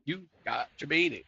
You got to beat it.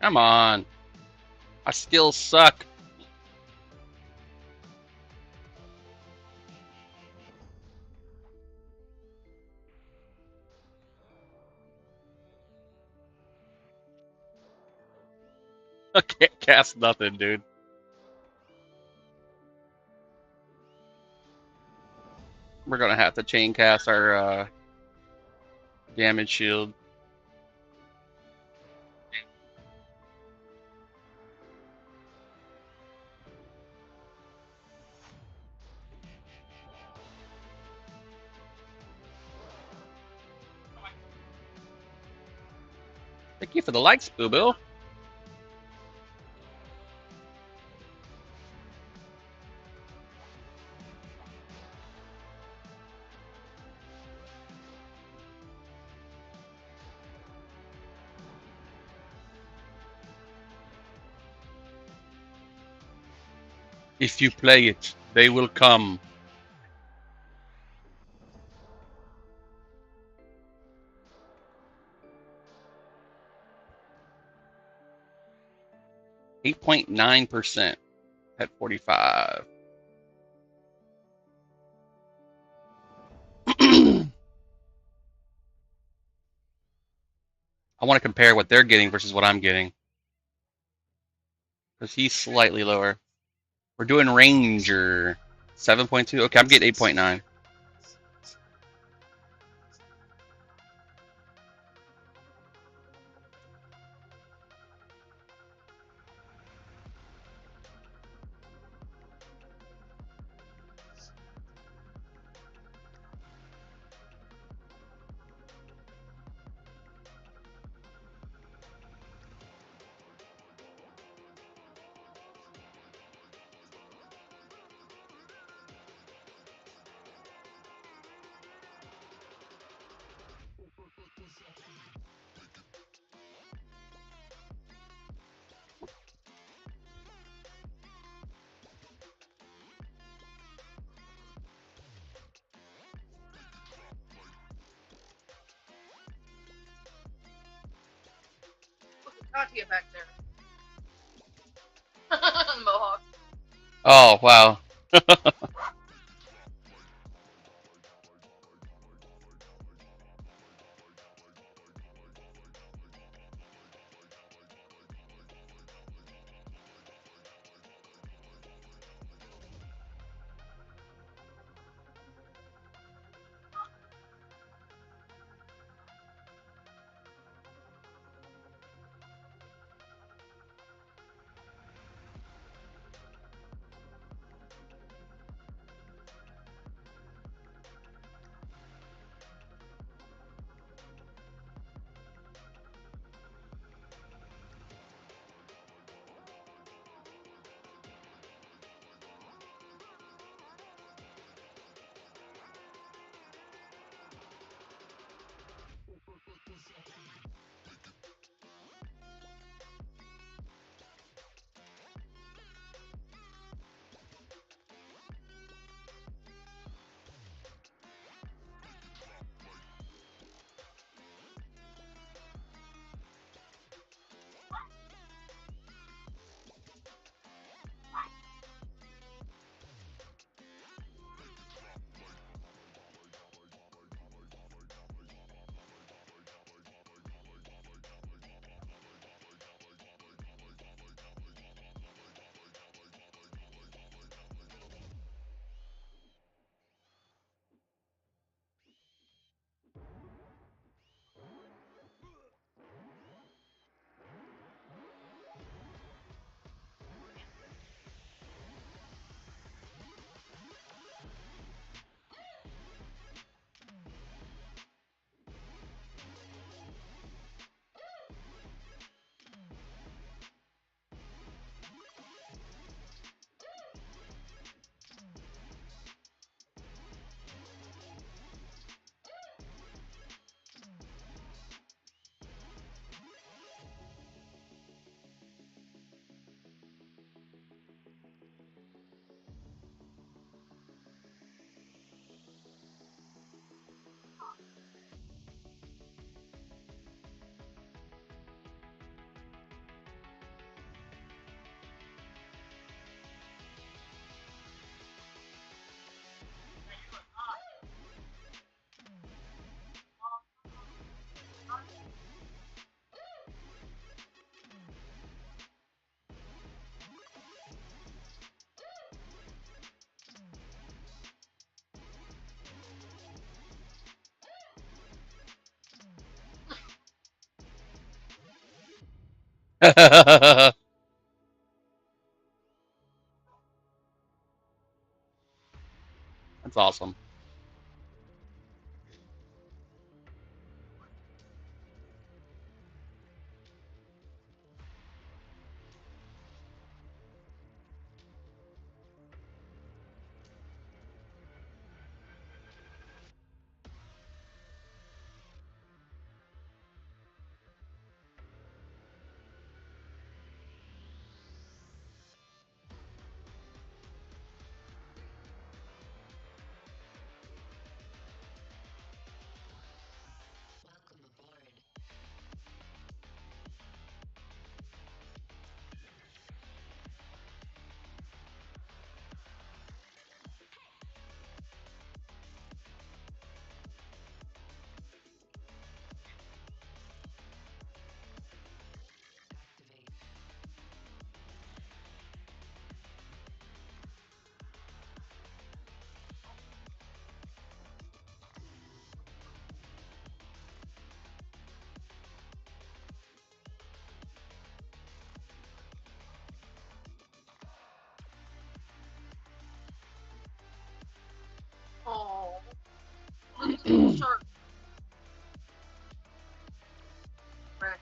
Come on. I still suck. I can't cast nothing, dude. We're gonna have to chain cast our damage shield. Thank you for the likes, Boo Boo. If you play it, they will come. %8.9% at 45. I want to compare what they're getting versus what I'm getting. Because he's slightly lower. We're doing Ranger. 7.2. Okay, I'm getting 8.9. Katya back there. Mohawk. Oh, wow. That's awesome. Oh, shark. Right.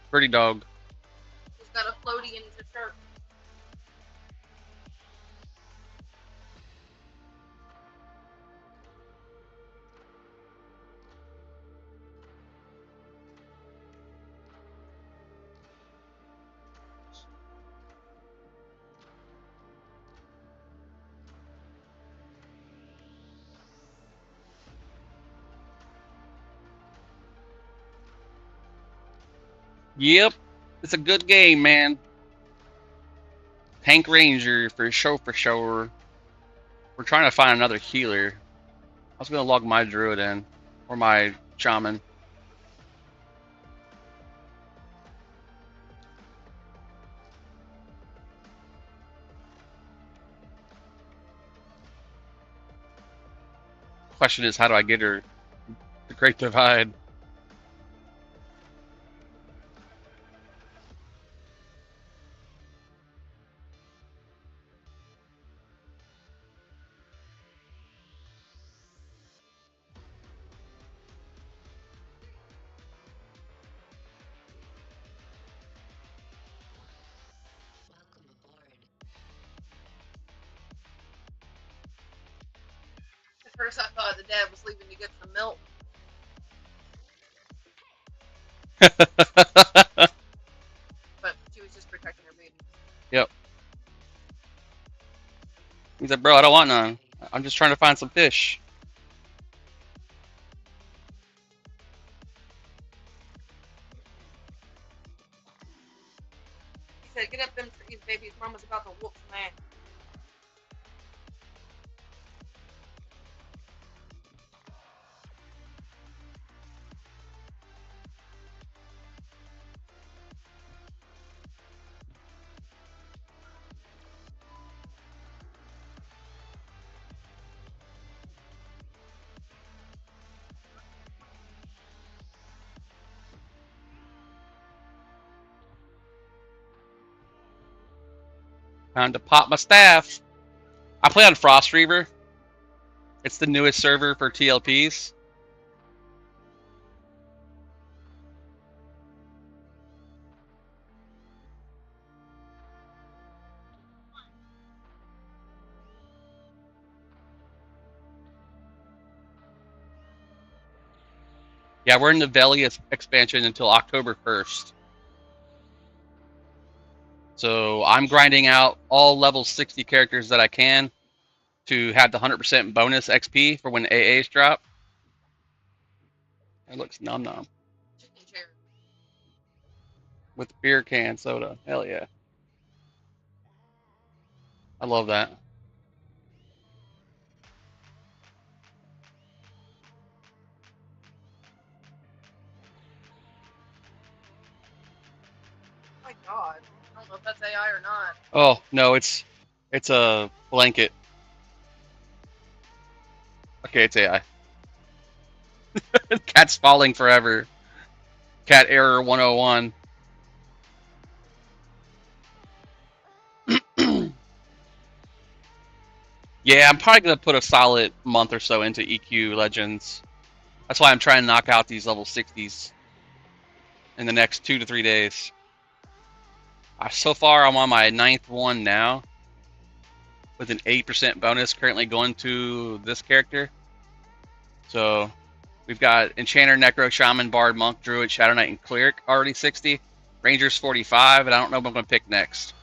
Pretty dog. He's got a floaty and he's a shark. Yep. It's a good game, man. Tank Ranger for sure, for sure. We're trying to find another healer. I was gonna log my druid in. Or my shaman. Question is, how do I get her? The Great Divide. At first, I thought the dad was leaving to get some milk. But she was just protecting her baby. Yep. He said, bro, I don't want none. I'm just trying to find some fish. He said, "Get up them trees, baby. His mama's about to whoop some ass." Time to pop my staff. I play on Frostreaver. It's the newest server for TLPs. Yeah, we're in the Valley expansion until October 1st. So I'm grinding out all level 60 characters that I can to have the 100% bonus XP for when AAs drop. It looks nom nom. Chicken chair. With beer can soda. Hell yeah. I love that. Oh my God. I don't know if that's AI or not. Oh, no, it's a blanket. Okay, it's AI. Cat's falling forever. Cat error 101. Yeah, I'm probably gonna put a solid month or so into EQ Legends. That's why I'm trying to knock out these level 60s in the next 2 to 3 days. So far, I'm on my 9th one now, with an 8% bonus currently going to this character. So we've got Enchanter, Necro, Shaman, Bard, Monk, Druid, Shadow Knight, and Cleric already 60. Ranger's 45, and I don't know what I'm going to pick next.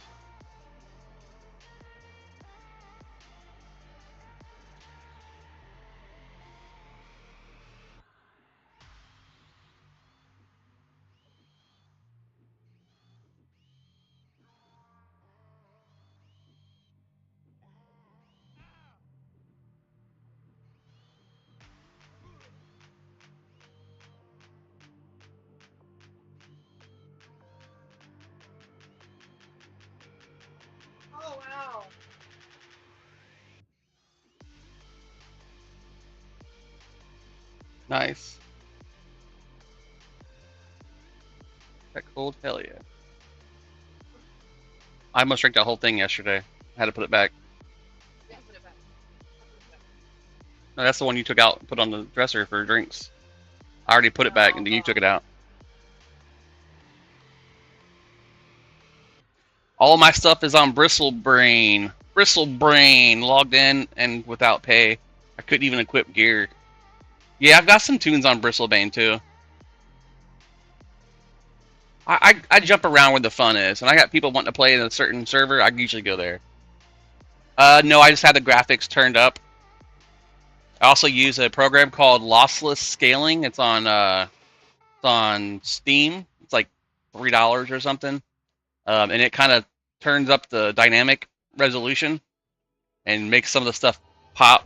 Oh wow. Nice. That cold? Hell yeah. I almost drank that whole thing yesterday. I had to put it back. Yeah, put it back. Put it back. No, that's the one you took out and put on the dresser for drinks. I already put it back, and then you took it out. All my stuff is on Bristlebrain. Bristlebrain, logged in and without pay. I couldn't even equip gear. Yeah, I've got some tunes on Bristlebane too. I jump around where the fun is, and I got people wanting to play in a certain server. I usually go there. No, I just had the graphics turned up. I also use a program called Lossless Scaling. It's on Steam. It's like $3 or something, and it kind of turns up the dynamic resolution and makes some of the stuff pop.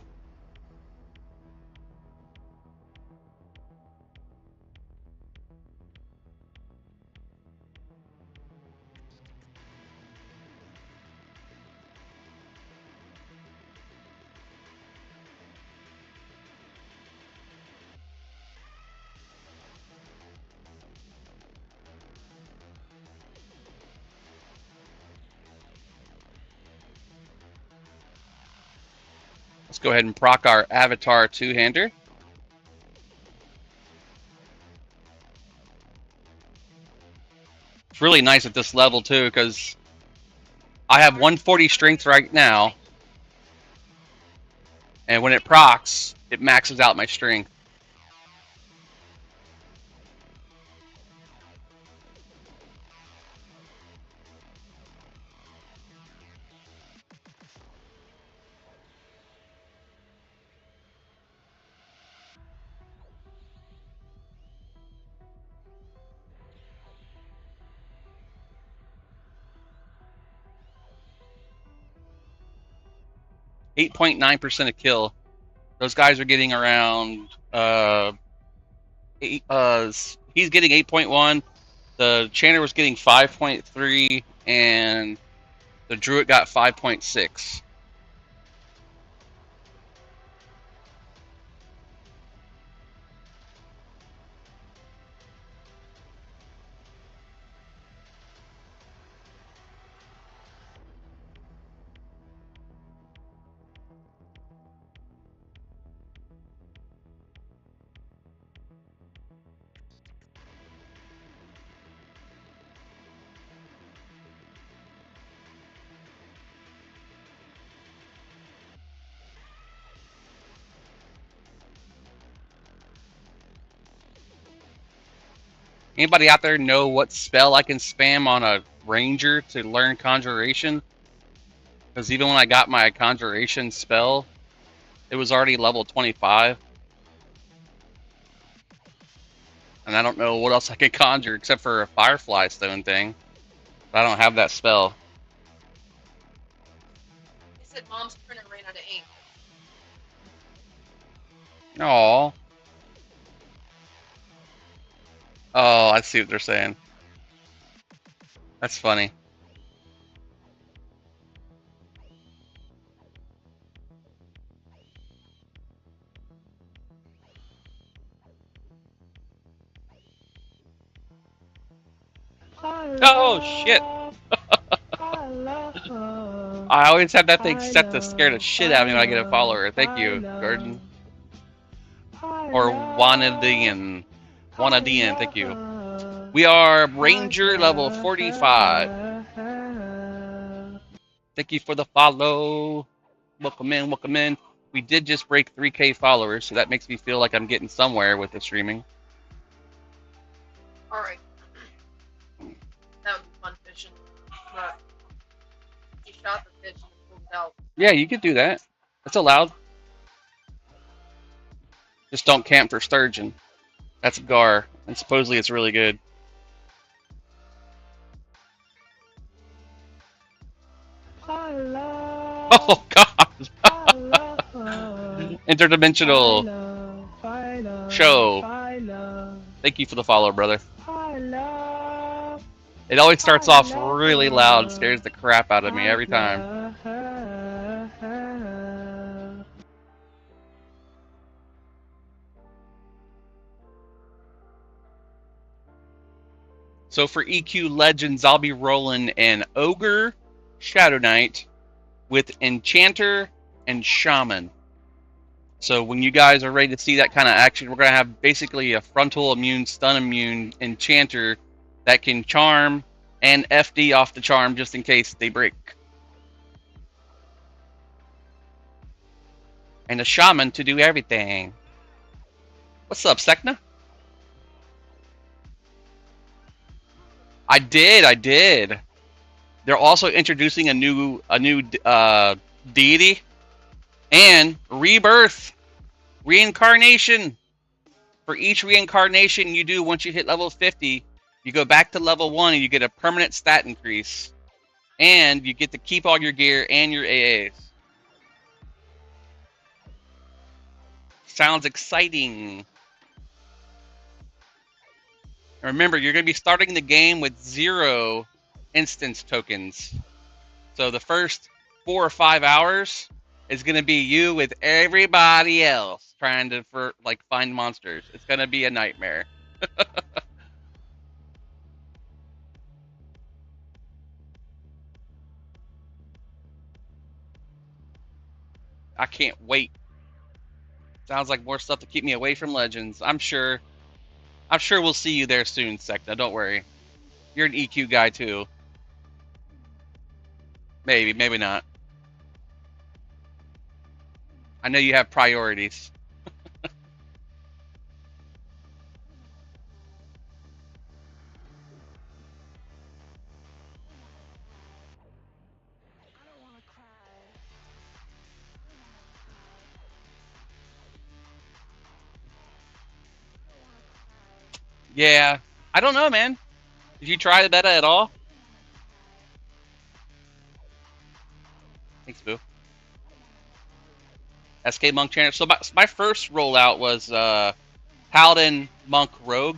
Let's go ahead and proc our Avatar two-hander. It's really nice at this level too, because I have 140 strength right now, and when it procs, it maxes out my strength. .9% of kill. Those guys are getting around he's getting 8.1. The Chanter was getting 5.3, and the Druid got 5.6. Anybody out there know what spell I can spam on a Ranger to learn Conjuration? Because even when I got my Conjuration spell, it was already level 25. And I don't know what else I could conjure except for a Firefly Stone thing. But I don't have that spell. They said mom's printer ran out of ink. Aww. Oh, I see what they're saying. That's funny. Oh shit! Hello. I always have that thing set to scare the shit out of me when I get a follower. Thank you, Gordon. Or Wanadian. Wanadian, thank you. We are Ranger level 45. Thank you for the follow. Welcome in, welcome in. We did just break 3K followers, so that makes me feel like I'm getting somewhere with the streaming. Alright. That would be fun fishing. But you shot the fish and it pulled it out. Yeah, you could do that. That's allowed. Just don't camp for sturgeon. That's gar, and supposedly it's really good. Oh God! Interdimensional show. Thank you for the follow, brother. It always starts off really loud, scares the crap out of me every time. So for EQ Legends, I'll be rolling an Ogre, Shadow Knight, with Enchanter and Shaman. So when you guys are ready to see that kind of action, we're going to have basically a frontal immune, stun immune Enchanter that can charm and FD off the charm just in case they break. And a Shaman to do everything. What's up, Sekna? I did. They're also introducing a new deity and rebirth, reincarnation. For each reincarnation you do once you hit level 50, you go back to level 1 and you get a permanent stat increase. And you get to keep all your gear and your AAs. Sounds exciting. Remember, you're going to be starting the game with 0 instance tokens. So the first 4 or 5 hours is going to be you with everybody else trying to find monsters. It's going to be a nightmare. I can't wait. Sounds like more stuff to keep me away from Legends. I'm sure we'll see you there soon, Sekta. Don't worry. You're an EQ guy too. Maybe, maybe not. I know you have priorities. Yeah. I don't know, man. Did you try the beta at all? Thanks, Boo. SK Monk Trainer. So my first rollout was Paladin Monk Rogue.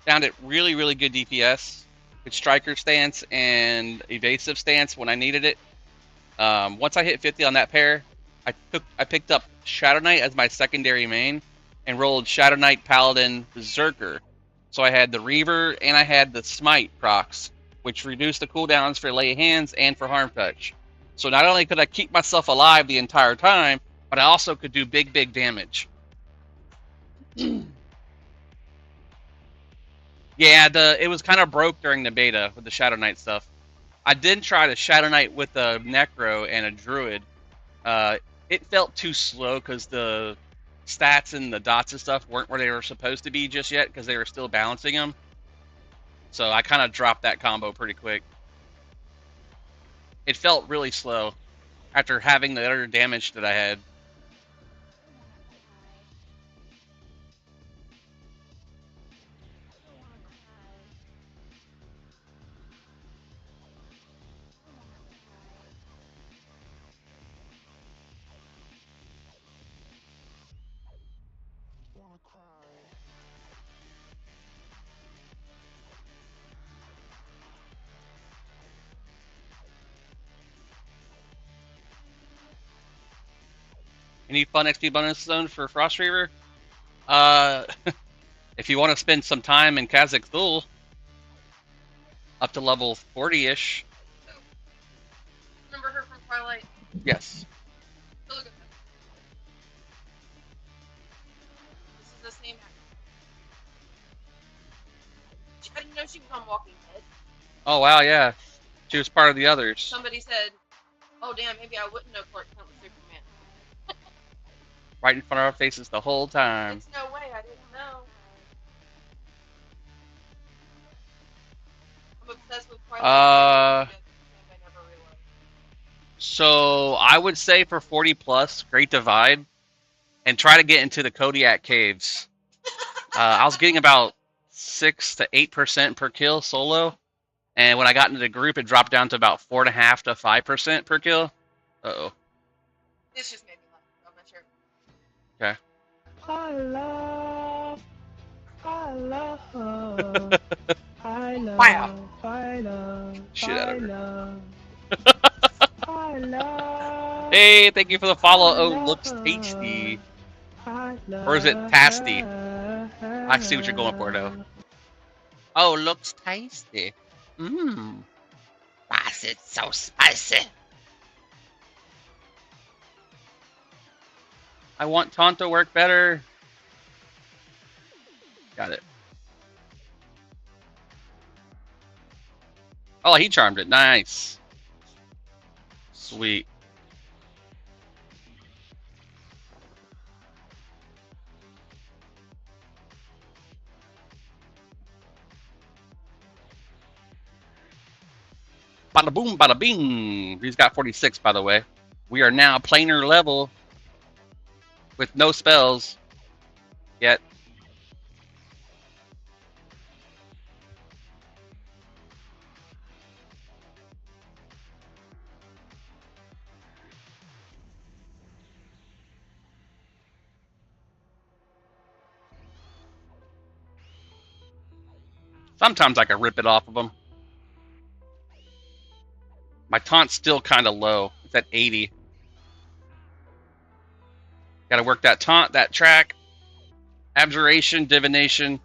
Found it really, really good DPS. Good striker stance and evasive stance when I needed it. Once I hit 50 on that pair, I picked up Shadow Knight as my secondary main and rolled Shadow Knight, Paladin, Berserker. So I had the Reaver and I had the Smite procs, which reduced the cooldowns for lay hands and for harm touch. So not only could I keep myself alive the entire time, but I also could do big, big damage. Yeah, it was kind of broke during the beta with the Shadow Knight stuff. I did try the Shadow Knight with a Necro and a Druid. It felt too slow because the stats and the dots and stuff weren't where they were supposed to be just yet because they were still balancing them. So I kind of dropped that combo pretty quick. It felt really slow after having the other damage that I had. Any fun XP bonus zone for Frostreaver? If you want to spend some time in Kazakh Thul, up to level 40-ish. Remember her from Yes. Still a good one. This is the same actor. I didn't know she was on Walking Dead. Oh wow, yeah. She was part of the others. Somebody said, "Oh damn, maybe I wouldn't know Clark Kent was Superman." Right in front of our faces the whole time. It's no way, I didn't know. I'm obsessed with Twilight. I never realized. So I would say for 40 plus, Great Divide, and try to get into the Kodiak Caves. I was getting about 6 to 8% per kill solo, and when I got into the group, it dropped down to about 4.5 to 5% per kill. Uh-oh. This just made me laugh. I'm not sure. Okay. I love, I love, I love, Wow. I love, Shit out I of her. love, I love. Hey, thank you for the follow. Oh, looks tasty. Or is it tasty? I see what you're going for, though. Oh, looks tasty. Mmm. Why is it so spicy? I want taunt to work better. Got it. Oh, he charmed it. Nice. Sweet. Bada boom, bada bing. He's got 46, by the way. We are now planar level with no spells yet. Sometimes I can rip it off of him. My taunt's still kind of low. It's at 80. Got to work that taunt, that track. Abjuration, divination.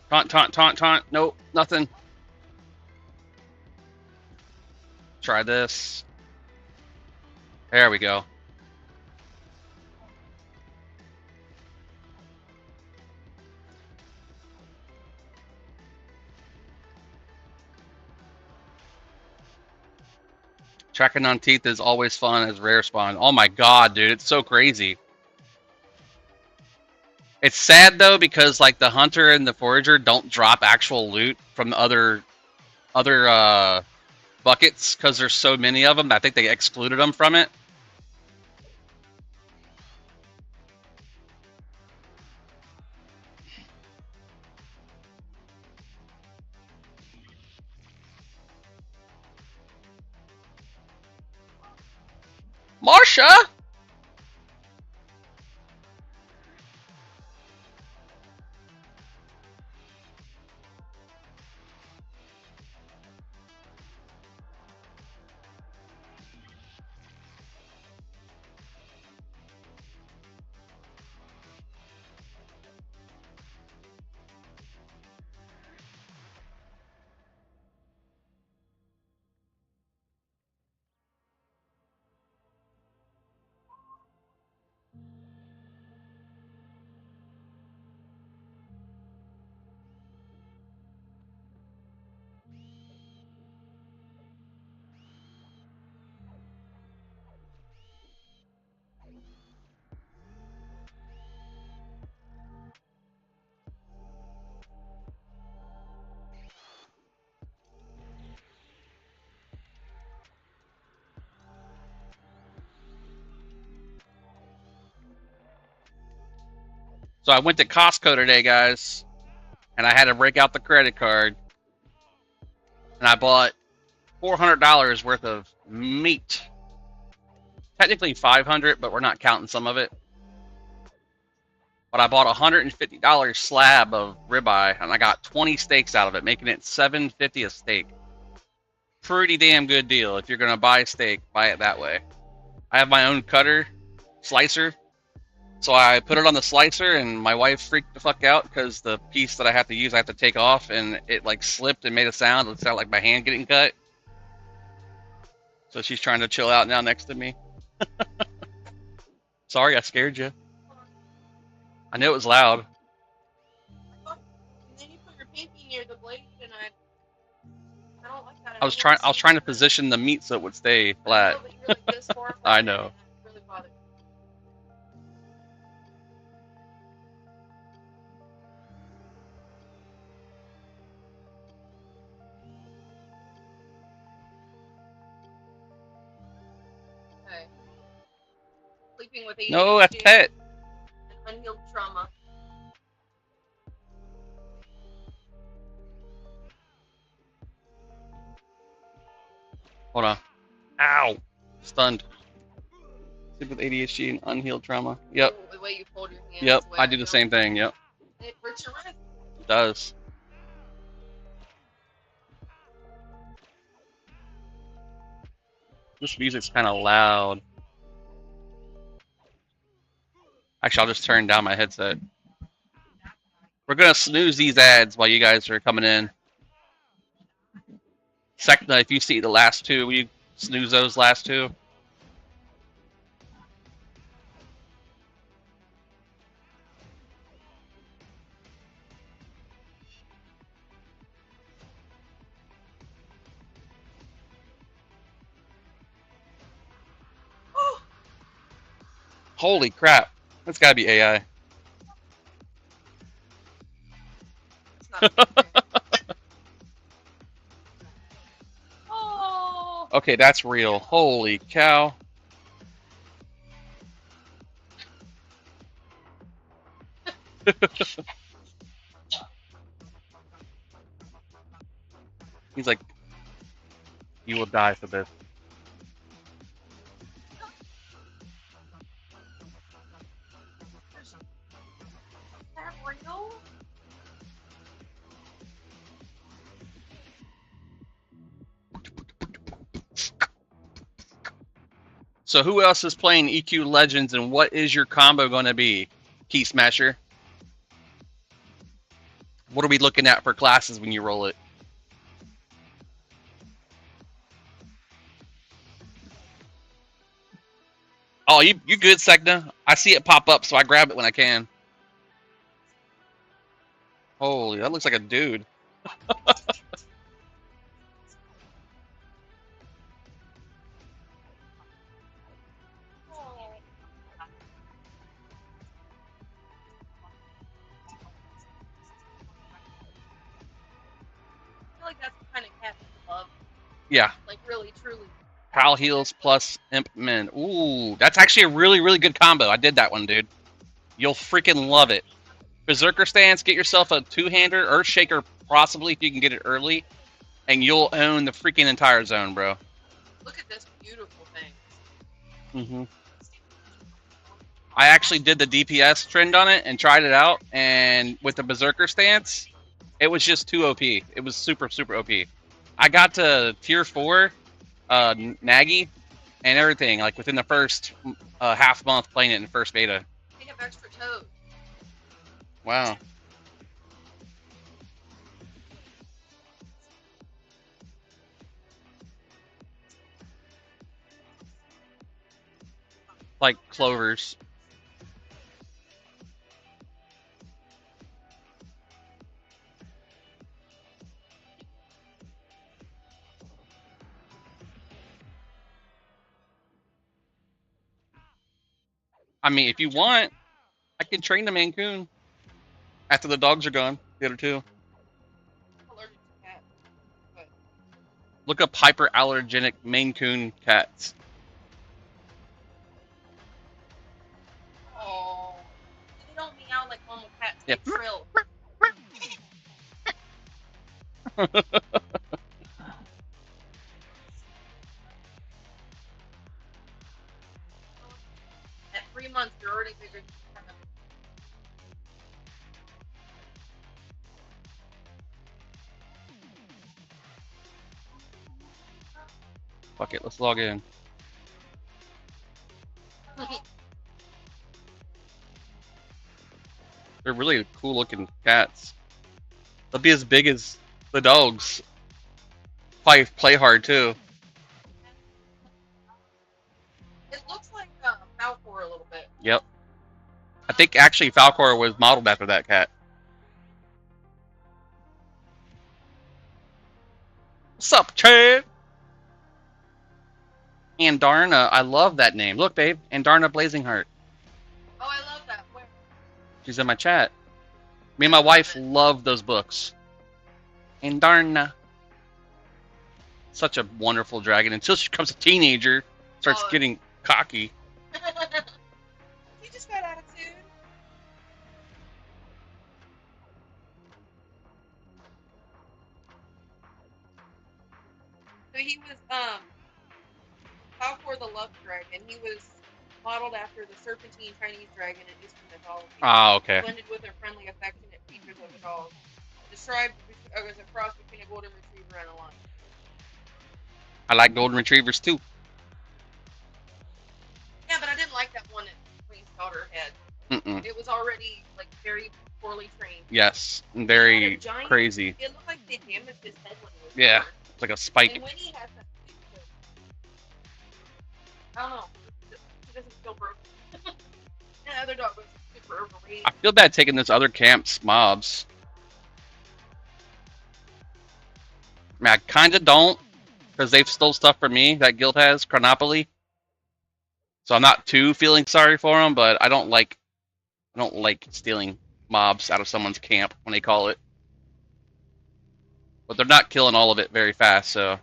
Taunt, taunt, taunt, taunt. Nope, nothing. Try this. There we go. Tracking on teeth is always fun as rare spawn. Oh my god, dude, it's so crazy. It's sad though because like the hunter and the forager don't drop actual loot from other buckets because there's so many of them. I think they excluded them from it. Marsha! So I went to Costco today, guys, and I had to break out the credit card, and I bought $400 worth of meat. Technically 500, but we're not counting some of it. But I bought a $150 slab of ribeye, and I got 20 steaks out of it, making it $7.50 a steak. Pretty damn good deal. If you're gonna buy steak, buy it that way. I have my own cutter, slicer, so I put it on the slicer, and my wife freaked the fuck out because the piece that I have to use, I have to take off, and it like slipped and made a sound. It sounded like my hand getting cut. So she's trying to chill out now next to me. Sorry, I scared you. I knew it was loud. And then you put your pinky near the blade, and I don't like that. I was trying to position the meat so it would stay flat. I know, but you're like this far from I it, know. and that really bothers me. Okay. Sleeping with ADHD. No, that's pet. And unhealed trauma. Hold on. Ow. Stunned. Sleep with ADHD and unhealed trauma. Yep. The way you fold your hands. Yep. the way I do the same thing. Yep. It hurts your wrist. It does. This music's kind of loud. Actually, I'll just turn down my headset. We're gonna snooze these ads while you guys are coming in. Second, if you see the last two, will you snooze those last two? Holy crap. That's gotta be AI. It's not oh. Okay, that's real. Holy cow. He's like, you will die for this. Is that real? So who else is playing EQ Legends, and what is your combo going to be, Key Smasher? What are we looking at for classes when you roll it? Oh, you good, Segna? I see it pop up, so I grab it when I can. Holy, that looks like a dude. Oh. I feel like that's the kind of cat you love. Yeah. Like really, truly. Pal Heals plus Imp Men. Ooh, that's actually a really, really good combo. I did that one, dude. You'll freaking love it. Berserker Stance, get yourself a two-hander, Earth Shaker, possibly if you can get it early, and you'll own the freaking entire zone, bro. Look at this beautiful thing. Mm-hmm. I actually did the DPS trend on it and tried it out, and with the Berserker Stance, it was just too OP. It was super, super OP. I got to tier 4, Nagi, and everything, like within the first half month playing it in the first beta. They have extra toes. Wow. Like clovers. I mean, if you want, I can train the Maine Coon after the dogs are gone. The other two. Allergic to cats. But Look up hyperallergenic Maine Coon cats. oh, they don't meow like normal cats. Yep. They trill. At 3 months, you're already bigger than Fuck it, let's log in. They're really cool looking cats. They'll be as big as the dogs. Probably play hard too. looks like Falcor a little bit. Yep. I think actually Falcor was modeled after that cat. What's up, Chad? Andarna, I love that name. Look, babe, Andarna Blazing Heart. Oh, I love that. Where? She's in my chat. Me and my wife love those books. Andarna. Such a wonderful dragon until she becomes a teenager, starts getting cocky. He just got attitude. So he was Falcor the Love Dragon. He was modeled after the serpentine Chinese dragon in Eastern mythology. Ah, okay. Blended with their friendly, affectionate features of a dog. Described as a cross between a golden retriever and a lion. I like golden retrievers too. Yeah, but I didn't like that one that Queen's daughter had. Mm-mm. It was already like very poorly trained. Yes, very crazy. It looked like they damaged his head when he was Yeah, born. it's like a spike. And when he has that, I don't know. He doesn't feel broken. And the other dog was super overweight. I feel bad taking this other camp's mobs. I mean, I kind of don't, because they've stole stuff from me that guild has, Chronopoly. So I'm not too feeling sorry for them, but I don't like stealing mobs out of someone's camp when they call it. But they're not killing all of it very fast, so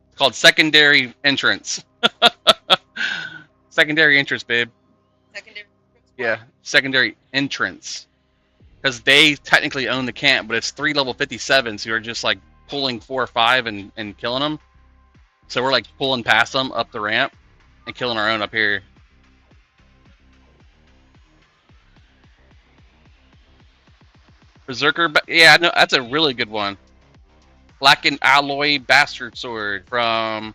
it's called secondary entrance. Secondary entrance, babe. Secondary. Yeah, secondary entrance. Because they technically own the camp, but it's 3 level 57s who are just like pulling 4 or 5 and killing them. So we're like pulling past them up the ramp and killing our own up here. Berserker, yeah, no, that's a really good one. Black and Alloy Bastard Sword from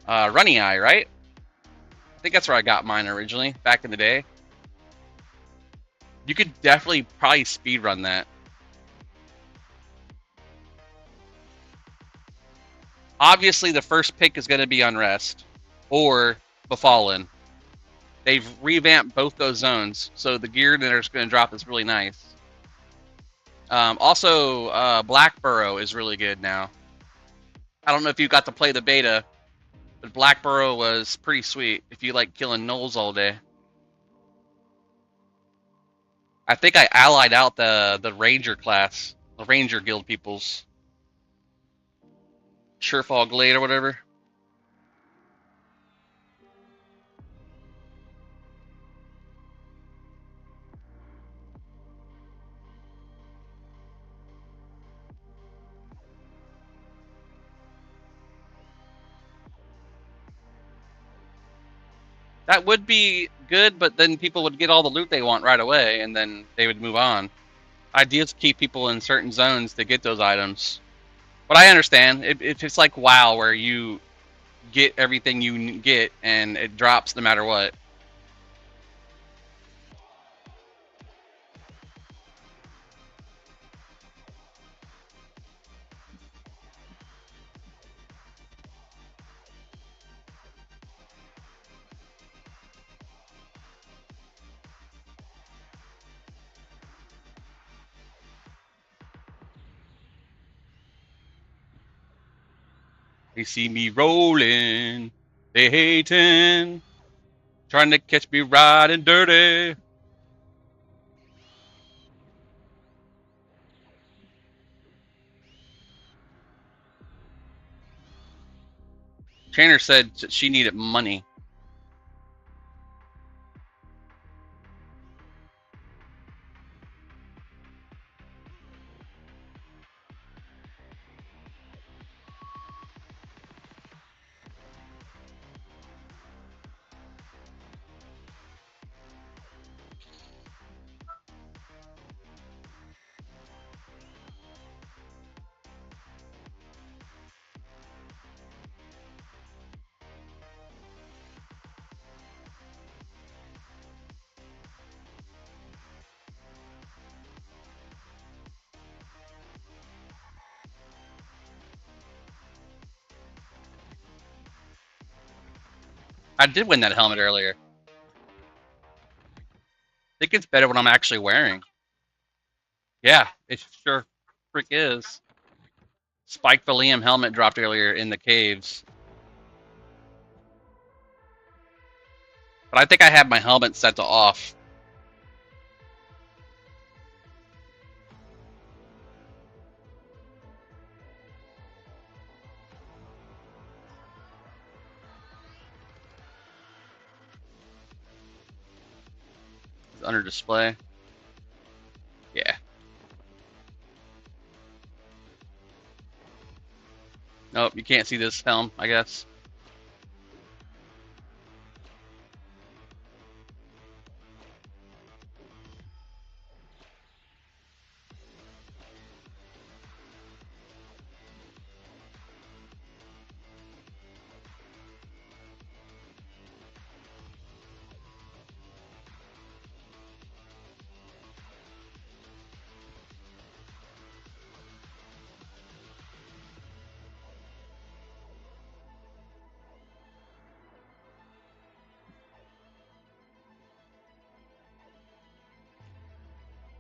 Runny Eye, right? I think that's where I got mine originally, back in the day. You could definitely probably speedrun that. Obviously, the first pick is going to be Unrest or Befallen. They've revamped both those zones, so the gear that is going to drop is really nice. Also, Blackburrow is really good now. I don't know if you got to play the beta, but Blackburrow was pretty sweet if you like killing gnolls all day. I think I allied out the Ranger class, the Ranger guild peoples. Surefall Glade or whatever. That would be good, but then people would get all the loot they want right away, and then they would move on. Idea is to keep people in certain zones to get those items. But I understand. If it's like WoW, where you get everything you get, and it drops no matter what. They see me rolling, they hating, trying to catch me riding dirty. Trainer said she needed money. I did win that helmet earlier. I think it's better when I'm actually wearing. Yeah, it sure frick is. Spike the Liam helmet dropped earlier in the caves. But I think I had my helmet set to off. It's under display. Yeah. Nope, you can't see this helm, I guess.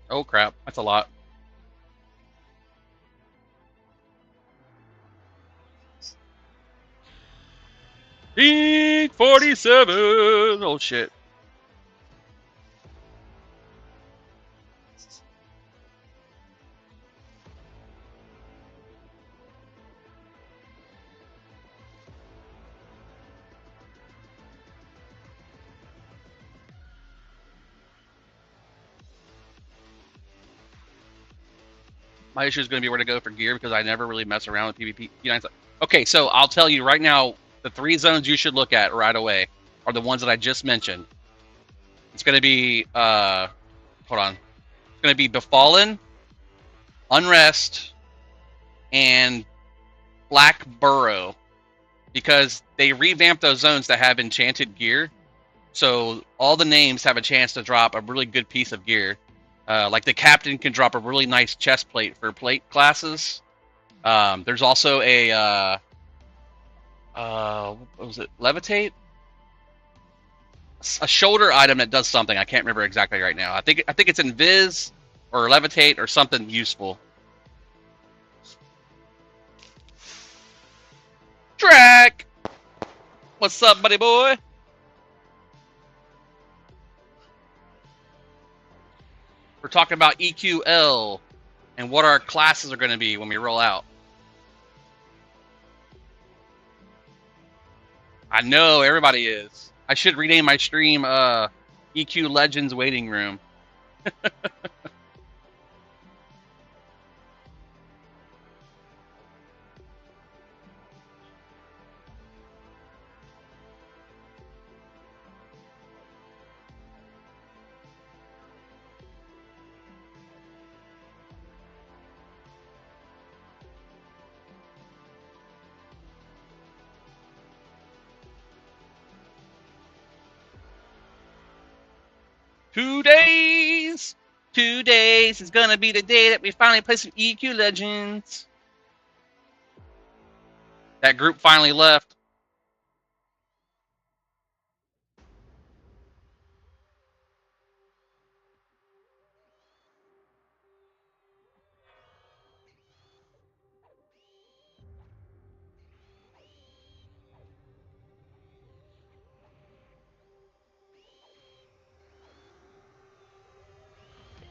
Oh crap, that's a lot. Pink 47! Oh shit. My issue is going to be where to go for gear because I never really mess around with PvP. Okay, so I'll tell you right now, the 3 zones you should look at right away are the ones that I just mentioned. It's going to be, hold on. It's going to be Befallen, Unrest, and Black Burrow. Because they revamped those zones that have enchanted gear. So all the names have a chance to drop a really good piece of gear. Like the captain can drop a really nice chest plate for plate classes. There's also a what was it? Levitate? A shoulder item that does something. I can't remember exactly right now. I think it's Invis or Levitate or something useful. Drac! What's up, buddy boy? We're talking about EQL and what our classes are going to be when we roll out. I know, everybody is. I should rename my stream EQ Legends Waiting Room. 2 days! 2 days is gonna be the day that we finally play some EQ Legends. That group finally left.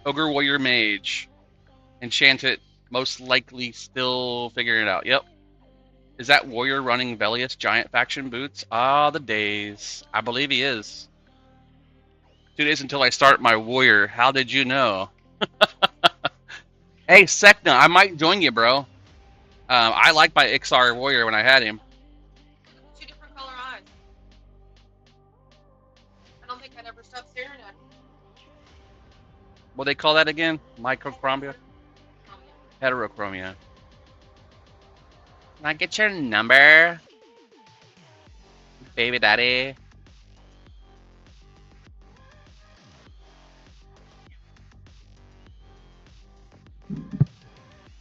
Ogre Warrior Mage. Enchant it. Most likely still figuring it out. Yep. Is that Warrior running Velius Giant Faction boots? Ah, the days. I believe he is. 2 days until I start my Warrior. How did you know? Hey, Sekna, I might join you, bro. I liked my Ixar Warrior when I had him. 2 different color eyes. I don't think I'd ever stop staring at him. What do they call that again? Microchromia? Heterochromia. Can I get your number? Baby daddy. Is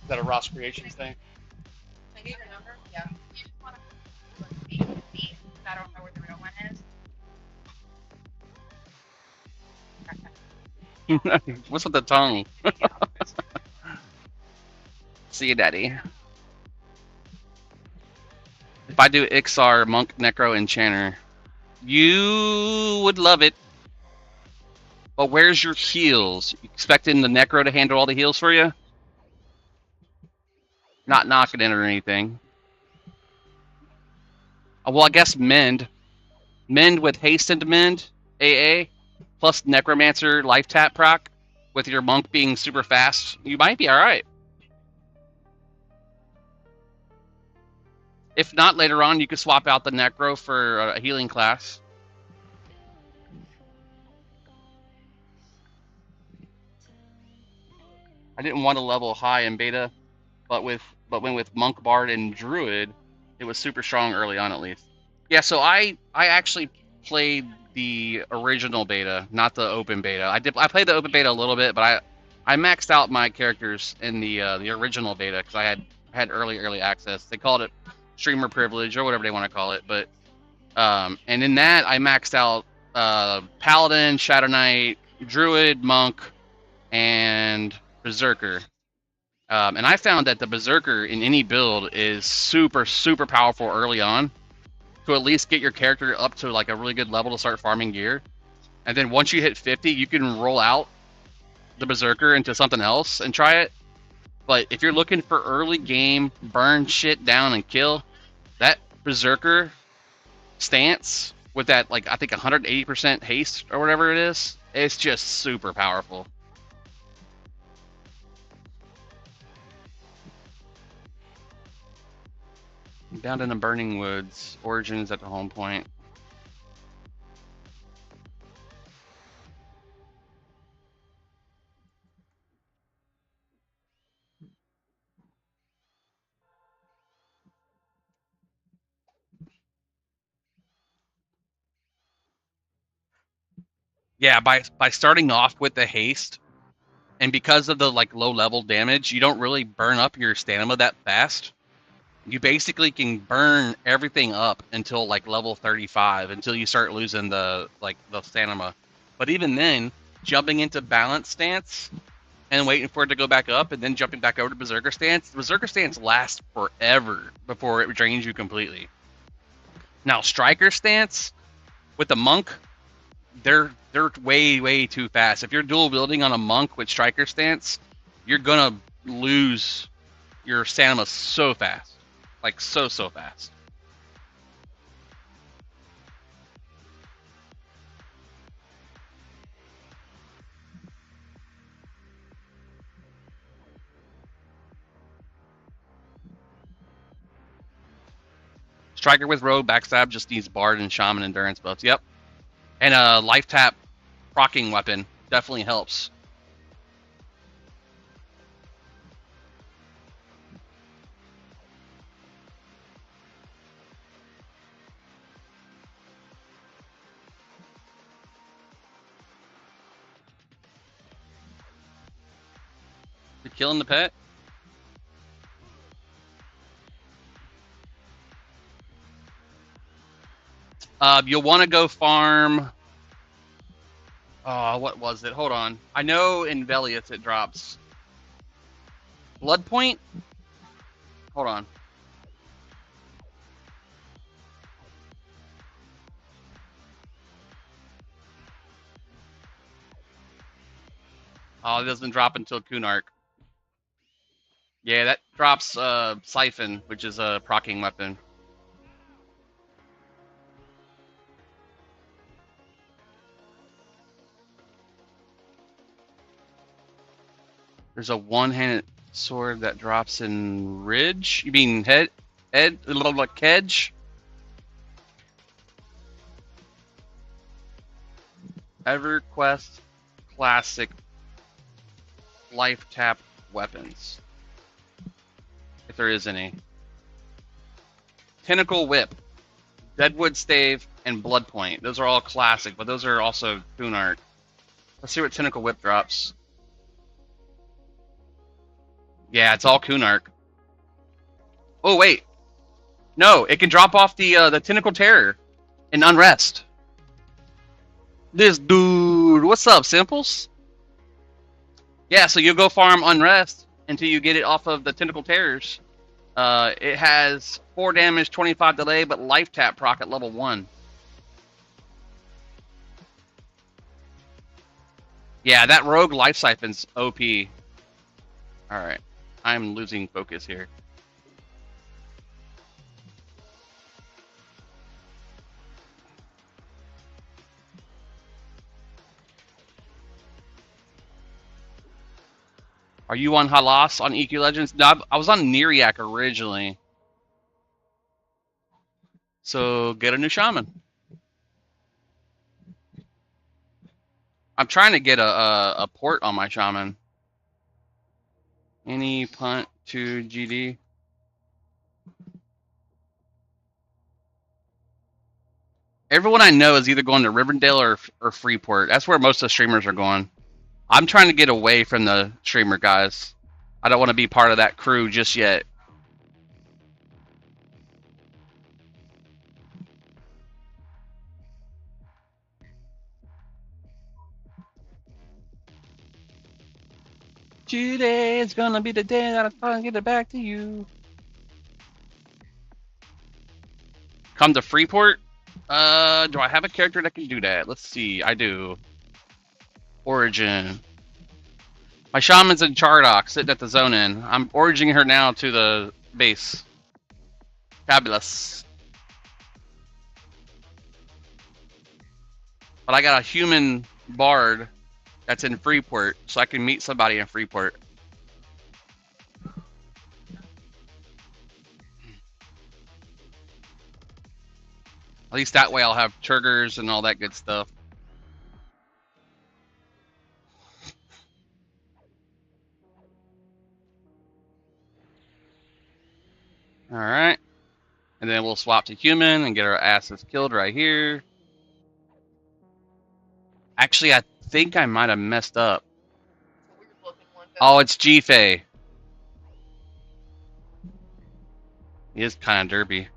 that a Ross Creations thing? Can I get your number? Yeah. You just want to I don't know where the real one is. What's with the tongue? See you, Daddy. If I do Ixar, Monk, Necro, Enchanter, you would love it. But where's your heals? You expecting the Necro to handle all the heals for you? Not knocking it or anything. Well, I guess Mend. Mend with Hastened Mend, AA, plus Necromancer Life Tap proc, with your Monk being super fast, you might be alright. If not, later on, you could swap out the Necro for a healing class. I didn't want to level high in beta, but when with Monk, Bard, and Druid, it was super strong early on at least. Yeah, so I actually played the original beta, not the open beta. I played the open beta a little bit, but I maxed out my characters in the original beta because I had early access. They called it streamer privilege or whatever they want to call it, but and in that I maxed out Paladin, Shadow Knight, Druid, Monk, and Berserker. And I found that the Berserker in any build is super powerful early on, to at least get your character up to like a really good level to start farming gear. And then once you hit 50, you can roll out the Berserker into something else and try it. But if you're looking for early game, burn shit down and kill, that Berserker stance with that, like, I think 180% haste or whatever it is, it's just super powerful. Down in the Burning Woods, Origins at the home point. Yeah, by starting off with the haste, and because of the like low level damage, you don't really burn up your stamina that fast. You basically can burn everything up until like level 35, until you start losing the stamina. But even then, jumping into balance stance and waiting for it to go back up, and then jumping back over to Berserker stance, the Berserker stance lasts forever before it drains you completely. Now, Striker stance with the Monk, they're way too fast. If you're dual wielding on a Monk with Striker stance, you're gonna lose your stamina so fast. Like, so fast. Striker with Rogue Backstab just needs Bard and Shaman Endurance buffs. Yep. And a Life Tap proccing weapon definitely helps. You're killing the pet? You'll want to go farm. Oh, what was it? Hold on. I know in Velius it drops. Blood Point? Hold on. Oh, it doesn't drop until Kunark. Yeah, that drops Siphon, which is a proccing weapon. There's a one-handed sword that drops in Ridge. You mean like Kedge? EverQuest Classic Life Tap weapons, if there is any. Tentacle Whip, Deadwood Stave, and Blood Point. Those are all classic, but those are also Kunart. Let's see what Tentacle Whip drops. Yeah, it's all Kunark. Oh wait, no, it can drop off the Tentacle Terror and Unrest. This dude, what's up, Simples? Yeah, so you'll go farm Unrest until you get it off of the Tentacle Terrors. It has 4 damage, 25 delay, but life tap proc at level 1. Yeah, that rogue life siphon's OP. Alright. I'm losing focus here. Are you on Halas on EQ Legends? No, I was on Neriak originally. So get a new shaman. I'm trying to get a port on my shaman. Any punt to GD? Everyone I know is either going to Rivendell or Freeport. That's where most of the streamers are going. I'm trying to get away from the streamer guys. I don't want to be part of that crew just yet. Today is gonna be the day that I finally get it back to you. Come to Freeport? Do I have a character that can do that? Let's see. I do. Origin. My shaman's in Chardock, sitting at the zone in. I'm origining her now to the base. Fabulous. But I got a human bard that's in Freeport, so I can meet somebody in Freeport. At least that way I'll have triggers and all that good stuff. Alright. And then we'll swap to human and get our asses killed right here. Actually, I think I might have messed up. Oh, it's G-Fay. He is kind of derpy.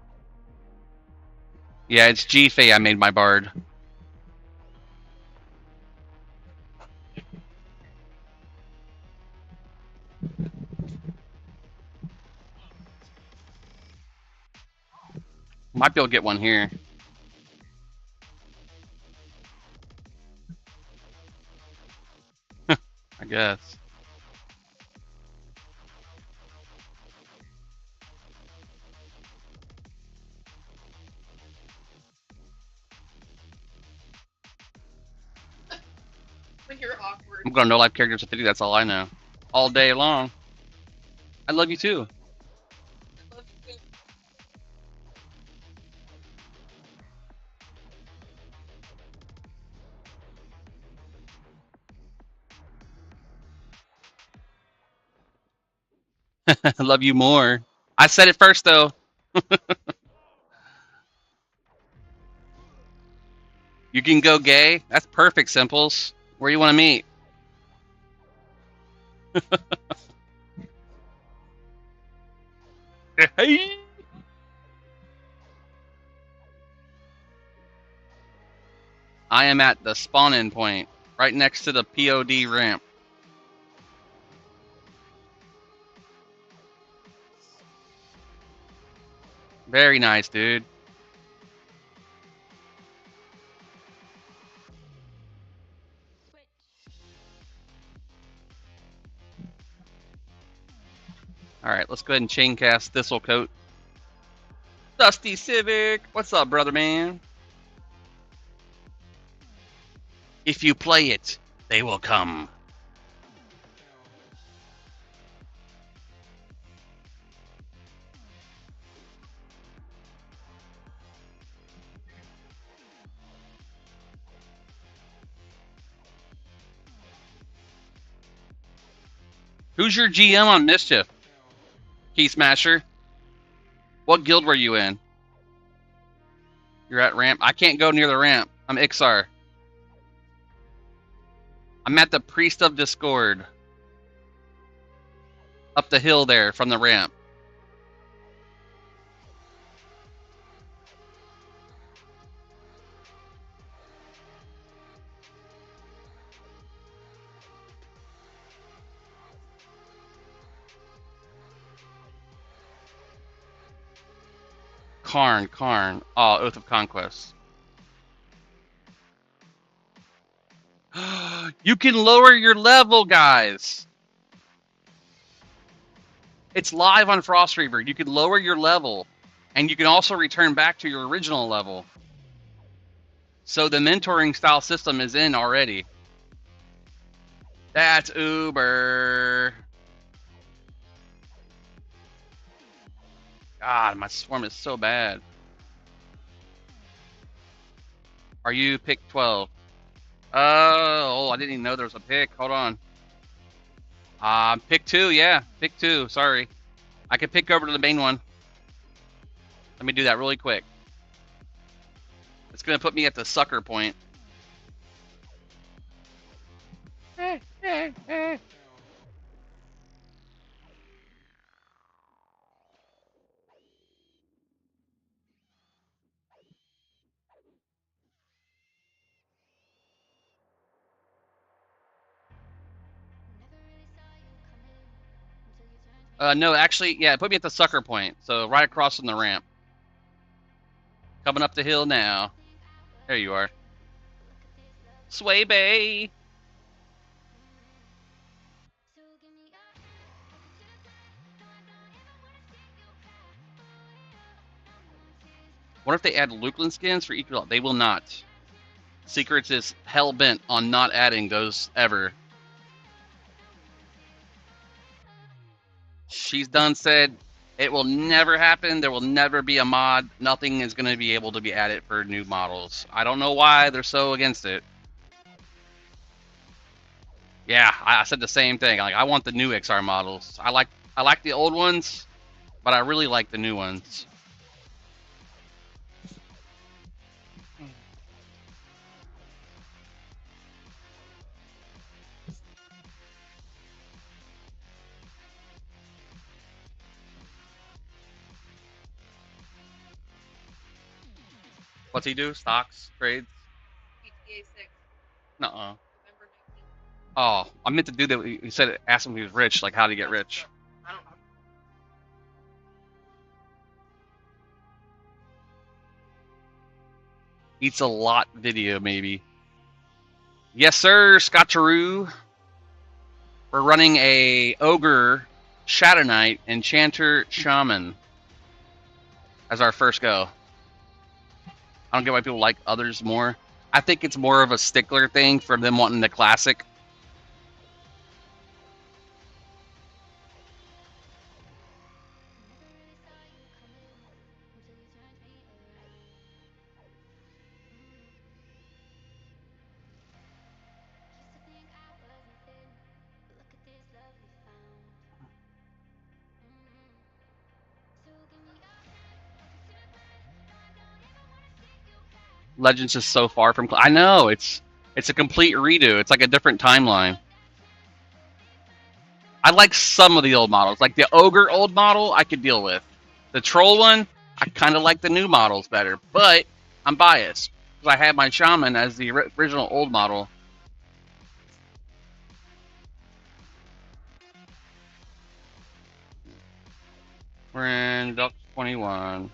Yeah, it's G-Fay I made my bard. Might be able to get one here. I guess. When you're awkward. I'm going to no-life characters to 50, that's all I know. All day long. I love you too. I love you too. I love you more. I said it first, though. You can go gay? That's perfect, Simples. Where you want to meet? Hey! I am at the spawn-in point, right next to the POD ramp. Very nice, dude. Alright, let's go ahead and chain cast Thistlecoat. Dusty Civic! What's up, brother man? If you play it, they will come. Who's your GM on Mischief? Key Smasher? What guild were you in? You're at ramp? I can't go near the ramp. I'm Ixar. I'm at the Priest of Discord. Up the hill there from the ramp. Karn. Oh, Oath of Conquest. You can lower your level, guys. It's live on Frostreaver. You can lower your level, and you can also return back to your original level. So the mentoring style system is in already. That's Uber. God, my swarm is so bad. Are you pick 12? Oh, I didn't even know there was a pick. Hold on. Pick 2, yeah. Pick 2, sorry. I can pick over to the main one. Let me do that really quick. It's going to put me at the sucker point. No, actually, yeah, put me at the sucker point. So right across from the ramp. Coming up the hill now. There you are. Sway Bay. What if they add Lukeland skins for equal? They will not. Secrets is hell bent on not adding those ever. She's done said it will never happen. There will never be a mod. Nothing is going to be able to be added for new models. I don't know why they're so against it. Yeah, I said the same thing. Like, I want the new XR models. I like the old ones, but I really like the new ones. What's he do? Stocks, trades? GTA 6, Nuh-uh. November 19th. Oh, I meant to do that. He said, ask him if he was rich, like how to get rich. I don't know. Eats a lot video, maybe. Yes, sir, Scotcheroo. We're running a Ogre, Shadow Knight, Enchanter, Shaman as our first go. I don't get why people like others more. I think it's more of a stickler thing for them wanting the classic. Legends is so far from. I know it's a complete redo. It's like a different timeline. I like some of the old models, like the Ogre old model. I could deal with. The Troll one, I kind of like the new models better, but I'm biased because I had my Shaman as the original old model. We're in Duck 21.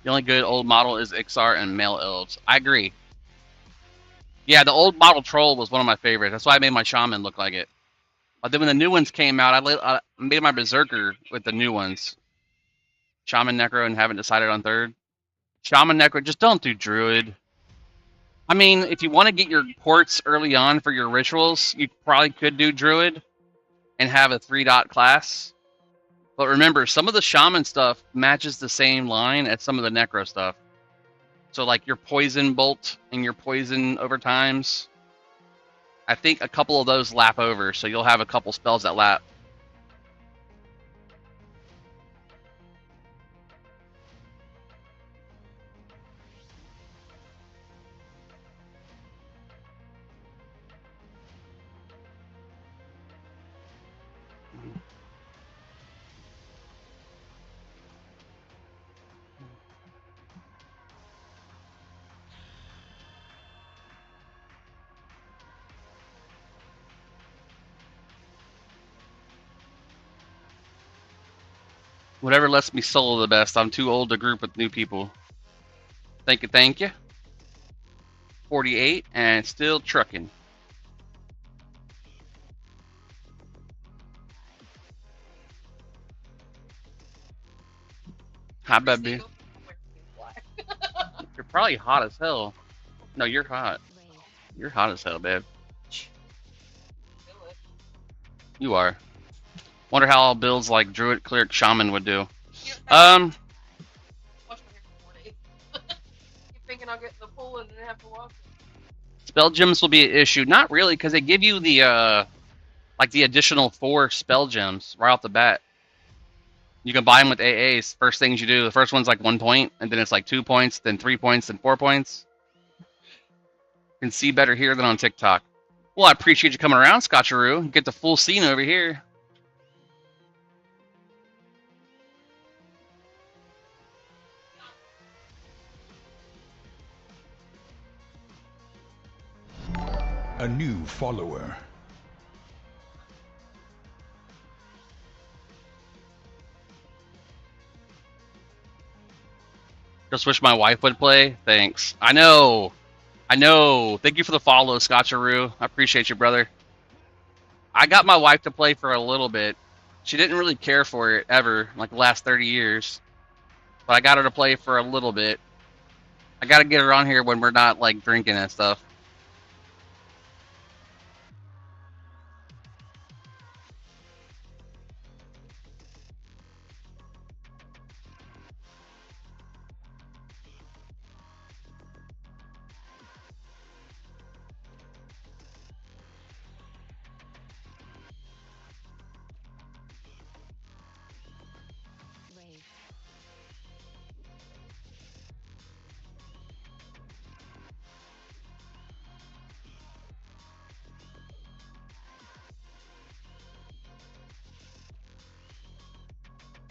The only good old model is Ixar and Male Elves. I agree. Yeah, the old model Troll was one of my favorites. That's why I made my Shaman look like it. But then when the new ones came out, I made my Berserker with the new ones. Shaman Necro and haven't decided on third. Shaman Necro, just don't do Druid. I mean, if you want to get your ports early on for your rituals, you probably could do Druid and have a 3-dot class. But remember, some of the Shaman stuff matches the same line as some of the Necro stuff. So like your Poison Bolt and your Poison Overtimes, I think a couple of those lap over, so you'll have a couple spells that lap. Whatever lets me solo the best. I'm too old to group with new people. Thank you, thank you. 48 and still trucking. Hi, baby. You're probably hot as hell. No, you're hot. You're hot as hell, babe. You are. Wonder how builds like Druid, Cleric, Shaman would do. Wash my hair for 4 days. Keep thinking I'll get in the pool and then have to wash it. Spell gems will be an issue. Not really, because they give you the like the additional 4 spell gems right off the bat. You can buy them with AAs. First things you do, the first one's like 1 point, and then it's like 2 points, then 3 points, then 4 points. You can see better here than on TikTok. Well, I appreciate you coming around, Scotcheroo. Get the full scene over here. A new follower. Just wish my wife would play. Thanks. I know. I know. Thank you for the follow, Scotcheroo. I appreciate you, brother. I got my wife to play for a little bit. She didn't really care for it ever, like the last 30 years. But I got her to play for a little bit. I gotta get her on here when we're not like drinking and stuff.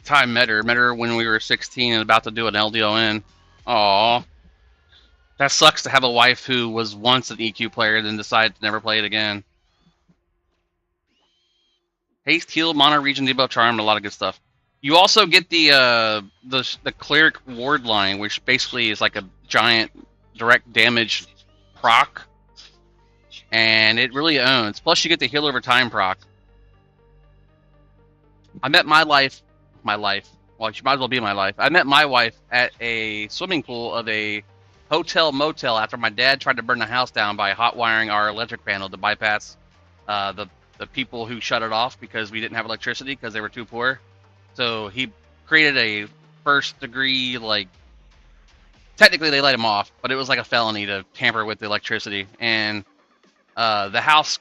Time met her when we were 16 and about to do an LDON. Aww. That sucks to have a wife who was once an EQ player and then decided to never play it again. Haste, heal, mono region, debuff, charm, a lot of good stuff. You also get the cleric ward line, which basically is like a giant direct damage proc, and it really owns. Plus, you get the heal over time proc. I met my wife. Well, she might as well be my life. I met my wife at a swimming pool of a hotel motel after my dad tried to burn the house down by hot wiring our electric panel to bypass the people who shut it off because we didn't have electricity because they were too poor. So he created a first degree, like, technically they let him off, but it was like a felony to tamper with the electricity. And the house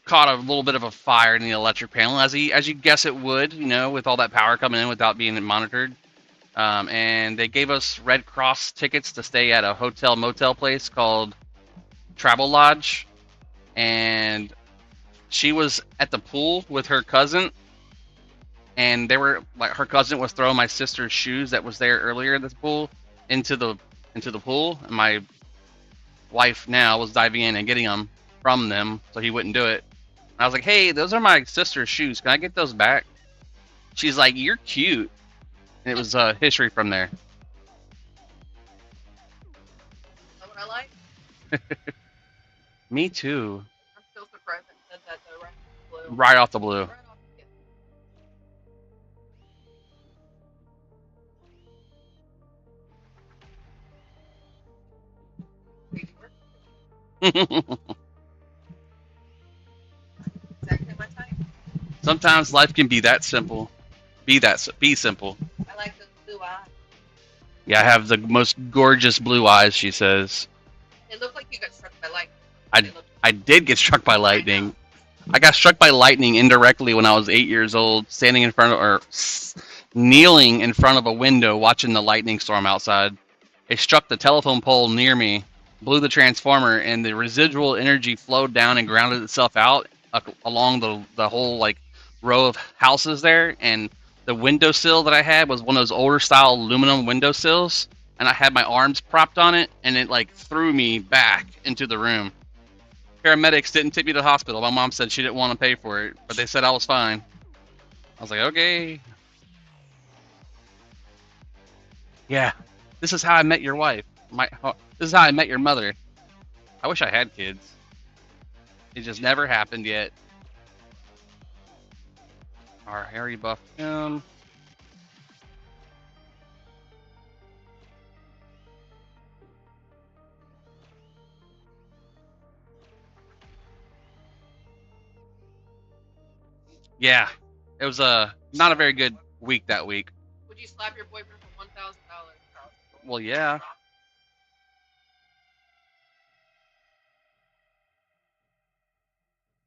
caught a little bit of a fire in the electric panel, as you guess it would, you know, with all that power coming in without being monitored. And they gave us Red Cross tickets to stay at a hotel motel place called Travel Lodge. And she was at the pool with her cousin, and they were like, her cousin was throwing my sister's shoes that was there earlier in this pool into the pool, and my wife now was diving in and getting them from them so he wouldn't do it. And I was like, hey, those are my sister's shoes, can I get those back? She's like, you're cute. And it was history from there. Know what I like? Me too. I'm still surprised it said that though, right off the blue. Right off the blue. Right off the exactly my type. Sometimes life can be that simple. Be simple. I like those blue eyes. Yeah, I have the most gorgeous blue eyes, she says. It looked like you got struck by lightning. I did get struck by lightning. I got struck by lightning indirectly when I was 8 years old, standing in front of, or kneeling in front of a window watching the lightning storm outside. It struck the telephone pole near me, blew the transformer, and the residual energy flowed down and grounded itself out along the whole like row of houses there. And the windowsill that I had was one of those older style aluminum windowsills, and I had my arms propped on it, and it like threw me back into the room. Paramedics didn't take me to the hospital. My mom said she didn't want to pay for it, but they said I was fine. I was like, okay. Yeah, this is how I met your wife. This is how I met your mother. I wish I had kids. It just never happened yet. Our Harry buffed him. Yeah, it was not a very good week that week. Would you slap your boyfriend for $1,000? Well, yeah.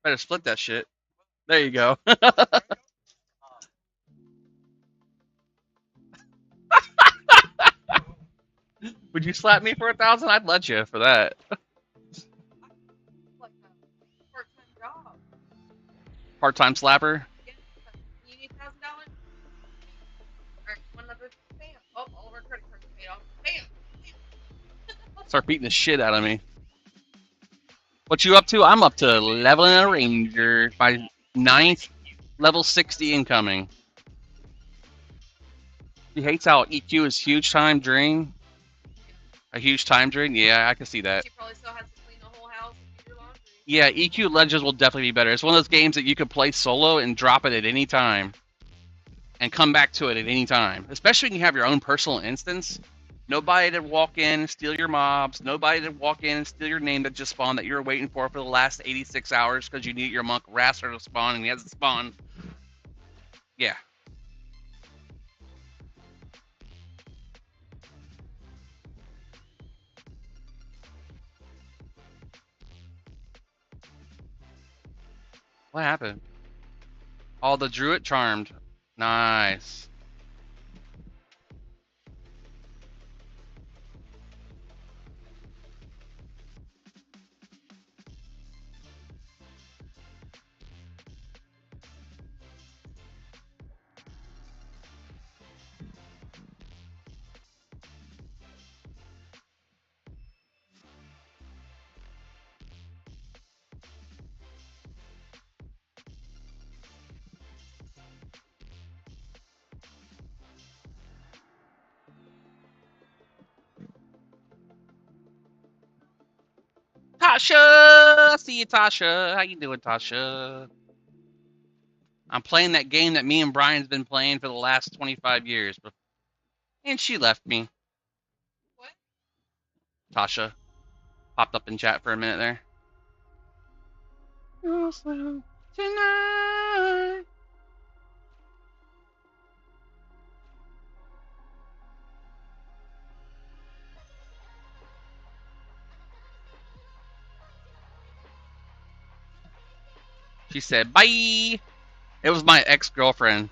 Better split that shit. There you go. Would you slap me for 1,000? I'd let you for that. Like a part-time job. Part-time slapper. Yeah. You need $1,000? Alright, one another. Bam. Oh, all of our credit cards paid off. Bam. Start beating the shit out of me. What you up to? I'm up to leveling a ranger. My 9th level 60 incoming. He hates how EQ is huge time drain. A huge time drain? Yeah, I can see that. She probably still has to clean the whole house and do your laundry. Yeah, EQ Legends will definitely be better. It's one of those games that you could play solo and drop it at any time. And come back to it at any time. Especially when you have your own personal instance. Nobody to walk in and steal your mobs. Nobody to walk in and steal your name that just spawned that you were waiting for the last 86 hours because you need your monk Rasser to spawn and he hasn't spawned. Yeah. What happened? Oh, the Druid charmed. Nice. Tasha! I see you, Tasha. How you doing, Tasha? I'm playing that game that me and Brian's been playing for the last 25 years. And she left me. What? Tasha popped up in chat for a minute there. Tonight. She said, bye. It was my ex-girlfriend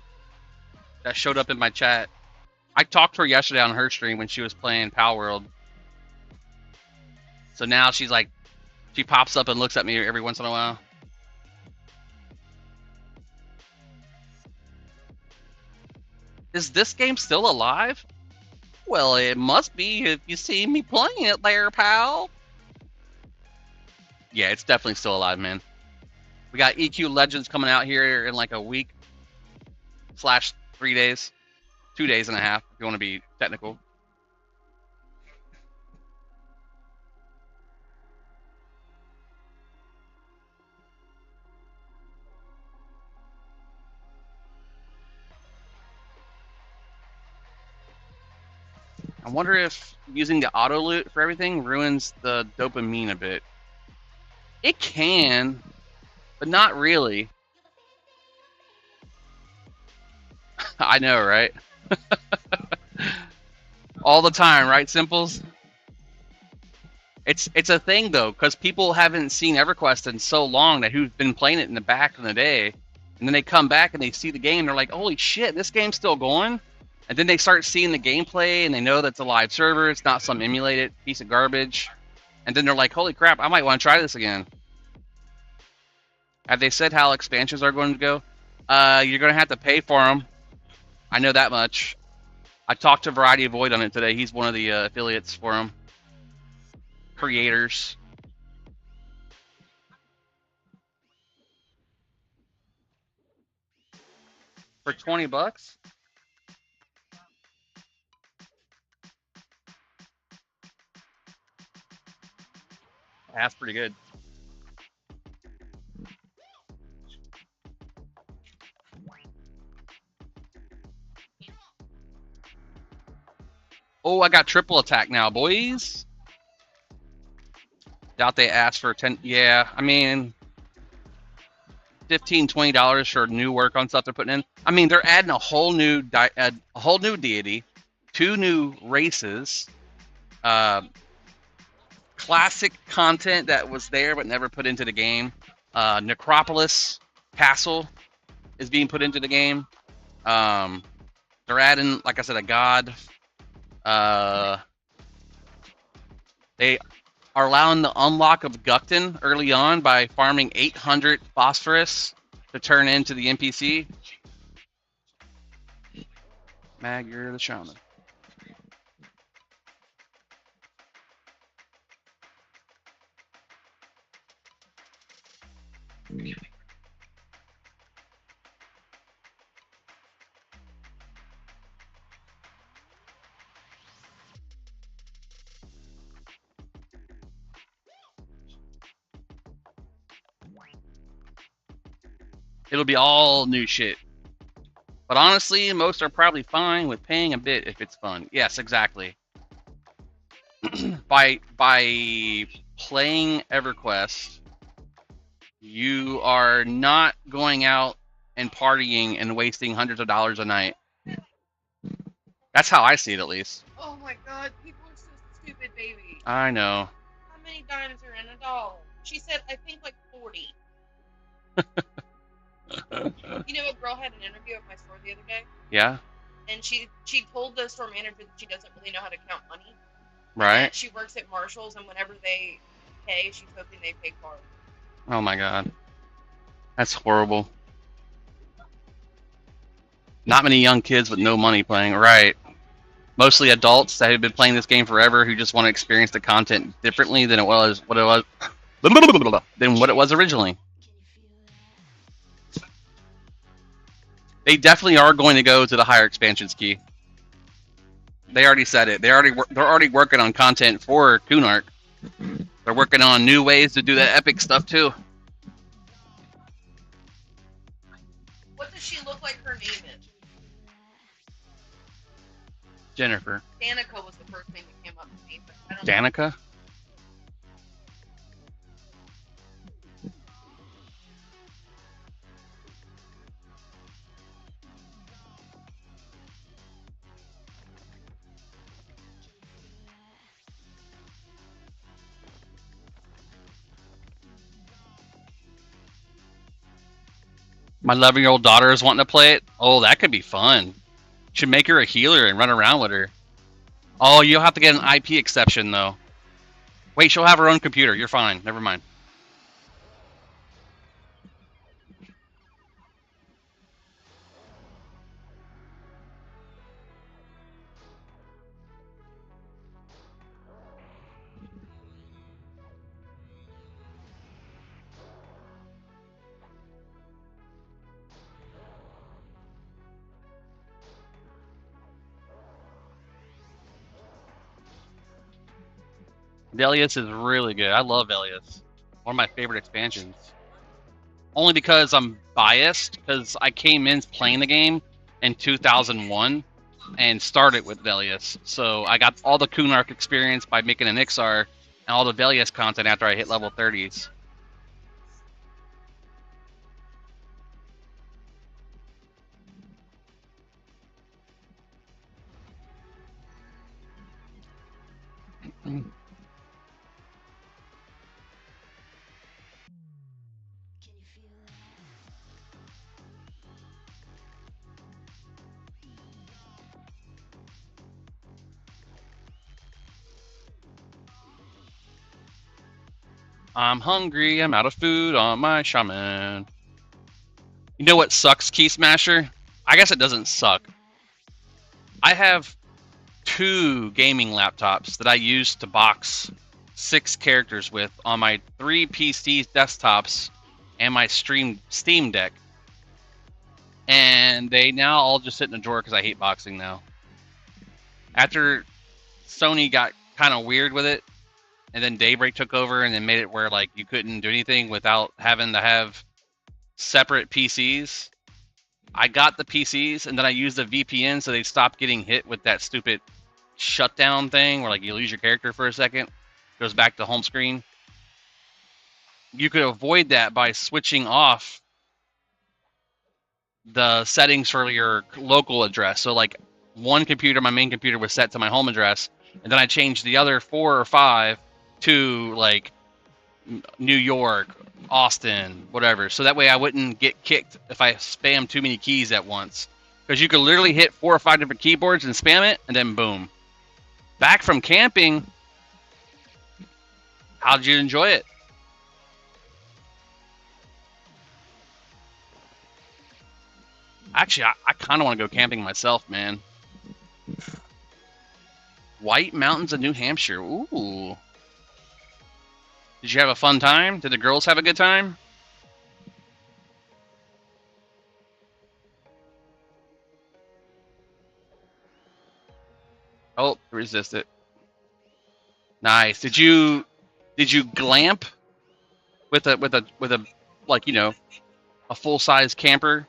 that showed up in my chat. I talked to her yesterday on her stream when she was playing Pal World. So now she's like, she pops up and looks at me every once in a while. Is this game still alive? Well, it must be if you see me playing it there, pal. Yeah, it's definitely still alive, man. We got EQ Legends coming out here in like a week / 3 days. 2 days and a half, if you want to be technical. I wonder if using the auto loot for everything ruins the dopamine a bit. It can, but not really. I know, right? All the time, right, Simples? It's a thing though, because people haven't seen EverQuest in so long that who've been playing it in the back in the day, and then they come back and they see the game, they're like, holy shit, this game's still going? And then they start seeing the gameplay and they know that's a live server, it's not some emulated piece of garbage. And then they're like, holy crap, I might want to try this again. Have they said how expansions are going to go? You're going to have to pay for them. I know that much. I talked to Variety of Void on it today. He's one of the affiliates for them. Creators. For $20? That's pretty good. Oh, I got triple attack now, boys. Doubt they asked for 10. Yeah, I mean, $15, $20 for new work on stuff they're putting in. I mean, they're adding a whole new deity, 2 new races, classic content that was there but never put into the game. Necropolis Castle is being put into the game. They're adding, like I said, a god. They are allowing the unlock of Gukton early on by farming 800 phosphorus to turn into the NPC. Mag, you're the shaman. It'll be all new shit. But honestly, most are probably fine with paying a bit if it's fun. Yes, exactly. by playing EverQuest, you are not going out and partying and wasting hundreds of dollars a night. That's how I see it, at least. Oh my god, people are so stupid, baby. I know. How many dimes are in $1? She said, I think like 40. You know, a girl had an interview at my store the other day, Yeah, and she told the store manager that she doesn't really know how to count money. right? She works at Marshall's, and whenever they pay, she's hoping they pay card. Oh my god. That's horrible. Not many young kids with no money playing, right? Mostly adults that have been playing this game forever who just want to experience the content differently than what it was originally. They definitely are going to go to the higher expansions key. They already said it. They're already working on content for Kunark. They're working on new ways to do that epic stuff too. What does she look like her name is? Jennifer. Danica was the first name that came up to me, but I don't Danica? My 11-year-old daughter is wanting to play it. Oh, that could be fun. Should make her a healer and run around with her. Oh, you'll have to get an IP exception, though. Wait, she'll have her own computer. You're fine. Never mind. Velius is really good. I love Velius. One of my favorite expansions. Only because I'm biased, because I came in playing the game in 2001 and started with Velius. So I got all the Kunark experience by making an Ixar and all the Velius content after I hit level 30s. I'm hungry, I'm out of food on my shaman. You know what sucks, Key Smasher? I guess it doesn't suck. I have 2 gaming laptops that I use to box 6 characters with on my 3 PC desktops and my Steam Deck. And they now all just sit in a drawer because I hate boxing now. After Sony got kind of weird with it, and then Daybreak took over and then made it where like you couldn't do anything without having to have separate PCs. I got the PCs and then I used the VPN so they stopped getting hit with that stupid shutdown thing where like you lose your character for a second, goes back to home screen. You could avoid that by switching off the settings for your local address. So like one computer, my main computer was set to my home address, and then I changed the other 4 or 5 to like New York, Austin, whatever. So that way I wouldn't get kicked if I spam too many keys at once. Because you could literally hit 4 or 5 different keyboards and spam it, and then boom. Back from camping, how did you enjoy it? Actually, I kind of want to go camping myself, man. White Mountains of New Hampshire. Ooh. Did you have a fun time? Did the girls have a good time? Oh, resist it. Nice. Did you glamp with a like, you know, a full-size camper?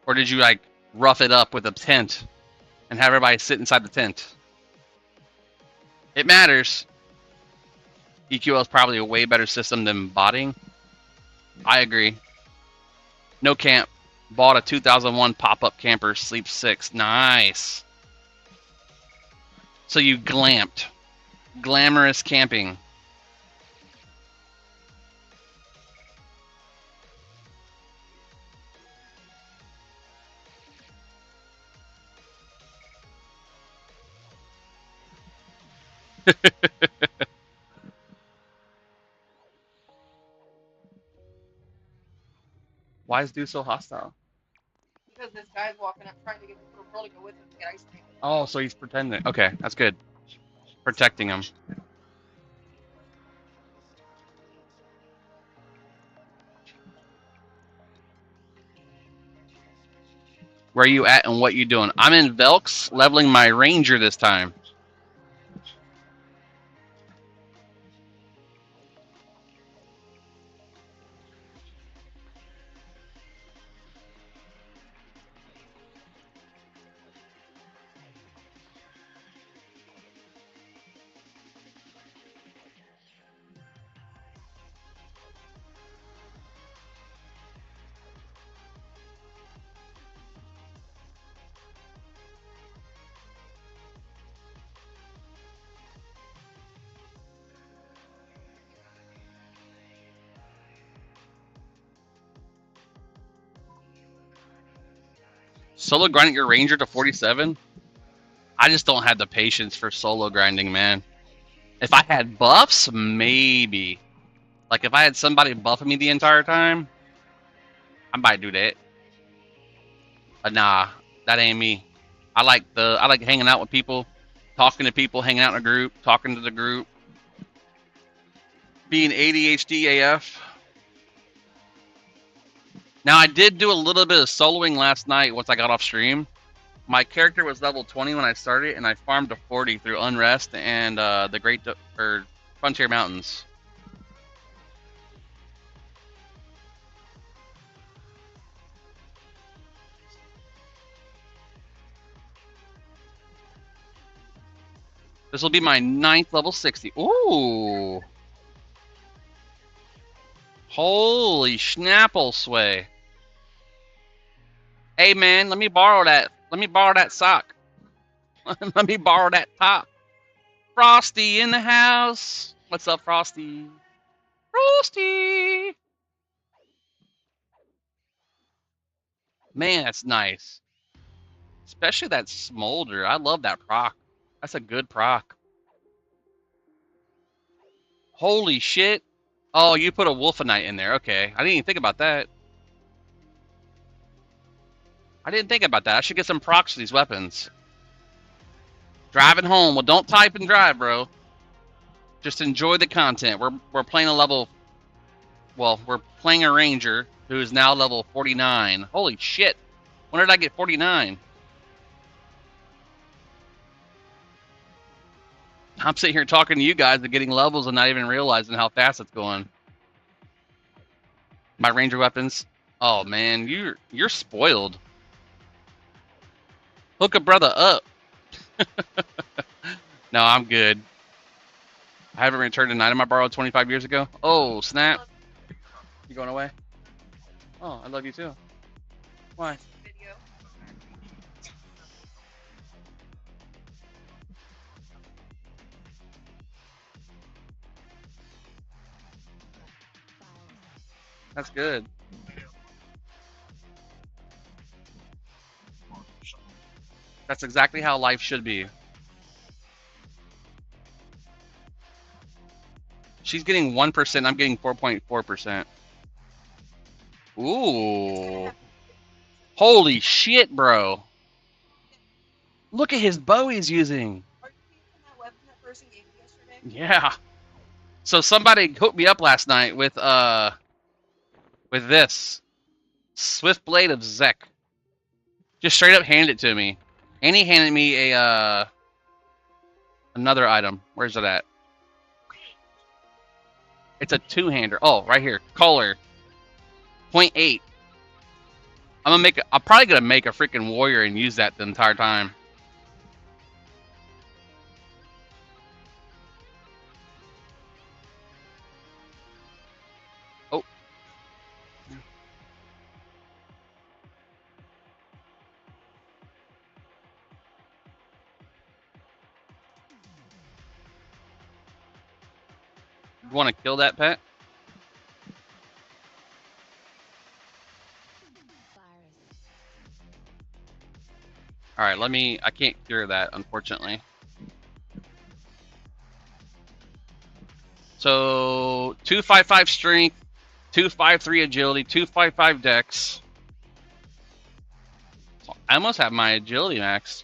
Or did you like rough it up with a tent and have everybody sit inside the tent? It matters. EQL is probably a way better system than botting. I agree. No camp. Bought a 2001 pop-up camper, Sleep 6. Nice. So you glamped. Glamorous camping. Why is dude so hostile? Because this guy's walking up trying to get the little girl to go with him to get ice cream. Oh, so he's pretending. Okay, that's good. Protecting him. Where are you at and what you doing? I'm in Velks, leveling my ranger this time. Solo grinding your ranger to 47? I just don't have the patience for solo grinding, man. If I had buffs, maybe. Like if I had somebody buffing me the entire time, I might do that. But nah, that ain't me. I like hanging out with people, talking to people, hanging out in a group, talking to the group. Being ADHD AF. Now I did do a little bit of soloing last night once I got off stream. My character was level 20 when I started, and I farmed to 40 through Unrest and the Great Frontier Mountains. This will be my 9th level 60. Ooh. Holy schnapple sway. Hey man, let me borrow that. Let me borrow that sock. Let me borrow that top. Frosty in the house. What's up, Frosty? Frosty. Man, that's nice. Especially that smolder. I love that proc. That's a good proc. Holy shit. Oh, you put a Wolfenite in there. Okay. I didn't even think about that. I didn't think about that. I should get some procs for these weapons. Driving home. Well, don't type and drive, bro. Just enjoy the content. We're playing a level... Well, we're playing a ranger who is now level 49. Holy shit. When did I get 49? I'm sitting here talking to you guys and getting levels and not even realizing how fast it's going. My ranger weapons. Oh man, you're spoiled. Hook a brother up. No, I'm good. I haven't returned an item I borrowed 25 years ago. Oh, snap. You going away? Oh, I love you too. Why? Video. That's good. That's exactly how life should be. She's getting 1%. I'm getting 4.4%. Ooh. Holy shit, bro. Look at his bow he's using. Are you using that weapon that person gave you yesterday? Yeah. So somebody hooked me up last night with this Swift Blade of Zek. Just straight up handed it to me. And he handed me a another item. Where's it at? It's a two-hander. Oh, right here. Collar. 0.8. I'm probably gonna make a freaking warrior and use that the entire time. Oh. You want to kill that pet? All right, I can't cure that, unfortunately. So 255 strength, 253 agility, 255 dex. So I almost have my agility max.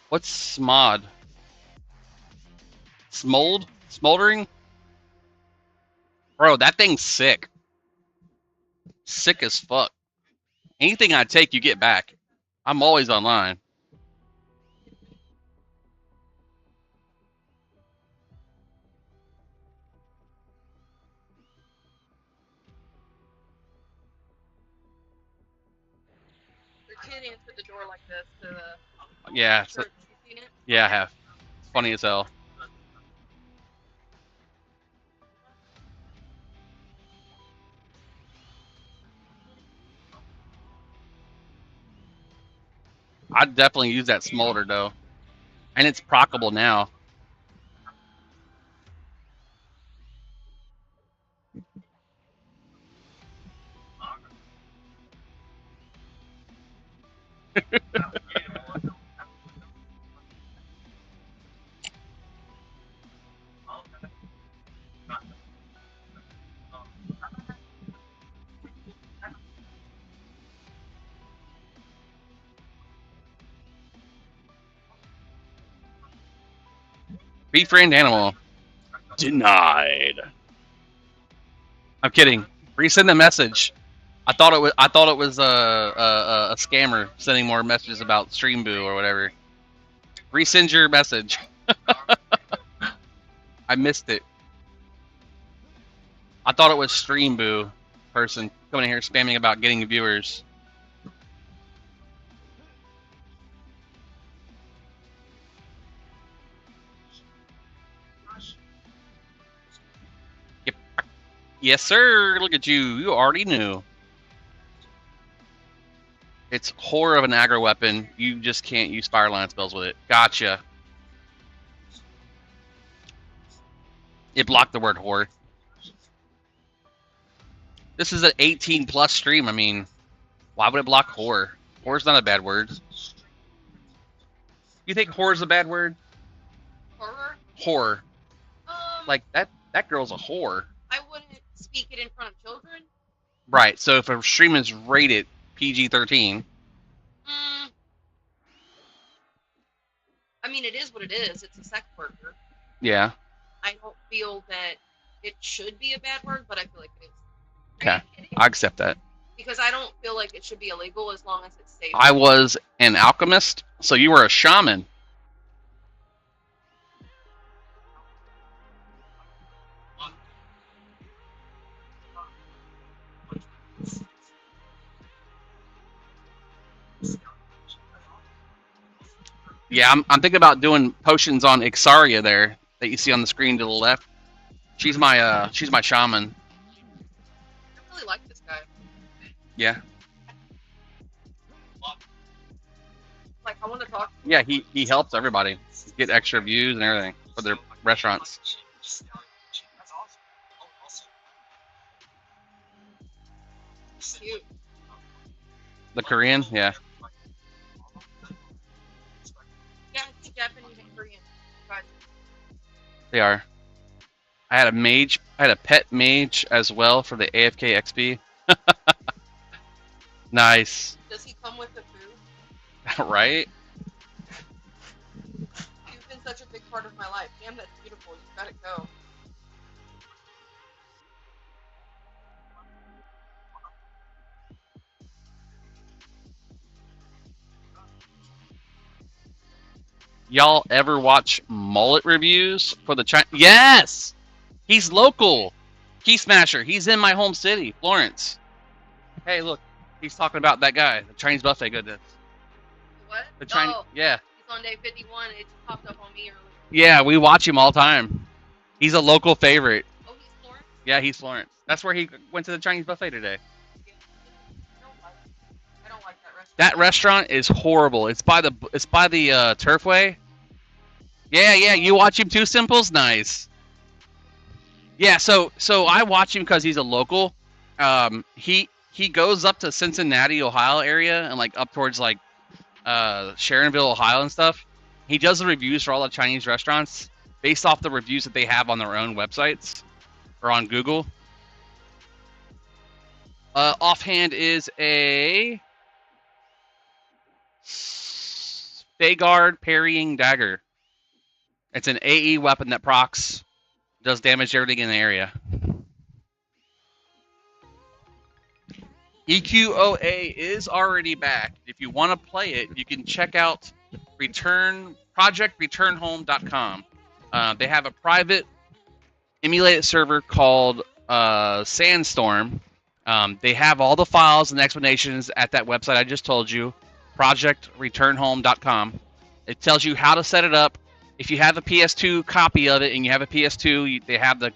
What's smod? Smoldering? Bro, that thing's sick. Sick as fuck. Anything I take, you get back. I'm always online. The kid answered the door like this to the Yeah, church. You seen it? yeah, I have. It's funny as hell. I'd definitely use that smolder though, and it's proccable now. Befriend animal. Denied. I'm kidding. Resend the message. I thought it was a scammer sending more messages about Stream Boo or whatever. Resend your message. I missed it. I thought it was Stream Boo person coming in here spamming about getting viewers. Yep. Yes, sir. Look at you. You already knew. It's horror of an aggro weapon. You just can't use fireline spells with it. Gotcha. It blocked the word horror. This is an 18 plus stream. I mean, why would it block horror? Horror's not a bad word. You think horror's a bad word? Horror? Horror. Um, Like that girl's a whore. I wouldn't speak it in front of children. Right. So if a stream is rated PG-13, I mean, it is what it is. It's a sex worker. yeah. I don't feel that it should be a bad word, but I feel like it is. Okay, I accept that. Because I don't feel like it should be illegal as long as it's safe. I was an alchemist, so you were a shaman. Yeah, I'm thinking about doing potions on Ixaria there that you see on the screen to the left. She's my shaman. I really like this guy. Yeah. Like, I want to talk to him. Yeah, he helps everybody get extra views and everything for their restaurants. Cute. The Korean, yeah, Yeah, it's Japanese and Korean. Guys. they are. I had a mage, I had a pet mage as well for the AFK XP. Nice, Does he come with the food? right? You've been such a big part of my life. Damn, that's beautiful. You gotta go. Y'all ever watch mullet reviews for the China? Yes, he's local. Key Smasher. He's in my home city, Florence. Hey, look, he's talking about that guy, the Chinese buffet goodness. What? The Chinese, Oh, yeah, he's on day 51. It just popped up on me earlier. yeah. We watch him all the time. He's a local favorite. Oh, he's Florence? Yeah, he's Florence. That's where he went to the Chinese buffet today. Yeah. I don't like that restaurant. That restaurant is horrible. It's by the Turfway. Yeah, yeah. You watch him too, Simples? Nice. Yeah, so I watch him because he's a local. He goes up to Cincinnati, Ohio area, and like up towards like Sharonville, Ohio, and stuff. He does the reviews for all the Chinese restaurants based off the reviews that they have on their own websites or on Google. Offhand is a Fagard parrying dagger. It's an AE weapon that procs, does damage to everything in the area. EQOA is already back. If you want to play it, you can check out projectreturnhome.com. They have a private emulated server called Sandstorm. They have all the files and explanations at that website I just told you, projectreturnhome.com. It tells you how to set it up. If you have a PS2 copy of it and you have a PS2, they have the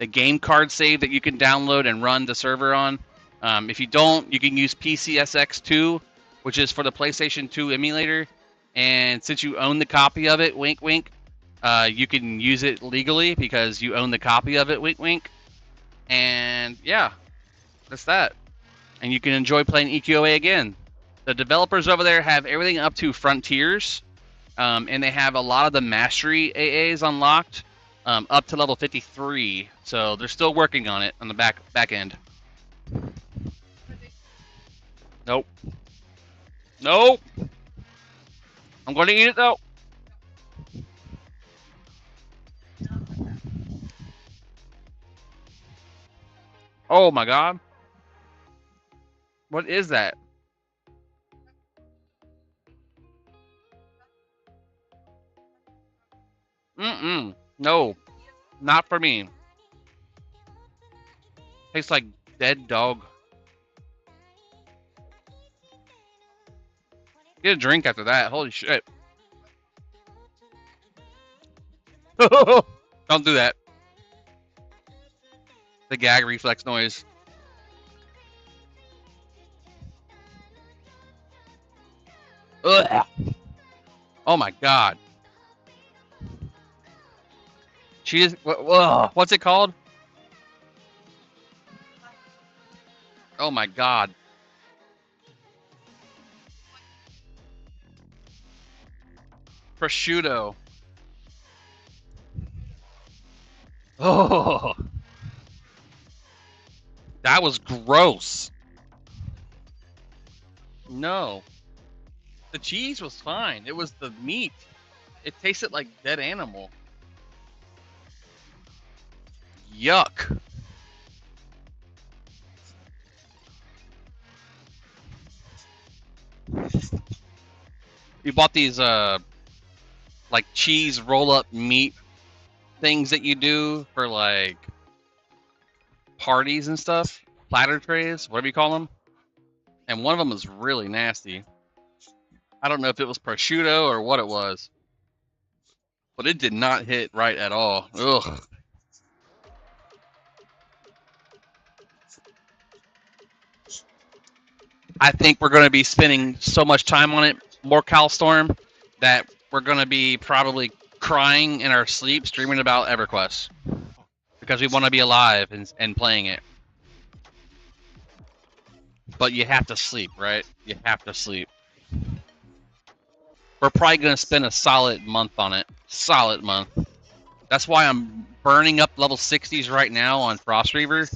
game card save that you can download and run the server on. If you don't, you can use PCSX2, which is for the PlayStation 2 emulator. And since you own the copy of it, wink wink, you can use it legally because you own the copy of it, wink wink. And yeah, that's that. And you can enjoy playing EQOA again. The developers over there have everything up to Frontiers, and they have a lot of the Mastery AAs unlocked up to level 53. So they're still working on it on the back end. Nope. Nope. I'm going to eat it though. Oh my god. What is that? Mm-mm. No. Not for me. Tastes like dead dog. Get a drink after that. Holy shit. Don't do that. The gag reflex noise. Ugh. Oh my god. She is. What's it called? Oh my god. Prosciutto. Oh. That was gross. No. The cheese was fine. It was the meat. It tasted like dead animal. Yuck. You bought these like cheese roll up meat things that you do for like parties and stuff, platter trays, whatever you call them. And one of them was really nasty. I don't know if it was prosciutto or what it was, but it did not hit right at all. Ugh. I think we're going to be spending so much time on it, more Calstorm, that we're going to be probably crying in our sleep, streaming about EverQuest because we want to be alive and playing it. But you have to sleep, right? You have to sleep. We're probably going to spend a solid month on it. Solid month. That's why I'm burning up level 60s right now on Frostreaver,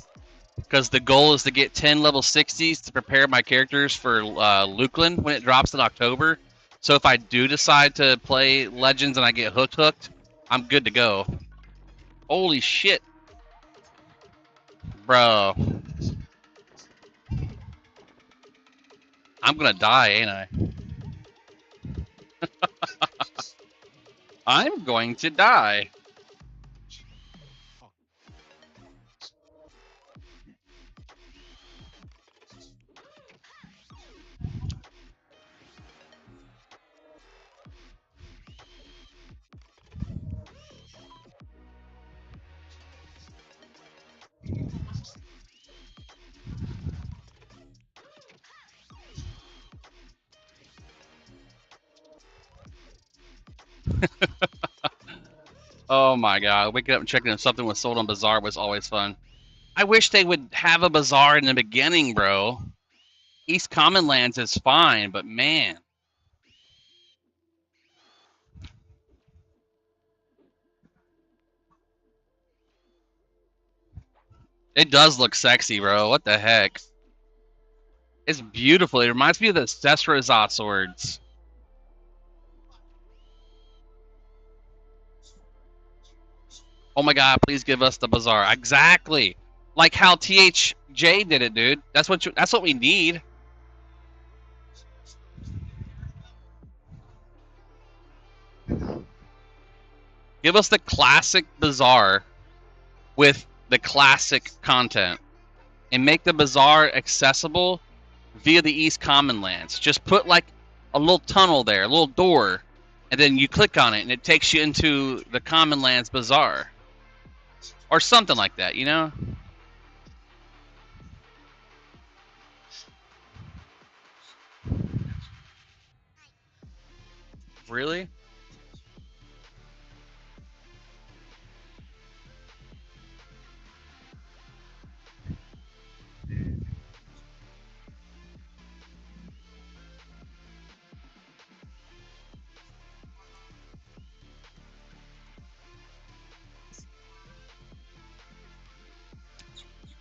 because the goal is to get 10 level 60s to prepare my characters for Lukeland when it drops in October. So if I do decide to play Legends and I get hooked, I'm good to go. Holy shit. Bro. I'm gonna die, ain't I? I'm going to die. Oh my god, waking up and checking if something was sold on Bazaar was always fun. I wish they would have a Bazaar in the beginning, bro. East Common Lands is fine, but man. It does look sexy, bro. What the heck? It's beautiful. It reminds me of the Sesrazah swords. Oh my god, please give us the Bazaar. Exactly. Like how THJ did it, dude. That's what we need. Give us the classic Bazaar with the classic content and make the Bazaar accessible via the East Common Lands. Just put like a little tunnel there, a little door, and then you click on it and it takes you into the Common Lands Bazaar. Or something like that, you know? Really?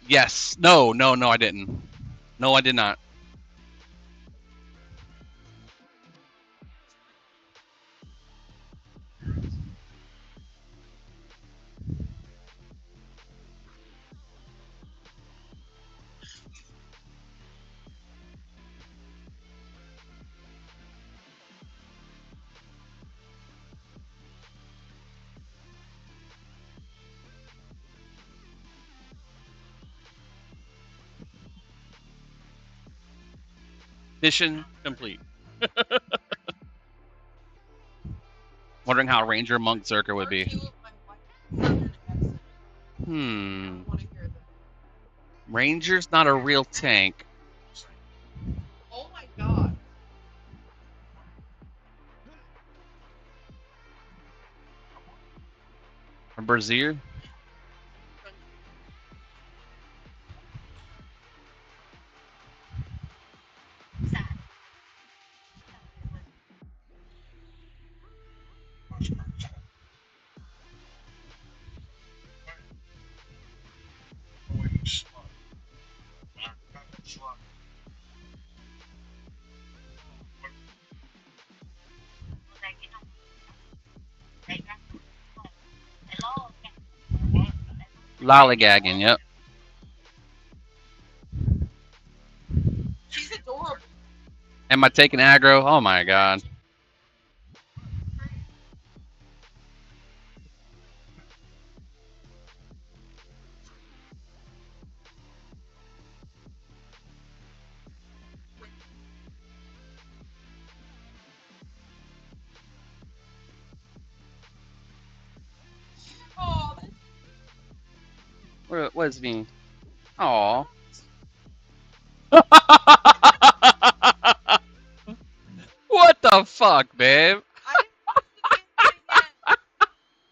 Yes. No, no, no, I didn't. No, I did not. Mission complete. Wondering how Ranger Monk Zerker would be. Hmm. Ranger's not a real tank. Oh my god. A Brazier? Lollygagging, yep. She's adorable. Am I taking aggro? Oh my god. Oh, What does it mean? Aw. What the fuck, babe? I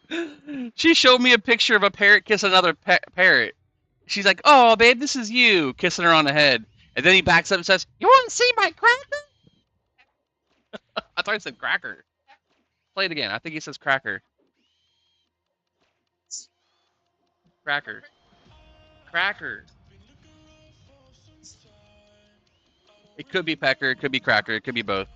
didn't see it She showed me a picture of a parrot kissing another parrot. She's like, "Oh, babe, this is you," kissing her on the head. And then he backs up and says, "You want to see my cracker?" I thought he said cracker. Play it again. I think he says cracker. Cracker. Cracker. It could be pecker. It could be cracker. It could be both.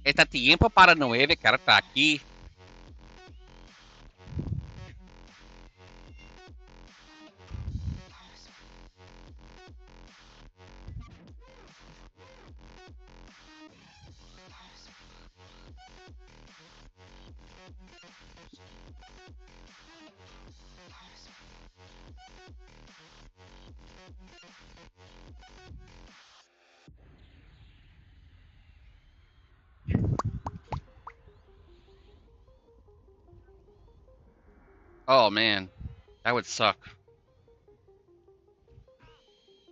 Está tiempo para 9 carta aquí. Oh man, that would suck.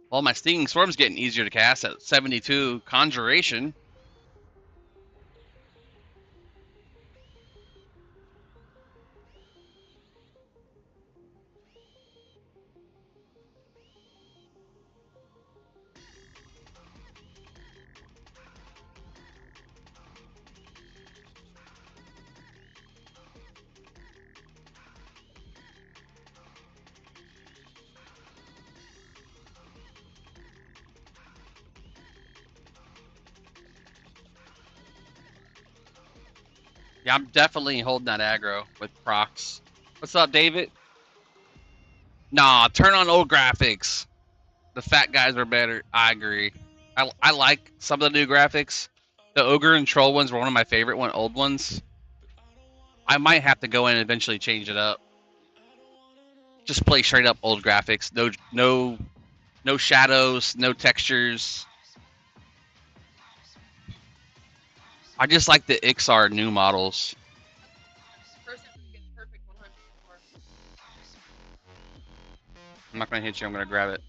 Well, my Stinging Storm's getting easier to cast at 72 Conjuration. Yeah, I'm definitely holding that aggro with procs. What's up, David? Nah, turn on old graphics. The fat guys are better. I agree. I like some of the new graphics. The ogre and troll ones were one of my favorite old ones. I might have to go in and eventually change it up. Just play straight up old graphics. No shadows, no textures. I just like the XR new models. First time to get perfect 100 score. I'm not gonna hit you. I'm gonna grab it.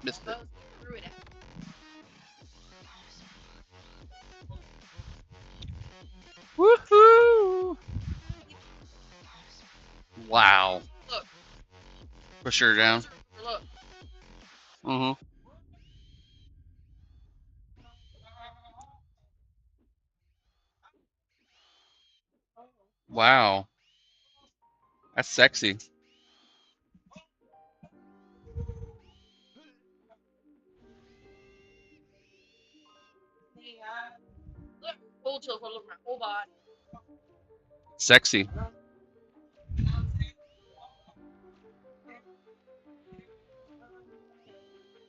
Missed it. Those threw it at. Woohoo! Wow. Look. Push her down. Look. Mm-hmm. Wow. That's sexy. Look. Full tilt all over my whole body. Sexy.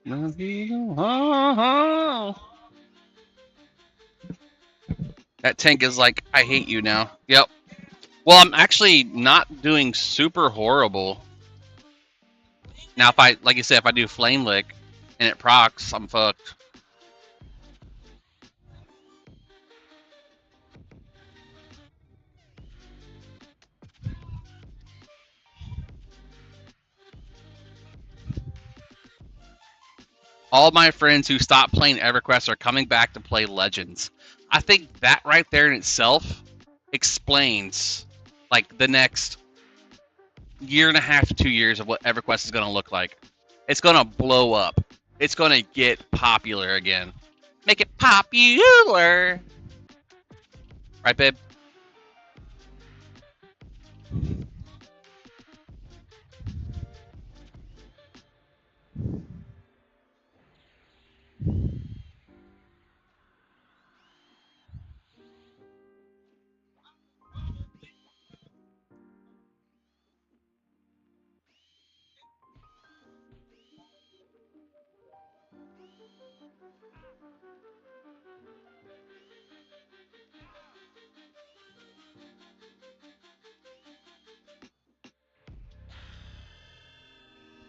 That tank is like, I hate you now. Yep. Well, I'm actually not doing super horrible. Now, if I, like you said, if I do Flame Lick and it procs, I'm fucked. All my friends who stopped playing EverQuest are coming back to play Legends. I think that right there in itself explains like the next year and a half to 2 years of what EverQuest is going to look like. It's going to blow up. It's going to get popular again. Make it popular. Right, babe?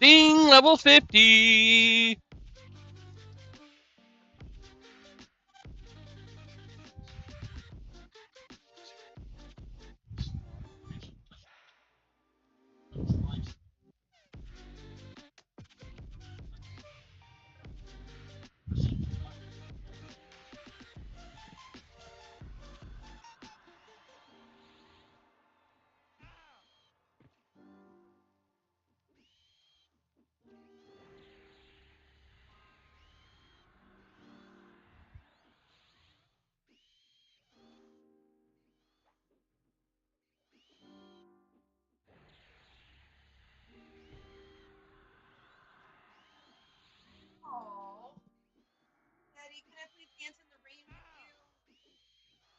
Ding, level 50. Aww. Daddy, can I please dance in the rain with you?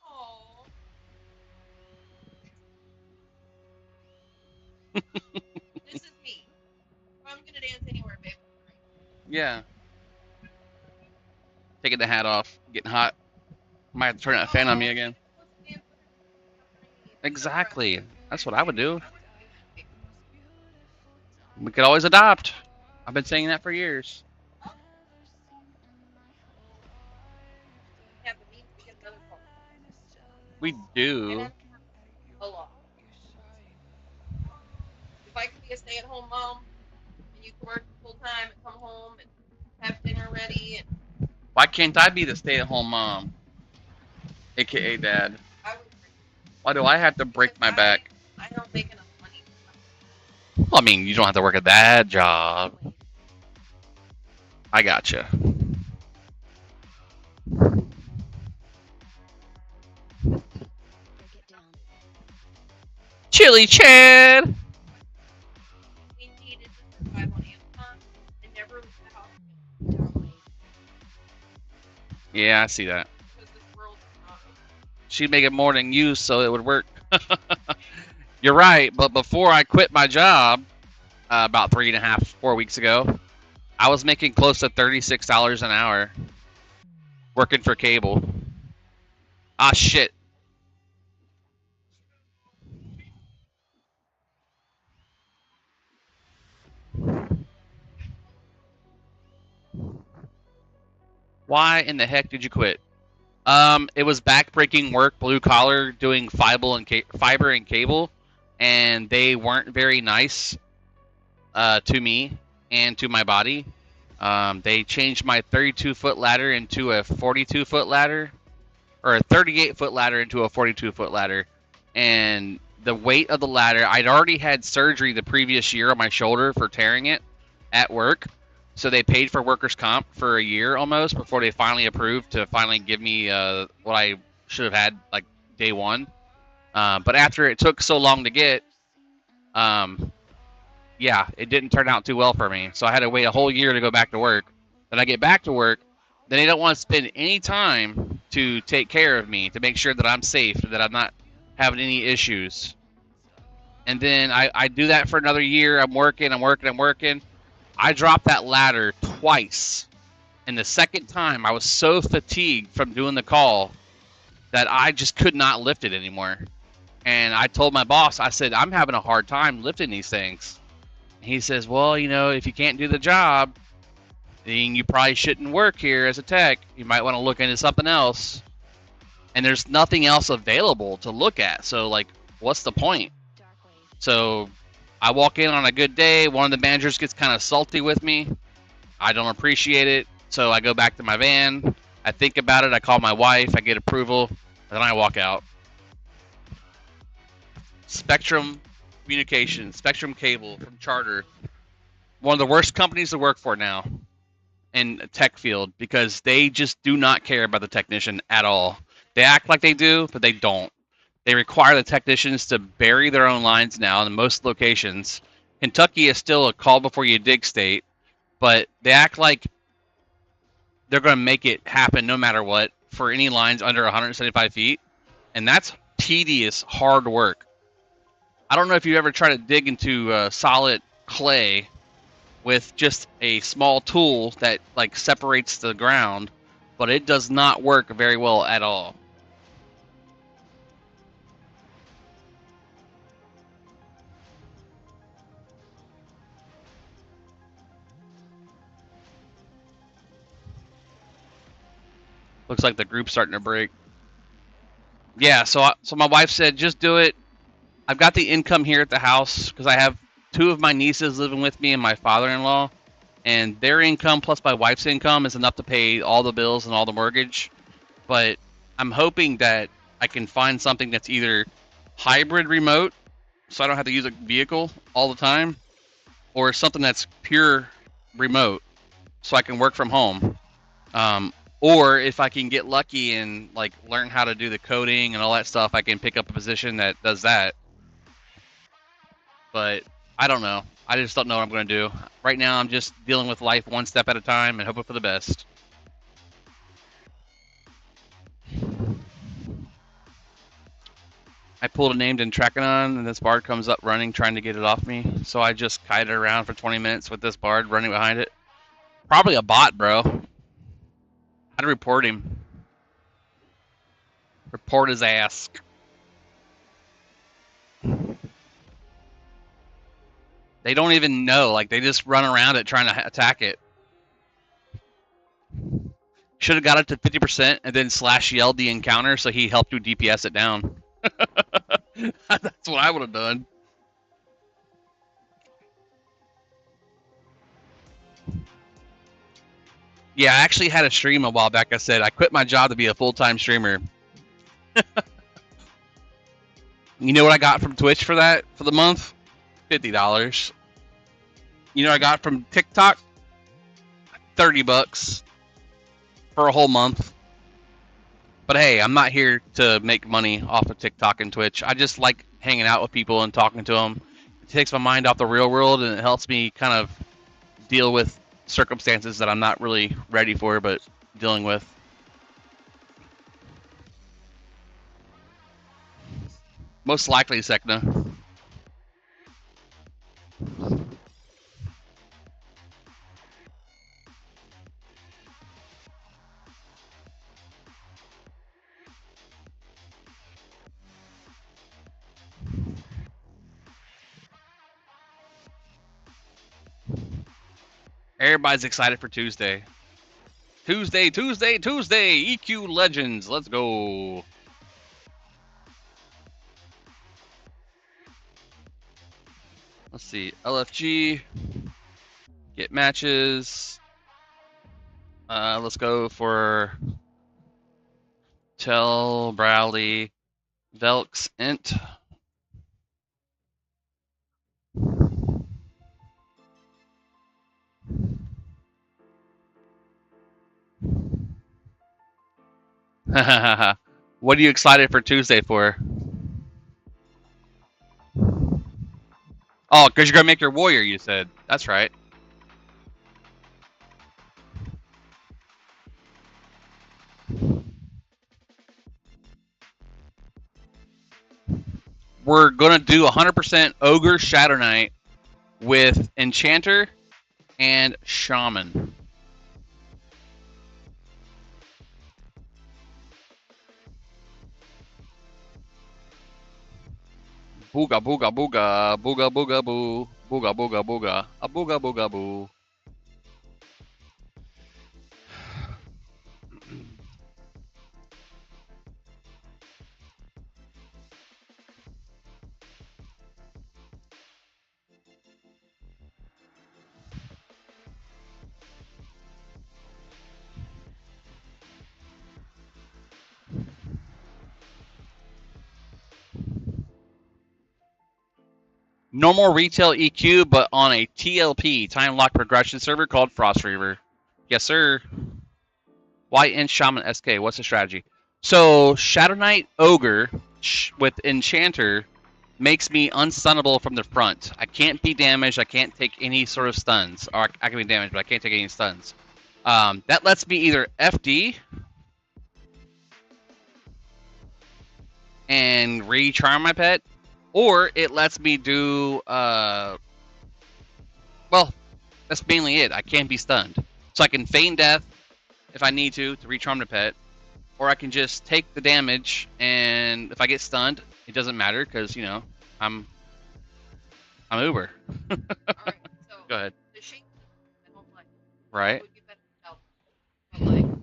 Aww. This is me. I'm gonna dance anywhere, babe. Yeah. Taking the hat off. Getting hot. Might have to turn that fan on me again. Exactly. That's what I would do. We could always adopt. I've been saying that for years. Yeah, but means we get another call. We do. A lot. If I could be a stay-at-home mom and you could work full time and come home and have dinner ready, and Why can't I be the stay-at-home mom? AKA dad. I would. Why do I have to break my back? I don't make enough money. Well, I mean, you don't have to work at that job. I gotcha. Chili Chad. We needed to survive on Amazon and never leave the house Yeah, I see that. because this world is not. She'd make it more than you, so it would work. You're right, but before I quit my job, about 3.5, 4 weeks ago, I was making close to $36 an hour working for cable. Ah, shit. Why in the heck did you quit? It was backbreaking work, blue collar, doing fiber and cable, and they weren't very nice to me and to my body. They changed my 32-foot ladder into a 42-foot ladder, or a 38-foot ladder into a 42-foot ladder, and the weight of the ladder, I'd already had surgery the previous year on my shoulder for tearing it at work, so they paid for workers' comp for a year almost before they finally approved to finally give me what I should have had like day one. But after it took so long to get, yeah, it didn't turn out too well for me. So I had to wait a whole year to go back to work. Then I get back to work, then they don't want to spend any time to take care of me, to make sure that I'm safe, that I'm not having any issues. And then I do that for another year. I'm working. I dropped that ladder twice. And the second time, I was so fatigued from doing the call that I just could not lift it anymore. And I told my boss, I said, I'm having a hard time lifting these things. And he says, well, you know, if you can't do the job, then you probably shouldn't work here as a tech. You might want to look into something else. And there's nothing else available to look at. So, like, what's the point? So I walk in on a good day. One of the managers gets kind of salty with me. I don't appreciate it. So I go back to my van. I think about it. I call my wife. I get approval. And then I walk out. Spectrum Communications, Spectrum Cable from Charter. One of the worst companies to work for now. in tech field because they just do not care about the technician at all. They act like they do, but they don't. They require the technicians to bury their own lines now in most locations. Kentucky is still a call before you dig state, but they act like they're going to make it happen no matter what for any lines under 175 feet, and that's tedious, hard work. I don't know if you ever try to dig into solid clay with just a small tool that like separates the ground, but it does not work very well at all. Looks like the group's starting to break. Yeah, so my wife said just do it. I've got the income here at the house because I have two of my nieces living with me and my father-in-law, and their income plus my wife's income is enough to pay all the bills and all the mortgage. But I'm hoping that I can find something that's either hybrid remote, so I don't have to use a vehicle all the time, or something that's pure remote, so I can work from home. Or if I can get lucky and like learn how to do the coding and all that stuff, I can pick up a position that does that. But I don't know. I just don't know what I'm going to do. Right now, I'm just dealing with life one step at a time and hoping for the best. I pulled a named in Trachanon, and this bard comes up running, trying to get it off me. So I just kited around for 20 minutes with this bard running behind it. Probably a bot, bro. I'd report him. Report his ass. They don't even know. Like, they just run around it trying to attack it. Should have got it to 50% and then slash yelled the encounter so he helped you DPS it down. That's what I would have done. Yeah, I actually had a stream a while back. I said I quit my job to be a full-time streamer. You know what I got from Twitch for that for the month? $50. You know what I got from TikTok? $30 for a whole month. But hey, I'm not here to make money off of TikTok and Twitch. I just like hanging out with people and talking to them. It takes my mind off the real world and it helps me kind of deal with circumstances that I'm not really ready for, but dealing with. Most likely, Sekna. Everybody's excited for Tuesday. Tuesday, EQ Legends. Let's go. Let's see. LFG. Get matches. Let's go for Tell, Browley, Velks, Int. What are you excited for Tuesday for? Oh, because you're going to make your warrior, you said. That's right. We're going to do 100% Ogre Shadow Knight with Enchanter and Shaman. Booga booga booga, booga booga boo, booga booga booga, a booga booga boo. Normal retail EQ, but on a TLP, time lock progression server called Frostreaver. Yes, sir. Why in Shaman SK? What's the strategy? So Shadow Knight Ogre with Enchanter makes me unstunnable from the front. I can't be damaged. I can't take any sort of stuns. Or I can be damaged, but I can't take any stuns. That lets me either FD and recharm my pet, or it lets me do well, that's mainly it. I can't be stunned. So I can feign death if I need to recharm the pet, or I can just take the damage, and if I get stunned, it doesn't matter because, you know, I'm Uber. Alright, so Go ahead. the shape I don't like. Right. Would be better without. But like, look.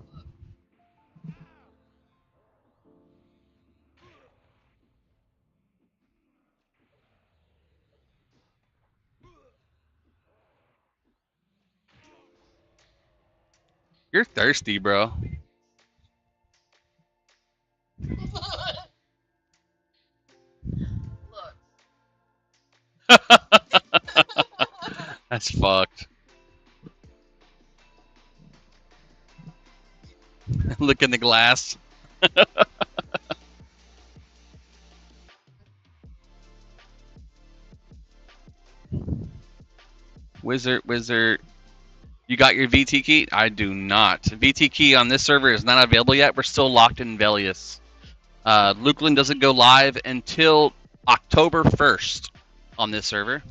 You're thirsty, bro. Look. That's fucked. Look in the glass. Wizard. You got your VT key? I do not. VT key on this server is not available yet. We're still locked in Velius. Lukeland doesn't go live until October 1st on this server.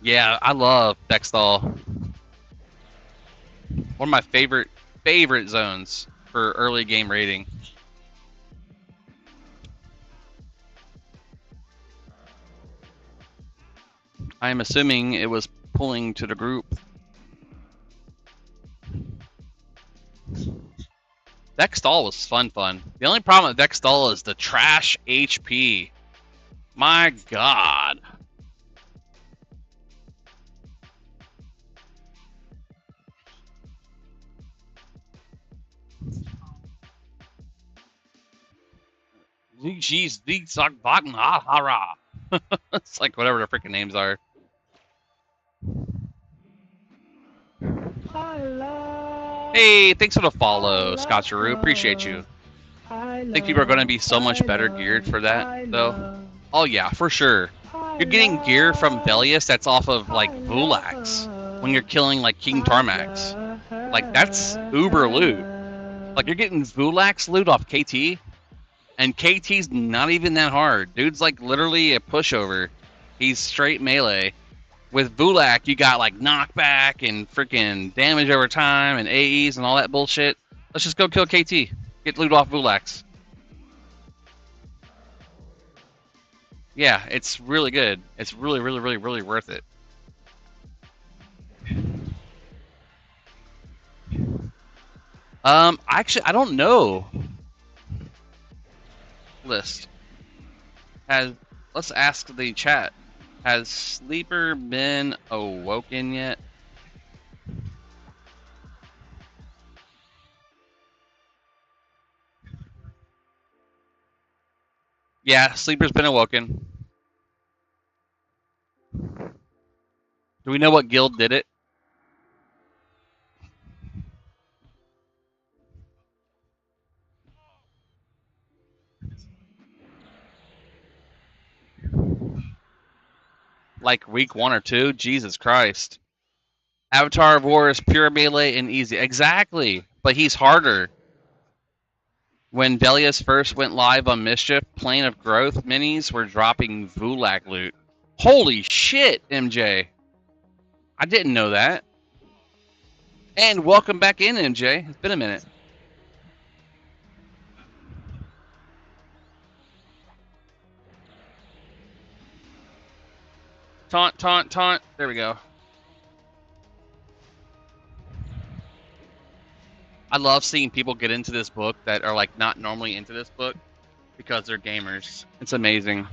Yeah, I love Dextall. One of my favorite zones for early game raiding. I am assuming it was pulling to the group. Dextall was fun. The only problem with Dextall is the trash HP. My god. It's like whatever the freaking names are. Hey, thanks for the follow, Scotcheroo. Appreciate you. I think people are going to be so much better geared for that, though. Oh yeah, for sure. You're getting gear from Velius that's off of like Vulax when you're killing like King Tarmax. Like that's uber loot. Like you're getting Vulax loot off KT, and KT's not even that hard. Dude's like literally a pushover. He's straight melee. With Vulak, you got like knockback and freaking damage over time and AEs and all that bullshit. Let's just go kill KT. Get loot off Vulax. Yeah, it's really good. It's really worth it. Actually, I don't know. List. Let's ask the chat. Has Sleeper been awoken yet? Yeah, Sleeper's been awoken. Do we know what guild did it? Like week 1 or 2? Jesus Christ. Avatar of War is pure melee and easy. Exactly, but he's harder. When Velius first went live on Mischief, Plane of Growth minis were dropping Vulak loot. Holy shit, MJ. I didn't know that. And welcome back in, MJ. It's been a minute. Taunt. There we go. I love seeing people get into this book that are like not normally into this book because they're gamers. It's amazing.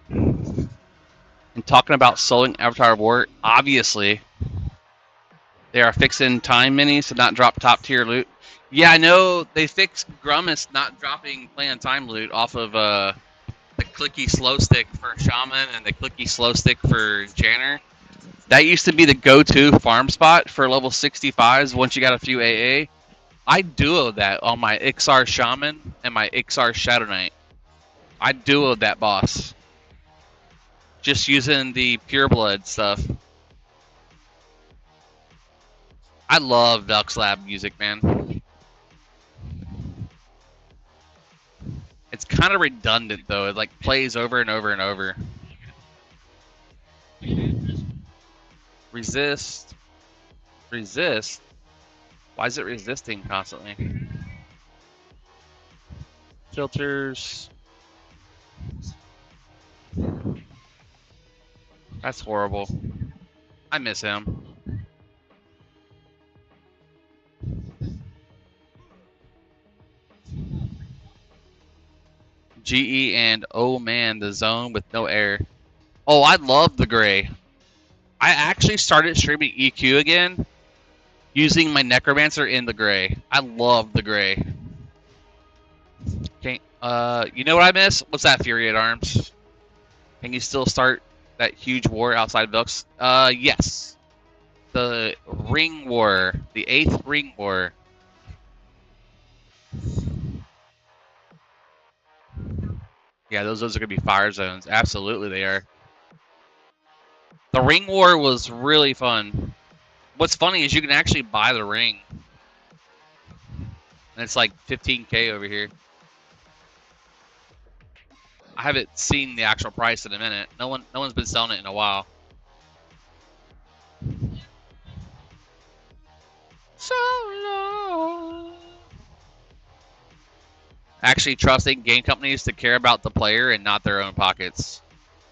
And talking about soloing Avatar of War, obviously, They are fixing time minis to not drop top tier loot. Yeah, I know they fixed Grummus not dropping play on time loot off of the clicky slow stick for Shaman and the clicky slow stick for Janner. That used to be the go-to farm spot for level 65s once you got a few AA. I duoed that on my Ixar Shaman and my Ixar Shadow Knight. I duoed that boss. Just using the pureblood stuff. I love Velx Lab music, man. It's kind of redundant though. It like plays over and over and over. Resist. Resist. Why is it resisting constantly? Filters. That's horrible. I miss him. GE and oh man, the zone with no air. Oh, I love the gray. I actually started streaming EQ again using my Necromancer in the gray. I love the gray. Okay, you know what I miss? What's that, Fury at Arms? Can you still start that huge war outside Velx? Yes. The Ring War. The 8th Ring War. Yeah, those are going to be fire zones. Absolutely they are. The Ring War was really fun. What's funny is you can actually buy the ring. And it's like 15k over here. I haven't seen the actual price in a minute. No one's been selling it in a while. So long. Actually trusting game companies to care about the player and not their own pockets.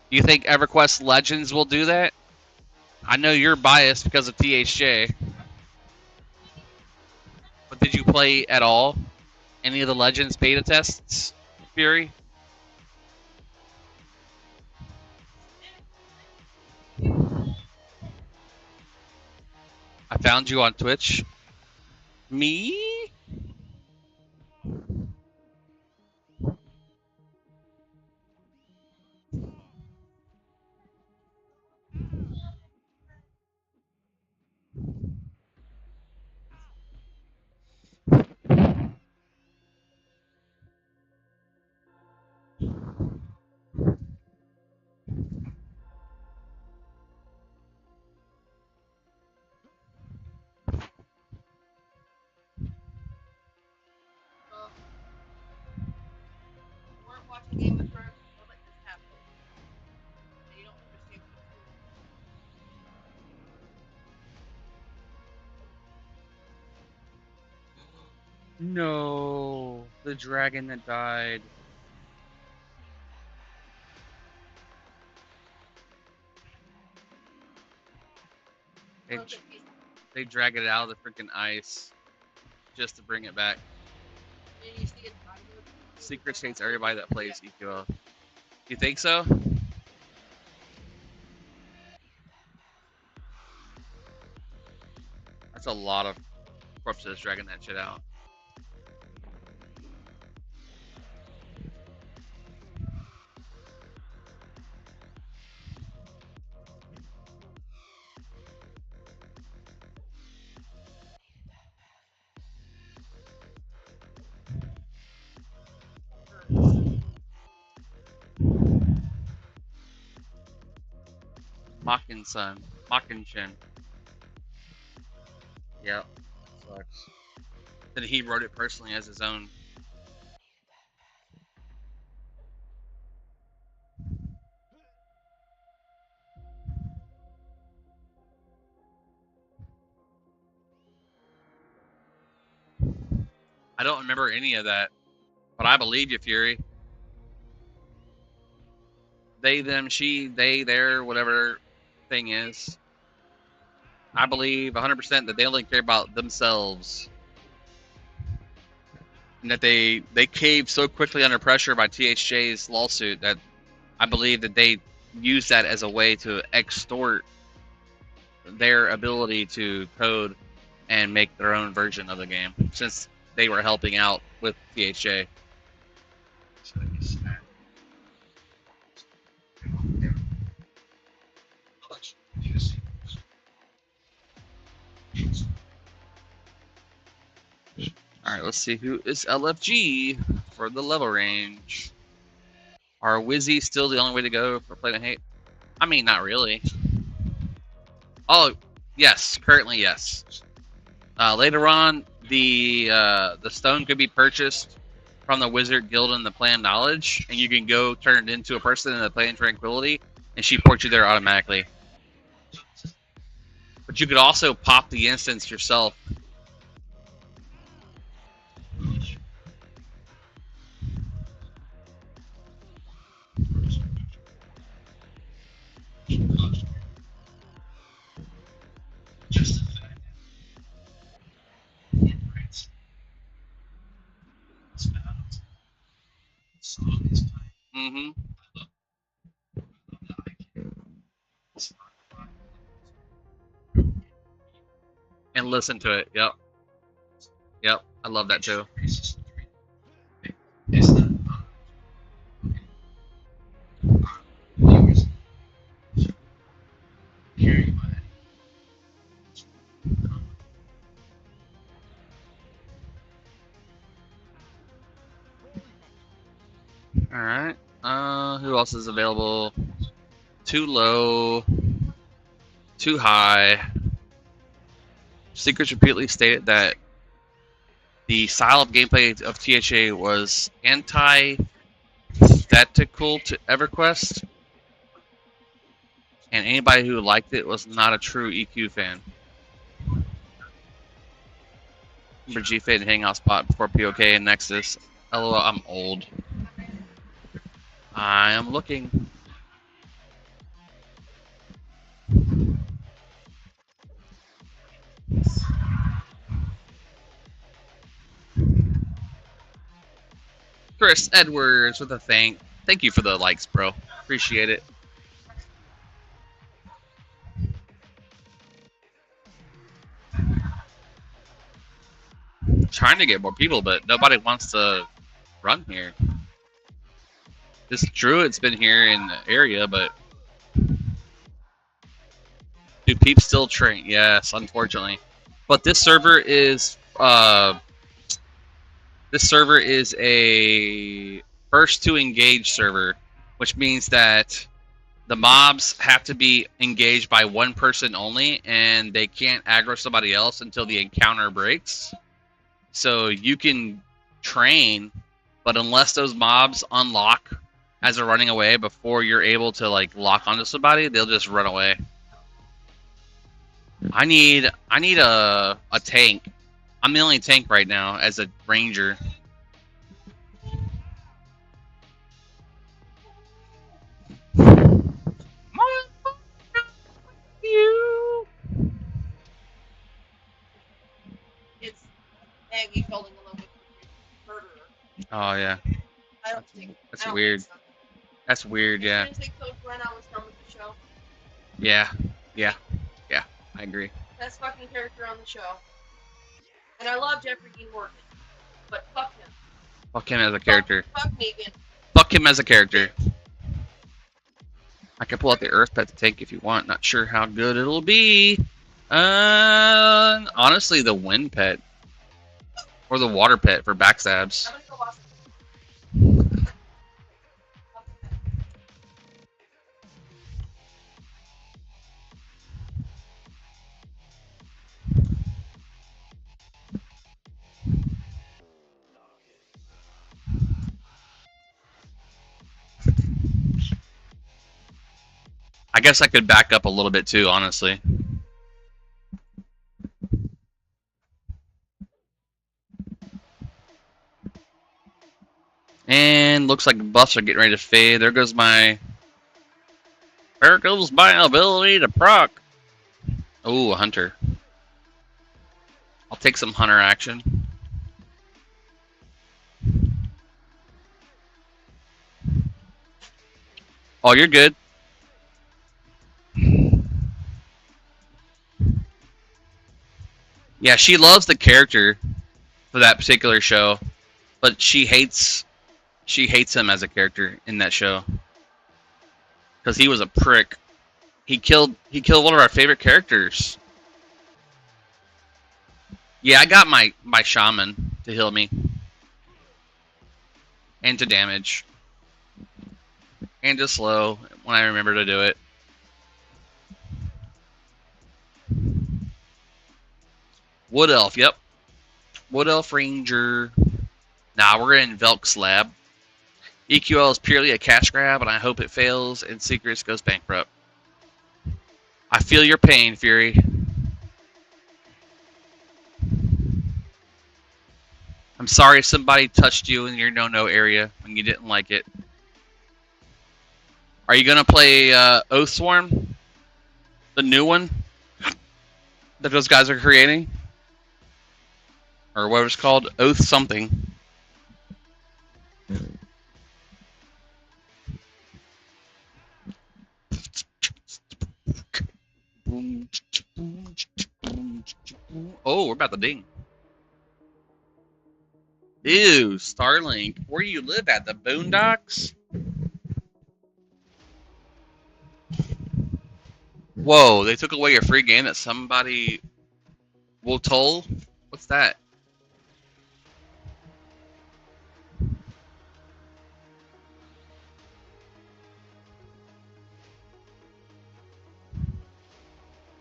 Do you think EverQuest Legends will do that? I know you're biased because of THJ. But did you play at all? Any of the Legends beta tests, Fury? I found you on Twitch. Me? You weren't watching Game of Thrones, don't let this happen. And you don't understand what it's doing. No, the dragon that died. They, Look at these. they drag it out of the freaking ice just to bring it back. And you see it. Secret hates everybody that plays EQL. You think so? That's a lot of corpses dragging that shit out. Mockinson. Mockinshin. Yep. Sucks. Then he wrote it personally as his own. I don't remember any of that, but I believe you, Fury. They, them, she, they, their, whatever thing is. I believe 100% that they only care about themselves. And that they caved so quickly under pressure by THJ's lawsuit that I believe that they use that as a way to extort their ability to code and make their own version of the game, since they were helping out with THJ. Alright, let's see who is LFG for the level range. Are Wizzy still the only way to go for Play and Hate? I mean, not really. Oh, yes, currently yes. Later on, the stone could be purchased from the Wizard Guild in the Plan Knowledge, and you can go turn it into a person in the Plan Tranquility, and she ports you there automatically. But you could also pop the instance yourself. Mm-hmm. And listen to it. Yep. Yep. I love that too. Alright. Who else is available? Too low. Too high. Secrets repeatedly stated that the style of gameplay of THA was antithetical to EverQuest, and anybody who liked it was not a true EQ fan. Remember G-Fade and Hangout Spot before POK and Nexus. LOL, I'm old. I am looking. Chris Edwards with a thank you for the likes, bro. Appreciate it. Trying to get more people, but nobody wants to run here. This Druid's been here in the area, but do peeps still train? Yes, unfortunately. But this server is a first to engage server, which means that the mobs have to be engaged by one person only, and they can't aggro somebody else until the encounter breaks. So you can train, but unless those mobs unlock as they're running away before you're able to like lock onto somebody, they'll just run away. I need a tank. I'm the only tank right now as a ranger. It's Maggie falling in love with the murderer. Oh yeah, I don't think that's I don't weird. think so. That's weird. Yeah. Did you think Coach Brennan was done with the show? Yeah. Yeah. Yeah. I agree. Best fucking character on the show. And I love Jeffrey Dean Morgan, but fuck him. Fuck him as a character. Fuck Negan. Fuck him as a character. I can pull out the Earth Pet to take if you want. Not sure how good it'll be. Honestly, the Wind Pet. Or the Water Pet for backstabs. I'm gonna go watch it. I guess I could back up a little bit too, honestly. And looks like buffs are getting ready to fade. There goes my ability to proc. Oh, a hunter. I'll take some hunter action. Oh, you're good. Yeah, she loves the character for that particular show, but she hates him as a character in that show because he was a prick. He killed one of our favorite characters. Yeah, I got my shaman to heal me and to damage and to slow when I remember to do it. Wood Elf, yep. Wood Elf Ranger. Nah, we're in Velk's lab. EQL is purely a cash grab, and I hope it fails and Secrets goes bankrupt. I feel your pain, Fury. I'm sorry if somebody touched you in your no-no area when you didn't like it. Are you going to play Oathsworn? The new one that those guys are creating? Or what it's called? Oath something. Oh, we're about to ding. Ew, Starlink. Where do you live at? The Boondocks? Whoa, they took away a free game that somebody will toll? What's that?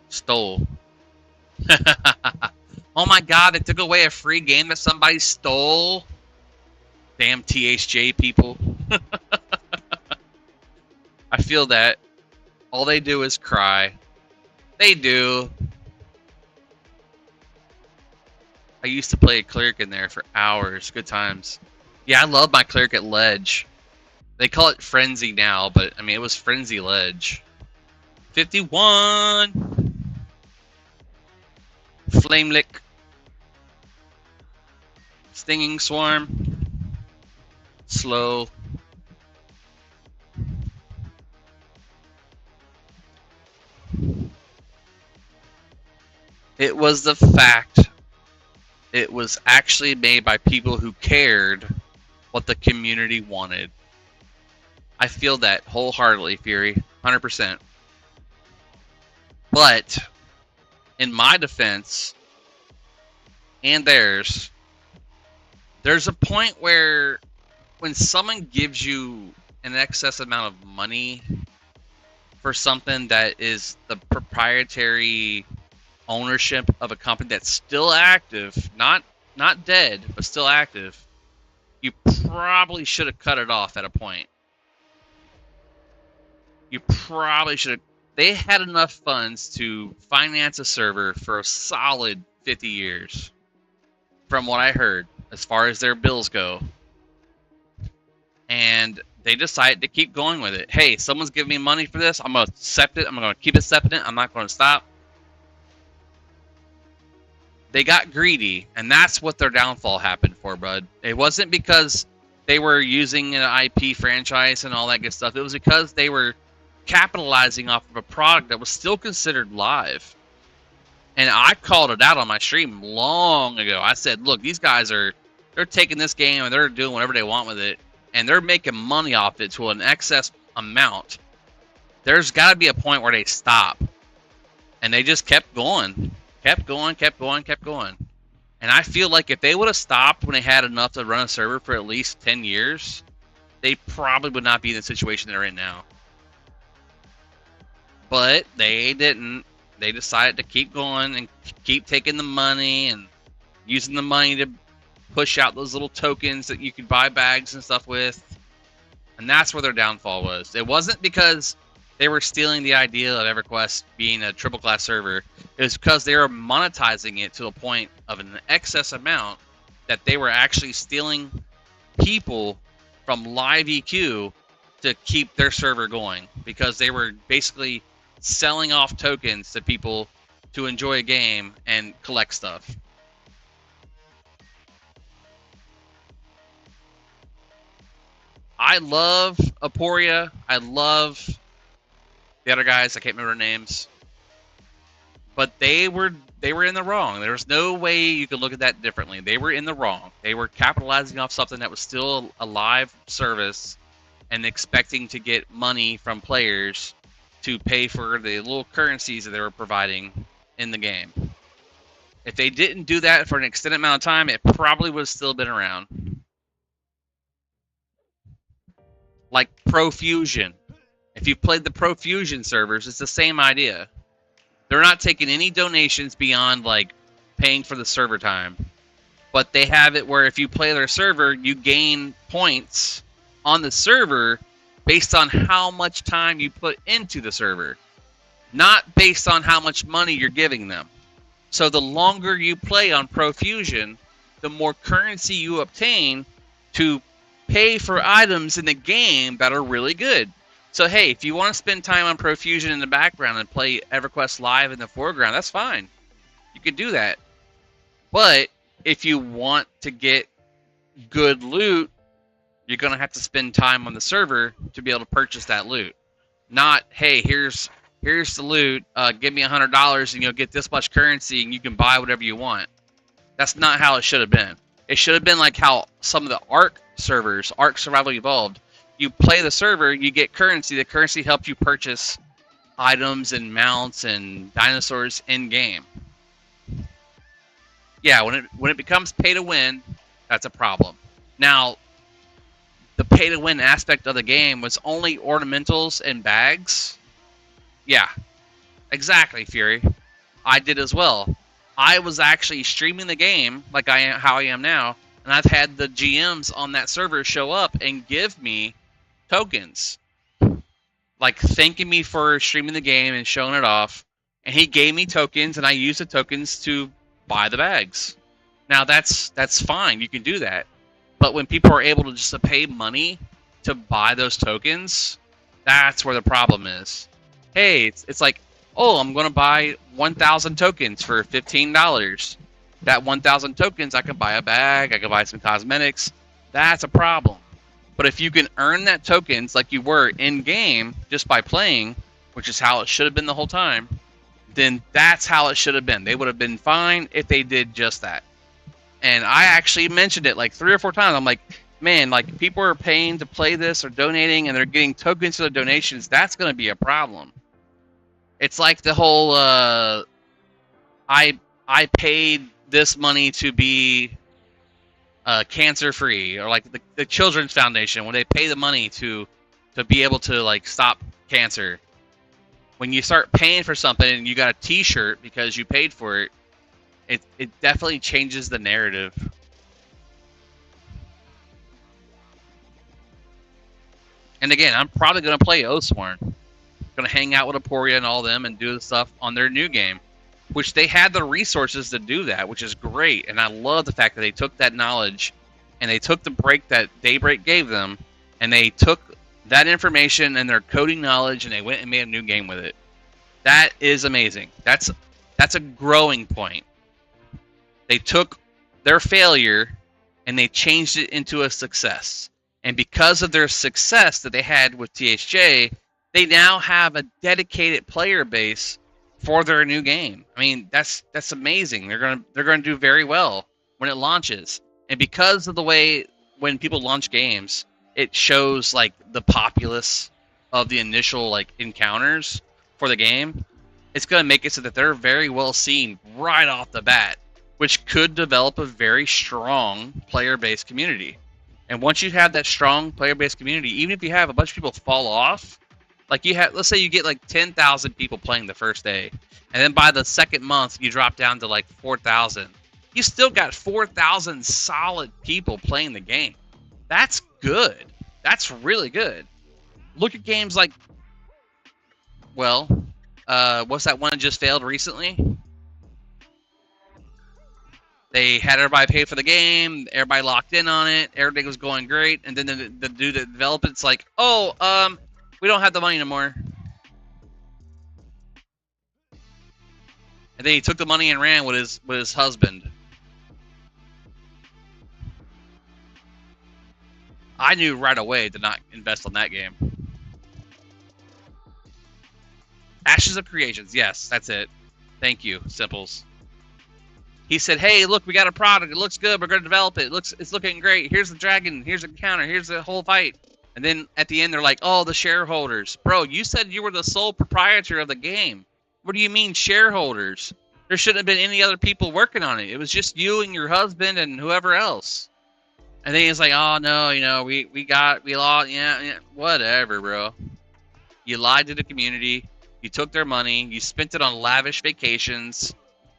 Stole. Oh my god, they took away a free game that somebody stole? Damn THJ people. I feel that. All they do is cry. They do. I used to play a cleric in there for hours. Good times. Yeah, I love my cleric at Ledge. They call it Frenzy now, but I mean, it was Frenzy Ledge. 51! Flame Lick. Stinging Swarm. Slow. It was the fact it was actually made by people who cared what the community wanted. I feel that wholeheartedly, Fury. 100%. But, in my defense, and theirs, there's a point where when someone gives you an excess amount of money for something that is the proprietary ownership of a company that's still active, not dead, but still active, you probably should have cut it off at a point. You probably should have. They had enough funds to finance a server for a solid 50 years, from what I heard, as far as their bills go. And they decided to keep going with it. Hey, someone's giving me money for this. I'm going to accept it. I'm going to keep accepting it. I'm not going to stop. They got greedy, and that's what their downfall happened for, bud. It wasn't because they were using an IP franchise and all that good stuff. It was because they were capitalizing off of a product that was still considered live. And I called it out on my stream long ago. I said, look, these guys they're taking this game and they're doing whatever they want with it, and they're making money off it to an excess amount. There's got to be a point where they stop. And they just kept going. Kept going. And I feel like if they would have stopped when they had enough to run a server for at least 10 years, they probably would not be in the situation they're in now. But they didn't. They decided to keep going and keep taking the money and using the money to push out those little tokens that you could buy bags and stuff with. And that's where their downfall was. It wasn't because they were stealing the idea of EverQuest being a triple class server. It was because they were monetizing it to a point of an excess amount that they were actually stealing people from live EQ to keep their server going, because they were basically selling off tokens to people to enjoy a game and collect stuff. I love Aporia. I love the other guys. I can't remember their names. But they were in the wrong. There was no way you could look at that differently. They were in the wrong. They were capitalizing off something that was still a live service and expecting to get money from players to pay for the little currencies that they were providing in the game. If they didn't do that for an extended amount of time, it probably would have still been around. Like Profusion. If you've played the Profusion servers, it's the same idea. They're not taking any donations beyond like paying for the server time. But they have it where if you play their server, you gain points on the server based on how much time you put into the server, not based on how much money you're giving them. So the longer you play on Profusion, the more currency you obtain to pay for items in the game that are really good. So hey, if you want to spend time on Profusion in the background and play EverQuest Live in the foreground, that's fine. You could do that. But if you want to get good loot, you're going to have to spend time on the server to be able to purchase that loot. Not, hey, here's the loot, give me $100 and you'll get this much currency and you can buy whatever you want. That's not how it should have been. It should have been like how some of the Ark servers, Ark Survival Evolved, you play the server, you get currency. The currency helps you purchase items and mounts and dinosaurs in game. Yeah, when it becomes pay to win, that's a problem. Now, the pay to win aspect of the game was only ornamentals and bags. Yeah, exactly, Fury. I did as well. I was actually streaming the game like how I am now, and I've had the GMs on that server show up and give me tokens, like thanking me for streaming the game and showing it off. And he gave me tokens, and I used the tokens to buy the bags. Now that's fine. You can do that. But when people are able to just pay money to buy those tokens, that's where the problem is. Hey, it's like, oh, I'm going to buy 1,000 tokens for $15. That 1,000 tokens, I can buy a bag, I can buy some cosmetics. That's a problem. But if you can earn that tokens like you were in-game just by playing, which is how it should have been the whole time, then that's how it should have been. They would have been fine if they did just that. And I actually mentioned it like 3 or 4 times. I'm like, man, like people are paying to play this or donating and they're getting tokens for the donations. That's going to be a problem. It's like the whole I paid this money to be cancer free, or like the Children's Foundation when they pay the money to be able to like stop cancer. When you start paying for something and you got a T-shirt because you paid for it, it definitely changes the narrative. And again, I'm probably going to play Oathsworn. Going to hang out with Aporia and all them and do the stuff on their new game, which they had the resources to do that, which is great. And I love the fact that they took that knowledge and they took the break that Daybreak gave them and they took that information and their coding knowledge and they went and made a new game with it. That is amazing. That's a growing point. They took their failure and they changed it into a success. And because of their success that they had with THJ, they now have a dedicated player base for their new game. I mean, that's amazing. They're gonna do very well when it launches. And because of the way when people launch games, it shows like the populace of the initial like encounters for the game. It's gonna make it so that they're very well seen right off the bat, which could develop a very strong player-based community. And once you have that strong player-based community, even if you have a bunch of people fall off, like you have, let's say you get like 10,000 people playing the first day, and then by the second month you drop down to like 4,000. You still got 4,000 solid people playing the game. That's good. That's really good. Look at games like, well, what's that one that just failed recently? They had everybody pay for the game, everybody locked in on it, everything was going great, and then the dude that developed it's like, oh, we don't have the money anymore. And then he took the money and ran with his husband. I knew right away to not invest on that game. Ashes of Creations, yes, that's it. Thank you, Simples. He said, "Hey, look, we got a product. It looks good. We're going to develop it. It's looking great. Here's the dragon. Here's the counter. Here's the whole fight." And then at the end, they're like, "Oh, the shareholders, bro. You said you were the sole proprietor of the game. What do you mean shareholders? There shouldn't have been any other people working on it. It was just you and your husband and whoever else." And then he's like, "Oh no, we lost. Yeah, whatever, bro. You lied to the community. You took their money. You spent it on lavish vacations,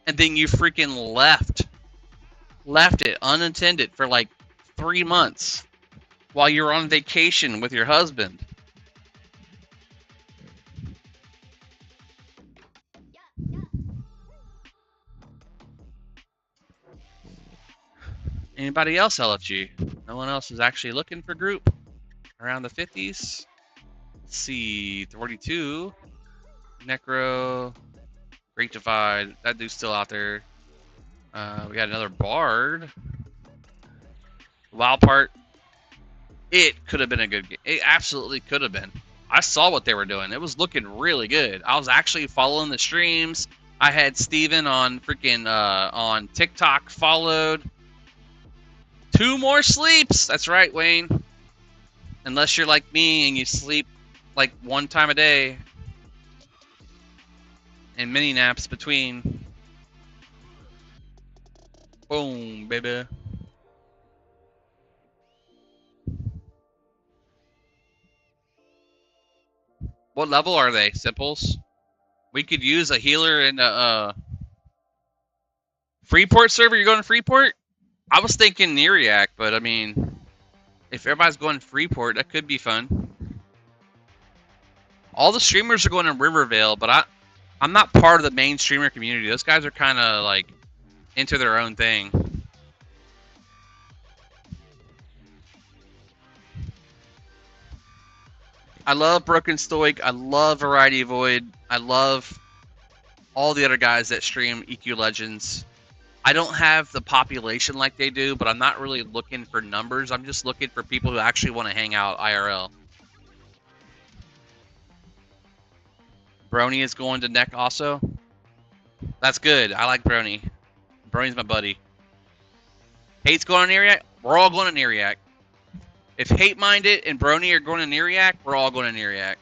and then you freaking left it unattended for like 3 months while you're on vacation with your husband." Anybody else LFG? No one else is actually looking for group around the 50s. Let's see, 42. Necro. Great Divide. That dude's still out there. We got another Bard. Wild Part. It could have been a good game. It absolutely could have been. I saw what they were doing. It was looking really good. I was actually following the streams. I had Steven on freaking on TikTok followed. 2 more sleeps. That's right, Wayne. Unless you're like me and you sleep like 1 time a day and mini naps between. Boom, baby. What level are they, Simples? We could use a healer in a Freeport server. You're going to Freeport? I was thinking Neriac, but I mean, if everybody's going to Freeport, that could be fun. All the streamers are going to Rivervale, but I'm not part of the main streamer community. Those guys are kind of like into their own thing. I love Broken Stoic. I love Variety Void. I love all the other guys that stream EQ Legends. I don't have the population like they do, but I'm not really looking for numbers. I'm just looking for people who actually want to hang out IRL. Brony is going to Neck also. That's good. I like Brony. Brony's my buddy. Hate's going to Neriac. We're all going to Neriac. If Hate Minded and Brony are going to Neriac, we're all going to Neriac.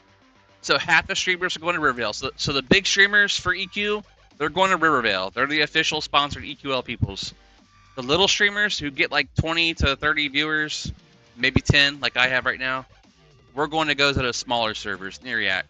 So half the streamers are going to Rivervale. So the big streamers for EQ, they're going to Rivervale. They're the official sponsored EQL peoples. The little streamers who get like 20 to 30 viewers, maybe 10 like I have right now, we're going to go to the smaller servers, Neriac.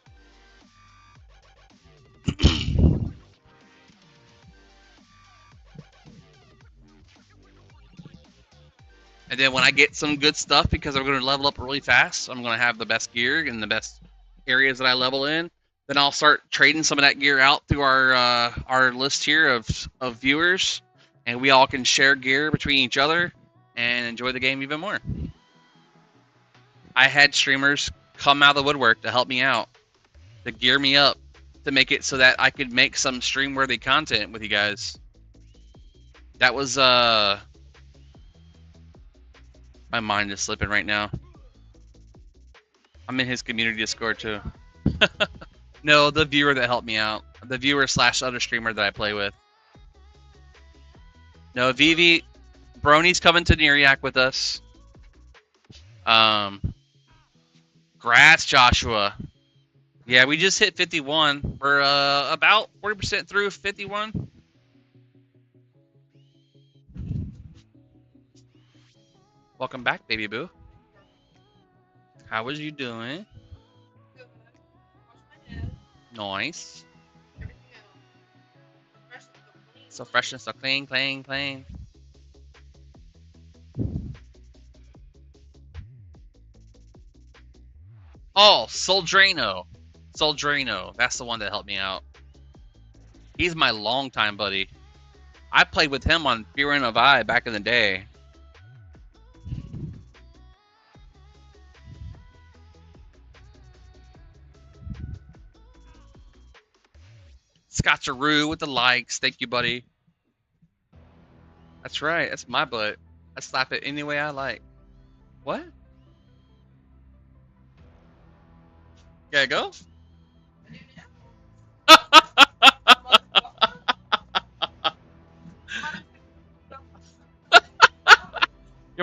And then when I get some good stuff, because I'm going to level up really fast, I'm going to have the best gear in the best areas that I level in. Then I'll start trading some of that gear out through our list here of viewers, and we all can share gear between each other and enjoy the game even more. I had streamers come out of the woodwork to help me out, to gear me up, to make it so that I could make some stream-worthy content with you guys. That was my mind is slipping right now. I'm in his community Discord too. No, the viewer that helped me out. The viewer / other streamer that I play with. No, Vivi, Brony's coming to Neriac with us. Grass Joshua. Yeah, we just hit 51. We're about 40% through 51. Welcome back, baby boo. How was you doing? Good. Wash my head. Nice. Everything else. Fresh and so clean. So fresh and so clean, clean, clean. Oh, Soldrano. Soldrano. That's the one that helped me out. He's my longtime buddy. I played with him on Fear and of I back in the day. Scotcheroo with the likes. Thank you, buddy. That's right. That's my butt. I slap it any way I like. What? Gotta go? I didn't know.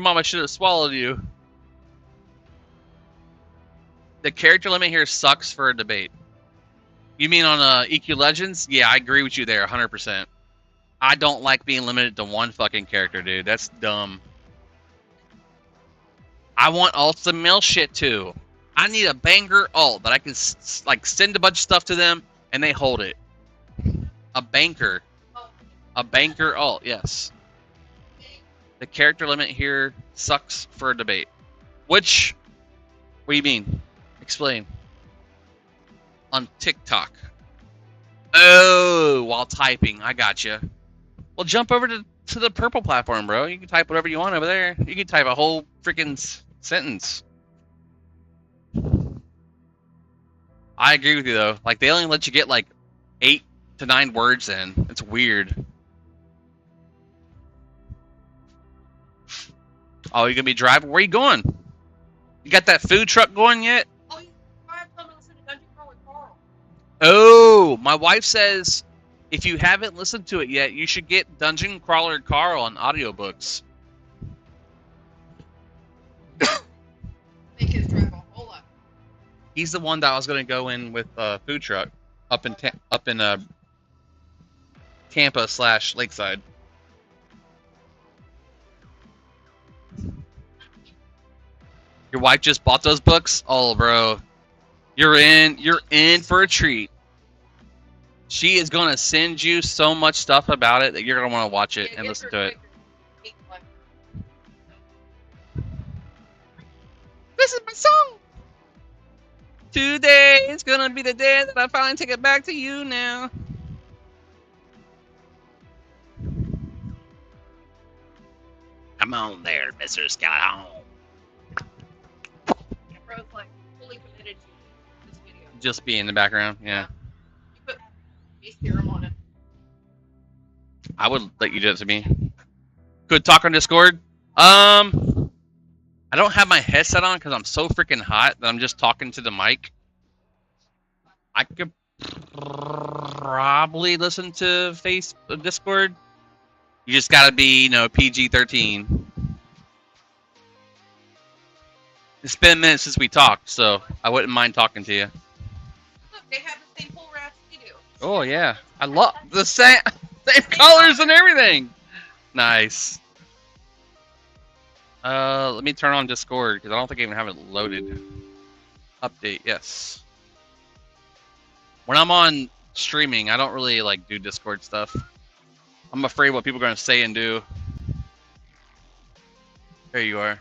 mama should have swallowed you. The character limit here sucks for a debate. You mean on EQ Legends? Yeah, I agree with you there, 100%. I don't like being limited to one fucking character, dude. That's dumb. I want alts to mill shit too. I need a banger alt that I can like send a bunch of stuff to them and they hold it. A banker. A banker alt, yes. The character limit here sucks for a debate. Which, what do you mean? Explain. On TikTok. Oh, while typing. I gotcha. Well, jump over to the purple platform, bro. You can type whatever you want over there. You can type a whole freaking sentence. I agree with you, though. Like, they only let you get, like, 8 to 9 words in. It's weird. Oh, you gonna be driving? Where you going? You got that food truck going yet? Oh, you have to listen to Dungeon Crawl with Carl. Oh, my wife says if you haven't listened to it yet, you should get Dungeon Crawler Carl on audiobooks. Make his drive a whole lot. He's the one that I was going to go in with a food truck up in Tampa/Lakeside. Your wife just bought those books? Oh, bro. You're in for a treat. She is going to send you so much stuff about it that you're going to want to watch it and listen to it. This is my song. Today is going to be the day that I finally take it back to you now. Come on there, Mr. Skeleton. Bro's like fully committed to this video. Just be in the background, yeah. You put base serum on it. I would let you do it to me. Could talk on Discord. I don't have my headset on because I'm so freaking hot that I'm just talking to the mic. I could probably listen to Discord. You just gotta be, PG-13. It's been a minute since we talked, so I wouldn't mind talking to you. Look, they have the same pull wraps we do. Oh yeah, I love the same colors and everything. Nice. Let me turn on Discord because I don't think I even have it loaded. Update, yes. When I'm on streaming, I don't really do Discord stuff. I'm afraid what people are gonna say and do. There you are.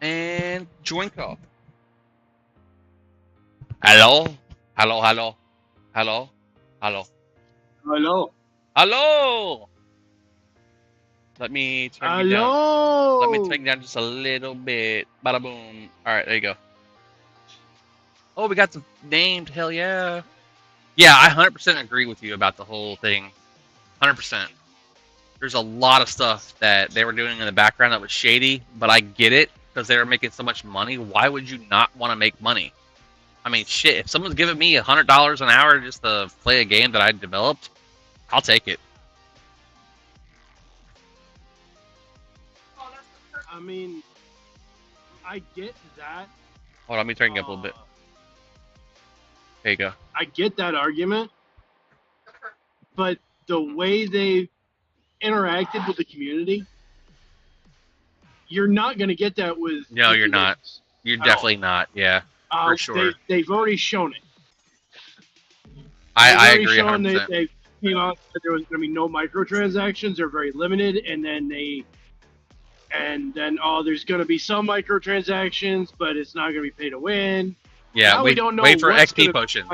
And join call. Hello? Hello, hello. Hello? Hello. Hello. Hello! Let me turn you down. Hello. Let me turn you down just a little bit. Bada boom. Alright, there you go. Oh, we got the named. Hell yeah. Yeah, I 100% agree with you about the whole thing. 100%. There's a lot of stuff that they were doing in the background that was shady, but I get it because they were making so much money. Why would you not want to make money? I mean, shit, if someone's giving me $100 an hour just to play a game that I developed, I'll take it. I mean, I get that. Hold on, let me turn you up a little bit. There you go. I get that argument, but the way they interacted with the community, you're not going to get that with. No, you're not. You're definitely not. Yeah, for sure. They've already shown it. I agree 100%. They came out that there was going to be no microtransactions. They're very limited, and then there's going to be some microtransactions, but it's not going to be pay to win. Yeah, now wait, we don't know wait for what's XP potions.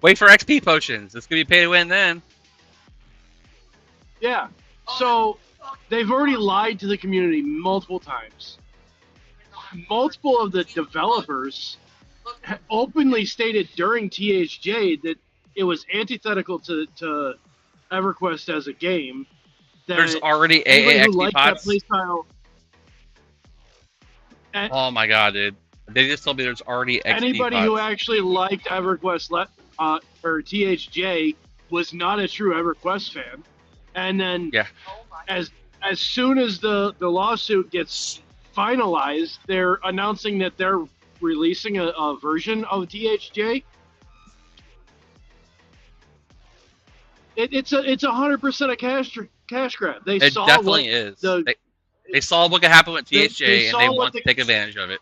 Wait for XP potions. It's going to be pay to win then. Yeah. So they've already lied to the community multiple times. Multiple of the developers openly stated during THJ that it was antithetical to EverQuest as a game. That there's already AA XP pods. Oh my god, dude. They just told me there's already XP Anybody pods. who actually liked EverQuest or THJ was not a true EverQuest fan. And then, as soon as the lawsuit gets finalized, they're announcing that they're releasing a version of THJ. It's 100% a cash grab. They It saw what definitely is. the They saw what could happen with they THJ, and they saw what want to take advantage of it.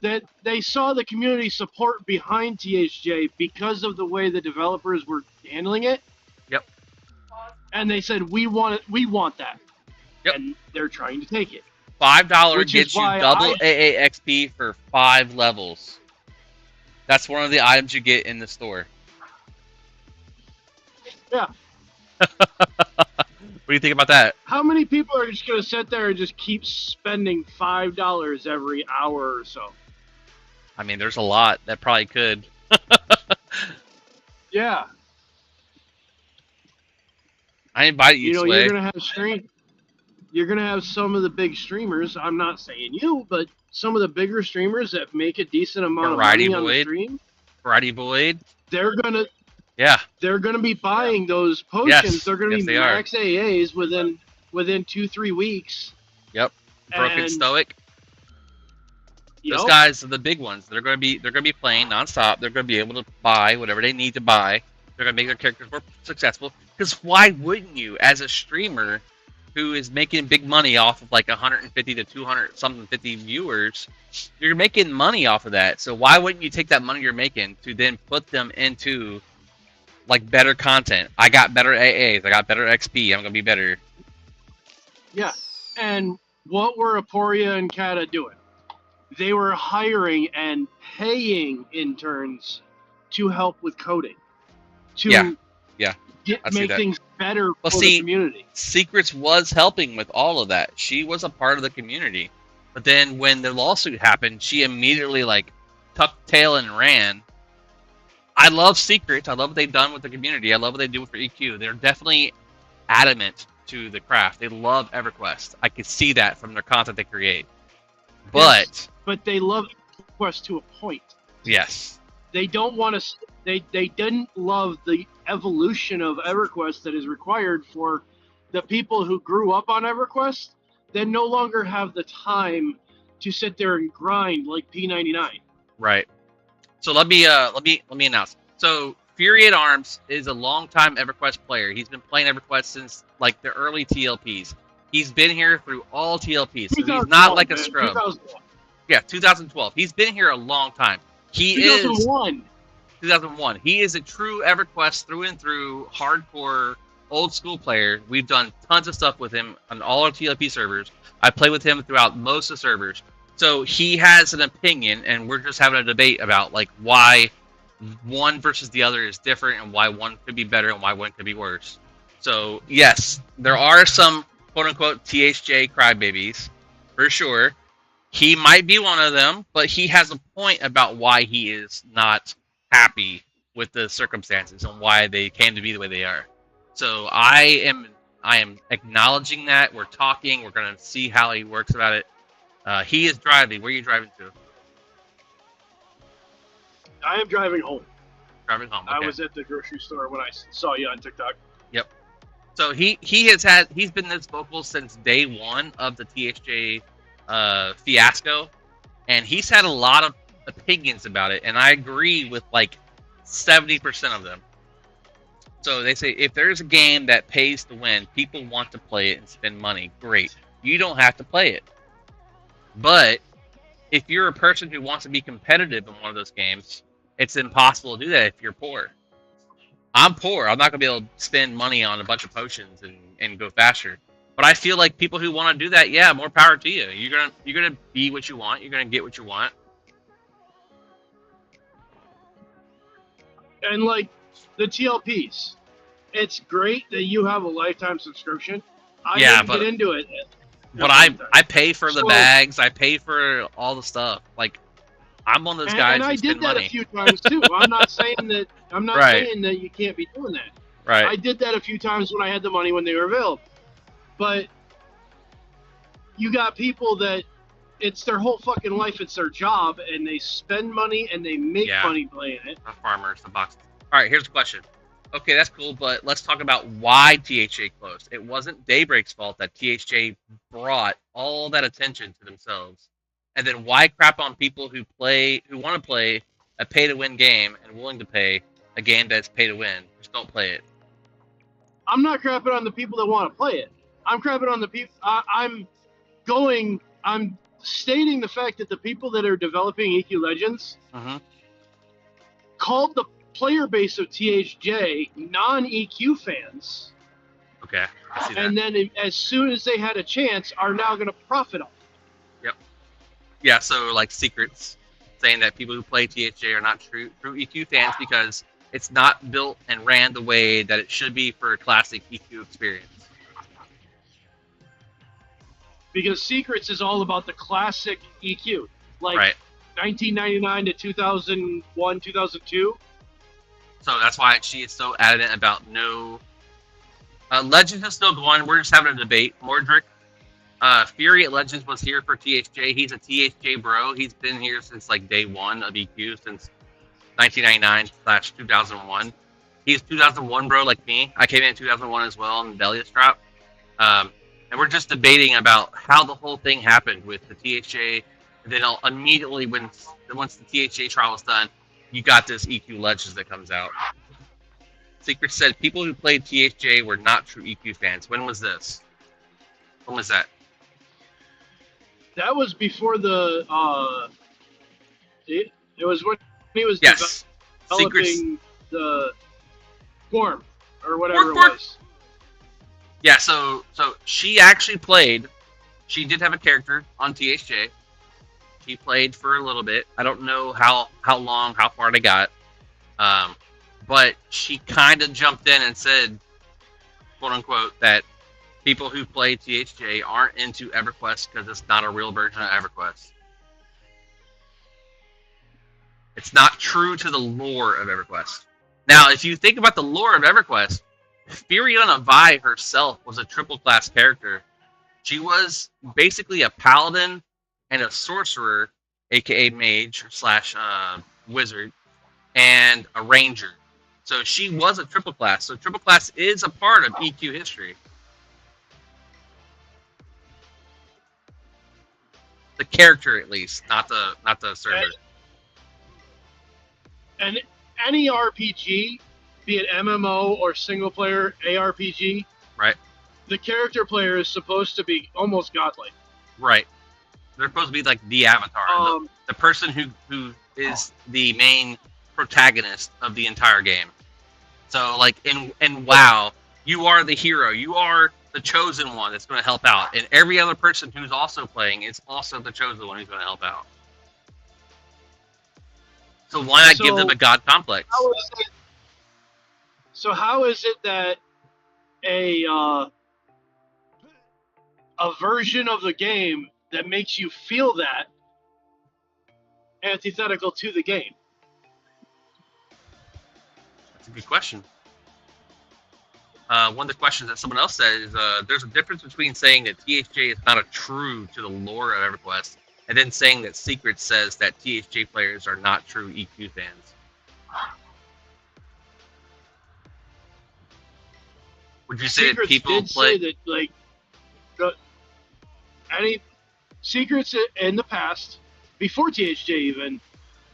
that they saw the community support behind THJ because of the way the developers were handling it. Yep. And they said we want it, we want that. Yep. And they're trying to take it. $5 Which gets is you why double AAXP for 5 levels. That's one of the items you get in the store. Yeah. What do you think about that? How many people are just going to sit there and just keep spending $5 every hour or so? I mean, there's a lot that probably could. Yeah. I invite you, You know, Sway. you're going to have you're going to have some of the big streamers, I'm not saying you, but some of the bigger streamers that make a decent amount Variety of money on the Void. stream, Variety Void. they're going to Yeah. they're going to be buying those potions. Yes. They're going to Yes, be they are. max AAs within 2-3 weeks. Yep. Broken And- Stoic. Those Yep. guys are the big ones. They're going to be playing nonstop. They're going to be able to buy whatever they need to buy. They're going to make their characters more successful. Because why wouldn't you, as a streamer who is making big money off of like 150 to 200 something 50 viewers, you're making money off of that. So why wouldn't you take that money you're making to then put them into like better content? I got better AAs. I got better XP. I'm going to be better. Yeah. And what were Aporia and Kata doing? They were hiring and paying interns to help with coding. To Yeah. I see make that. things better Well, for see, the community. Secrets was helping with all of that. She was a part of the community. But then when the lawsuit happened, she immediately like tucked tail and ran. I love Secrets. I love what they've done with the community. I love what they do for EQ. They're definitely adamant to the craft. They love EverQuest. I can see that from their content they create. But Yes, but they love Quest to a point. yes. They don't want to. They didn't love the evolution of EverQuest that is required for the people who grew up on EverQuest. They no longer have the time to sit there and grind like P99. Right. So let me announce. So Fury at Arms is a longtime EverQuest player. He's been playing EverQuest since like the early TLPs. He's been here through all TLPs. So he's not like a scrub. 2001. Yeah, 2012. He's been here a long time. He is 2001. 2001. He is a true EverQuest through and through, hardcore, old school player. We've done tons of stuff with him on all our TLP servers. I play with him throughout most of the servers. So he has an opinion, and we're just having a debate about like why one versus the other is different, and why one could be better and why one could be worse. So yes, there are some quote unquote THJ crybabies, for sure. He might be one of them, but he has a point about why he is not happy with the circumstances and why they came to be the way they are. So I am acknowledging that. We're talking. We're gonna see how he works about it. He is driving. Where are you driving to? I am driving home. Driving home. Okay. I was at the grocery store when I saw you on TikTok. Yep. So he's been this vocal since day one of the THJ fiasco, and he's had a lot of opinions about it, and I agree with like 70% of them. So they say if there's a game that pays to win, people want to play it and spend money. Great. You don't have to play it. But if you're a person who wants to be competitive in one of those games, it's impossible to do that if you're poor. I'm poor. I'm not going to be able to spend money on a bunch of potions and go faster. But I feel like people who want to do that, yeah, more power to you. You're gonna be what you want. You're gonna get what you want. And like the TLPs, it's great that you have a lifetime subscription. I Yeah, didn't but- get into it. But I pay for the So- bags. I pay for all the stuff. Like I'm one of those guys and who I spend did that money. a few times too. I'm not saying that. I'm not Right. saying that you can't be doing that. Right. I did that a few times when I had the money when they were available. But you got people that it's their whole fucking life, it's their job, and they spend money and they make Yeah. money playing it. The farmers, the boxes. All right, here's the question. Okay, that's cool, but let's talk about why THJ closed. It wasn't Daybreak's fault that THJ brought all that attention to themselves. And then why crap on people who want to play a pay-to-win game and willing to pay a game that's pay-to-win? Just don't play it. I'm not crapping on the people that want to play it. I'm crapping on the people. I'm stating the fact that the people that are developing EQ Legends called the player base of THJ non-EQ fans. Okay, I see that. And then as soon as they had a chance, are now going to profit off. Yep. Yeah, so like Secrets saying that people who play THJ are not true EQ fans because it's not built and ran the way that it should be for a classic EQ experience. Because Secrets is all about the classic EQ, like Right. 1999 to 2001, 2002. So that's why she is so adamant about no. Legends is still going. We're just having a debate. Mordrick, Fury at Legends was here for THJ. He's a THJ bro. He's been here since like day one of EQ, since 1999/2001. He's 2001 bro like me. I came in 2001 as well in the Delius drop. And we're just debating about how the whole thing happened with the THJ. And then immediately, once the THJ trial was done, you got this EQ Legends that comes out. Secret said people who played THJ were not true EQ fans. When was this? When was that? That was before the. It was when he was Yes. developing the form or whatever Form. it was. Yeah, so she actually played. She did have a character on THJ. She played for a little bit. I don't know how long, how far they got. But she kind of jumped in and said, quote unquote, that people who play THJ aren't into EverQuest because it's not a real version of EverQuest. It's not true to the lore of EverQuest. Now, if you think about the lore of EverQuest, Furiona Vi herself was a triple class character. She was basically a paladin and a sorcerer, aka mage / wizard, and a ranger. So she was a triple class. So triple class is a part of EQ history. The character, at least, not the server. And any RPG, be it MMO or single player ARPG, Right. the character player is supposed to be almost godlike. Right. They're supposed to be like the avatar, the person who is the main protagonist of the entire game. So like in WoW, you are the hero. You are the chosen one that's going to help out, and every other person who's also playing is also the chosen one who's going to help out. So why not give them a god complex? How is it that a version of the game that makes you feel that antithetical to the game? That's a good question. One of the questions that someone else said is there's a difference between saying that THJ is not a true to the lore of EverQuest and then saying that Secret says that THJ players are not true EQ fans. Would you say Secrets that people did play? say that any Secrets in the past, before THJ even,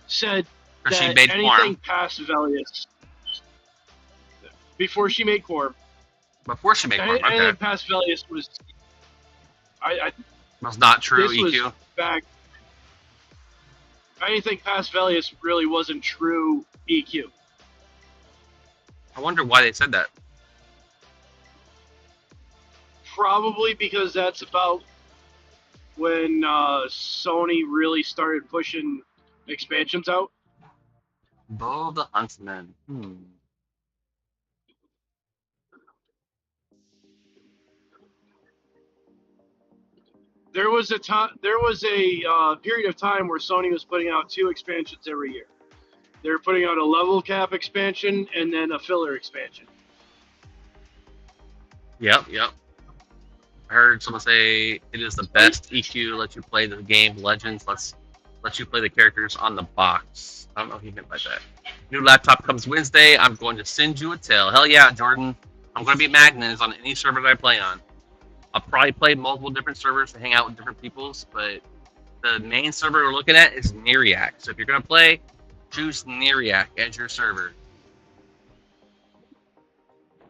said Or she that made anything Quorum. past Velius, before she made Quorum, Before she made Quorum, anything okay. past Velius was, Was not true this EQ. was back. Anything past Velius really wasn't true EQ. I wonder why they said that. Probably because that's about when Sony really started pushing expansions out. Bo the Huntsman. There was a period of time where Sony was putting out 2 expansions every year. They were putting out a level cap expansion and then a filler expansion. Yep. I heard someone say it is the best EQ. Let you play the game Legends. Let you play the characters on the box. I don't know what he meant by that. New laptop comes Wednesday. I'm going to send you a tell. Hell yeah, Jordan. I'm going to be magnets on any server that I play on. I'll probably play multiple different servers to hang out with different peoples, but the main server we're looking at is Neriac. So if you're going to play, choose Neriac as your server.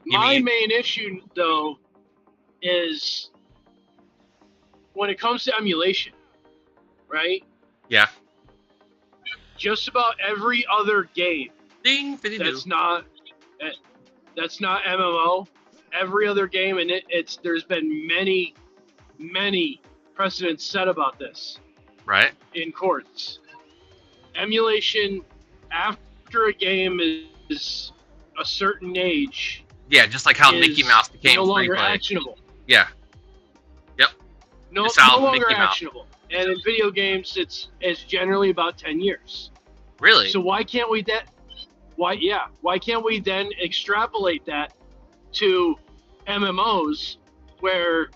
My main issue, though, is when it comes to emulation, right? Yeah. Just about every other game Ding, that's not MMO, every other game, and there's been many precedents set about this. Right. In courts. Emulation after a game is a certain age. Yeah, just like how Mickey Mouse became no longer free play. actionable. Yeah. Yep. No longer actionable. And in video games, it's generally about 10 years. Really? So why can't we then extrapolate that to MMOs, where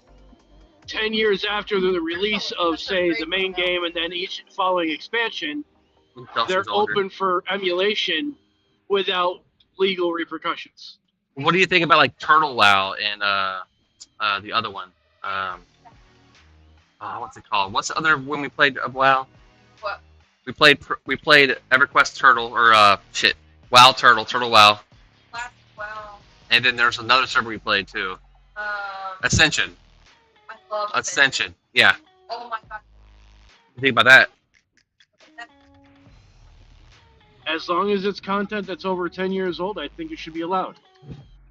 10 years after the release of, say, the main game and then each following expansion, they're open for emulation without legal repercussions? What do you think about like Turtle WoW and the other one? What's it called? What's the other when we played WoW? What? We played EverQuest Turtle or WoW Turtle WoW. Wow. And then there's another server we played too. Ascension. I love Ascension. Yeah. Oh my god. What do you think about that? As long as it's content that's over 10 years old, I think it should be allowed.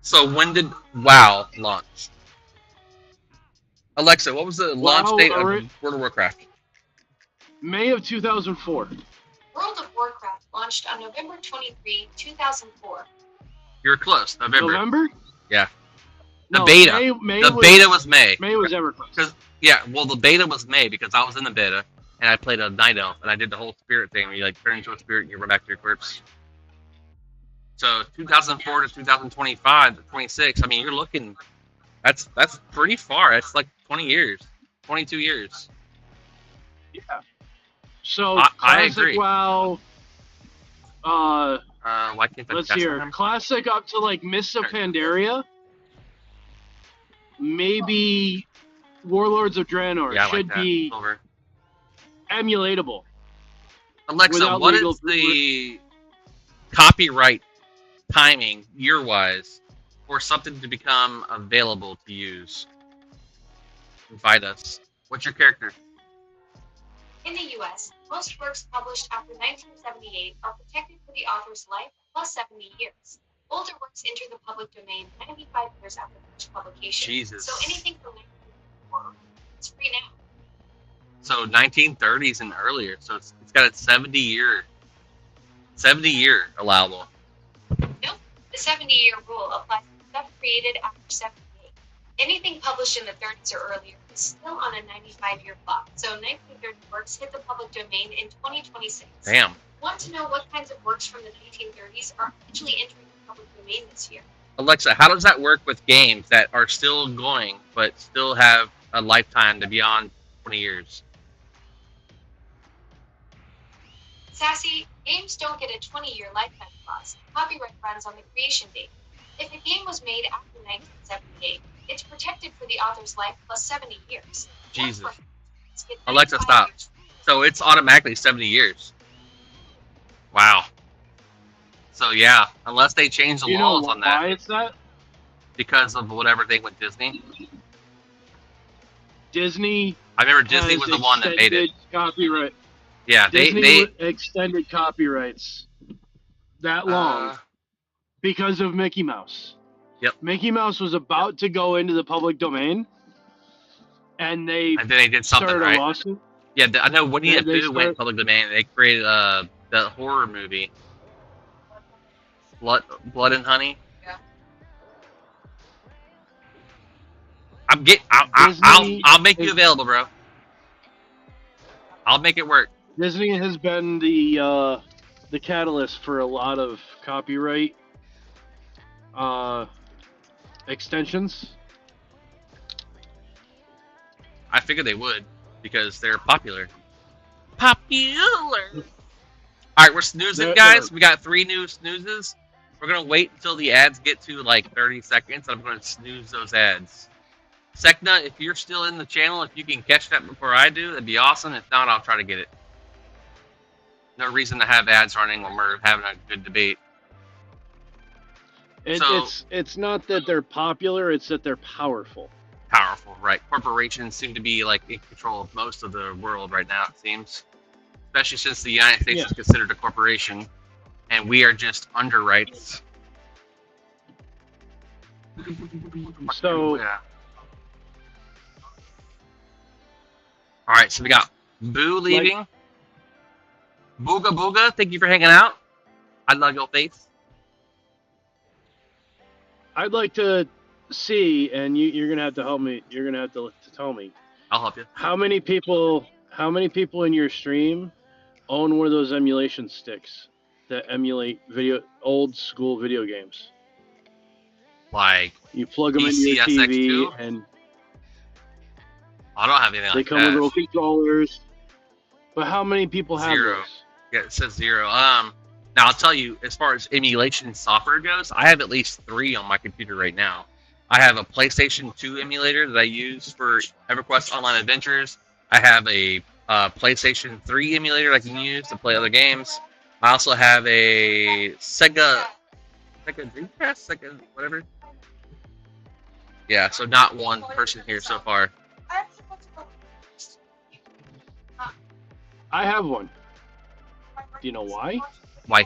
So when did WoW launch? Alexa, what was the launch date of World of Warcraft? May of 2004. World of Warcraft launched on November 23, 2004. You were close. November? Yeah. The No, beta. May beta was May. May was EverQuest. Well, the beta was May because I was in the beta and I played a night elf and I did the whole spirit thing where you like turn into a spirit and you run back to your corpse. So 2004 to 2025 to 26. I mean, you're looking. That's pretty far. That's like 20 years, 22 years. Yeah. So I agree. WoW. Why can't Let's hear classic up to like Mists of Pandaria. Maybe Warlords of Draenor should be emulatable. Alexa, what is the copyright timing year-wise for something to become available to use? Invite us. What's your character? In the U.S., most works published after 1978 are protected for the author's life plus 70 years. Older works enter the public domain 95 years after first publication. Jesus. So anything from 1934 is free now. So 1930s and earlier. So it's got a 70-year allowable. Nope. The 70-year rule applies to stuff created after 78. Anything published in the 30s or earlier is still on a 95-year clock. So 1930 works hit the public domain in 2026. Damn. Want to know what kinds of works from the 1930s are actually entering the public domain this year? Alexa, how does that work with games that are still going but still have a lifetime to beyond 20 years? Sassy, games don't get a 20-year lifetime clause. Copyright runs on the creation date. If a game was made after 1978, it's protected for the author's life plus 70 years. Jesus. Alexa, stop. So it's automatically 70 years. Wow. So yeah, unless they change the laws on that. Why it's that? Because of whatever thing with Disney. Disney. I remember Disney was the one that made it. Copyright. Yeah, they extended copyrights that long because of Mickey Mouse. Yep. Mickey Mouse was about to go into the public domain, and then they did something, started a lawsuit. Yeah, I know Winnie the Pooh went public domain. They created the horror movie, Blood and Honey. Yeah. I'll make you available, bro. I'll make it work. Disney has been the catalyst for a lot of copyright extensions. I figured they would because they're popular. Popular. All right, we're snoozing, They're- guys. We got 3 new snoozes. We're gonna wait until the ads get to like 30 seconds. I'm gonna snooze those ads. Sekna, if you're still in the channel, if you can catch that before I do, that'd be awesome. If not, I'll try to get it. No reason to have ads running when we're having a good debate. It's not that they're popular; it's that they're powerful. Powerful, right? Corporations seem to be like in control of most of the world right now. It seems, especially since the United States is considered a corporation, and we are just underwrites. So, yeah. All right, so we got Boo leaving. Booga Booga, thank you for hanging out. I love your face. I'd like to see, and you're gonna have to help me. You're gonna have to tell me I'll help you. how many people in your stream own one of those emulation sticks that emulate old school video games. Like You plug them into your TV, and I don't have anything they like come that. with little controllers. But how many people have 0. those? Yeah, it says 0. Now I'll tell you, as far as emulation software goes, I have at least 3 on my computer right now. I have a PlayStation 2 emulator that I use for EverQuest Online Adventures. I have a PlayStation 3 emulator I can use to play other games. I also have a Sega Dreamcast, Sega whatever. Yeah, so not one person here so far. I have one. Do you know why? Why?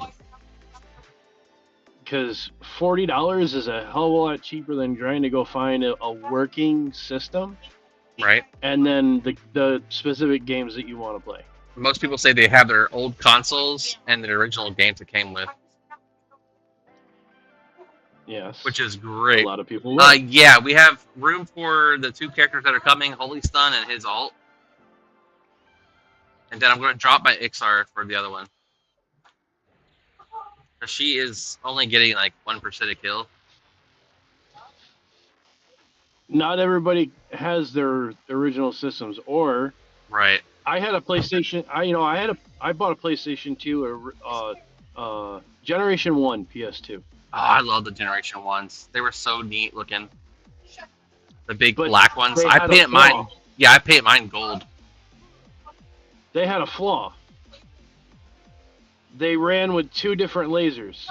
Because $40 is a hell of a lot cheaper than trying to go find a working system, Right? and then the specific games that you want to play. Most people say they have their old consoles and the original games it came with, Yes. which is great. A lot of people will. Yeah, we have room for the 2 characters that are coming, Holy Stun and his alt. And then I'm going to drop my Ixar for the other one. She is only getting like 1% a kill. Not everybody has their original systems, or Right. I had a PlayStation. I bought a PlayStation 2, Generation 1 PS2. Oh, I love the Generation 1s. They were so neat looking. The big But black ones. they I had a painted flaw. mine. Yeah, I painted mine gold. They had a flaw. They ran with 2 different lasers,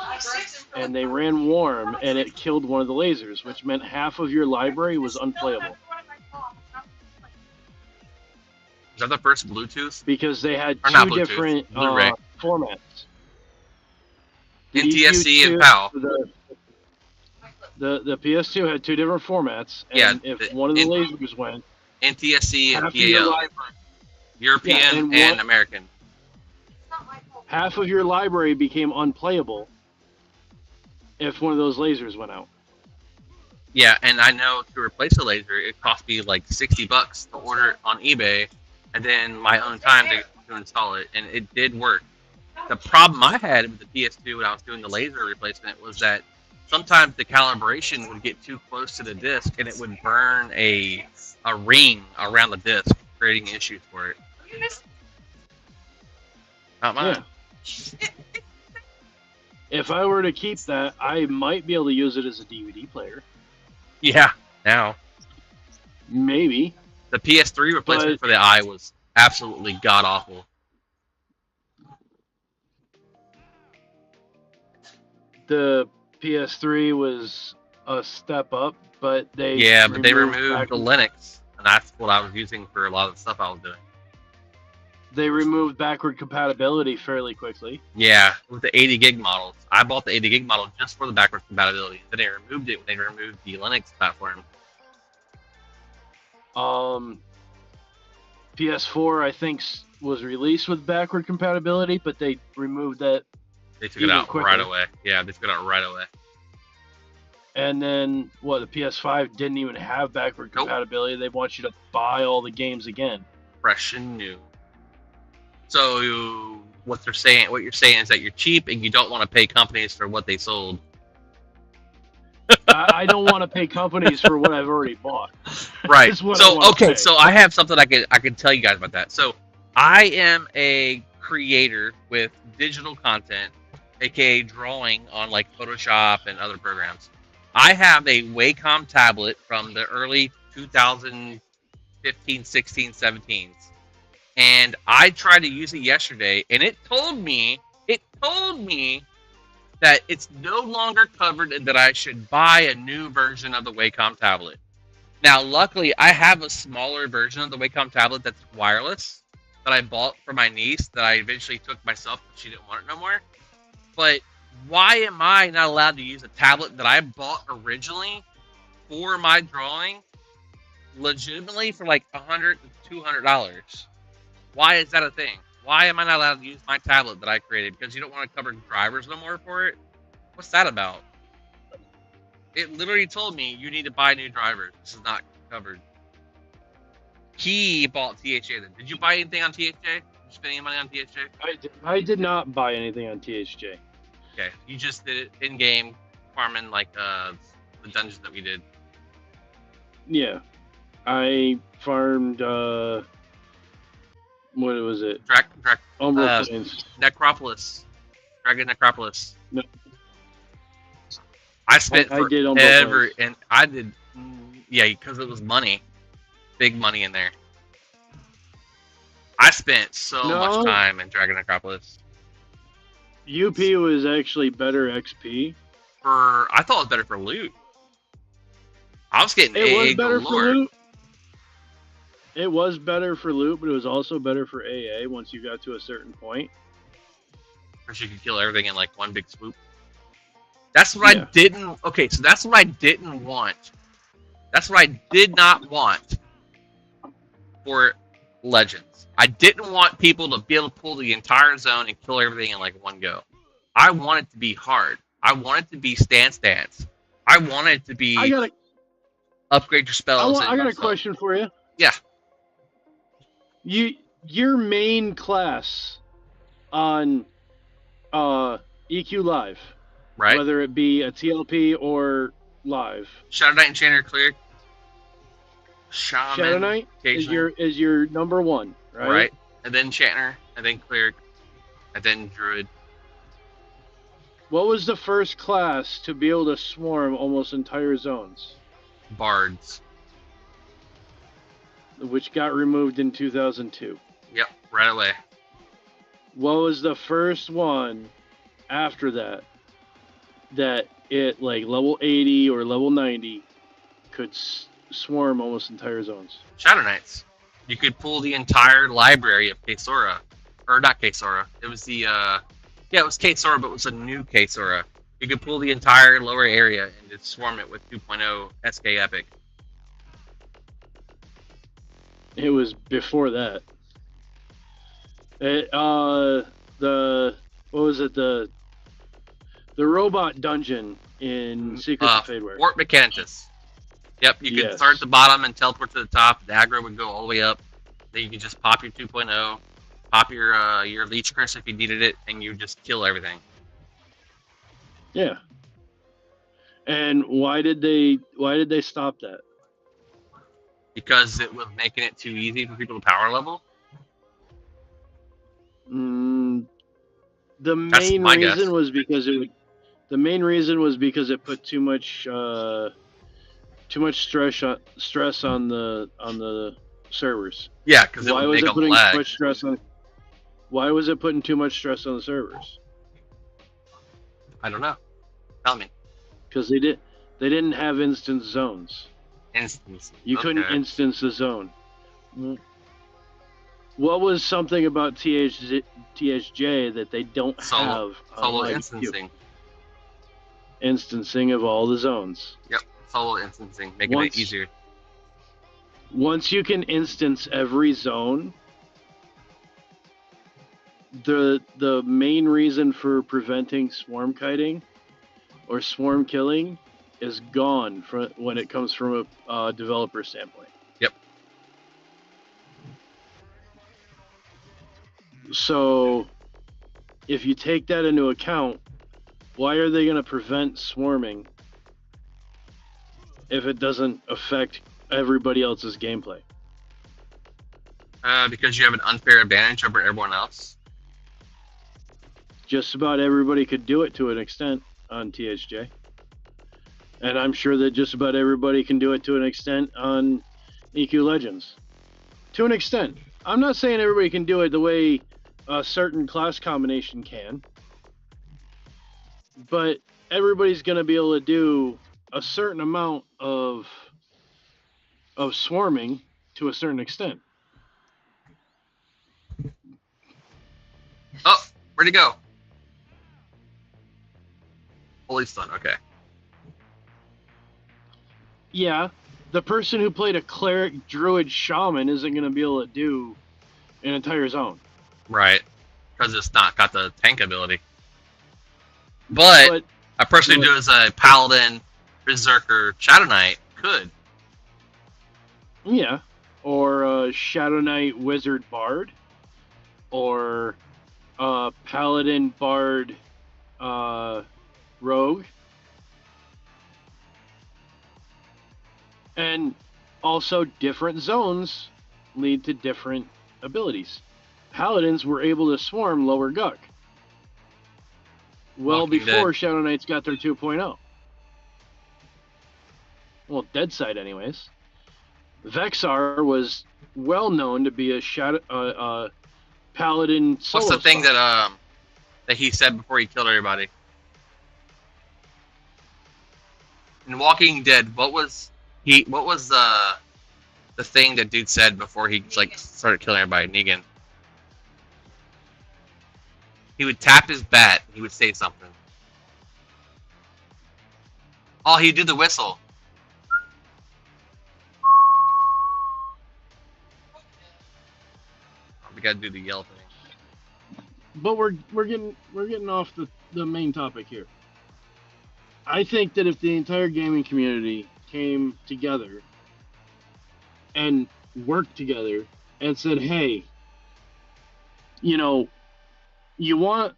and they ran warm, and it killed one of the lasers, which meant half of your library was unplayable. Is that the first Bluetooth? Because they had Or not 2 Bluetooth, different Blu-ray. formats. NTSC and PAL. The PS2 had 2 different formats, and Yeah, if one of the lasers went, NTSC and half of your PAL. library, European Yeah, and American. half of your library became unplayable if one of those lasers went out. Yeah, and I know to replace a laser, it cost me like $60 to order it on eBay, and then my own time to install it, and it did work. The problem I had with the PS2 when I was doing the laser replacement was that sometimes the calibration would get too close to the disc, and it would burn a ring around the disc, creating issues for it. Not mine. Yeah. If I were to keep that, I might be able to use it as a DVD player. Yeah, now. Maybe. The PS3 replacement for the eye was absolutely god-awful. The PS3 was a step up, but they removed the backward- Linux, and that's what I was using for a lot of the stuff I was doing. They removed backward compatibility fairly quickly. Yeah, with the 80 gig models. I bought the 80 gig model just for the backwards compatibility. Then they removed it when they removed the Linux platform. PS4, I think, was released with backward compatibility, but they removed that. They took it out right away. Yeah, they took it out right away. And then, the PS5 didn't even have backward compatibility. They want you to buy all the games again. Fresh and new. So what you're saying is that you're cheap and you don't want to pay companies for what they sold. I don't want to pay companies for what I've already bought. Right. Is what I So wanna okay, say. so I have something I can tell you guys about that. So I am a creator with digital content, aka drawing on like Photoshop and other programs. I have a Wacom tablet from the early 2015, 16, 17s. And I tried to use it yesterday, and it told me that it's no longer covered and that I should buy a new version of the Wacom tablet. Now, luckily, I have a smaller version of the Wacom tablet that's wireless that I bought for my niece that I eventually took myself because she didn't want it no more. But why am I not allowed to use a tablet that I bought originally for my drawing legitimately for like $100 to $200? Why is that a thing? Why am I not allowed to use my tablet that I created? Because you don't want to cover drivers no more for it? What's that about? It literally told me you need to buy new drivers. This is not covered. He bought THA then. Did you buy anything on THA? Did you spend any money on THA? I did not buy anything on THJ. Okay, you just did it in-game farming like the dungeons that we did. Yeah. I farmed, what was it? Umbral Plains. Necropolis. Dragon Necropolis. No. I spent I did forever, and I did, yeah, because it was money. Big money in there. I spent so much time in Dragon Necropolis. UP was actually better XP. I thought it was better for loot. I was getting It was AA better galore. for loot. It was better for loot, but it was also better for AA once you got to a certain point. Because you could kill everything in like one big swoop. That's what I didn't. Okay, so that's what I didn't want. That's what I did not want for Legends. I didn't want people to be able to pull the entire zone and kill everything in like one go. I want it to be hard. I want it to be stance. I want it to be upgrade your spells. I got a question for you. Yeah. Your main class on EQ Live, right? Whether it be a TLP or live. Shadow Knight, Enchanter, Cleric, Shaman. Shadow Knight is your number one, right? Right. And then Enchanter, and then Cleric, and then Druid. What was the first class to be able to swarm almost entire zones? Bards. Which got removed in 2002. Yep, right away. What was the first one after that it, like, level 80 or level 90 could swarm almost entire zones? Shadow Knights. You could pull the entire library of Kaesora. Or not Kaesora. It was the, it was Kaesora, but it was a new Kaesora. You could pull the entire lower area and just swarm it with 2.0 SK Epic. It was before that. The robot dungeon in Secrets of Fadeware. Fort Mechanitus. Yep, you could start at the bottom and teleport to the top. The aggro would go all the way up. Then you could just pop your 2.0, pop your Leech Curse if you needed it, and you just kill everything. Yeah. And why did they stop that? Because it was making it too easy for people to power level. The main reason was because it put too much stress on the servers. Yeah, because it would make them lag. Why was it putting too much stress on the servers? I don't know. Tell me. Because they didn't have instance zones. You couldn't instance the zone. What was something about THJ that they don't have? Solo instancing. Instancing of all the zones. Yep, solo instancing, making it easier. Once you can instance every zone, the main reason for preventing swarm kiting or swarm killing is gone when it comes from a developer standpoint. Yep. So, if you take that into account, why are they going to prevent swarming if it doesn't affect everybody else's gameplay? Because you have an unfair advantage over everyone else. just about everybody could do it to an extent on THJ. And I'm sure that just about everybody can do it to an extent on EQ Legends. To an extent. I'm not saying everybody can do it the way a certain class combination can, but everybody's going to be able to do a certain amount of swarming to a certain extent. Oh, where'd he go? Holy stun, okay. Yeah, the person who played a cleric, druid, shaman isn't going to be able to do an entire zone. Right, because it's not got the tank ability. But a person who does a paladin, berserker, shadow knight could. Yeah, or a shadow knight, wizard, bard, or a paladin, bard, rogue. And also different zones lead to different abilities. Paladins were able to swarm lower Guck well Walking before Dead. Shadow Knights got their 2.0. Well, Dead Side anyways. Vexar was well known to be a paladin solo. What's the thing spot. that he said before he killed everybody? In Walking Dead, what was the thing that dude said before he like started killing everybody? Negan. He would tap his bat. He would say something. Oh, he'd do the whistle. We gotta do the yell thing. But we're getting off the main topic here. I think that if the entire gaming community came together and worked together and said, hey, you want,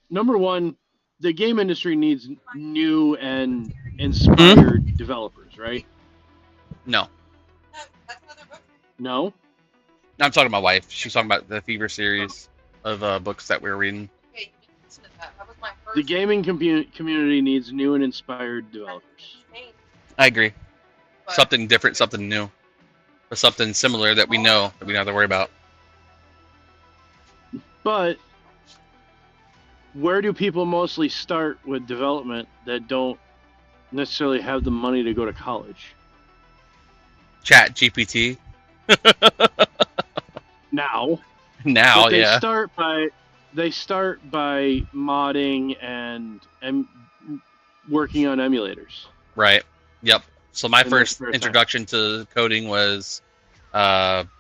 number one, the game industry needs new and inspired developers, right? No. No? I'm talking to my wife. She's talking about the Fever series of books that we were reading. The gaming community needs new and inspired developers. I agree. Something different, something new. Or something similar that we know that we don't have to worry about. But where do people mostly start with development that don't necessarily have the money to go to college? Chat GPT. Now, Now, they yeah. start by modding and working on emulators. Right. Yep. So my In first their spare introduction to coding was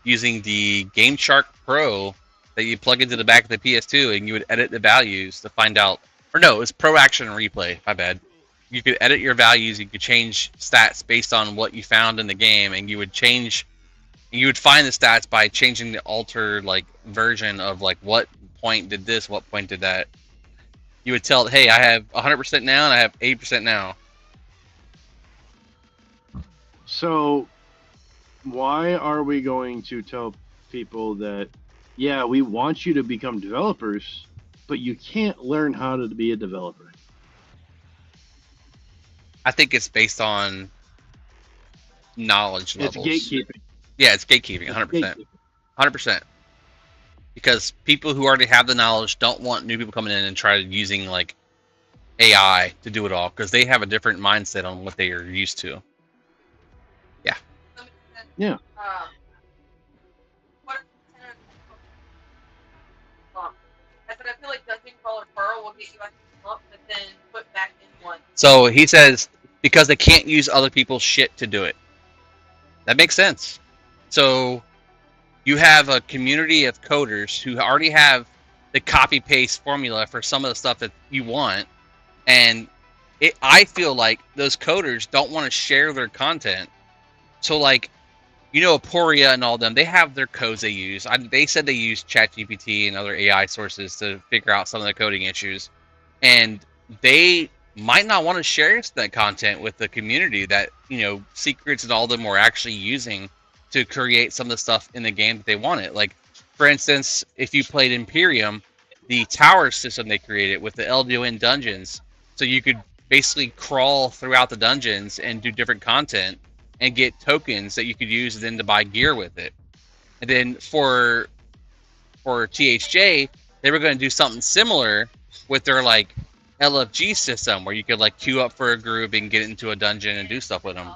using the Game Shark Pro that you plug into the back of the PS2, and you would edit the values to find out. Or no, it was Pro Action Replay. My bad. You could edit your values. You could change stats based on what you found in the game, and you would change. You would find the stats by changing the altered version of what point did this, what point did that. You would tell, hey, I have 100% now, and I have 80% now. So, why are we going to tell people that, yeah, we want you to become developers, but you can't learn how to be a developer? I think it's based on knowledge levels. It's gatekeeping. Yeah, it's gatekeeping, 100%. 100%. Because people who already have the knowledge don't want new people coming in and try using AI to do it all, because they have a different mindset on what they are used to. Yeah. Yeah. I feel like Dungeon Crawler Pearl will get you out of but then put back in one. So he says because they can't use other people's shit to do it. That makes sense. So you have a community of coders who already have the copy-paste formula for some of the stuff that you want, and I feel like those coders don't want to share their content. So Aporia and all them, they have their codes they use. They said they use ChatGPT and other AI sources to figure out some of the coding issues. And they might not want to share that content with the community that, Secrets and all them were actually using to create some of the stuff in the game that they wanted. For instance, if you played Imperium, the tower system they created with the LDON dungeons, so you could basically crawl throughout the dungeons and do different content and get tokens that you could use then to buy gear with it. And then for THJ, they were going to do something similar with their like LFG system, where you could like queue up for a group and get into a dungeon and do stuff with them.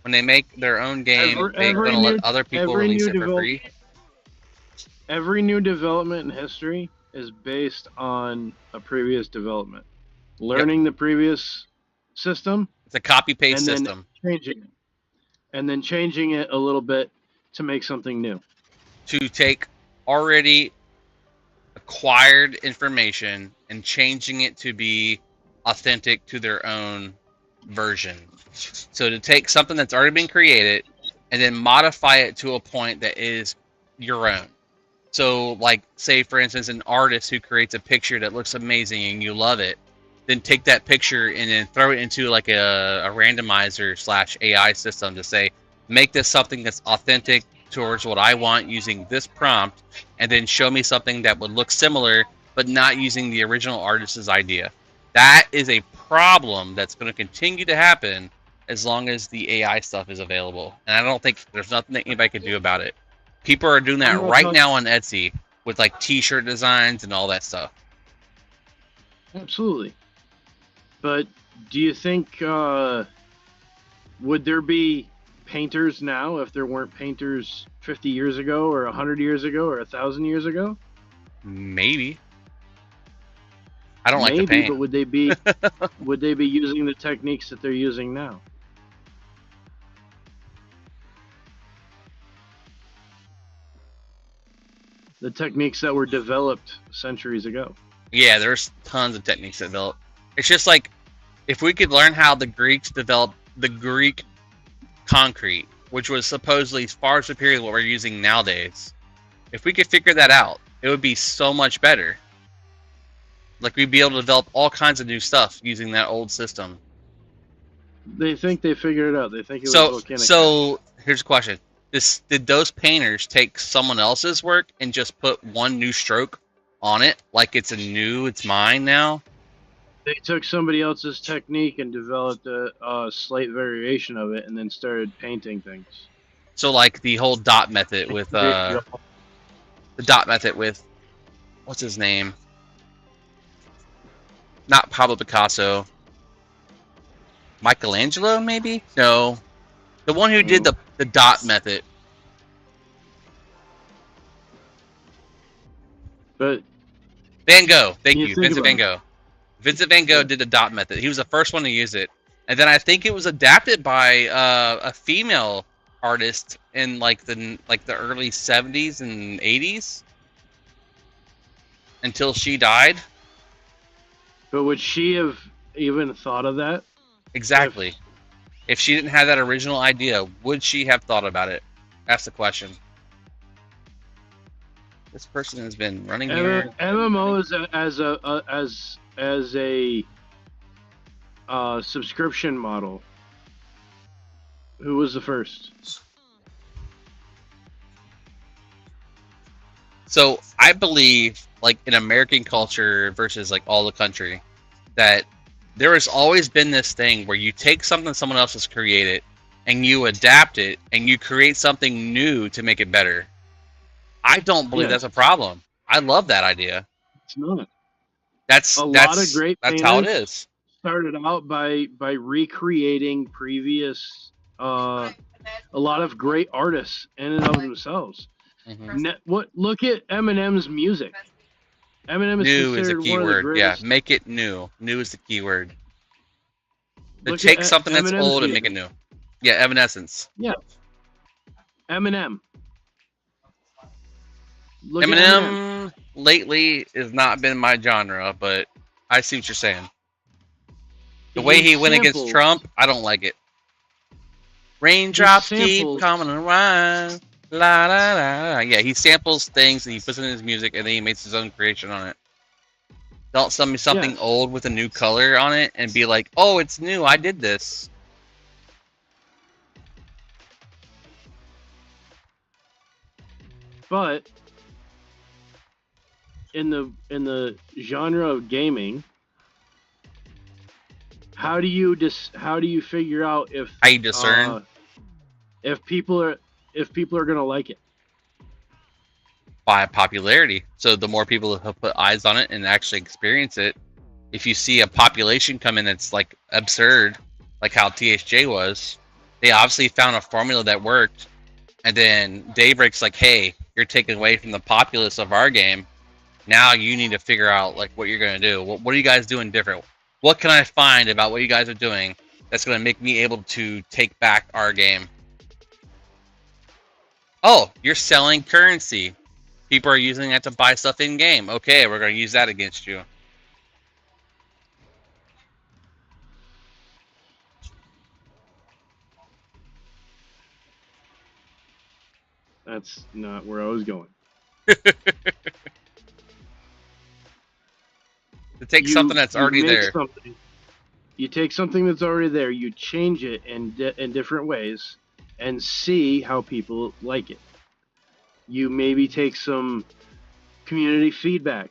When they make their own game, they're going to let other people release it for free. Every new development in history is based on a previous development. Learning the previous system. It's a copy-paste system. And then changing it a little bit to make something new. To take already acquired information and changing it to be authentic to their own version. So to take something that's already been created and then modify it to a point that is your own. So like, say for instance, an artist who creates a picture that looks amazing and you love it, then take that picture and then throw it into like a randomizer / AI system to say, make this something that's authentic towards what I want using this prompt, and then show me something that would look similar but not using the original artist's idea. That is a problem that's going to continue to happen as long as the AI stuff is available. And I don't think there's nothing that anybody can do about it. People are doing that right now on Etsy with like t-shirt designs and all that stuff. Absolutely. But do you think, would there be painters now if there weren't painters 50 years ago or 100 years ago or 1,000 years ago? Maybe. I don't like to paint. But would they be would they be using the techniques that they're using now? The techniques that were developed centuries ago. Yeah, there's tons of techniques that develop. It's just like, if we could learn how the Greeks developed the Greek concrete, which was supposedly far superior to what we're using nowadays. If we could figure that out, it would be so much better. Like, we'd be able to develop all kinds of new stuff using that old system. They think they figured it out. They think it was volcanic. So here's a question. Did those painters take someone else's work and just put one new stroke on it? Like it's mine now? They took somebody else's technique and developed a slight variation of it and then started painting things. So like the whole dot method with, what's his name? Not Pablo Picasso. Michelangelo, maybe? No. The one who did the dot method. But Van Gogh. Thank you. Vincent Van Gogh. Vincent Van Gogh did the dot method. He was the first one to use it. And then I think it was adapted by a female artist in like the early 70s and 80s until she died. But would she have even thought of that? Exactly. If she didn't have that original idea, would she have thought about it? That's the question. This person has been running here. MMO as a subscription model. Who was the first? So I believe, like in American culture versus like all the country, that there has always been this thing where you take something someone else has created and you adapt it and you create something new to make it better. I don't believe that's a problem. I love that idea. It's not. That's lot of great that's how it is. Started out by recreating previous a lot of great artists in and of themselves. Look at Eminem's music. Eminem is new is a considered key one of the word. greatest. Yeah, make it new. New is the key word. To Look take at something that's Eminem's old and music. make it new. Yeah, Evanescence. Yeah. Eminem. Look at Eminem lately has not been my genre, but I see what you're saying. The way he went against Trump, I don't like it. Raindrops keep coming around. La la la. Yeah, he samples things and he puts it in his music and then he makes his own creation on it. Don't sell me something old with a new color on it and be like, oh, it's new, I did this. But in the genre of gaming, how do you figure out How you discern? if people are going to like it? By popularity. So the more people who put eyes on it and actually experience it, if you see a population come in that's like absurd, like how THJ was, they obviously found a formula that worked. And then Daybreak's like, hey, you're taking away from the populace of our game. Now you need to figure out like what you're gonna do. What are you guys doing different? What can I find about what you guys are doing that's gonna make me able to take back our game? Oh, you're selling currency. People are using that to buy stuff in game. Okay, we're gonna use that against you. That's not where I was going. To take something that's already make there. something. You take something that's already there, you change it in different ways, and see how people like it. You maybe take some community feedback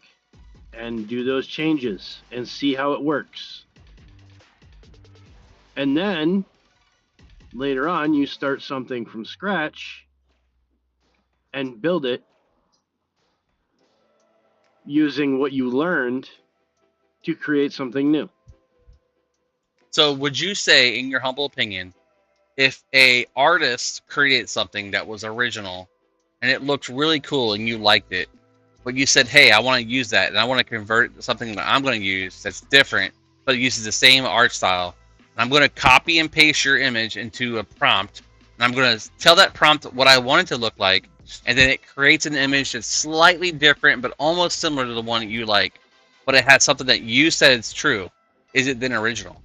and do those changes and see how it works. And then later on, you start something from scratch and build it using what you learned to create something new. So would you say, in your humble opinion, if a artist created something that was original and it looked really cool and you liked it, but you said, hey, I want to use that and I want to convert it to something that I'm going to use that's different, but it uses the same art style, and I'm going to copy and paste your image into a prompt, and I'm going to tell that prompt what I want it to look like, and then it creates an image that's slightly different but almost similar to the one that you like, but it has something that you said is true, is it then original?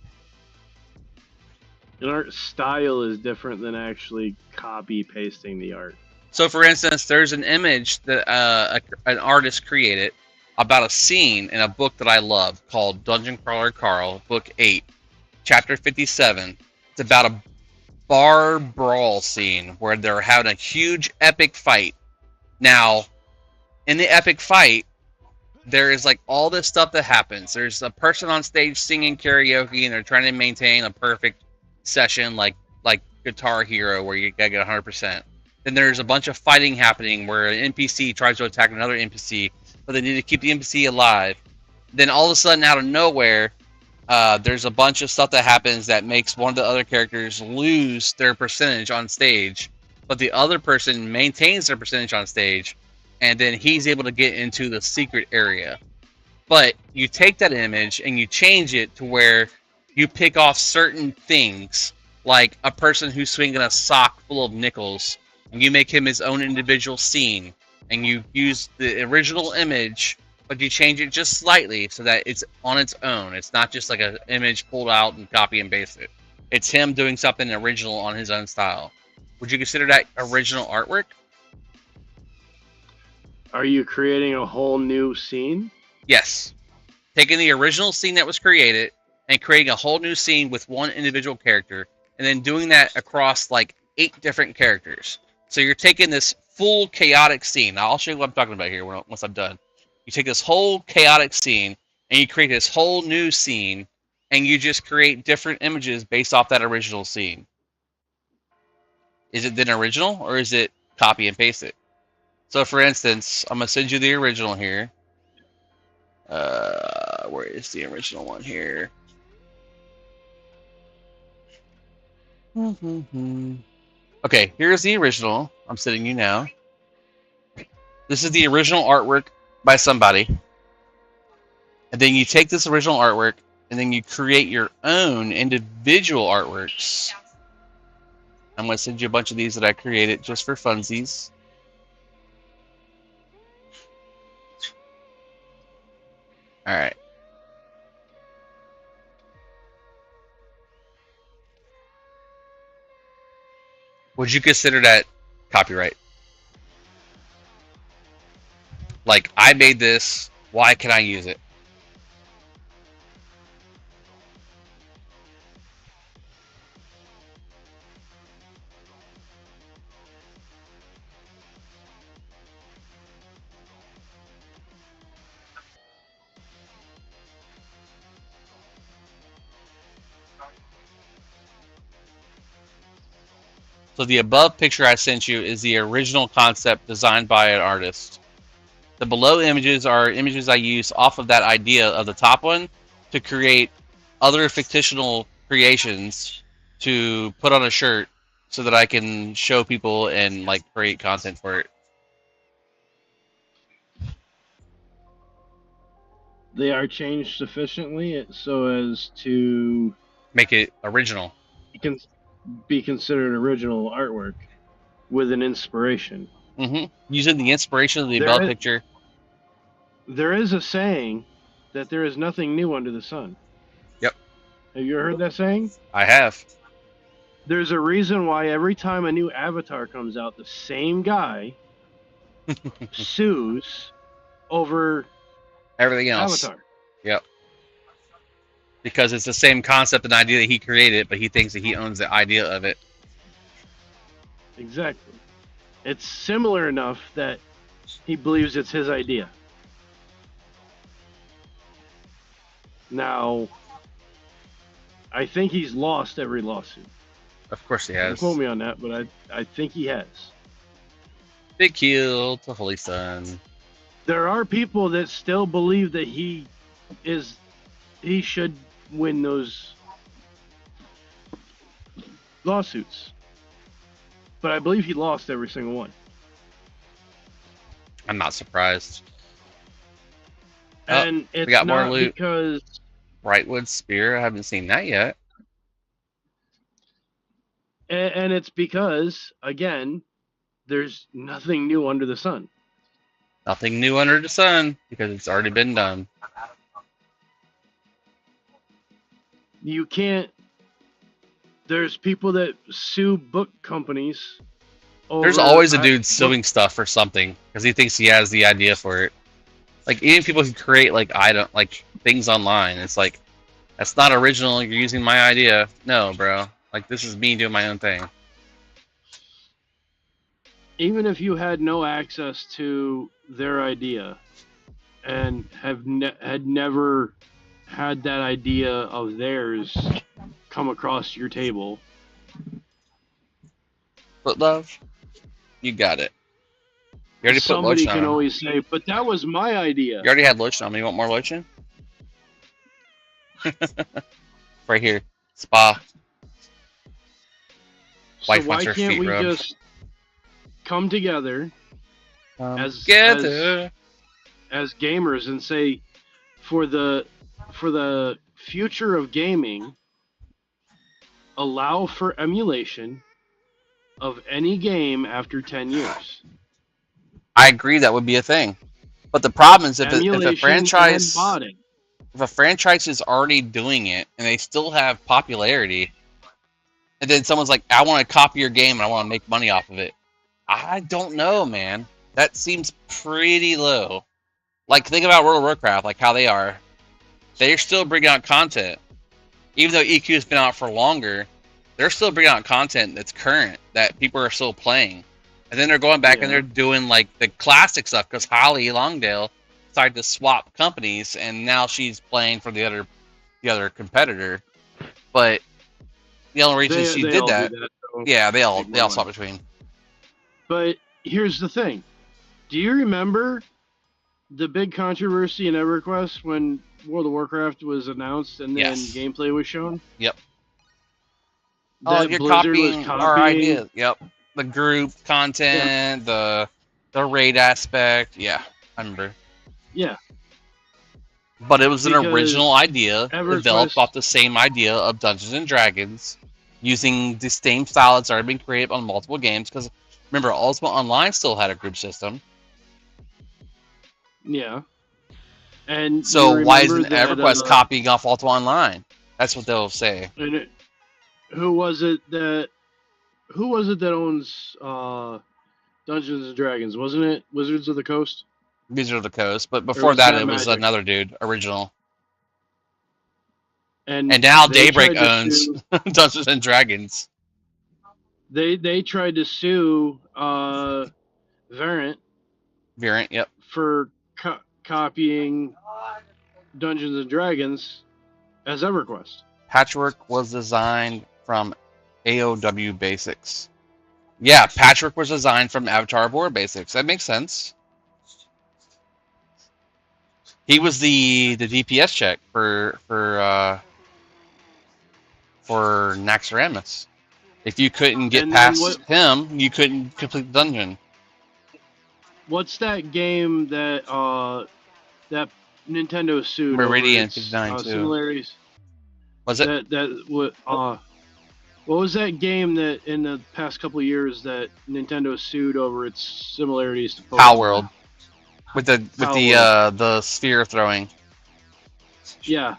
An art style is different than actually copy pasting the art. So, for instance, there's an image that an artist created about a scene in a book that I love called Dungeon Crawler Carl, Book 8, Chapter 57. It's about a bar brawl scene where they're having a huge epic fight. Now, in the epic fight, there is like all this stuff that happens. There's a person on stage singing karaoke, and they're trying to maintain a perfect session, like Guitar Hero, where you gotta get 100%. Then there's a bunch of fighting happening where an NPC tries to attack another NPC, but they need to keep the NPC alive. Then all of a sudden, out of nowhere, there's a bunch of stuff that happens that makes one of the other characters lose their percentage on stage, but the other person maintains their percentage on stage, and then he's able to get into the secret area. But you take that image and you change it to where you pick off certain things, like a person who's swinging a sock full of nickels, and you make him his own individual scene, and you use the original image, but you change it just slightly so that it's on its own. It's not just like an image pulled out and copy and paste it. It's him doing something original on his own style. Would you consider that original artwork? Are you creating a whole new scene? Yes. Taking the original scene that was created and creating a whole new scene with one individual character, and then doing that across like 8 different characters. So you're taking this full chaotic scene. Now I'll show you what I'm talking about here once I'm done. You take this whole chaotic scene and you create this whole new scene, and you just create different images based off that original scene. Is it then original, or is it copy and paste it? So for instance, I'm gonna send you the original here. Where is the original one here? Okay, here's the original. I'm sending you now. This is the original artwork by somebody. And then you take this original artwork and then you create your own individual artworks. I'm going to send you a bunch of these that I created just for funsies. All right. Would you consider that copyright? Like, I made this, why can I use it? So the above picture I sent you is the original concept designed by an artist. The below images are images I use off of that idea of the top one to create other fictional creations to put on a shirt so that I can show people and like create content for it. They are changed sufficiently so as to Make it original. be considered original artwork with an inspiration. Using the inspiration of the There above is- picture. There is a saying that there is nothing new under the sun. Yep. Have you ever heard that saying? I have. There's a reason why every time a new Avatar comes out, the same guy sues over Everything else. Avatar. Yep. Because it's the same concept and idea that he created, but he thinks that he owns the idea of it. Exactly. It's similar enough that he believes it's his idea. Now, I think he's lost every lawsuit. Of course he Don't has. quote me on that, but I think he has. Big heel to Holy Sun. There are people that still believe that he should win those lawsuits. But I believe he lost every single one. I'm not surprised. And it's we got more not loot. because Brightwood Spear. I haven't seen that yet. and it's because, again, there's nothing new under the sun. Nothing new under the sun because it's already been done. You can't. There's people that sue book companies. There's always a dude suing stuff for something because he thinks he has the idea for it. Like even people who create like things online, it's like that's not original. You're using my idea. No, bro. Like this is me doing my own thing. Even if you had no access to their idea and had never had that idea of theirs come across your table. But love, you got it. You already put Somebody lotion can on. always say, but that was my idea. You already had lotion on. You want more lotion? Right here. Spa. So Wife why wants her can't feet we rubbed. just come together as Together. as gamers and say, for the future of gaming, allow for emulation of any game after 10 years. I agree that would be a thing. But the problem is if a Emulation franchise and modding. if a franchise is already doing it and they still have popularity, and then someone's like, I want to copy your game and I want to make money off of it. I don't know, man. That seems pretty low. Like, think about World of Warcraft, like how they are. They're still bringing out content. Even though EQ has been out for longer, they're still bringing out content that's current, that people are still playing. And then they're going back and they're doing, like, the classic stuff, because Holly Longdale decided to swap companies, and now she's playing for the other competitor. But the only reason she did that, so yeah, they all swap between. But here's the thing. Do you remember the big controversy in EverQuest when World of Warcraft was announced and then gameplay was shown? Yep. That You're Blizzard copying was our idea. Yep. The group content, the raid aspect. Yeah, I remember. Yeah. But it was an Because original idea developed EverQuest- off the same idea of Dungeons and Dragons, using the same style that's already been created on multiple games. Because remember, Ultimate Online still had a group system. Yeah. And So why isn't that, EverQuest copying off Ultimate Online? That's what they'll say. And who was it that owns Dungeons and Dragons? Wasn't it Wizards of the Coast? Wizards of the Coast, but before was that, that it was Magic? another dude, original. And now they Daybreak tried to owns sue- Dungeons and Dragons. They tried to sue Variant Yep. for copying Dungeons and Dragons as EverQuest. Patchwork was designed from AOW Basics. Yeah, Patrick was designed from Avatar board basics. That makes sense. He was the DPS check for Naxxramas. If you couldn't get And then past him, you couldn't complete the dungeon. what's that game that that Nintendo sued over Meridian its 59 too. similarities? Was it? What was that game that in the past couple of years that Nintendo sued over its similarities to Pokemon? Power World. With Power World. the sphere throwing. Yeah.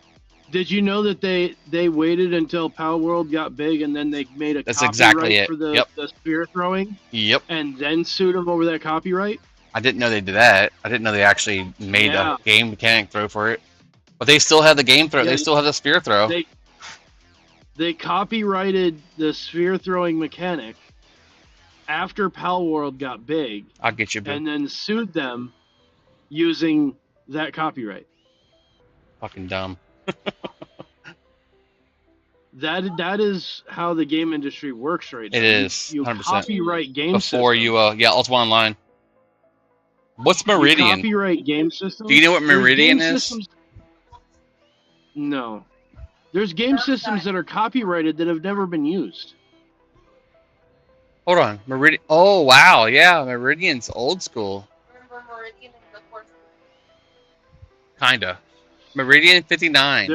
Did you know that they waited until Power World got big and then they made a That's copyright exactly it. for the, Yep. the spear throwing Yep. and then sued them over that copyright? I didn't know they did that. I didn't know they actually made Yeah. a game mechanic throw for it. But they still have the game throw. Yeah, They still have the spear throw. They copyrighted the sphere throwing mechanic after Power World got big I'll get you, boo. and then sued them using that copyright. Fucking dumb. That is how the game industry works right now. It is, You 100%. copyright game Before systems. yeah, Ultima Online. What's You Meridian? copyright game systems. Do you know what There's Meridian game is? systems- No. There's game systems that are copyrighted that have never been used. Hold on, Meridian. Oh wow, yeah, Meridian's old school. Remember Meridian and the Force? Kinda. Meridian 59.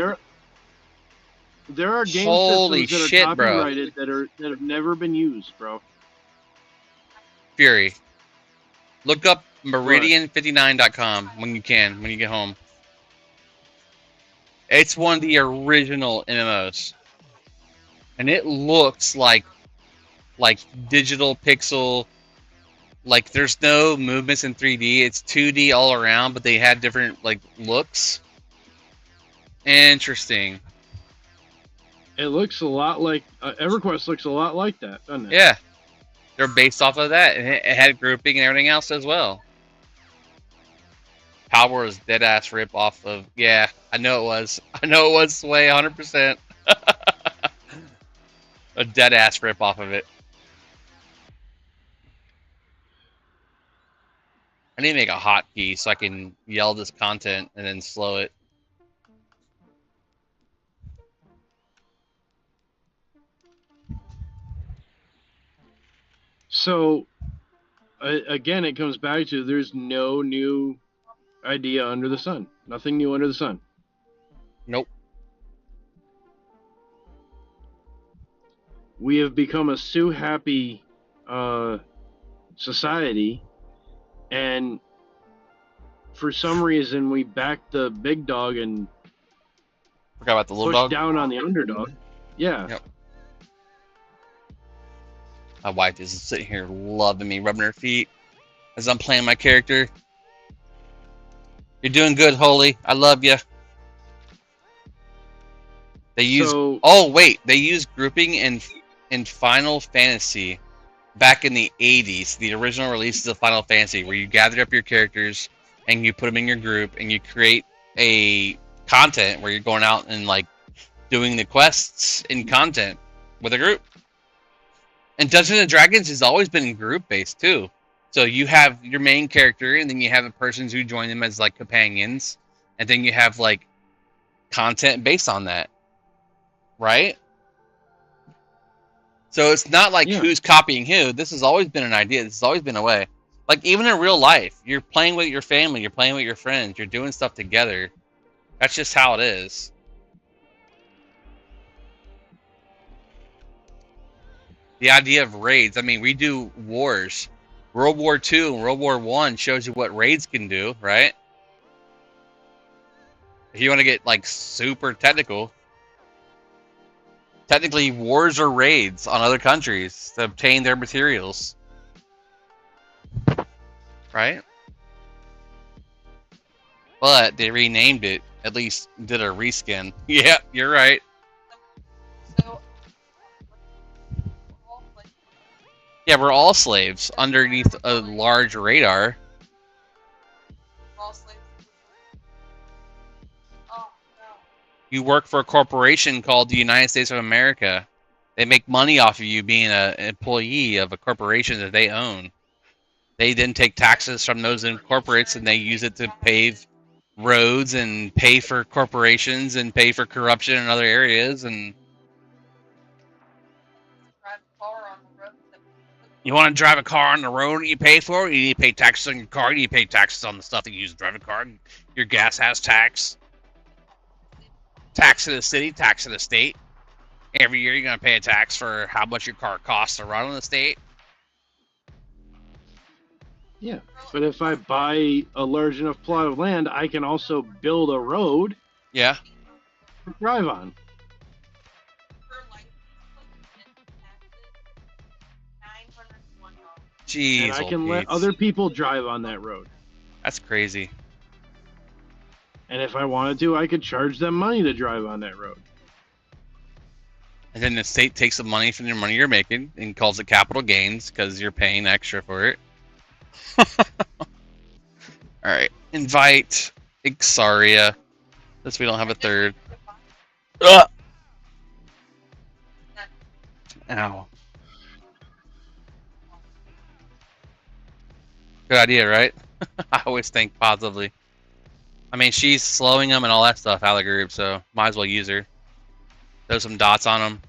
There are game Holy systems that shit, are bro. copyrighted that have never been used, bro. Fury. Look up meridian59.com when you get home. It's one of the original MMOs. And it looks like digital pixel, like there's no movements in 3D. It's 2D all around, but they had different like looks. Interesting. It looks a lot like EverQuest looks a lot like that, doesn't it? Yeah. They're based off of that, and it had grouping and everything else as well. Power was dead ass rip off of. Yeah, I know it was. I know it was Sway 100%. A dead ass rip off of it. I need to make a hotkey so I can yell this content and then slow it. So, again, it comes back to there's no new idea under the sun. Nothing new under the sun. Nope. We have become a sue-happy society, and for some reason we back the big dog and Forgot about the little push dog. down on the underdog. Yeah. Yep. My wife is sitting here loving me, rubbing her feet as I'm playing my character. You're doing good, Holy. I love you. They use. So- Oh wait, they use grouping in Final Fantasy back in the 80s. The original releases of Final Fantasy, where you gathered up your characters and you put them in your group and you create a content where you're going out and like doing the quests in content with a group. And Dungeons and Dragons has always been group based too. So you have your main character, and then you have the persons who join them as like companions, and then you have like content based on that, right? So it's not like who's copying who. This has always been an idea. This has always been a way. Like even in real life, you're playing with your family, you're playing with your friends, you're doing stuff together. That's just how it is. The idea of raids. I mean, we do wars. World War II and World War I shows you what raids can do, right? If you want to get like super technical, technically wars are raids on other countries to obtain their materials, right? But they renamed it. At least did a reskin. Yeah, you're right. So, like, Yeah, we're all slaves underneath a large radar. we're all slaves. Oh no. You work for a corporation called the United States of America. They make money off of you being an employee of a corporation that they own. They then take taxes from those corporates and they use it to pave roads and pay for corporations and pay for corruption in other areas. And Drive a car on the road. you want to drive a car on the road that you pay for? You need to pay taxes on your car. You need to pay taxes on the stuff that you use to drive a car. Your gas has tax. Tax to the city, tax to the state. Every year you're going to pay a tax for how much your car costs to run in the state. Yeah, but if I buy a large enough plot of land, I can also build a road Yeah. to drive on. Jeez, And I can old let Pete's. other people drive on that road. That's crazy. And if I wanted to, I could charge them money to drive on that road. And then the state takes the money from the money you're making and calls it capital gains because you're paying extra for it. All right, invite Ixaria. Since we don't have a third. Ugh. Ow. Good idea, right? I always think positively. I mean, she's slowing them and all that stuff out of the group, so might as well use her. Throw some dots on them.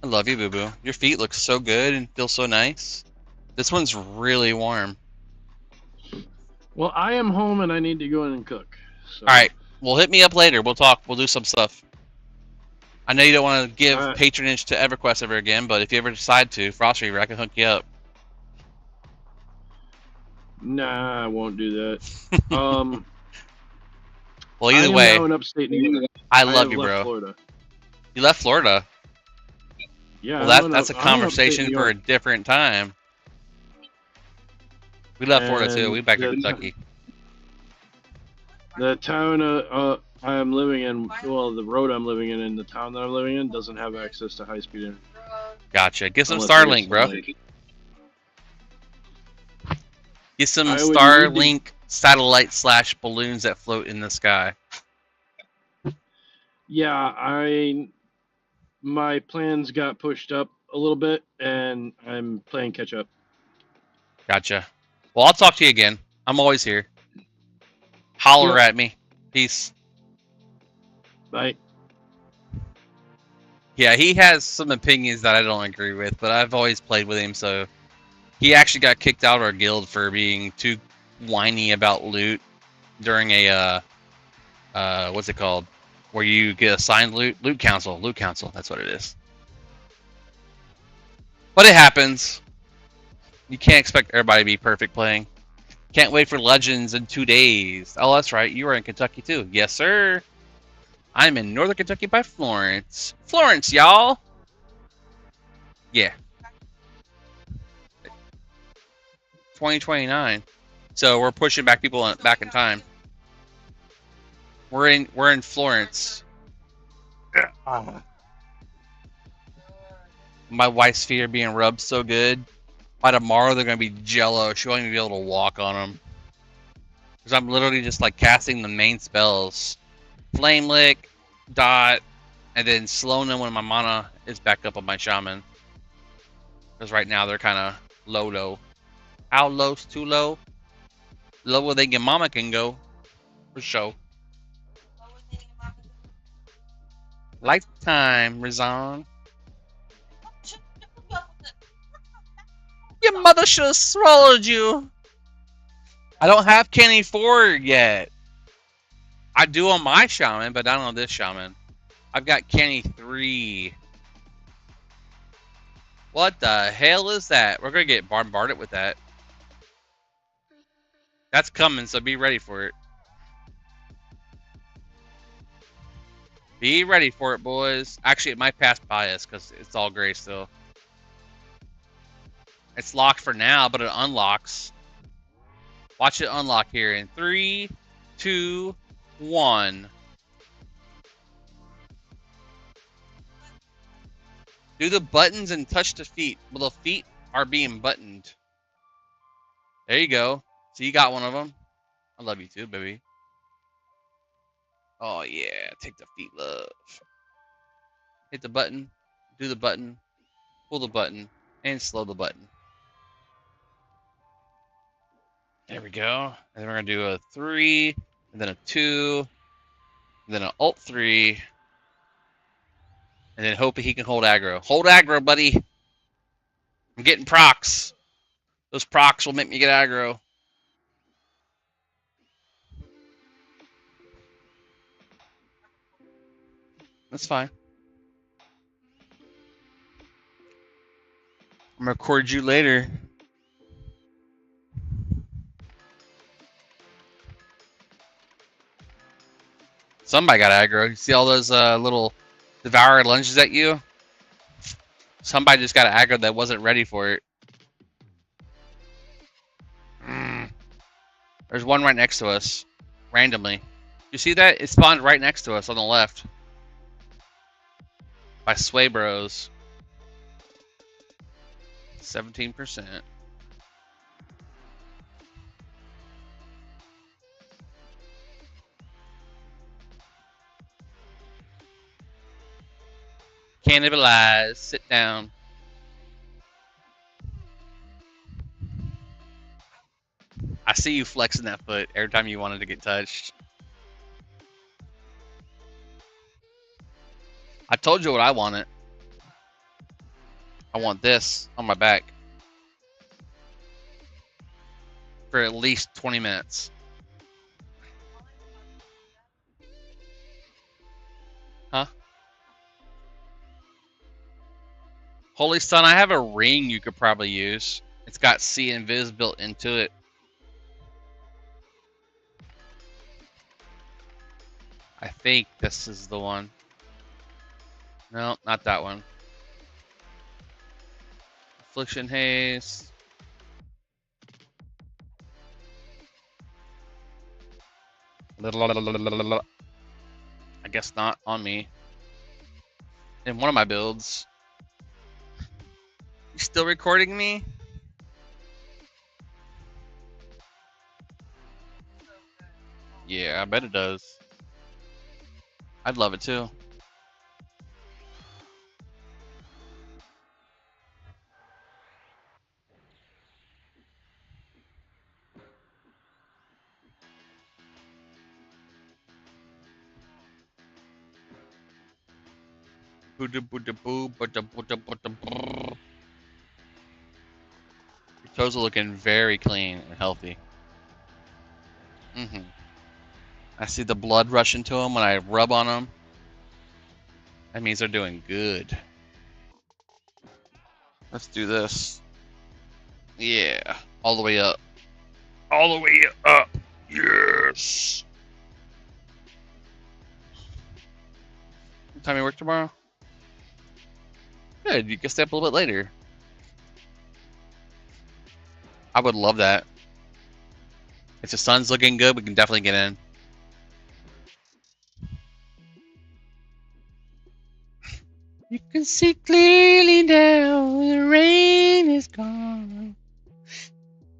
I love you, Boo Boo. Your feet look so good and feel so nice. This one's really warm. Well, I am home and I need to go in and cook. So. All right, well, hit me up later. We'll talk. We'll do some stuff. I know you don't want to give patronage to EverQuest ever again, but if you ever decide to, Frostreaver, I can hook you up. Nah, I won't do that. Well, either way, I am now in upstate New York. I love you, bro. Florida. You left Florida? Yeah. Well, that's a conversation for a different time. We left Florida too. We back to Kentucky. The town I'm living in, well, the road I'm living in, and the town that I'm living in doesn't have access to high-speed internet. Gotcha. Get some Starlink, bro. Get some Starlink satellite / balloons that float in the sky. Yeah, my plans got pushed up a little bit, and I'm playing catch up. Gotcha. Well, I'll talk to you again. I'm always here. Holler at me. Peace. Bye. Yeah, he has some opinions that I don't agree with, but I've always played with him, so he actually got kicked out of our guild for being too whiny about loot during a what's it called? Where you get assigned loot council, that's what it is. But it happens. You can't expect everybody to be perfect playing. Can't wait for Legends in 2 days. Oh, that's right. You are in Kentucky too. Yes, sir. I'm in Northern Kentucky by Florence. Florence, y'all. Yeah. 2029. So we're pushing back people back in time. We're in Florence. My wife's feet are being rubbed so good. By tomorrow, they're going to be jello. She won't even be able to walk on them. Because I'm literally just like casting the main spells. Flame Lick, Dot, and then slowing them when my mana is back up on my shaman. Because right now they're kind of low. How low's too low? Lower than your mama can go. For sure. Lifetime, Rizan. Your mother should have swallowed you. I don't have Kenny 4 yet. I do on my shaman, but not on this shaman. I've got Kenny 3. What the hell is that? We're going to get bombarded with that. That's coming, so be ready for it. Be ready for it, boys. Actually, it might pass by us because it's all gray still. It's locked for now, but it unlocks. Watch it unlock here in 3, 2, 1. Do the buttons and touch the feet. Well, the feet are being buttoned. There you go. So you got one of them. I love you too, baby. Oh yeah, take the feet, love. Hit the button, do the button, pull the button, and slow the button. There we go. And then we're going to do a 3, and then a 2, and then an Alt 3, and then hope he can hold aggro. Hold aggro, buddy. I'm getting procs. Those procs will make me get aggro. That's fine. I'm going to record you later. Somebody got aggro. You see all those little devourer lunges at you? Somebody just got aggro that wasn't ready for it. There's one right next to us. Randomly. You see that? It spawned right next to us on the left. By Sway Bros. 17%. Cannibalize. Sit down. I see you flexing that foot every time you wanted to get touched. I told you what I wanted. I want this on my back. For at least 20 minutes. Huh? Holy Sun, I have a ring you could probably use. It's got See Invis built into it. I think this is the one. No, not that one. Affliction Haste. I guess not on me. In one of my builds. You still recording me? Yeah, I bet it does. I'd love it too. Your toes are looking very clean and healthy. I see the blood rushing to them when I rub on them. That means they're doing good. Let's do this. Yeah. All the way up. All the way up. Yes. What time you work tomorrow? Good. You can stay up a little bit later. I would love that. If the sun's looking good, we can definitely get in. You can see clearly now, the rain is gone.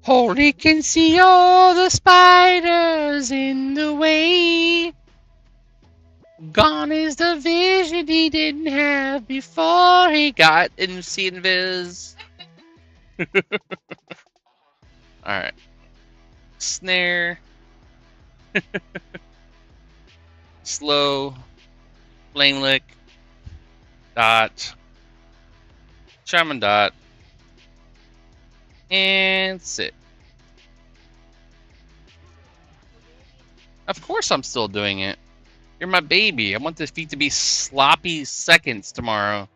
Holy can see all the spiders in the way. Gone is the vision he didn't have before he got in See Invis. Alright. Snare. Slow. Flame lick. Dot. Shaman dot. And sit. Of course I'm still doing it. You're my baby. I want this feet to be sloppy seconds tomorrow.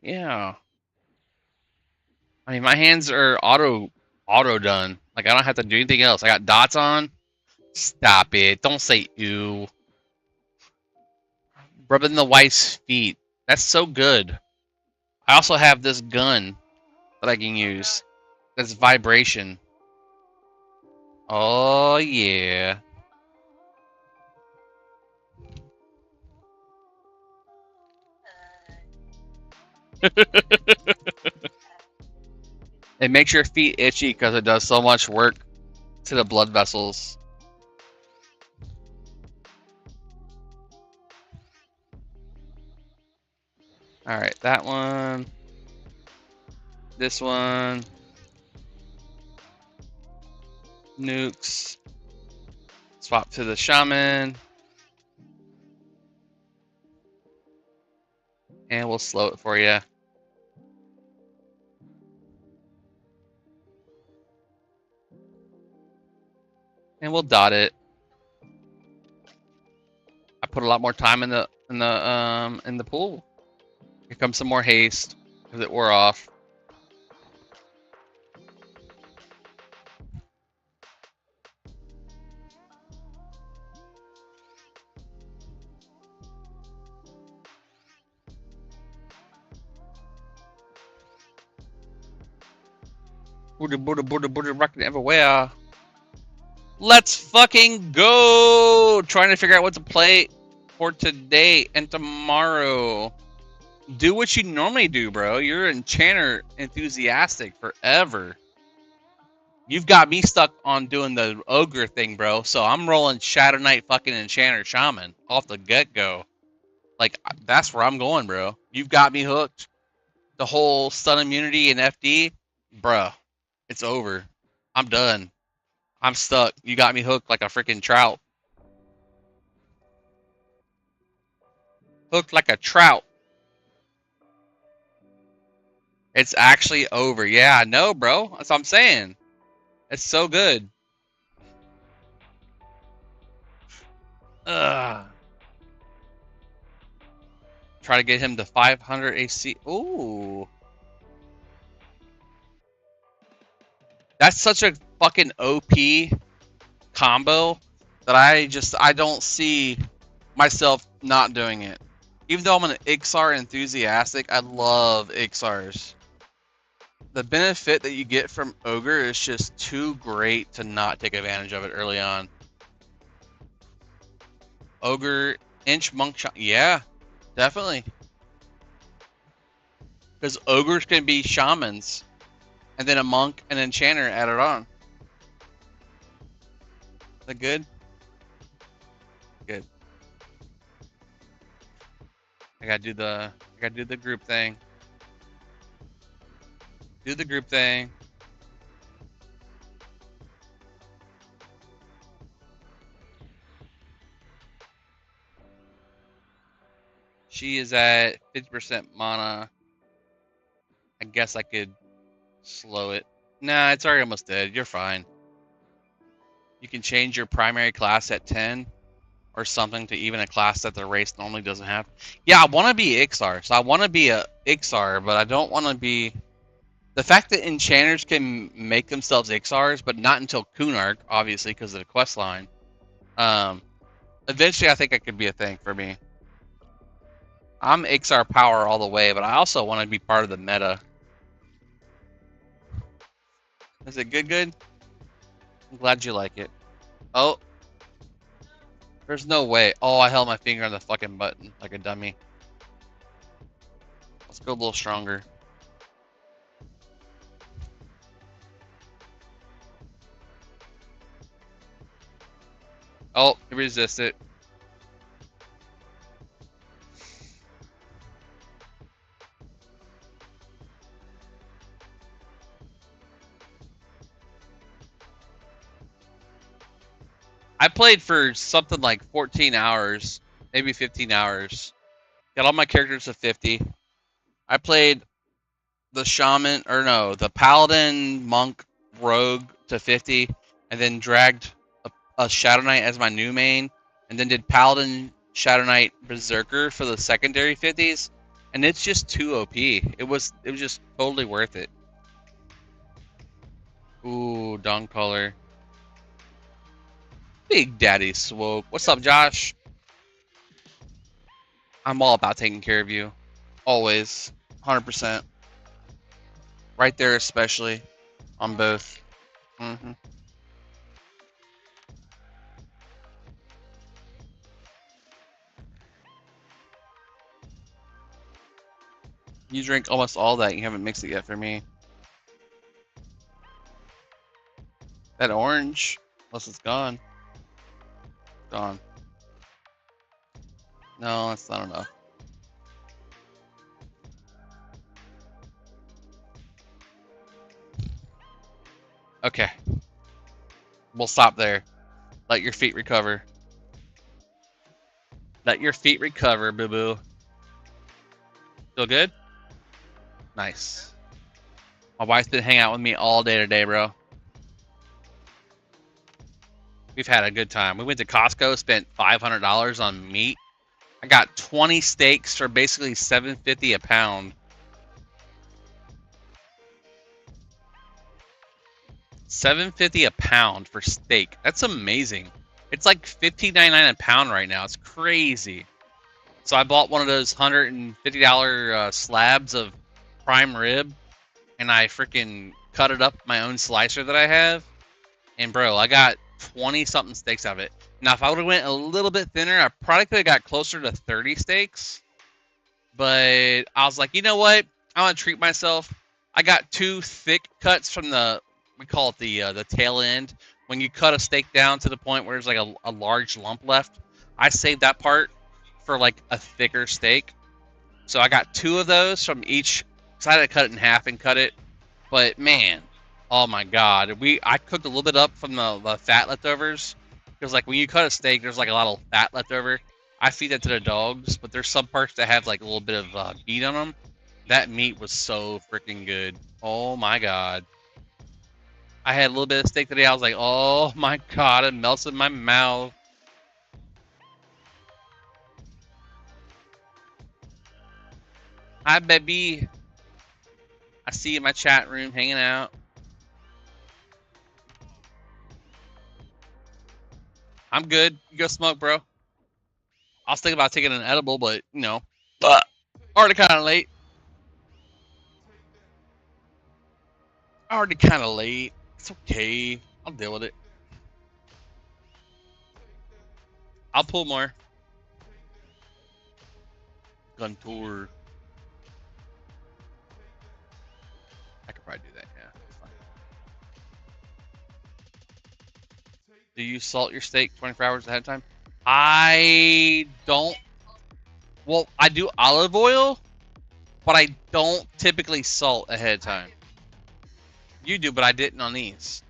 Yeah. I mean, my hands are auto done. Like, I don't have to do anything else. I got dots on. Stop it. Don't say ew. Rubbing the wife's feet. That's so good. I also have this gun that I can use. That's vibration. Oh, yeah. It makes your feet itchy because it does so much work to the blood vessels. All right, that one. This one. Nukes. Swap to the shaman. And we'll slow it for you. And we'll dot it. I put a lot more time in the pool. Here comes some more haste because it wore off. Booty, rocking everywhere. Let's fucking go! Trying to figure out what to play for today and tomorrow. Do what you normally do, bro. You're enchanter enthusiastic forever. You've got me stuck on doing the ogre thing, bro. So I'm rolling Shadow Knight fucking enchanter shaman off the get go. Like that's where I'm going, bro. You've got me hooked. The whole stun immunity and FD, bro. It's over. I'm done. I'm stuck. You got me hooked like a freaking trout. Hooked like a trout. It's actually over. Yeah, I know, bro. That's what I'm saying. It's so good. Ugh. Try to get him to 500 AC. Ooh. That's such a fucking OP combo that I don't see myself not doing it. Even though I'm an Ixar enthusiastic, I love Ixars. The benefit that you get from Ogre is just too great to not take advantage of it early on. Ogre, Inch, Monk, yeah, definitely. Because Ogres can be Shamans, and then a Monk and Enchanter added on. Is that good? Good. I gotta do the group thing. Do the group thing. She is at 50% mana. I guess I could slow it. Nah, it's already almost dead. You're fine. You can change your primary class at 10 or something to even a class that the race normally doesn't have. Yeah, I want to be Ixar. So I want to be a Ixar, but I don't want to be... The fact that enchanters can make themselves Ixars, but not until Kunark, obviously, because of the quest line. Eventually, I think it could be a thing for me. I'm Ixar power all the way, but I also want to be part of the meta. Is it good? Good? I'm glad you like it. Oh. There's no way. Oh, I held my finger on the fucking button like a dummy. Let's go a little stronger. Oh, he resisted. I played for something like 14 hours, maybe 15 hours. Got all my characters to 50. I played the shaman, or no, the paladin, monk, rogue to 50, and then dragged a Shadow Knight as my new main, and then did paladin, Shadow Knight, berserker for the secondary 50s, and it's just too OP. It was just totally worth it. Ooh, Dawn Color. Big Daddy Swope. What's up, Josh? I'm all about taking care of you. Always. 100%. Right there, especially. On both. Mm-hmm. You drink almost all that. You haven't mixed it yet for me. That orange, unless it's gone. Gone. No, that's not enough. Okay. We'll stop there. Let your feet recover. Let your feet recover, boo-boo. Feel good? Nice. My wife's been hanging out with me all day today, bro. We've had a good time. We went to Costco, spent $500 on meat. I got 20 steaks for basically $7.50 a pound. $7.50 a pound for steak. That's amazing. It's like $15.99 a pound right now. It's crazy. So I bought one of those $150 slabs of prime rib, and I freaking cut it up my own slicer that I have. And bro, I got 20 something steaks out of it. Now, if I would have went a little bit thinner, I probably could have got closer to 30 steaks. But I was like, you know what? I want to treat myself. I got 2 thick cuts from we call it the tail end. When you cut a steak down to the point where there's like a large lump left, I saved that part for like a thicker steak. So I got 2 of those from each. So I had to cut it in half and cut it. But man, oh my god, I cooked a little bit up from the fat leftovers, because like when you cut a steak, there's like a lot of fat left over. I feed that to the dogs, but there's some parts that have like a little bit of meat on them. That meat was so freaking good. Oh my god. I had a little bit of steak today. I was like, oh my god, it melts in my mouth. Hi, baby. I see you in my chat room hanging out. I'm good. You go smoke, bro. I was thinking about taking an edible, but you know, already kind of late. Already kind of late. It's okay. I'll deal with it. I'll pull more. Gun tour. I could probably do that. Yeah. Fine. Do you salt your steak 24 hours ahead of time? I don't. Well, I do olive oil, but I don't typically salt ahead of time. You do, but I didn't on these.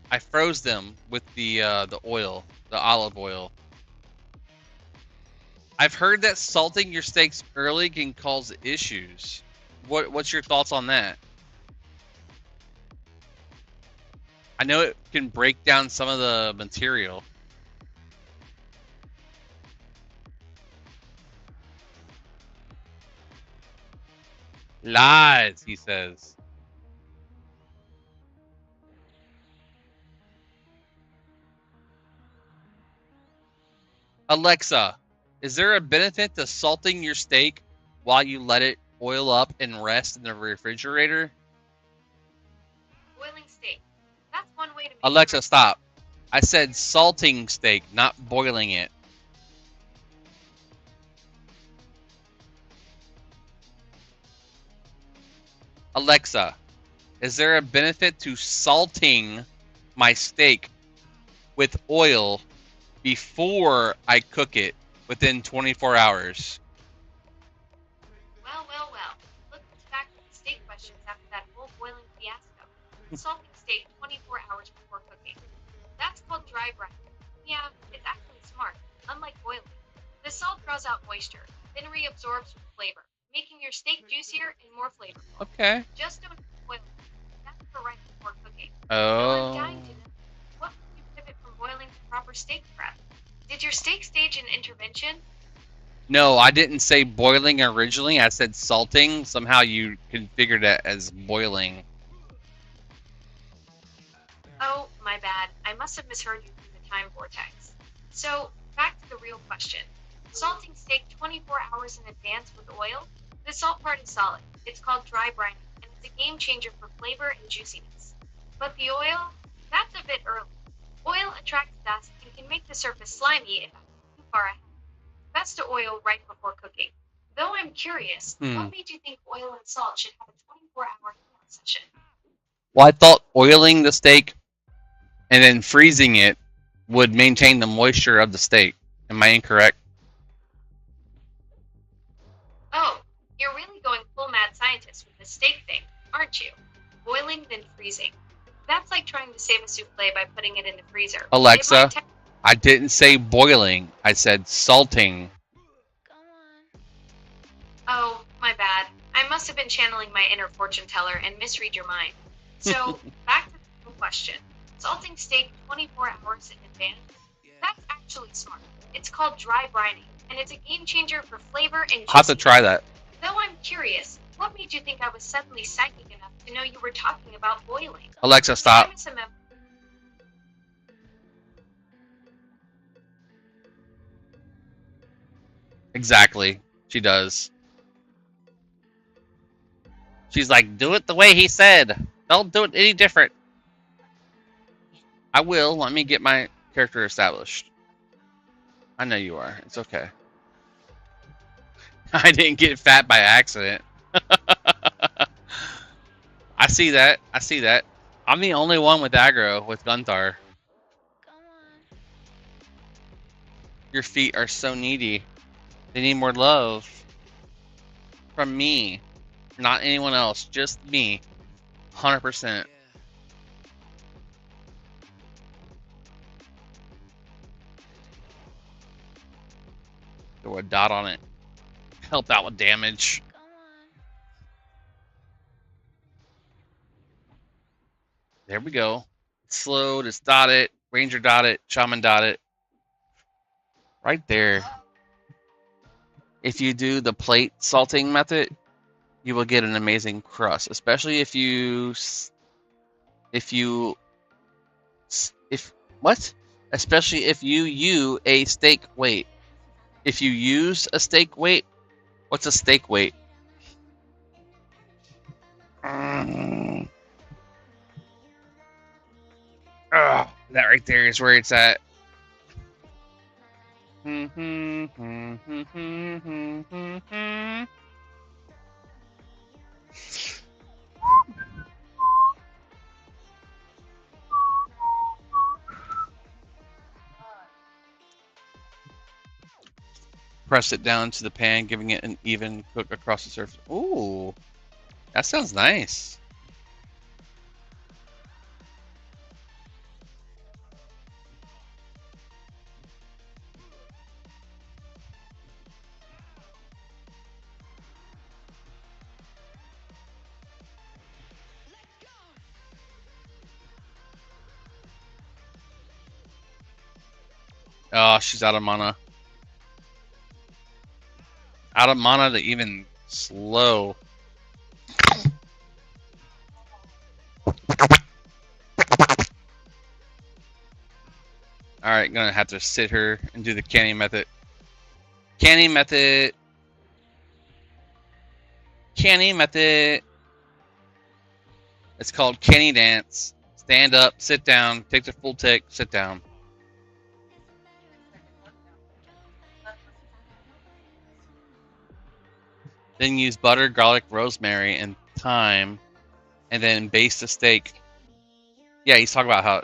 I froze them with the oil, the olive oil. I've heard that salting your steaks early can cause issues. What's your thoughts on that? I know it can break down some of the material. Lies, he says. Alexa, is there a benefit to salting your steak while you let it oil up and rest in the refrigerator? Boiling steak. That's one way to make Alexa, stop. I said salting steak, not boiling it. Alexa, is there a benefit to salting my steak with oil before I cook it within 24 hours? Well, well, well. Look back at the steak questions after that whole boiling fiasco. Salting steak 24 hours before cooking. That's called dry brining. Yeah, it's actually smart. Unlike boiling, the salt draws out moisture, then reabsorbs with flavor, making your steak juicier and more flavorful. Okay. Just don't boil it. That's for right before cooking. Oh. I'm dying to know. What made you pivot from boiling to proper steak prep? Did your steak stage an intervention? No, I didn't say boiling originally. I said salting. Somehow you configured it as boiling. Oh, my bad. I must have misheard you through the time vortex. So, back to the real question. Salting steak 24 hours in advance with oil? The salt part is solid. It's called dry brining, and it's a game changer for flavor and juiciness. But the oil? That's a bit early. Oil attracts dust and can make the surface slimy if it's too far ahead. Best to oil right before cooking. Though I'm curious, what made you think oil and salt should have a 24-hour healing session? Well, I thought oiling the steak and then freezing it would maintain the moisture of the steak. Am I incorrect? Oh, you're really going full mad scientist with the steak thing, aren't you? Boiling then freezing. That's like trying to save a souffle by putting it in the freezer. Alexa, I didn't say boiling. I said salting. Oh, my bad. I must have been channeling my inner fortune teller and misread your mind. So, back to the question. Salting steak 24 hours in advance? That's actually smart. It's called dry brining, and it's a game changer for flavor and I'll have to juiciness. try that. Though I'm curious, what made you think I was suddenly psychic enough to know you were talking about boiling? Alexa, stop. I miss a mem- Exactly. She does. She's like, do it the way he said. Don't do it any different. I will. Let me get my character established. I know you are. It's okay. I didn't get fat by accident. I see that. I see that. I'm the only one with aggro with Gunthar. Your feet are so needy. They need more love. From me. Not anyone else. Just me. 100%. Throw a dot on it. Help out with damage. There we go. Slow, just dot it. Ranger dot it. Shaman dot it. Right there. If you do the plate salting method, you will get an amazing crust. Especially if you... What? Especially if you use a steak weight. If you use a steak weight, what's a steak weight? That right there is where it's at. Press it down to the pan, giving it an even cook across the surface. Ooh, that sounds nice. Oh, she's out of mana. Out of mana to even slow. Alright, gonna have to sit her and do the canning method. Canning method. Canning method. It's called canny dance. Stand up, sit down, take the full tick, sit down. Then use butter, garlic, rosemary, and thyme, and then baste the steak. Yeah, he's talking about how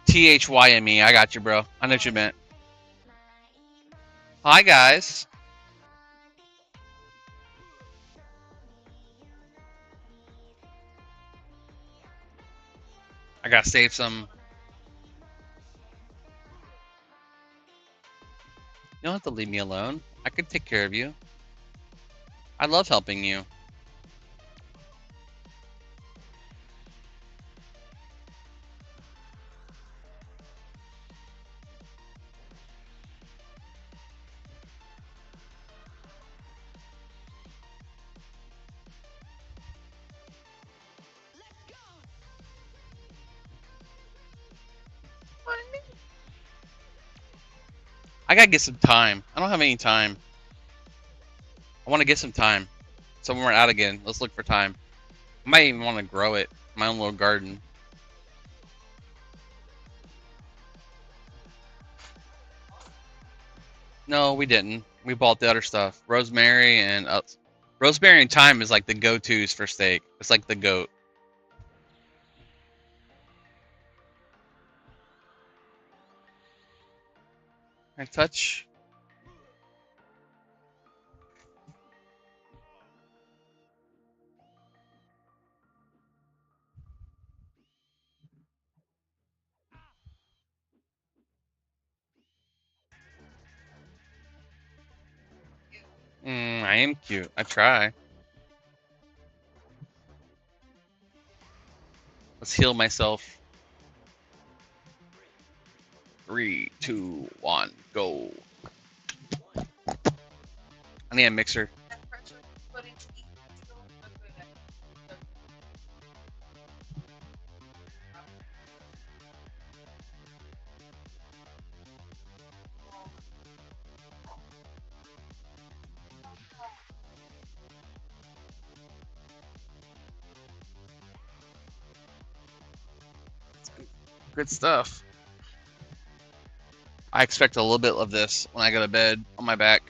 THYME. I got you, bro. I know what you meant. Hi, guys. I gotta save some. You don't have to leave me alone. I can take care of you. I love helping you. I gotta get some time. I don't have any time. I want to get some time. So when we're out again, let's look for time. I might even want to grow it. My own little garden. No, we didn't. We bought the other stuff. Rosemary and rosemary and thyme is like the go-tos for steak. It's like the goat. I touch. I am cute. I try. Let's heal myself. 3, 2, 1, go. I need a mixer. That pressure you put into each still look good at it. Good stuff. I expect a little bit of this when I go to bed on my back.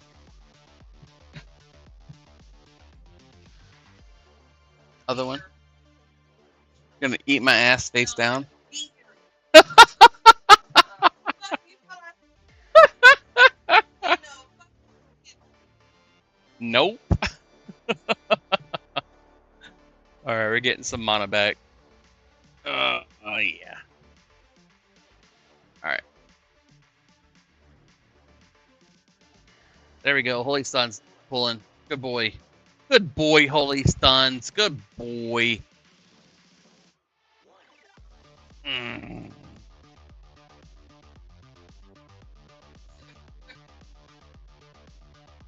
Other one. Gonna eat my ass face down. Nope. Alright, we're getting some mana back. Oh yeah. Alright. There we go. Holy Stun's pulling. Good boy. Good boy, Holy Stuns. Good boy. Mm.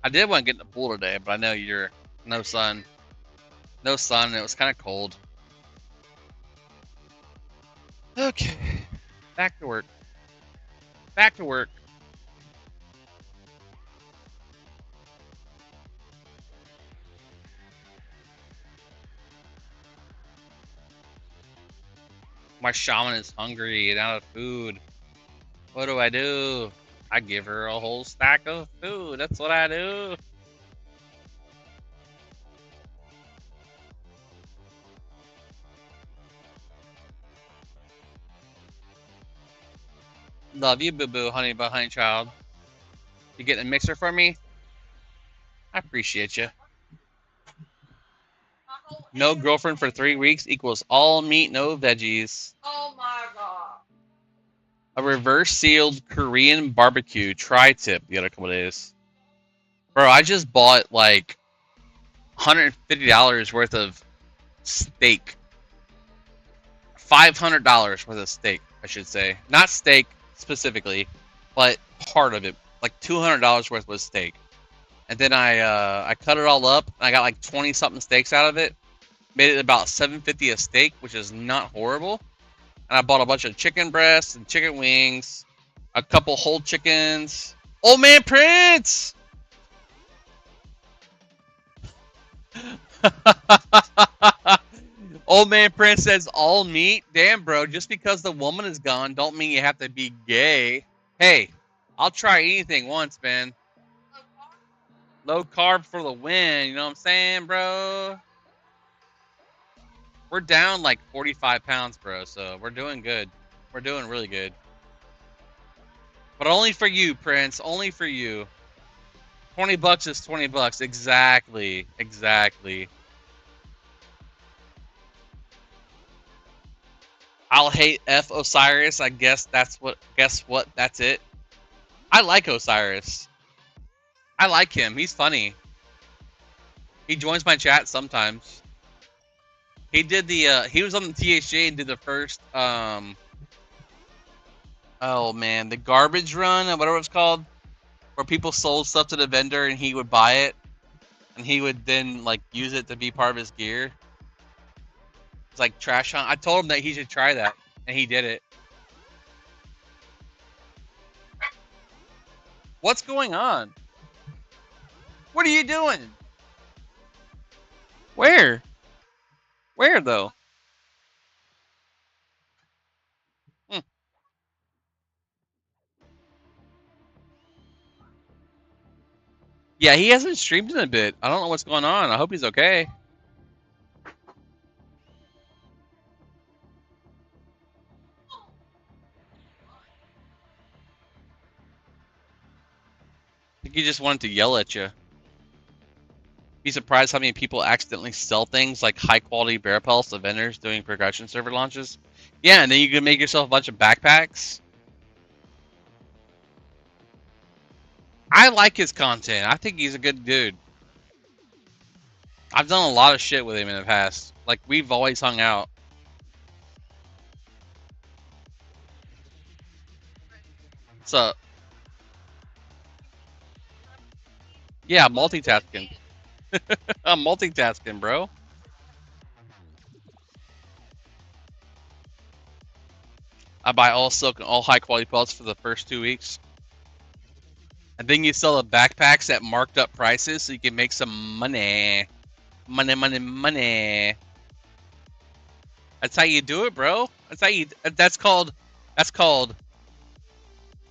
I did want to get in the pool today, but I know you're no sun. No sun, and it was kind of cold. Okay. Back to work. Back to work. My shaman is hungry and out of food. What do? I give her a whole stack of food. That's what I do. Love you, boo-boo, honey behind child. You getting a mixer for me? I appreciate you. No girlfriend for 3 weeks equals all meat, no veggies. Oh my god. A reverse sealed Korean barbecue tri-tip the other couple days. Bro, I just bought like $150 worth of steak. $500 worth of steak, I should say. Not steak specifically, but part of it. Like $200 worth was steak. And then I cut it all up. And I got like 20 something steaks out of it. Made it about $7.50 a steak, which is not horrible. And I bought a bunch of chicken breasts and chicken wings, a couple whole chickens. Old man Prince! Old man Prince says all meat. Damn, bro. Just because the woman is gone, don't mean you have to be gay. Hey, I'll try anything once, man. Low carb for the win. You know what I'm saying, bro? We're down like 45 pounds, bro. So we're doing good. We're doing really good. But only for you, Prince. Only for you. $20 is $20. Exactly. Exactly. I'll hate F Osiris. I guess that's what. Guess what? That's it. I like Osiris. I like him. He's funny. He joins my chat sometimes. He did the. He was on the THJ and did the first. Oh man, the garbage run or whatever it's called, where people sold stuff to the vendor and he would buy it, and he would then like use it to be part of his gear. It's like trash hunt. I told him that he should try that, and he did it. What's going on? What are you doing? Where? Where though? Hmm. Yeah, he hasn't streamed in a bit. I don't know what's going on. I hope he's okay. I think he just wanted to yell at you. Be surprised how many people accidentally sell things like high quality bear pelts to vendors doing progression server launches. Yeah, and then you can make yourself a bunch of backpacks. I like his content. I think he's a good dude. I've done a lot of shit with him in the past. Like, we've always hung out. What's up? Yeah, multitasking. I'm multitasking, bro. I buy all silk and all high quality pelts for the first 2 weeks. And then you sell the backpacks at marked up prices so you can make some money. Money, money, money. That's how you do it, bro. That's how you. That's called.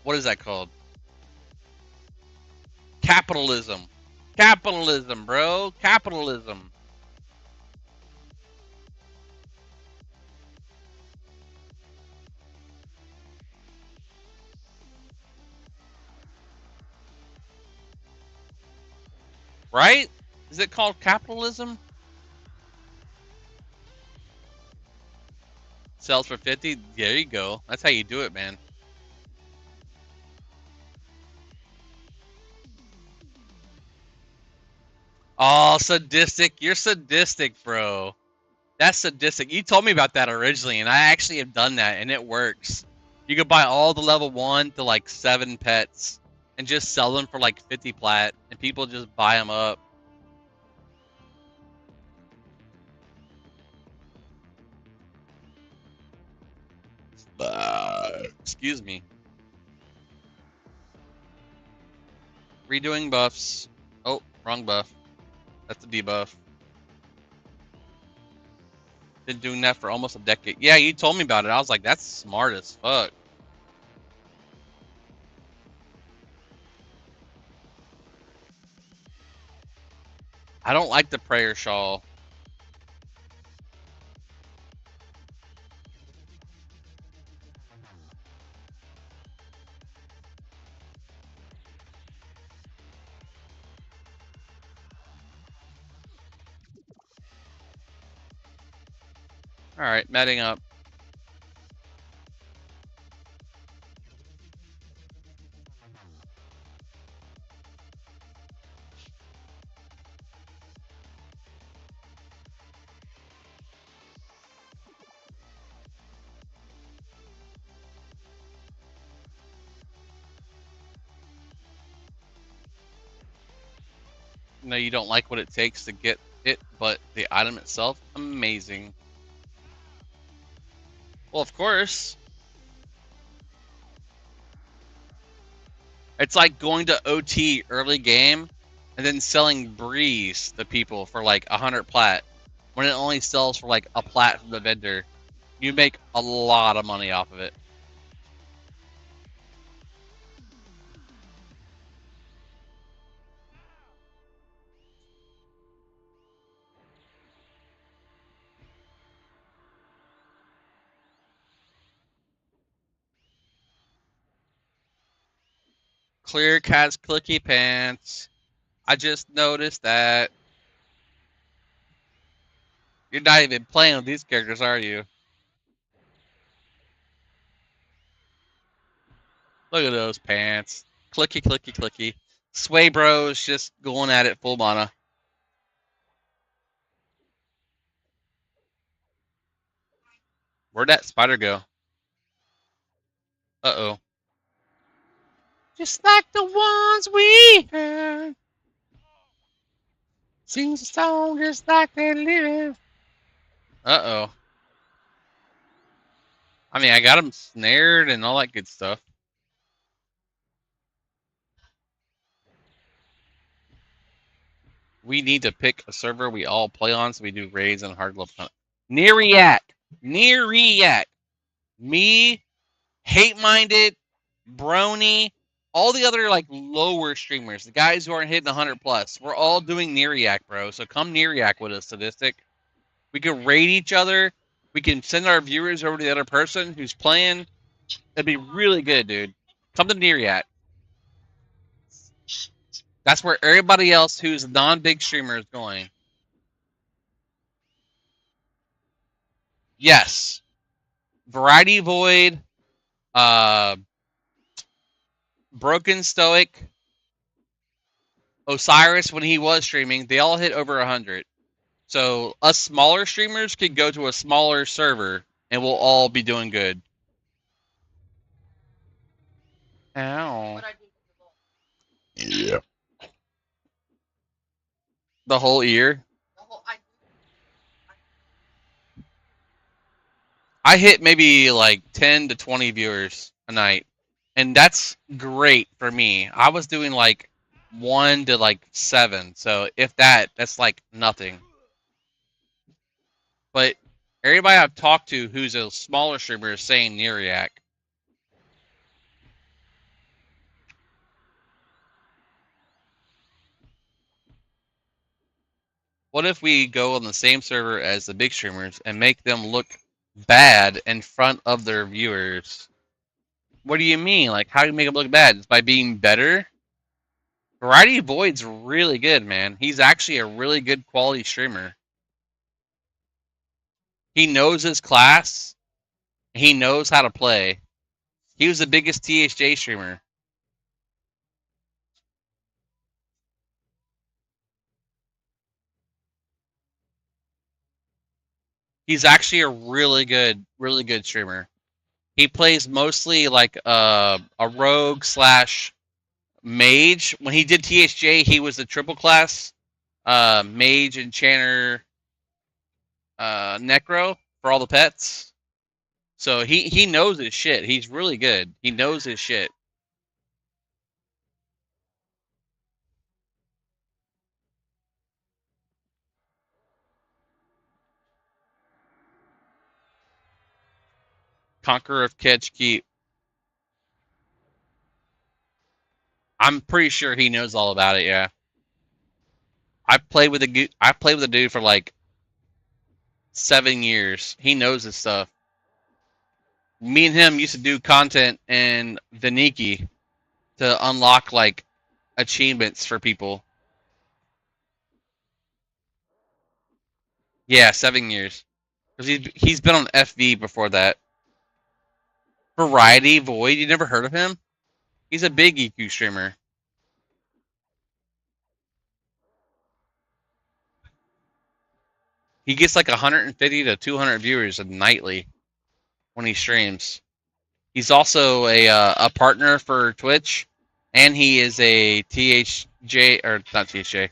What is that called? Capitalism. Capitalism, bro. Capitalism. Right? Is it called capitalism? Sells for 50. There you go. That's how you do it, man. Oh, sadistic. You're sadistic, bro. That's sadistic. You told me about that originally, and I actually have done that, and it works. You could buy all the level 1 to like 7 pets and just sell them for like 50 plat, and people just buy them up. Excuse me. Redoing buffs. Oh, wrong buff. That's a debuff. Been doing that for almost a decade. Yeah, you told me about it. I was like, that's smart as fuck. I don't like the prayer shawl. Alright, matting up. No, you don't like what it takes to get it, but the item itself, amazing. Well, of course. It's like going to OT early game and then selling Breeze to people for like 100 plat when it only sells for like a plat from the vendor. You make a lot of money off of it. Clear Cat's clicky pants. I just noticed that. You're not even playing with these characters, are you? Look at those pants. Clicky, clicky, clicky. Sway Bros just going at it full mana. Where'd that spider go? Uh-oh. Just like the ones we heard. Sings a song just like they live. Uh-oh. I mean, I got them snared and all that good stuff. We need to pick a server we all play on so we do raids and hard glove hunt. Neariac. Neariac. Me, Hate Minded, Brony, all the other like lower streamers, the guys who aren't hitting 100 plus. We're all doing Neariac, bro. So come Neariac with us, Sadistic. We can raid each other. We can send our viewers over to the other person who's playing. That'd be really good, dude. Come to Neariac. That's where everybody else who's non-big streamer is going. Yes. Variety Void, Broken Stoic, Osiris when he was streaming, they all hit over 100. So us smaller streamers could go to a smaller server and we'll all be doing good. Ow. What I do with Yeah. The whole ear. the whole, I hit maybe like 10 to 20 viewers a night. And that's great for me. I was doing like 1 to like 7. So if that's like nothing. But everybody I've talked to who's a smaller streamer is saying Neriac. What if we go on the same server as the big streamers and make them look bad in front of their viewers? What do you mean? Like, how do you make them look bad? It's by being better? Variety Void's really good, man. He's actually a really good quality streamer. He knows his class. He knows how to play. He was the biggest THJ streamer. He's actually a really good streamer. He plays mostly like a rogue slash mage. When he did THJ, he was a triple class mage, enchanter, necro for all the pets. So he knows his shit. He's really good. He knows his shit. Conqueror of Catch Keep. I'm pretty sure he knows all about it. Yeah, I played with a dude for like 7 years. He knows his stuff. Me and him used to do content in Veniki to unlock like achievements for people. Yeah, 7 years. Because he's been on FV before that. Variety Void, you never heard of him? He's a big EQ streamer. He gets like 150 to 200 viewers nightly when he streams. He's also a partner for Twitch, and he is a THJ or not THJ,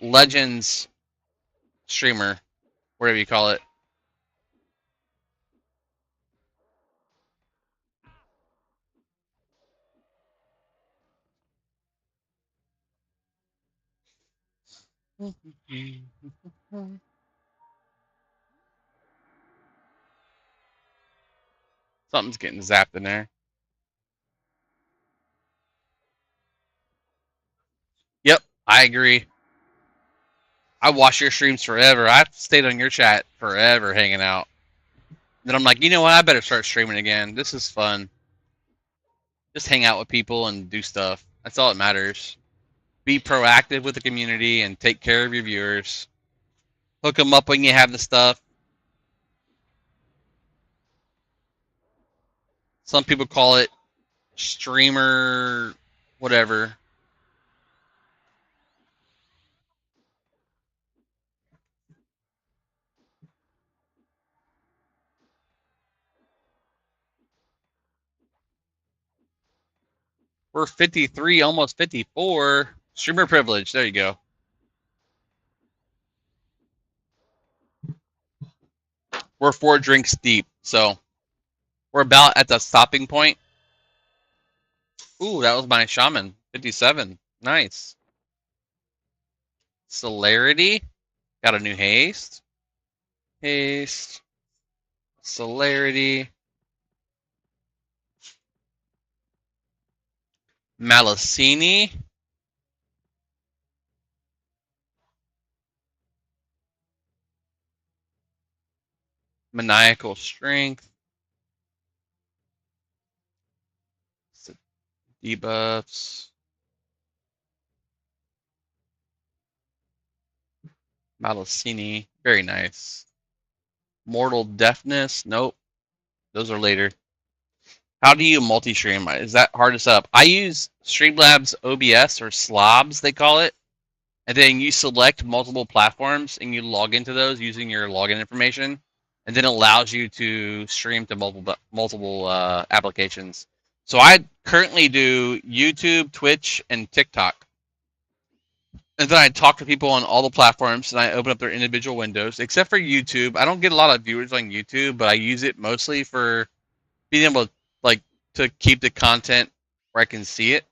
Legends streamer, whatever you call it. Something's getting zapped in there. Yep, I agree. I watch your streams forever. I've stayed on your chat forever hanging out. Then I'm like, you know what? I better start streaming again. This is fun. Just hang out with people and do stuff. That's all that matters. Be proactive with the community and take care of your viewers. Hook them up when you have the stuff. Some people call it streamer whatever. We're 53, almost 54. Streamer privilege. There you go. We're 4 drinks deep, so we're about at the stopping point. Ooh, that was my shaman. 57. Nice. Celerity. Got a new haste. Haste. Celerity. Malicini. Maniacal strength. Debuffs. Malicini. Very nice. Mortal deafness. Nope. Those are later. How do you multi-stream? Is that hard to set up? I use Streamlabs OBS or Slobs, they call it. and then you select multiple platforms and you log into those using your login information, and then it allows you to stream to multiple applications. So I currently do YouTube, Twitch, and TikTok. And then I talk to people on all the platforms, and I open up their individual windows, except for YouTube. I don't get a lot of viewers on YouTube, but I use it mostly for being able to, like, to keep the content where I can see it.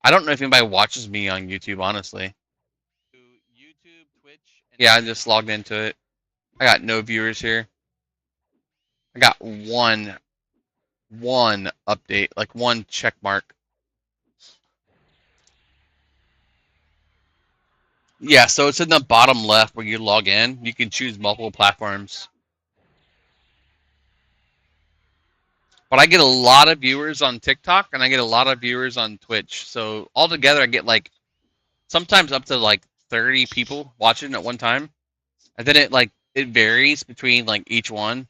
I don't know if anybody watches me on YouTube, honestly. YouTube, Twitch, yeah, I just logged into it. I got no viewers here. I got one update, like one check mark. Yeah, so it's in the bottom left where you log in. You can choose multiple platforms. But I get a lot of viewers on TikTok and I get a lot of viewers on Twitch. So altogether I get like sometimes up to like 30 people watching at one time. And then it varies between like each one.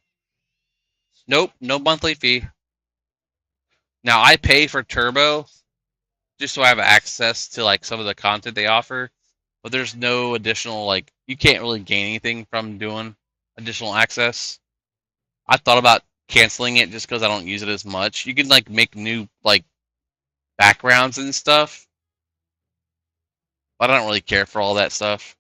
Nope, no monthly fee. Now I pay for Turbo just so I have access to like some of the content they offer. But there's no additional, like, you can't really gain anything from doing additional access. I thought about canceling it just because I don't use it as much. You can like make new like backgrounds and stuff, but I don't really care for all that stuff.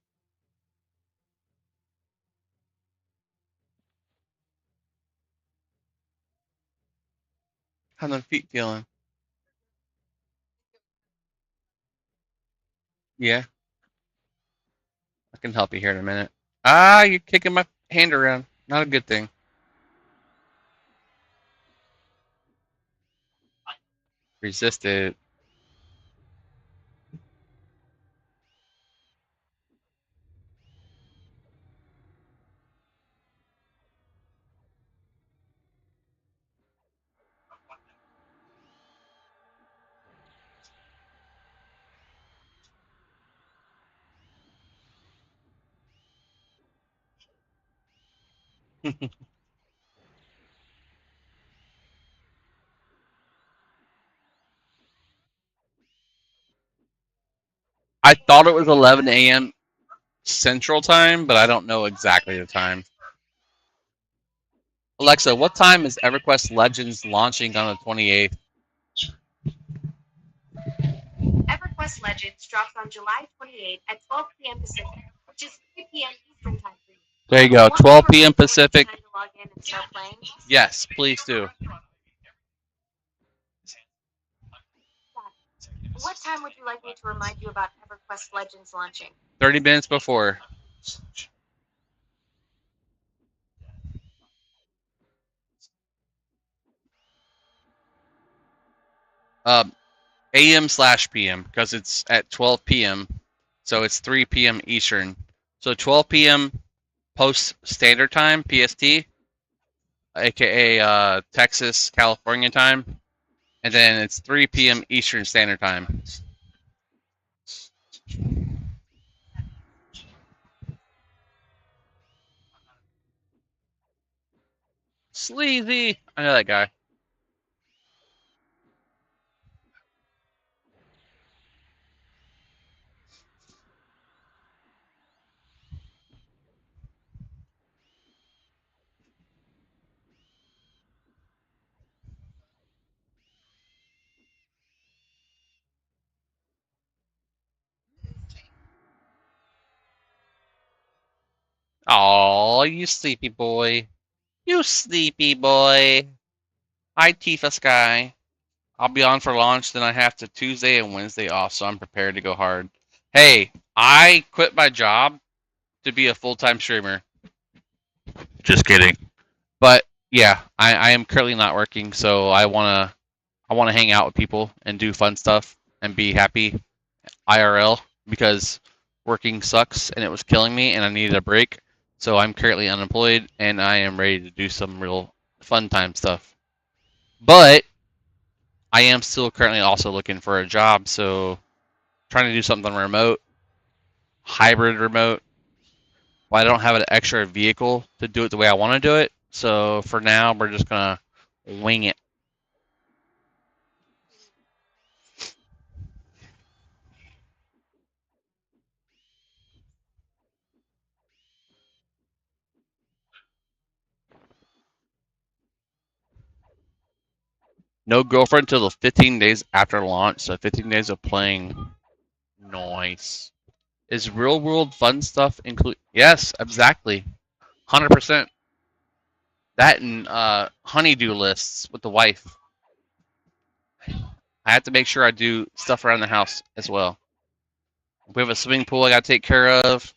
How the feet feeling? Yeah, I can help you here in a minute. Ah, you're kicking my hand around. Not a good thing. Resist it. I thought it was 11 a.m. Central Time, but I don't know exactly the time. Alexa, what time is EverQuest Legends launching on the 28th? EverQuest Legends drops on July 28th at 12 p.m. Pacific, which is 3 p.m. Eastern Time for you. There you go, 12 p.m. Pacific. Time to log in and start playing? Yes, please do. What time would you like me to remind you about EverQuest Legends launching? 30 minutes before. AM/PM, because it's at 12 p.m. So it's 3 p.m. Eastern. So 12 p.m. post standard time, PST, aka Texas, California time, and then it's 3 p.m. Eastern Standard Time. Sleazy. I know that guy. Aw, you sleepy boy. You sleepy boy. Hi, Tifa Sky. I'll be on for launch, then I have to Tuesday and Wednesday off, so I'm prepared to go hard. Hey, I quit my job to be a full-time streamer. Just kidding. But yeah, I am currently not working, so I wanna hang out with people and do fun stuff and be happy IRL because working sucks and it was killing me and I needed a break. So I'm currently unemployed and I am ready to do some real fun time stuff. But I am still currently also looking for a job, so trying to do something remote, hybrid remote. But I don't have an extra vehicle to do it the way I want to do it. So for now, we're just gonna wing it. No girlfriend until the 15 days after launch, so 15 days of playing. Nice. Is real world fun stuff include? Yes, exactly. 100%. That and honeydew lists with the wife. I have to make sure I do stuff around the house as well. We have a swimming pool I got to take care of.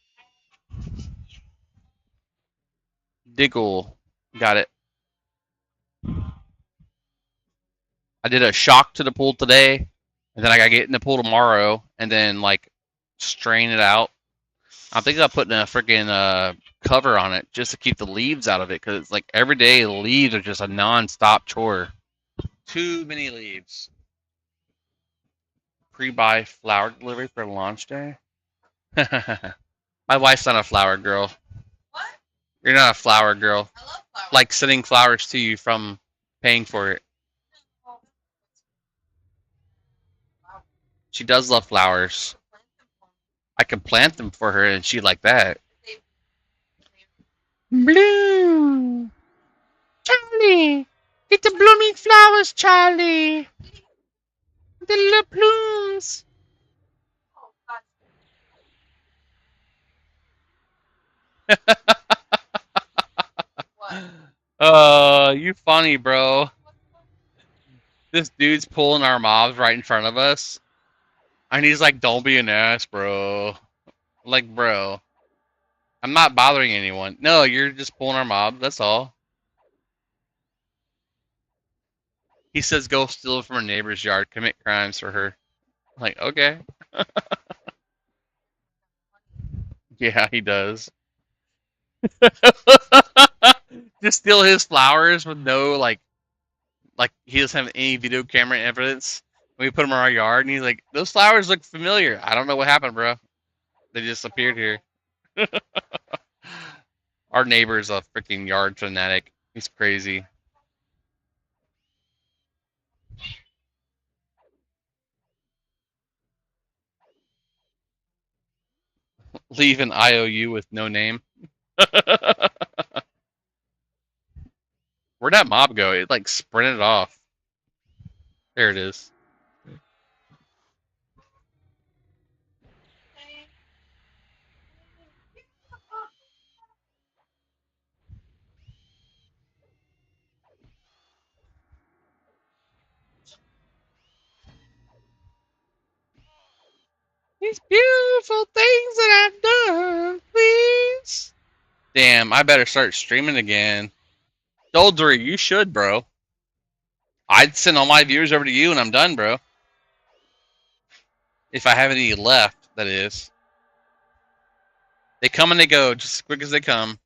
Diggle. Got it. I did a shock to the pool today, and then I got to get in the pool tomorrow, and then like strain it out. I'm thinking of putting a freaking cover on it just to keep the leaves out of it, because like every day the leaves are just a non-stop chore. Too many leaves. Pre-buy flower delivery for launch day. My wife's not a flower girl. What? You're not a flower girl. I love flowers. Like sending flowers to you from paying for it. She does love flowers. I can plant them for her, and she like that. Blue, Charlie, get the blooming flowers, Charlie. The little plumes. You funny, bro. This dude's pulling our mobs right in front of us. And he's like, don't be an ass, bro. Like, bro. I'm not bothering anyone. No, you're just pulling our mob. That's all. He says go steal from her neighbor's yard, commit crimes for her. I'm like, okay. Yeah, he does. Just steal his flowers with no, like he doesn't have any video camera evidence. We put them in our yard, and he's like, those flowers look familiar. I don't know what happened, bro. They just appeared here. Our neighbor's a freaking yard fanatic. He's crazy. Leave an IOU with no name. Where'd that mob go? It like sprinted off. There it is. These beautiful things that I've done, please. Damn, I better start streaming again. Doldry, you should, bro. I'd send all my viewers over to you and I'm done, bro. If I have any left, that is. They come and they go just as quick as they come.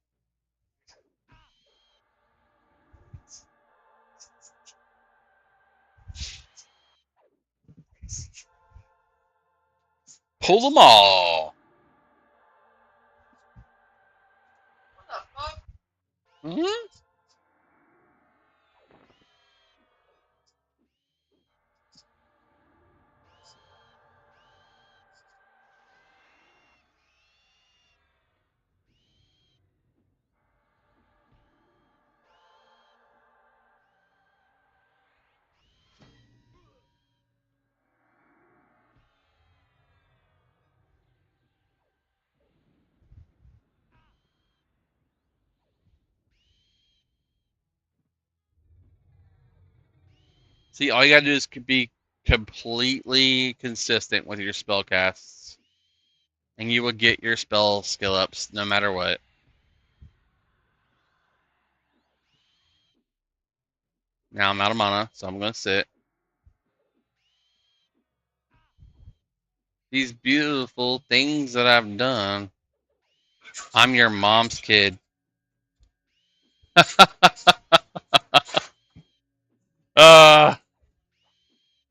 Pull them all. What the fuck? Hmm? See, all you gotta do is be completely consistent with your spell casts, and you will get your spell skill ups no matter what. Now I'm out of mana, so I'm gonna sit. These beautiful things that I've done. I'm your mom's kid.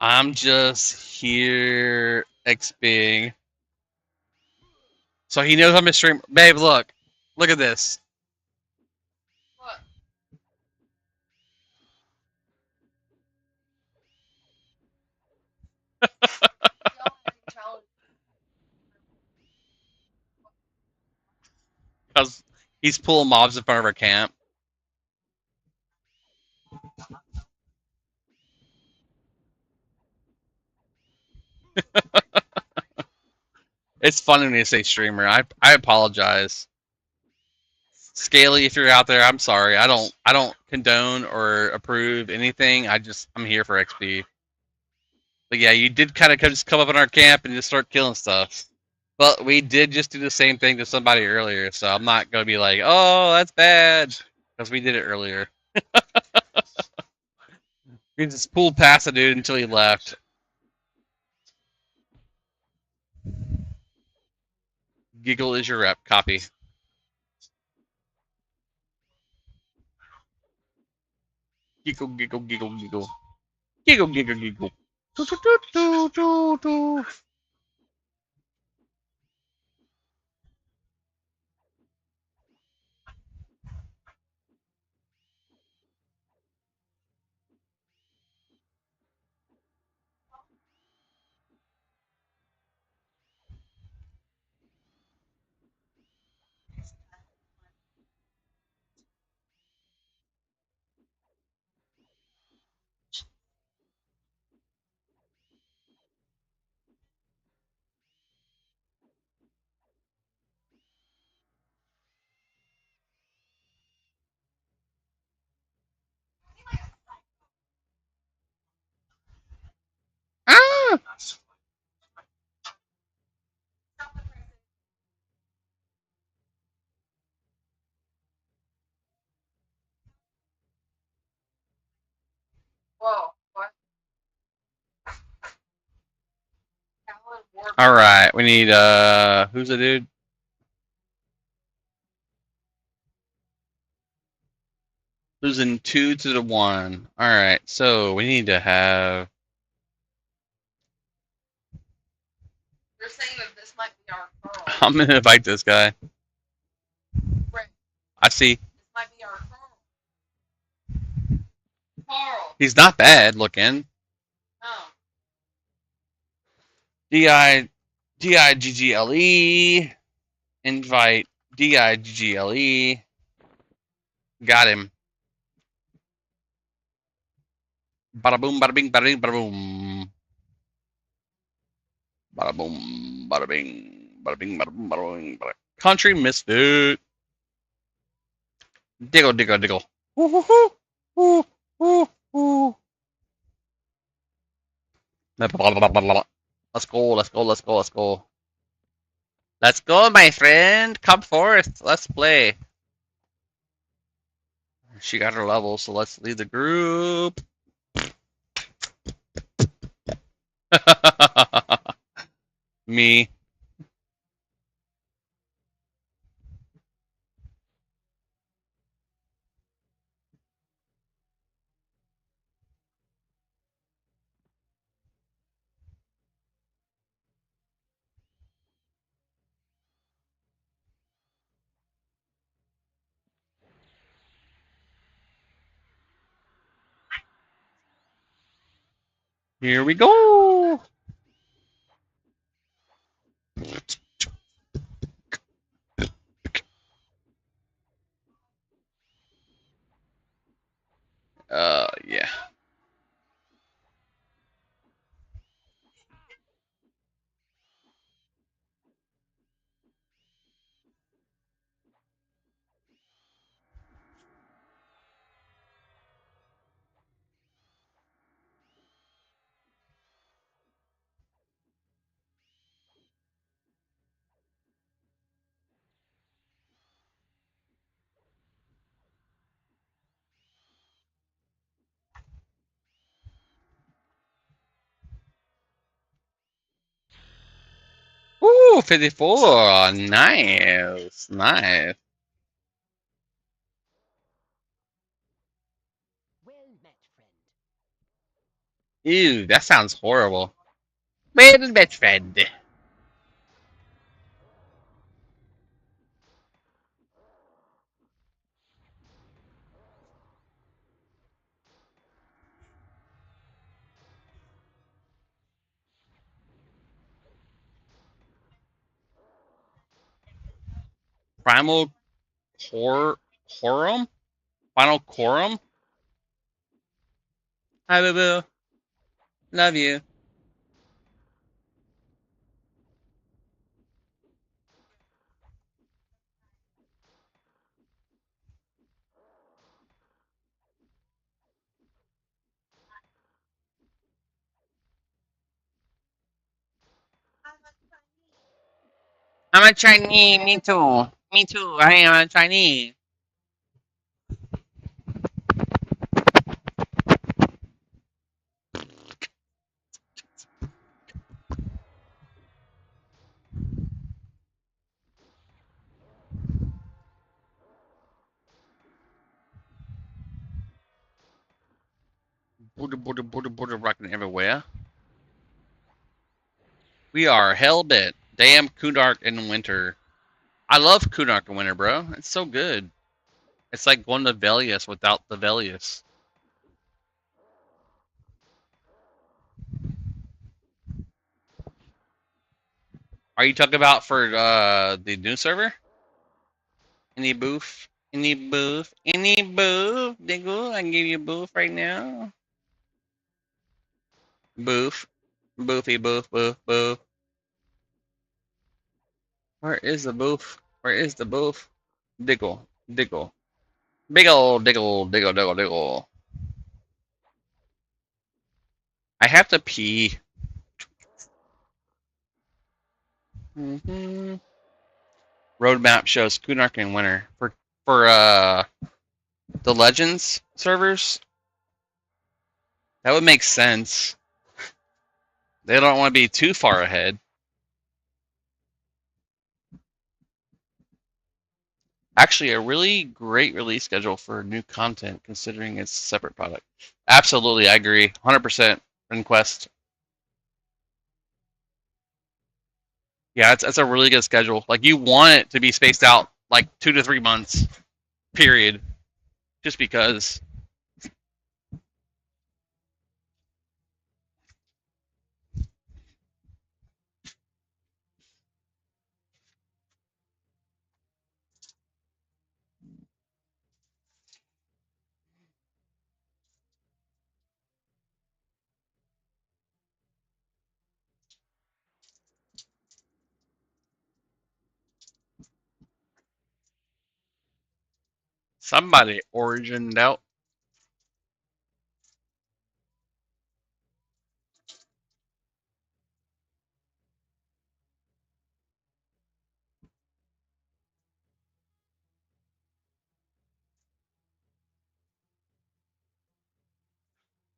I'm just here XPing. So he knows I'm a stream. Babe, look. Look at this. What? Because he's pulling mobs in front of our camp. It's funny when you say streamer. I apologize. Scaly, if you're out there, I'm sorry. I don't condone or approve anything. I'm here for XP. But yeah, you did kind of just come up in our camp and just start killing stuff. But we did just do the same thing to somebody earlier, so I'm not gonna be like, oh, that's bad, because we did it earlier. We just pulled past the dude until he left. Giggle is your rep. Copy. Giggle, giggle, giggle, giggle. Giggle, giggle, giggle. Do, do, do, do, do, do. Ah! Whoa, what? Alan Ward. All right, we need who's the dude? Losing 2-1. All right, so we need to have. You're saying that this might be our Carl. I'm gonna invite this guy. Right. I see. This might be our Carl. Carl. He's not bad looking. No. Diggle. Invite Diggle. Got him. Bada boom, bada bing, bada bing, bada boom. Bada boom, bada bing, bada bing, bada boom, bada bing, bada. Country misfit. Diggle, diggle, diggle. Woo, woo, woo, woo, woo, woo. Let's go, let's go, let's go, let's go. Let's go, my friend. Come forth. Let's play. She got her level, so let's leave the group. Me. Here we go. Yeah. Ooh, 54. Nice. Nice. Well met, friend. Ew, that sounds horrible. Well met, friend. Primal Quorum? Final Quorum? Hi, boo boo. Love you. I'm a Chinese. Me too. Me too. I am a Chinese. Border rocking everywhere. We are hell bent. Damn Kundark in winter. I love Kundark in winter, bro. It's so good. It's like going to Velius without the Velius. Are you talking about for the new server? Any booth? Any booth? Any booth? Diggle, I can give you a booth right now. Booth. Boofy booth, booth, booth. Where is the booth? Where is the booth? Diggle, diggle. Big ol' diggle, diggle, diggle, diggle. I have to pee. Roadmap shows Kunark in winter. For the Legends servers, that would make sense. They don't want to be too far ahead. Actually, a really great release schedule for new content, considering it's a separate product. Absolutely, I agree. 100% Quest. Yeah, it's a really good schedule. Like, you want it to be spaced out like 2 to 3 months, period. Just because. Somebody origined out.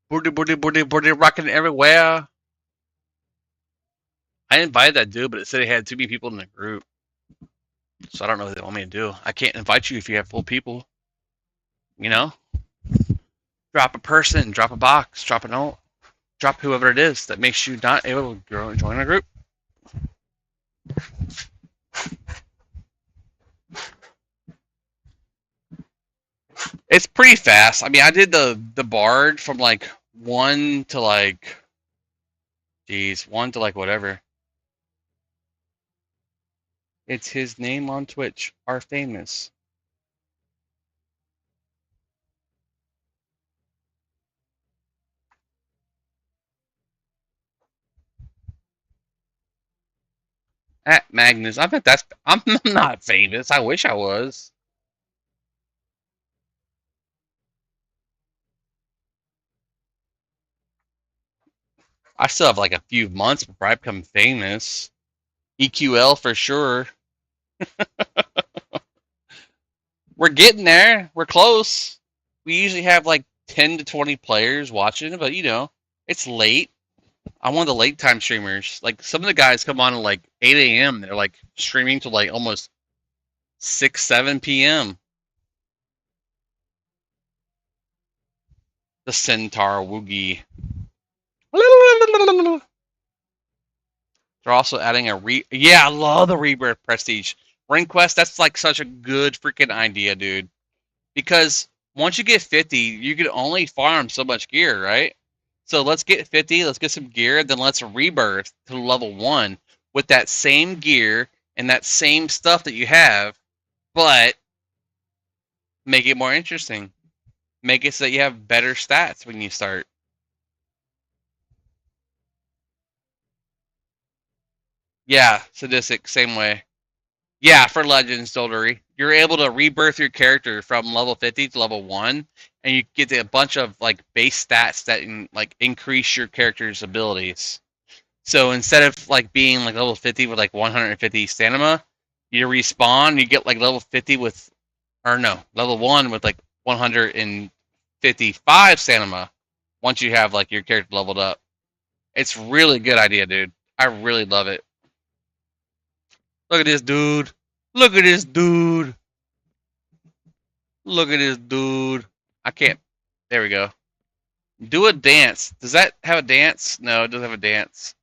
Booty, rocking everywhere. I invited that dude, but it said he had too many people in the group. So I don't know what they want me to do. I can't invite you if you have full people. You know? Drop a person, drop a box, drop a note, drop whoever it is that makes you not able to join a group. It's pretty fast. I mean, I did the bard from like 1 to like, geez, 1 to like whatever. It's his name on Twitch, are famous. At Magnus, I bet I'm not famous. I wish I was. I still have like a few months before I become famous. EQL for sure. We're getting there. We're close. We usually have like 10 to 20 players watching, but you know, it's late. I'm one of the late time streamers. Like, some of the guys come on at like 8 a.m. They're like streaming to like almost 6, 7 p.m. The Centaur Woogie. They're also adding yeah, I love the Rebirth Prestige. Ring Quest, that's like such a good freaking idea, dude. Because once you get 50, you can only farm so much gear, right? So let's get 50, let's get some gear, then let's rebirth to level 1 with that same gear and that same stuff that you have, but make it more interesting. Make it so that you have better stats when you start. Yeah, sadistic, same way. Yeah, for Legends, Doldary. You're able to rebirth your character from level 50 to level 1, and you get a bunch of like base stats that like increase your character's abilities. So instead of like being like level 50 with like 150 stamina, you respawn, you get like level 50 with, or no, level 1 with like 155 stamina once you have like your character leveled up. It's really good idea, dude. I really love it. Look at this dude. Look at this dude. Look at this dude. I can't. There we go. Do a dance. Does that have a dance? No, it doesn't have a dance.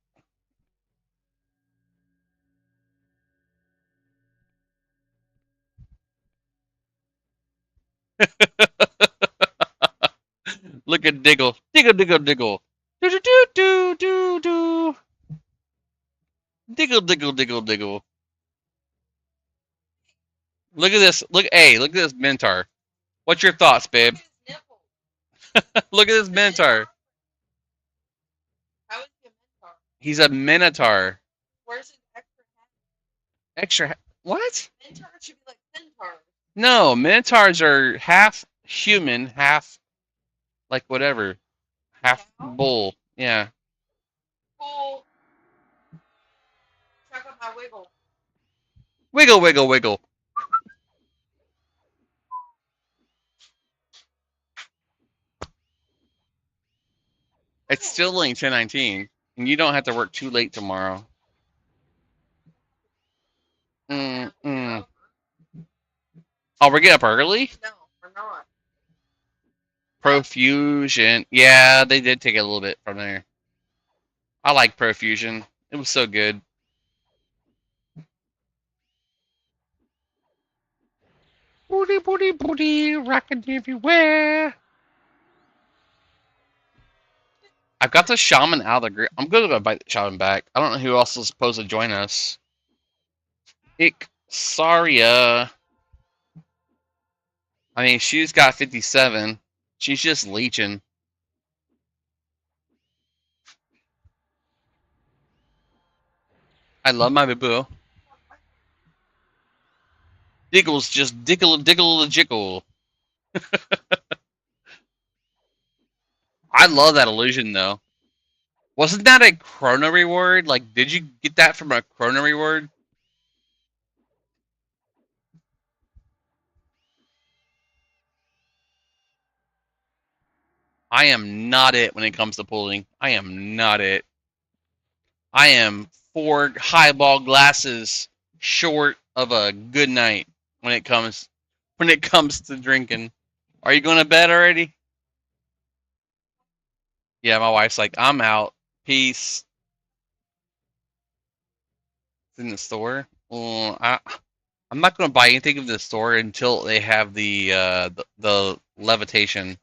Look at Diggle. Diggle, diggle, diggle. Do, do, do, do, do, do. Diggle, diggle, diggle, diggle. Look at this. Look, hey, look at this Minotaur. What's your thoughts, babe? Look at this Minotaur. How is he a Minotaur? He's a Minotaur. Where's his extra hat? Extra. What? Minotaur should be like Centaur. No, Minotaurs are half human, half like whatever. Half bull. Yeah. Cool. Check out my wiggle. Wiggle, wiggle, wiggle. It's still only 10:19, and you don't have to work too late tomorrow. Mm-mm. Oh, we're getting up early? No, we're not. Profusion. Yeah, they did take it a little bit from there. I like Profusion. It was so good. Booty, booty, booty, rocking everywhere. I've got the shaman out of the group. I'm gonna go invite the shaman back. I don't know who else is supposed to join us. Saria. I mean, she's got 57. She's just leeching. I love my boo. Diggle's just diggle, diggle, the jiggle. I love that illusion, though. Wasn't that a chrono reward? Like, did you get that from a chrono reward? I am not it when it comes to pulling. I am not it. I am 4 highball glasses short of a good night when it comes to drinking. Are you going to bed already? Yeah, my wife's like, I'm out. Peace. It's in the store. Well, I'm not going to buy anything in the store until they have the levitation,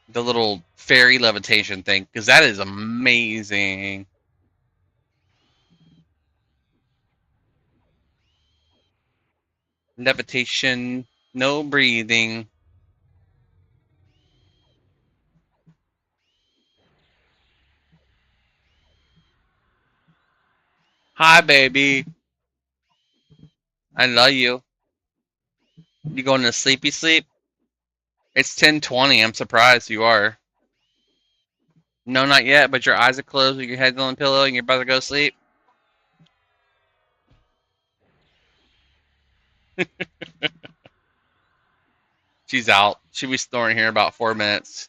the little fairy levitation thing, because that is amazing. Levitation, no breathing. Hi, baby. I love you. You going to sleepy sleep? It's 10:20. I'm surprised you are. No, not yet, but your eyes are closed with your head on the pillow and you're about to go to sleep. She's out. She'll be snoring here in about 4 minutes.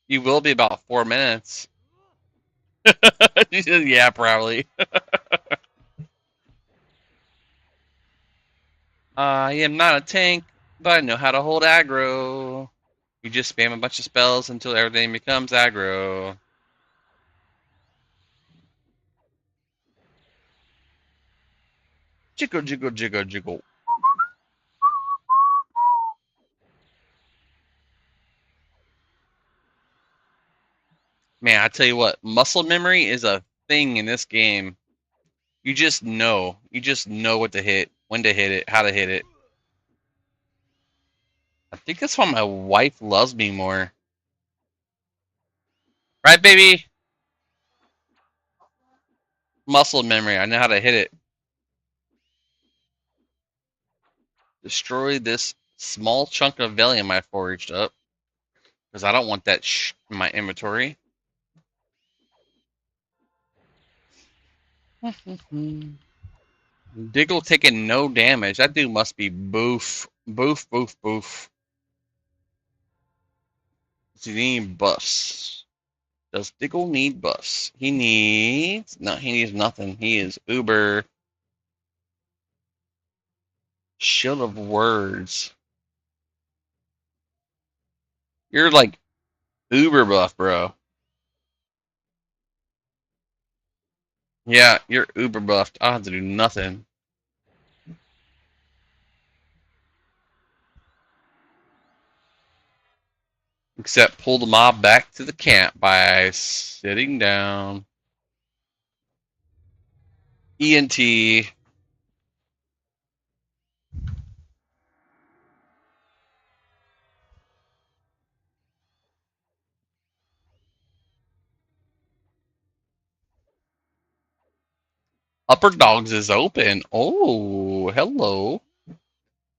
You will be about 4 minutes. She says, yeah, probably. I am not a tank, but I know how to hold aggro. You just spam a bunch of spells until everything becomes aggro. Jiggle, jiggle, jiggle, jiggle. Man, I tell you what, muscle memory is a thing in this game. You just know. You just know what to hit, when to hit it, how to hit it. I think that's why my wife loves me more. Right, baby? Muscle memory. I know how to hit it. Destroy this small chunk of Valium I foraged up. Because I don't want that in my inventory. Diggle taking no damage. That dude must be boof. Boof, boof, boof. Does he need buffs? Does Diggle need buffs? He needs... No, he needs nothing. He is uber... Shield of words. You're like uber buff, bro. Yeah, you're uber buffed. I don't have to do nothing. Except pull the mob back to the camp by sitting down. ENT. Upper Dogs is open. Oh, hello.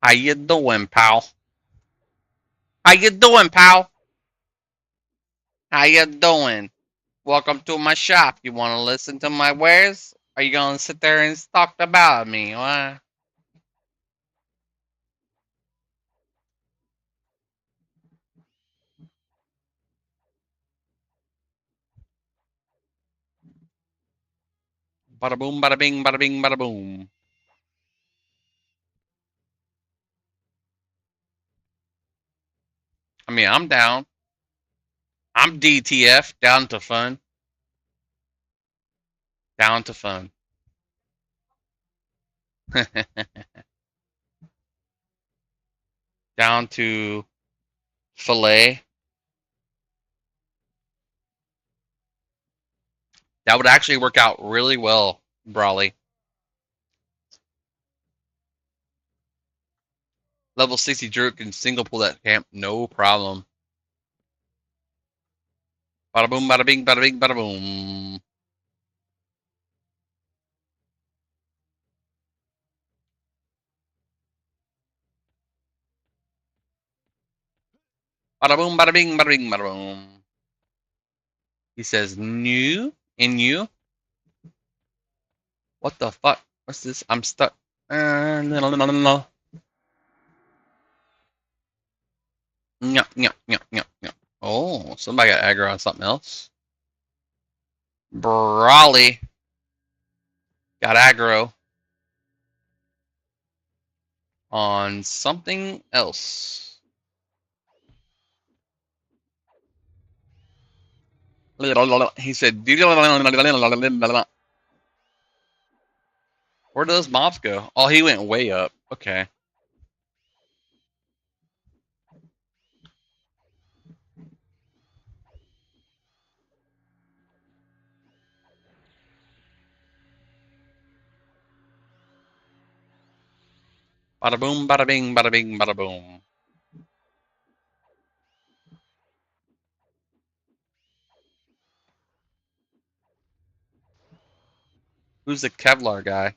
How you doing, pal? How you doing, pal? How you doing? Welcome to my shop. You want to listen to my wares? Are you going to sit there and talk about me? What? Bada boom, bada bing, bada bing, bada boom. I mean, I'm down. I'm DTF, down to fun. Down to fun. Down to fillet. That would actually work out really well, Brawley. Level 60 Druid can single pull that camp, no problem. Bada boom, bada bing, bada bing, bada boom. Bada boom, bada bing, bada bing, bada boom. He says, new in you. What the fuck? What's this? I'm stuck. No. Oh, somebody got aggro on something else. Brawley got aggro on something else. He said, where do those mobs go? Oh, he went way up. Okay. Bada boom, bada bing, bada bing, bada boom. Who's the Kevlar guy?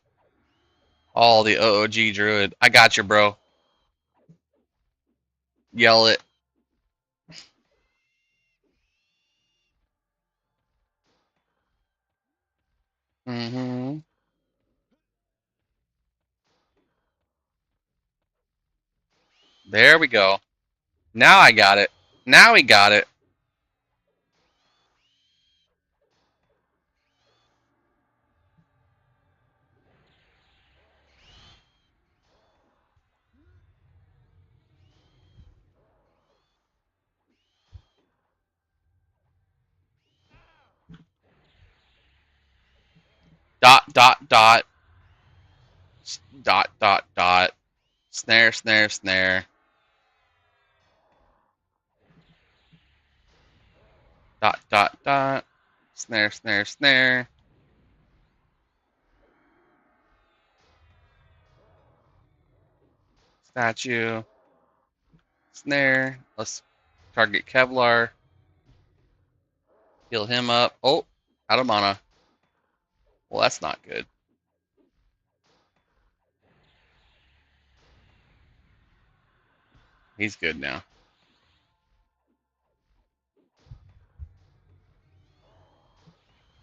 Oh, the OOG Druid. I got you, bro. Yell it. Mm-hmm. There we go. Now I got it. Now he got it. Dot, dot, dot. Dot, dot, dot. Snare, snare, snare. Dot, dot, dot. Snare, snare, snare. Statue. Snare. Let's target Kevlar. Heal him up. Oh, out of mana. Well, that's not good. He's good now.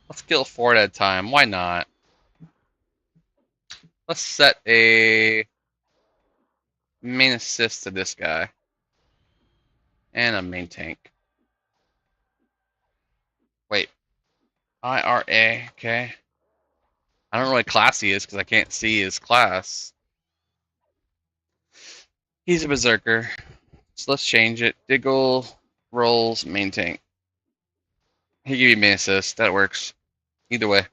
Let's kill 4 at a time. Why not? Let's set a main assist to this guy. And a main tank. Wait. IRA, okay. I don't know what class he is because I can't see his class. He's a berserker. So let's change it. Diggle, rolls, main tank. He give you main assist. That works. Either way.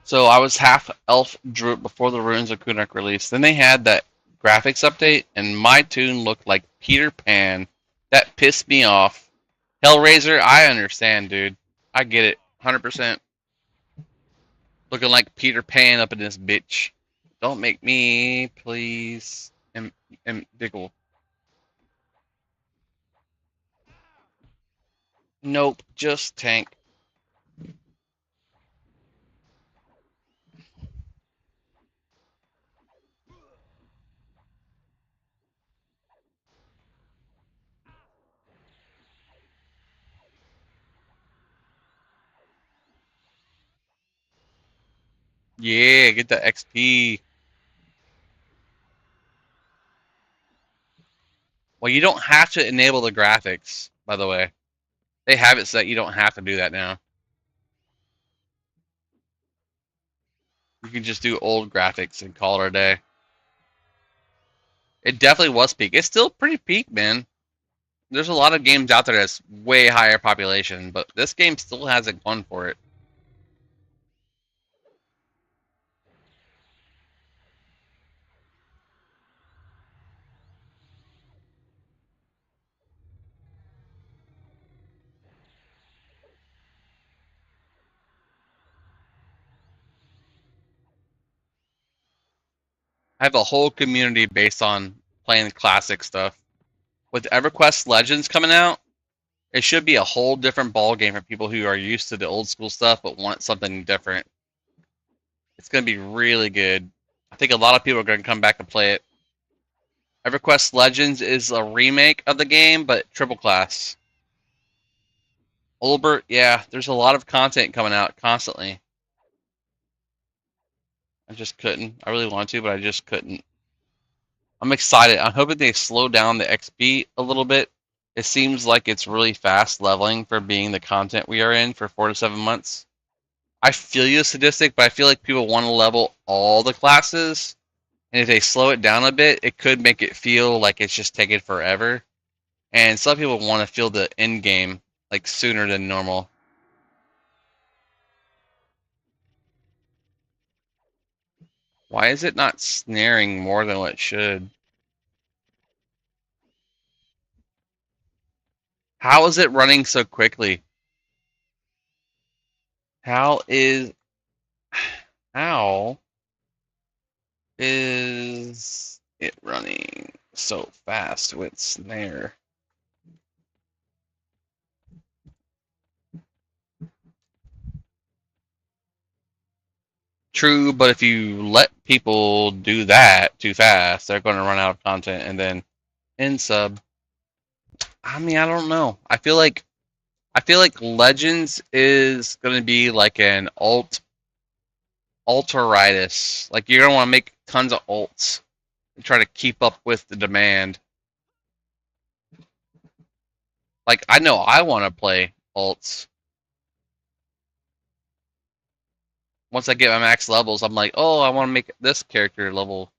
So I was half elf druid before the Runes of Kunark release. Then they had that graphics update, and my toon looked like Peter Pan. That pissed me off. Hellraiser, I understand, dude. I get it. 100%. Looking like Peter Pan up in this bitch. Don't make me, please. Diggle. Nope, just tank. Yeah, get the XP. Well, you don't have to enable the graphics, by the way. They have it set. You don't have to do that now. You can just do old graphics and call it a day. It definitely was peak. It's still pretty peak, man. There's a lot of games out there that's way higher population, but this game still has it fun for it. I have a whole community based on playing classic stuff. With EverQuest Legends coming out, it should be a whole different ball game for people who are used to the old school stuff but want something different. It's going to be really good. I think a lot of people are going to come back and play it. EverQuest Legends is a remake of the game, but triple class. Olbert, yeah, there's a lot of content coming out constantly. I just couldn't. I really want to, but I just couldn't. I'm excited. I'm hoping they slow down the XP a little bit. It seems like it's really fast leveling for being the content we are in for 4 to 7 months. I feel you, Sadistic, but I feel like people want to level all the classes. And if they slow it down a bit, it could make it feel like it's just taking forever. And some people want to feel the end game like sooner than normal. Why is it not snaring more than what it should? How is it running so quickly? How is it running so fast with snare? True, but if you let people do that too fast, they're going to run out of content and then end sub. I mean, I don't know. I feel like Legends is going to be like an alteritis. Like you're going to want to make tons of alts and try to keep up with the demand. Like I know I want to play alts. Once I get my max levels, I'm like, oh, I want to make this character level.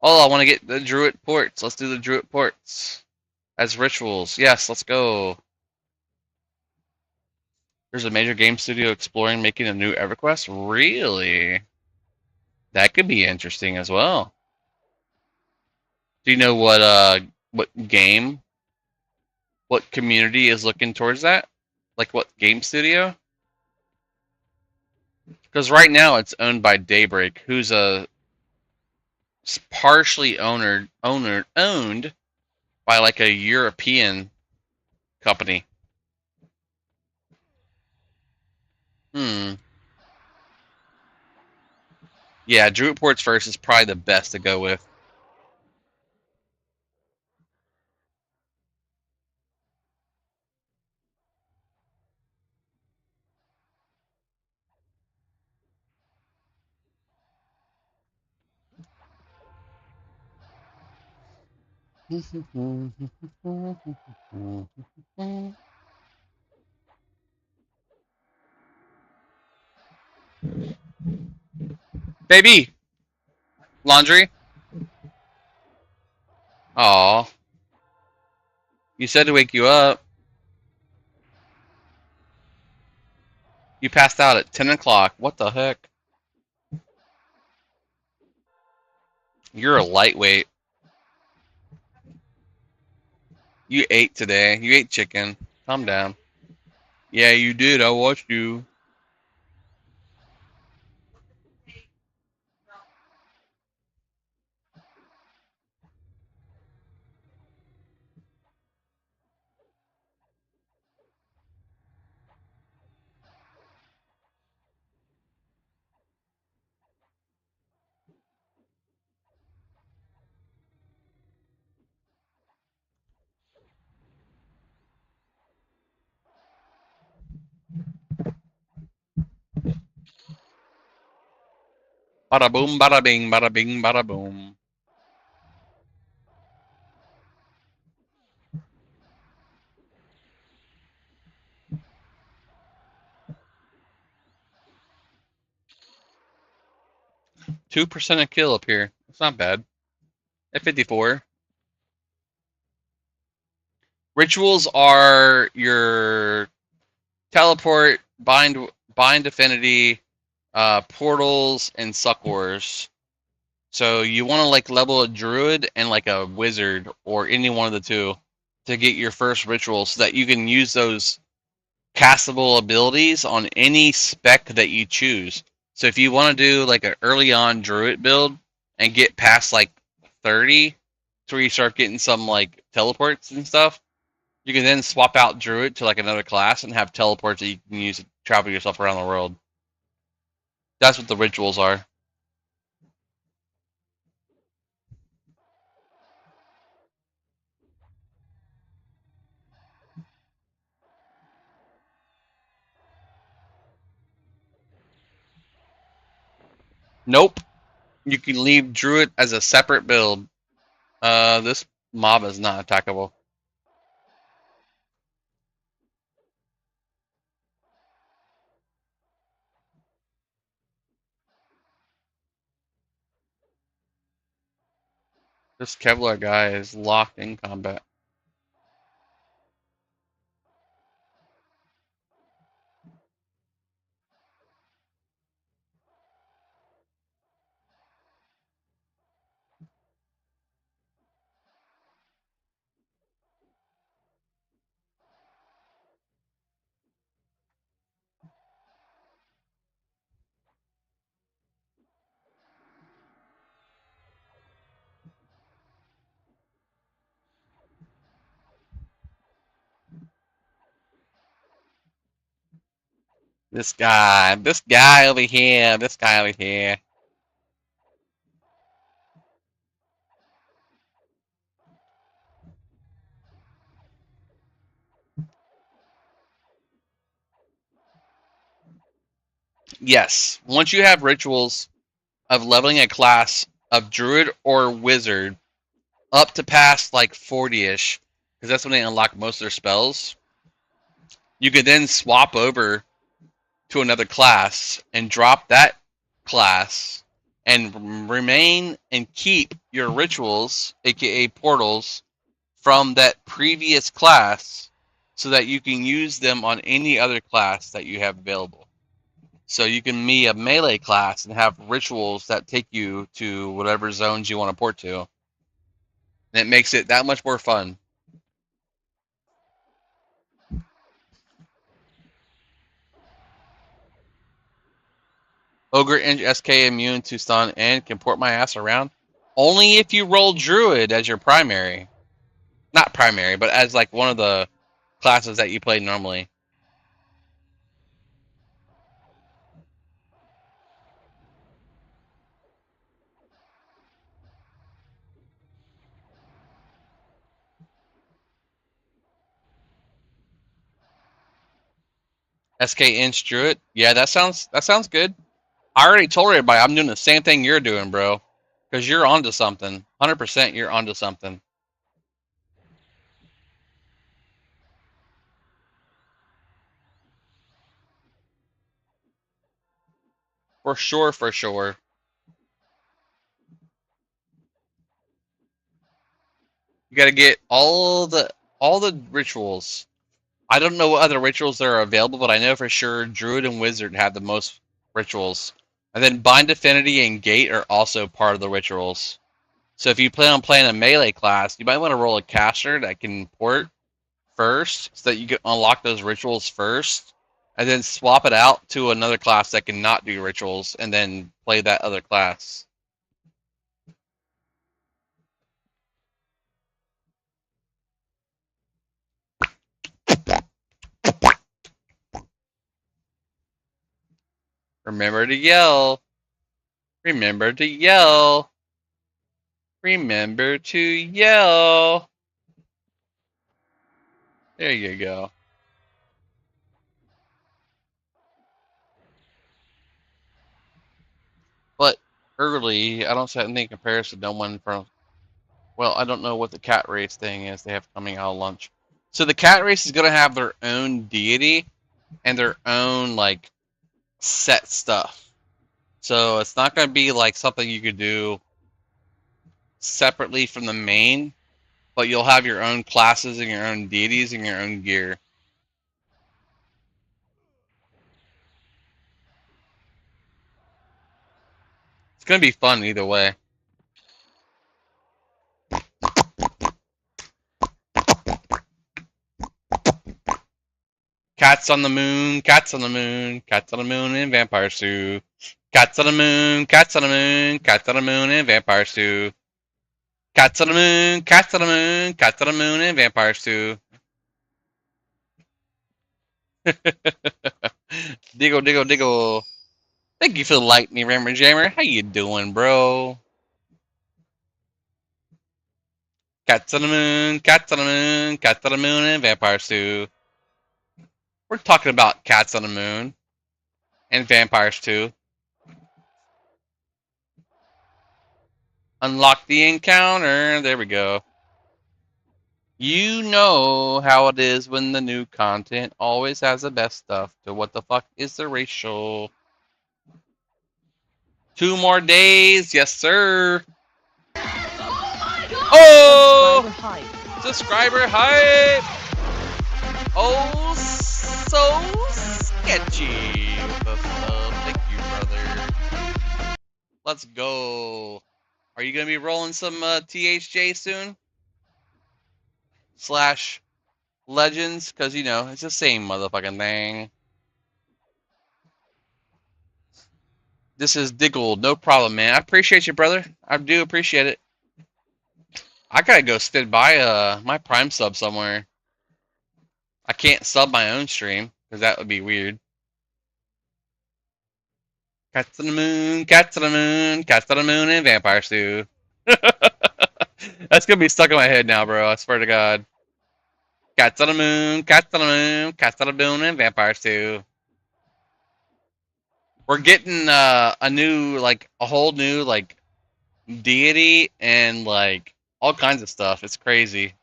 Oh, I want to get the druid ports. Let's do the druid ports as rituals. Yes, let's go. There's a major game studio exploring making a new EverQuest. Really? That could be interesting as well. Do you know what game, what community is looking towards that? Like what game studio? Because right now it's owned by Daybreak, who's a partially owned by like a European company. Yeah, Druid Ports first is probably the best to go with. Baby, laundry. Aw, you said to wake you up. You passed out at 10 o'clock. What the heck? You're a lightweight. You ate today. You ate chicken. Calm down. Yeah, you did. I watched you. Bada boom, bada bing, bada bing, bada boom. %2 a kill up here. It's not bad. At 54. Rituals are your teleport, bind affinity, portals, and succors. So you want to like level a druid and like a wizard or any one of the two to get your first ritual so that you can use those castable abilities on any spec that you choose. So if you want to do like an early on druid build and get past like 30 to where you start getting some like teleports and stuff, you can then swap out druid to like another class and have teleports that you can use to travel yourself around the world. That's what the rituals are. Nope. You can leave druid as a separate build. This mob is not attackable. This Kevlar guy is locked in combat. This guy over here, this guy over here. Yes, once you have rituals of leveling a class of druid or wizard up to past like 40-ish, because that's when they unlock most of their spells, you could then swap over to another class and drop that class and remain and keep your rituals, aka portals, from that previous class so that you can use them on any other class that you have available. So you can be a melee class and have rituals that take you to whatever zones you want to port to. And it makes it that much more fun. Ogre and SK immune to stun and can port my ass around. Only if you roll Druid as your primary. Not primary, but as like one of the classes that you play normally. SK Inch Druid. Yeah, that sounds good. I already told everybody I'm doing the same thing you're doing, bro. Because you're onto something. 100% you're onto something. For sure, for sure. You gotta get all the rituals. I don't know what other rituals there are available, but I know for sure Druid and Wizard have the most rituals. And then Bind Affinity and Gate are also part of the rituals. So if you plan on playing a melee class, you might want to roll a caster that can port first so that you can unlock those rituals first. And then swap it out to another class that can not do rituals and then play that other class. Remember to yell. Remember to yell. Remember to yell. There you go. But early, I don't see anything comparison to no one from. Well, I don't know what the cat race thing is they have coming out of lunch. So the cat race is gonna have their own deity and their own like set stuff. So it's not gonna be like something you could do separately from the main, but you'll have your own classes and your own deities and your own gear. It's gonna be fun either way. Cats on the moon, cats on the moon, cats on the moon in vampire stew. Cats on the moon, cats on the moon, cats on the moon in vampire stew. Cats on the moon, cats on the moon, cats on the moon in vampire stew. Diggle, diggle, diggle. Thank you for the lightning, Rammer Jammer. How you doing, bro? Cats on the moon, cats on the moon, cats on the moon in vampire stew. We're talking about cats on the moon and vampires too. Unlock the encounter. There we go. You know how it is when the new content always has the best stuff. So what the fuck is the ratio? 2 more days, yes sir. Oh! Subscriber hype! Oh, so sketchy with the sub. Thank you, brother. Let's go. Are you gonna be rolling some THJ soon? Slash Legends? Because, you know, it's the same motherfucking thing. This is Diggle. No problem, man. I appreciate you, brother. I do appreciate it. I gotta go spin by my Prime sub somewhere. I can't sub my own stream, because that would be weird. Cats on the moon, cats on the moon, cats on the moon, and vampire stew. That's gonna be stuck in my head now, bro. I swear to God. Cats on the moon, cats on the moon, cats on the moon, and vampire stew. We're getting a new, like, a whole new, like, deity and, like, all kinds of stuff. It's crazy.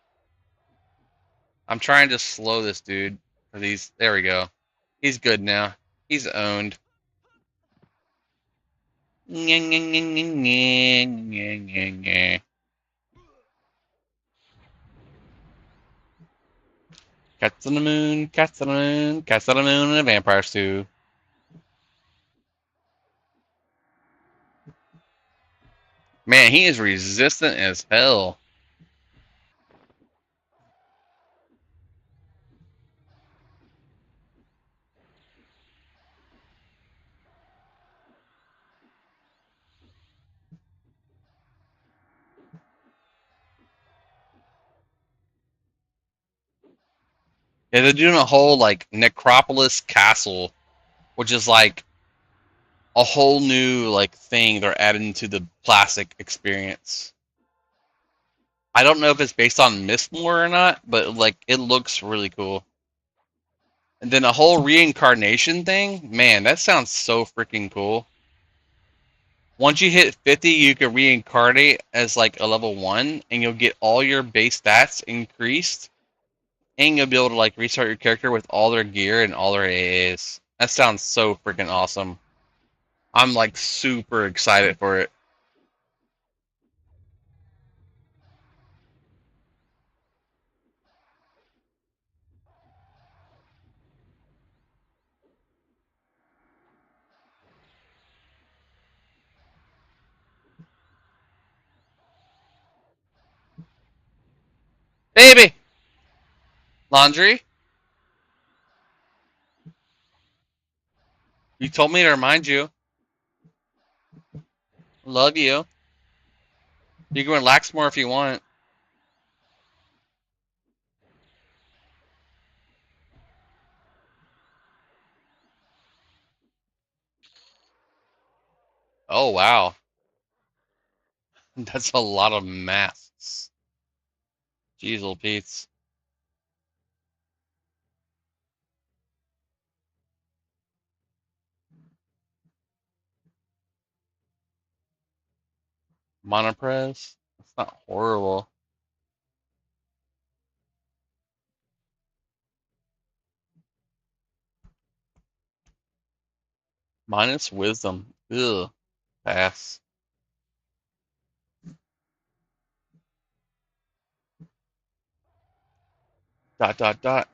I'm trying to slow this dude. There we go. He's good now. He's owned. Cats on the moon, cats on the moon, cats on the moon, and a vampire stew. Man, he is resistant as hell. Yeah, they're doing a whole, like, Necropolis Castle, which is, like, a whole new, like, thing they're adding to the classic experience. I don't know if it's based on Mistmore or not, but, like, it looks really cool. And then a whole reincarnation thing? Man, that sounds so freaking cool. Once you hit 50, you can reincarnate as, like, a level 1, and you'll get all your base stats increased. And you'll be able to, like, restart your character with all their gear and all their AAs. That sounds so freaking awesome. I'm like super excited for it. Baby! Laundry? You told me to remind you. Love you. You can relax more if you want. Oh, wow. That's a lot of masks. Jeez, little Pete's. Monopress? That's not horrible. Minus wisdom. Ugh. Pass. Dot, dot, dot.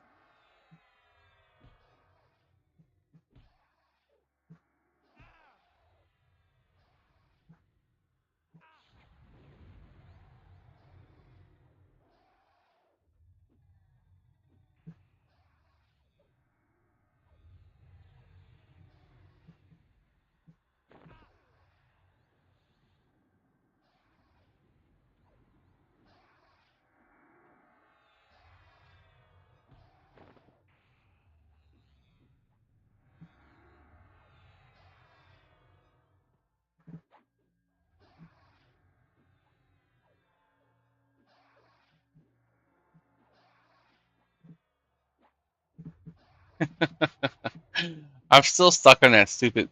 I'm still stuck on that stupid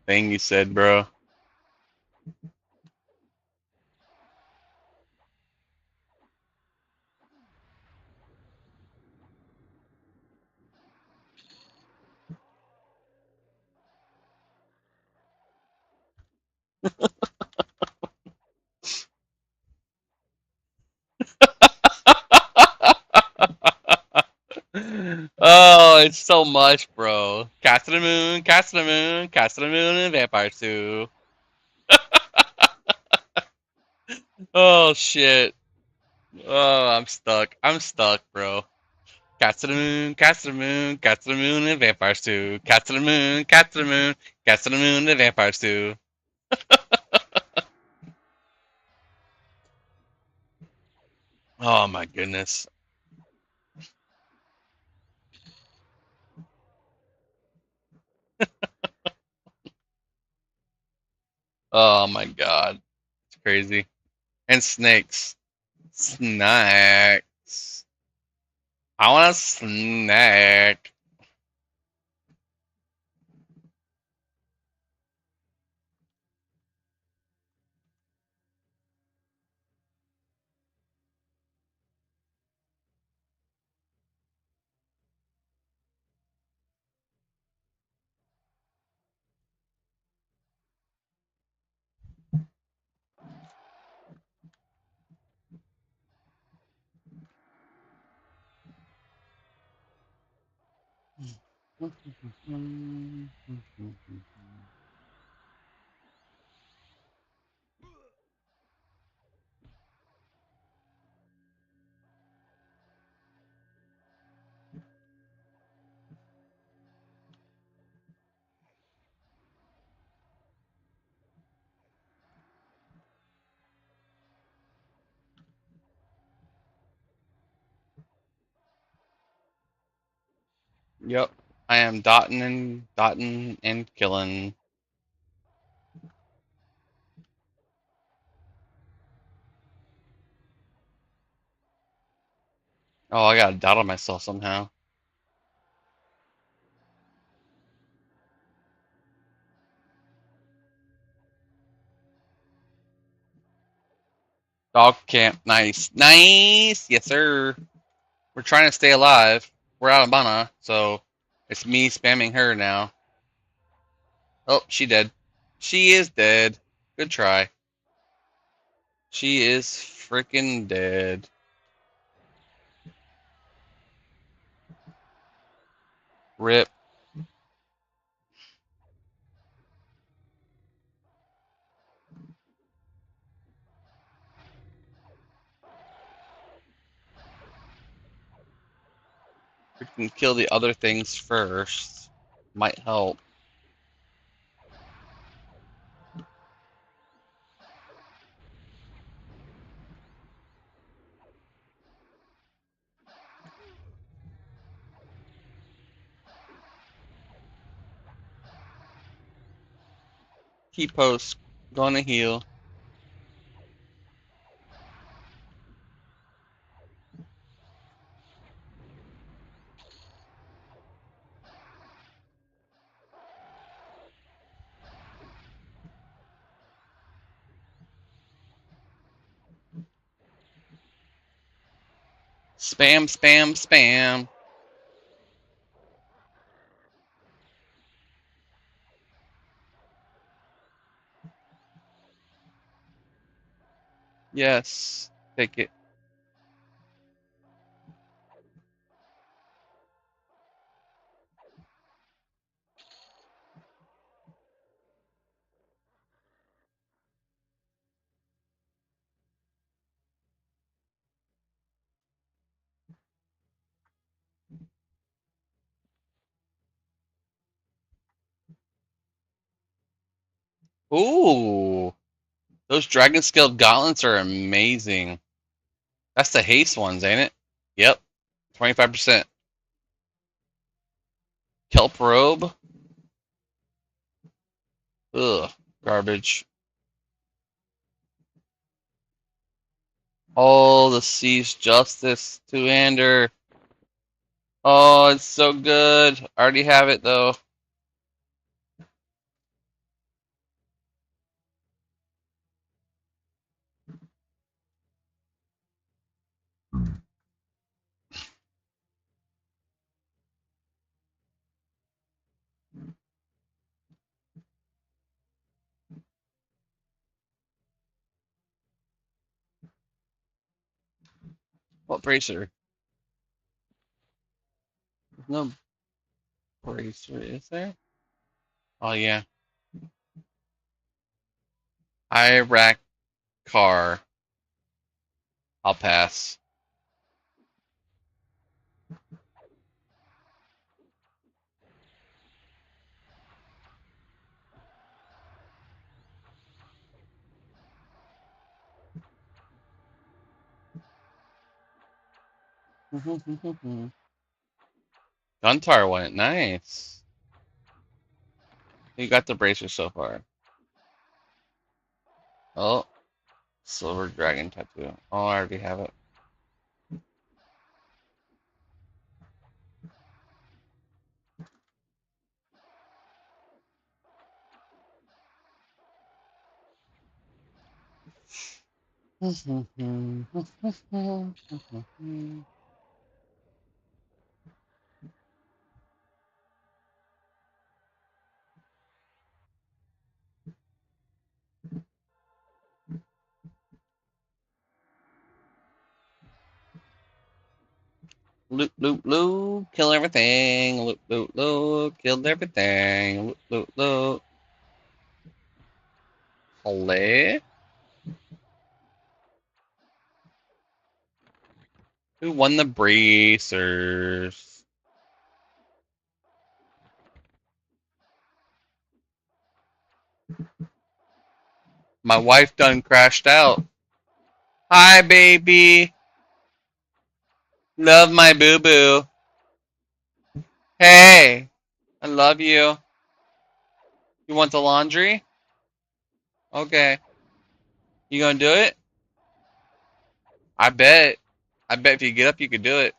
thing you said, bro. Oh, it's so much, bro. Cast to the moon, cast to the moon, cast to the moon, and vampires too. Oh shit. Oh, I'm stuck. I'm stuck, bro. Cast to the moon, cast to the moon, cast to the moon, and vampires too. Cast to the moon, cast to the moon, cast to the moon, and vampires too. Oh my goodness. Oh my god. It's crazy. And snakes. Snacks. I want a snack. Yep. I am dotting and killing. Oh, I got a dot on myself somehow. Dog camp. Nice. Nice. Yes, sir. We're trying to stay alive. We're out of mana, so it's me spamming her now. Oh, she dead. She is dead. Good try. She is freaking dead. Rip. We can kill the other things first. Might help. Keep post. Gonna heal. Spam, spam, spam. Yes. Take it. Ooh. Those dragon scaled gauntlets are amazing. That's the haste ones, ain't it? Yep. 25%. Kelp robe. Ugh. Garbage. Oh, the Sea's Justice two-hander. Oh, it's so good. I already have it though. What bracer? There's no bracer, is there? Oh yeah. Iraq car. I'll pass. Guntar went nice. You got the bracer so far. Oh, silver dragon tattoo. Oh, I already have it. Loot, loot, loot, kill everything. Loot, loot, loot, killed everything. Loot, loot, loot. Hello? Who won the bracers? My wife done crashed out. Hi, baby. Love my boo-boo. Hey, I love you. You want the laundry? Okay. You gonna do it? I bet. I bet if you get up, you could do it.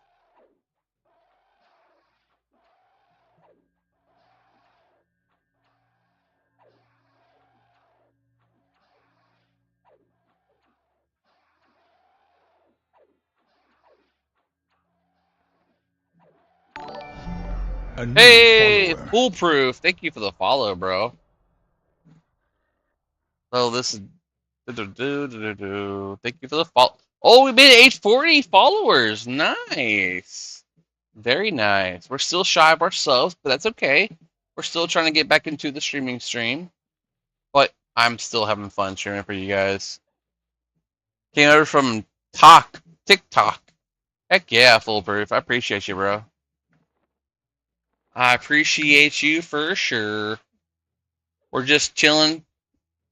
A new Hey, follower. foolproof. Thank you for the follow, bro. So this is. Thank you for the follow. Oh, we made 840 followers. Nice. Very nice. We're still shy of ourselves, but that's okay. We're still trying to get back into the stream. But I'm still having fun streaming for you guys. Came over from TikTok. Heck yeah, Foolproof. I appreciate you, bro. I appreciate you for sure. We're just chilling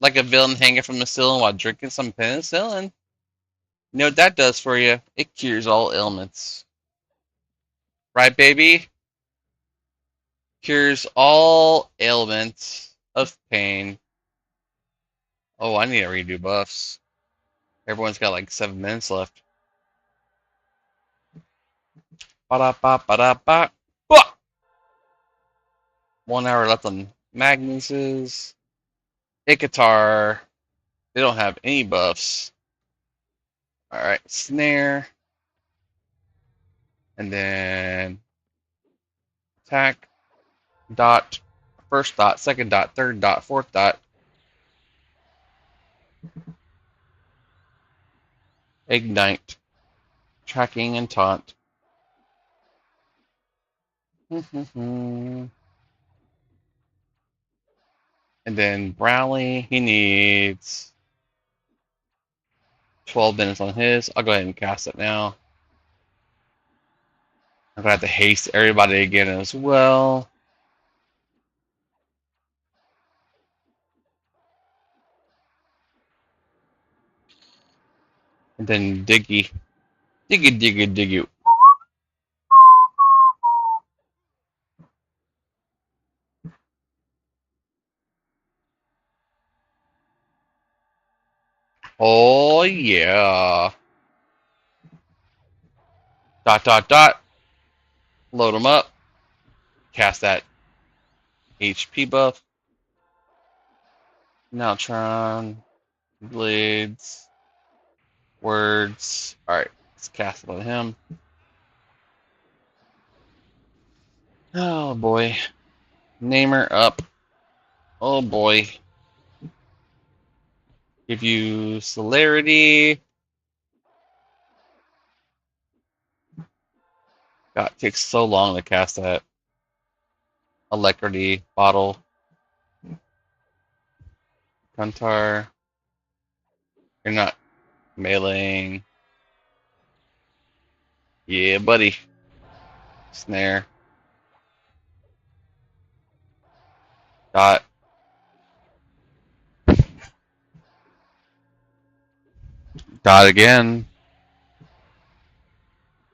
like a villain hanging from the ceiling while drinking some penicillin. You know what that does for you? It cures all ailments. Right, baby? Cures all ailments of pain. Oh, I need to redo buffs. Everyone's got like 7 minutes left. Ba-da-ba, ba-da-ba. 1 hour left on Magnus's. Ikatar. They don't have any buffs. Alright, snare. And then attack. Dot. First dot, second dot, third dot, fourth dot. Ignite. Tracking and taunt. And then Browley, he needs 12 minutes on his. I'll go ahead and cast it now. I'm gonna have to haste everybody again as well. And then Diggy. Diggy. Oh yeah. Dot. Load them up. Cast that HP buff. Neutron. Blades. Words. Alright, let's cast it on him. Oh boy. Namer up. Oh boy. Give you celerity. God, it takes so long to cast that Alacrity bottle. Guntar. You're not meleeing. Yeah, buddy. Snare. Dot. Dot again.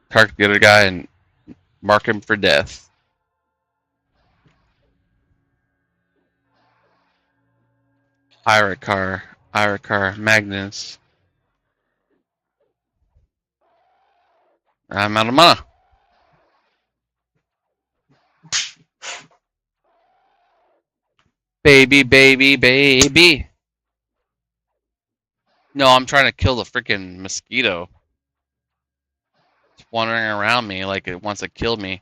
Target the other guy and mark him for death. Iracar, Magnus. I'm out of mana. Baby. No, I'm trying to kill the freaking mosquito. It's wandering around me like it wants to kill me.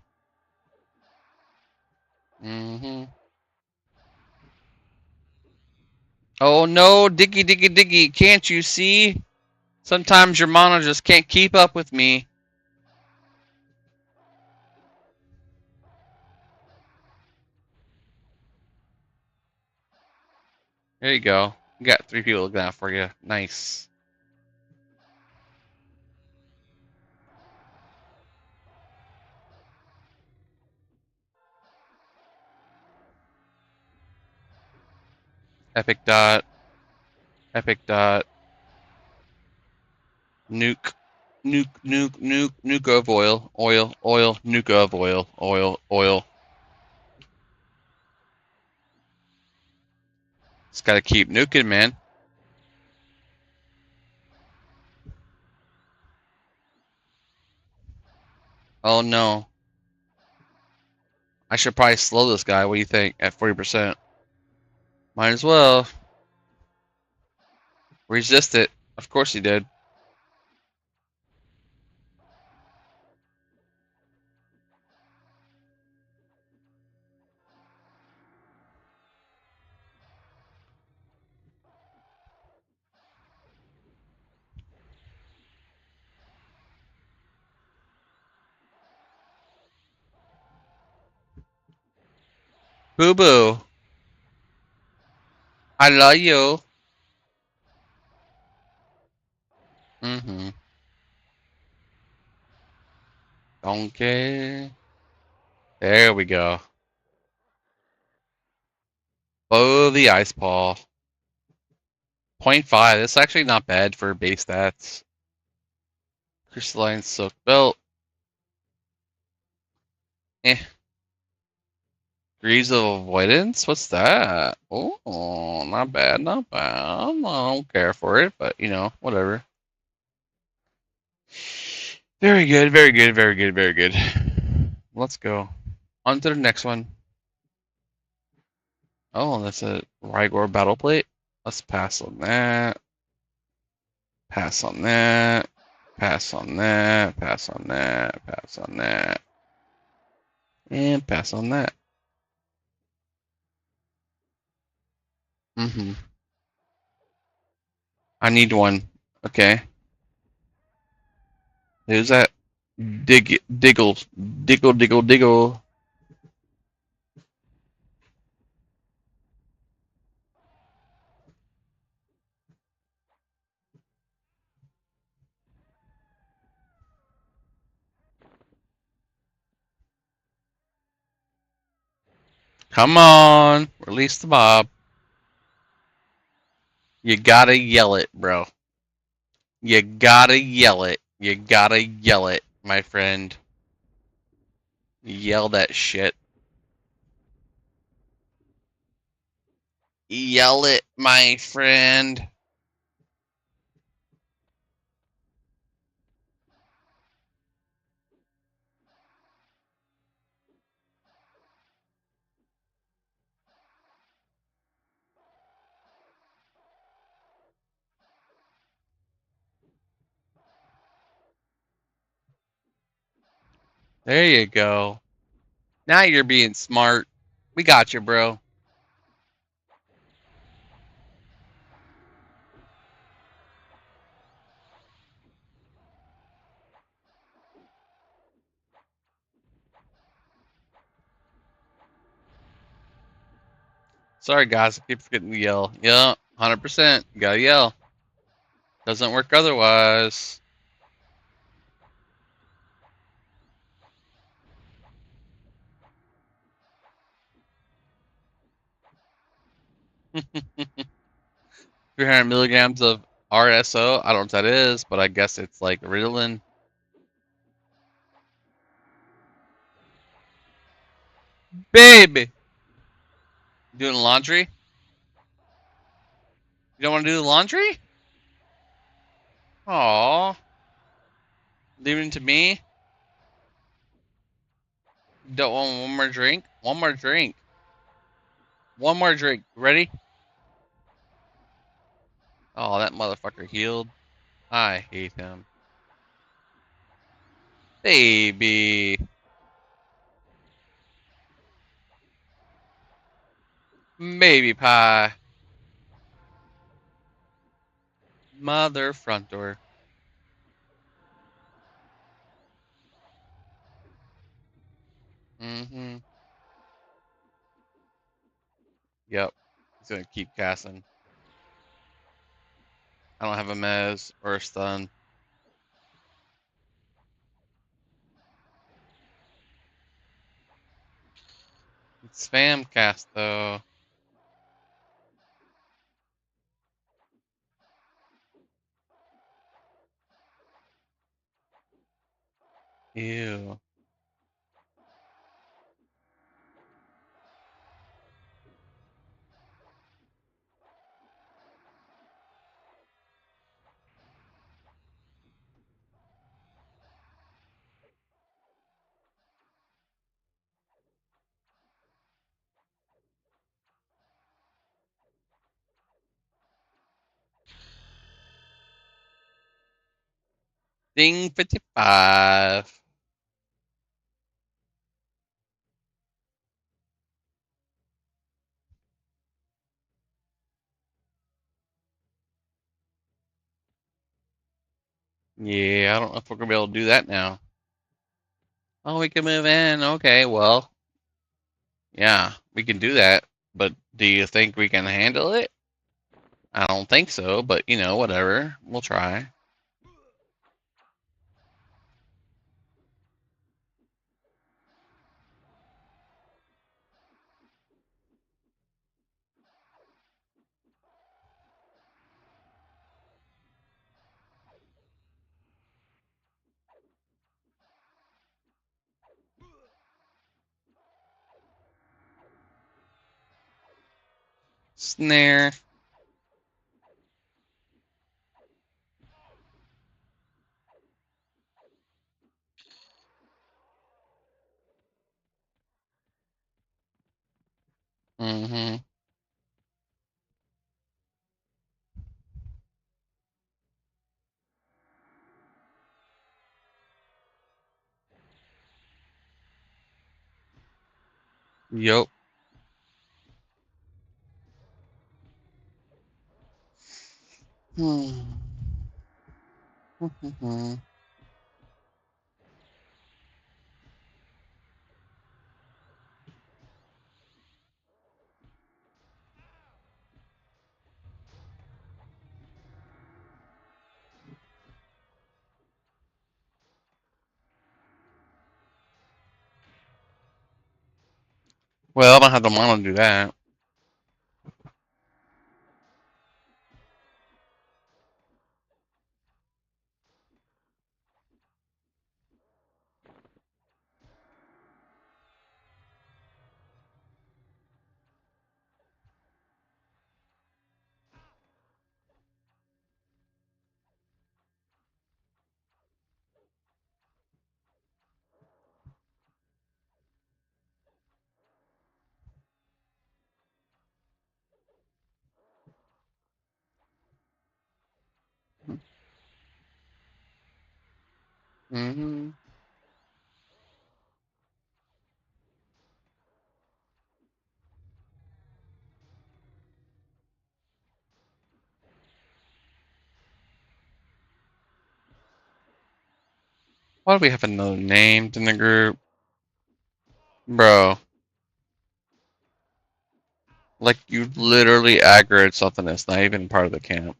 Oh no, Diggy. Can't you see? Sometimes your mana just can't keep up with me. There you go. You got 3 people looking out for you. Nice. Epic dot. Nuke of oil. Nuke of oil. Just gotta keep nuking, man. Oh no. I should probably slow this guy. What do you think? At 40%. Might as well. Resist it. Of course he did. Boo boo. I love you. Mm-hmm. Okay. There we go. Oh, the ice paw. 0.5. That's actually not bad for base stats. Crystalline silk belt. Eh. Degrees of avoidance? What's that? Oh, not bad, not bad. I don't care for it, but you know, whatever. Very good, very good, very good, very good. Let's go. On to the next one. Oh, that's a Rygor battle plate. Let's pass on that. Pass on that. Pass on that. Pass on that. Pass on that. And pass on that. Mm-hmm. I need one. Okay. Who's that? Diggle. Diggle, diggle, diggle. Come on. Release the mob. You gotta yell it, bro. You gotta yell it. You gotta yell it, my friend. Yell that shit. Yell it, my friend. There you go. Now you're being smart. We got you, bro. Sorry, guys. I keep forgetting to yell. Yeah, 100%. You gotta yell. Doesn't work otherwise. $300 milligrams of RSO. I don't know what that is, but I guess it's like Ritalin. Baby! Doing laundry? You don't want to do the laundry? Aw. Leaving it to me? Don't want one more drink? One more drink. One more drink. Ready? Oh, that motherfucker healed. I hate him. Baby. Baby pie. Mother front door. Mm-hmm. Yep. He's gonna keep casting. I don't have a mez or a stun. It's spam cast though. Ew. Ding 55. Yeah, I don't know if we're gonna be able to do that now. Oh, we can move in. Okay, well, Yeah, we can do that, but do you think we can handle it? I don't think so, but you know, whatever. We'll try. Snare. Mm-hmm. Yup. Hmm. Well, I don't have the mana to do that. Mm-hmm. Why do we have another named in the group? Bro, like you literally aggroed something that's not even part of the camp.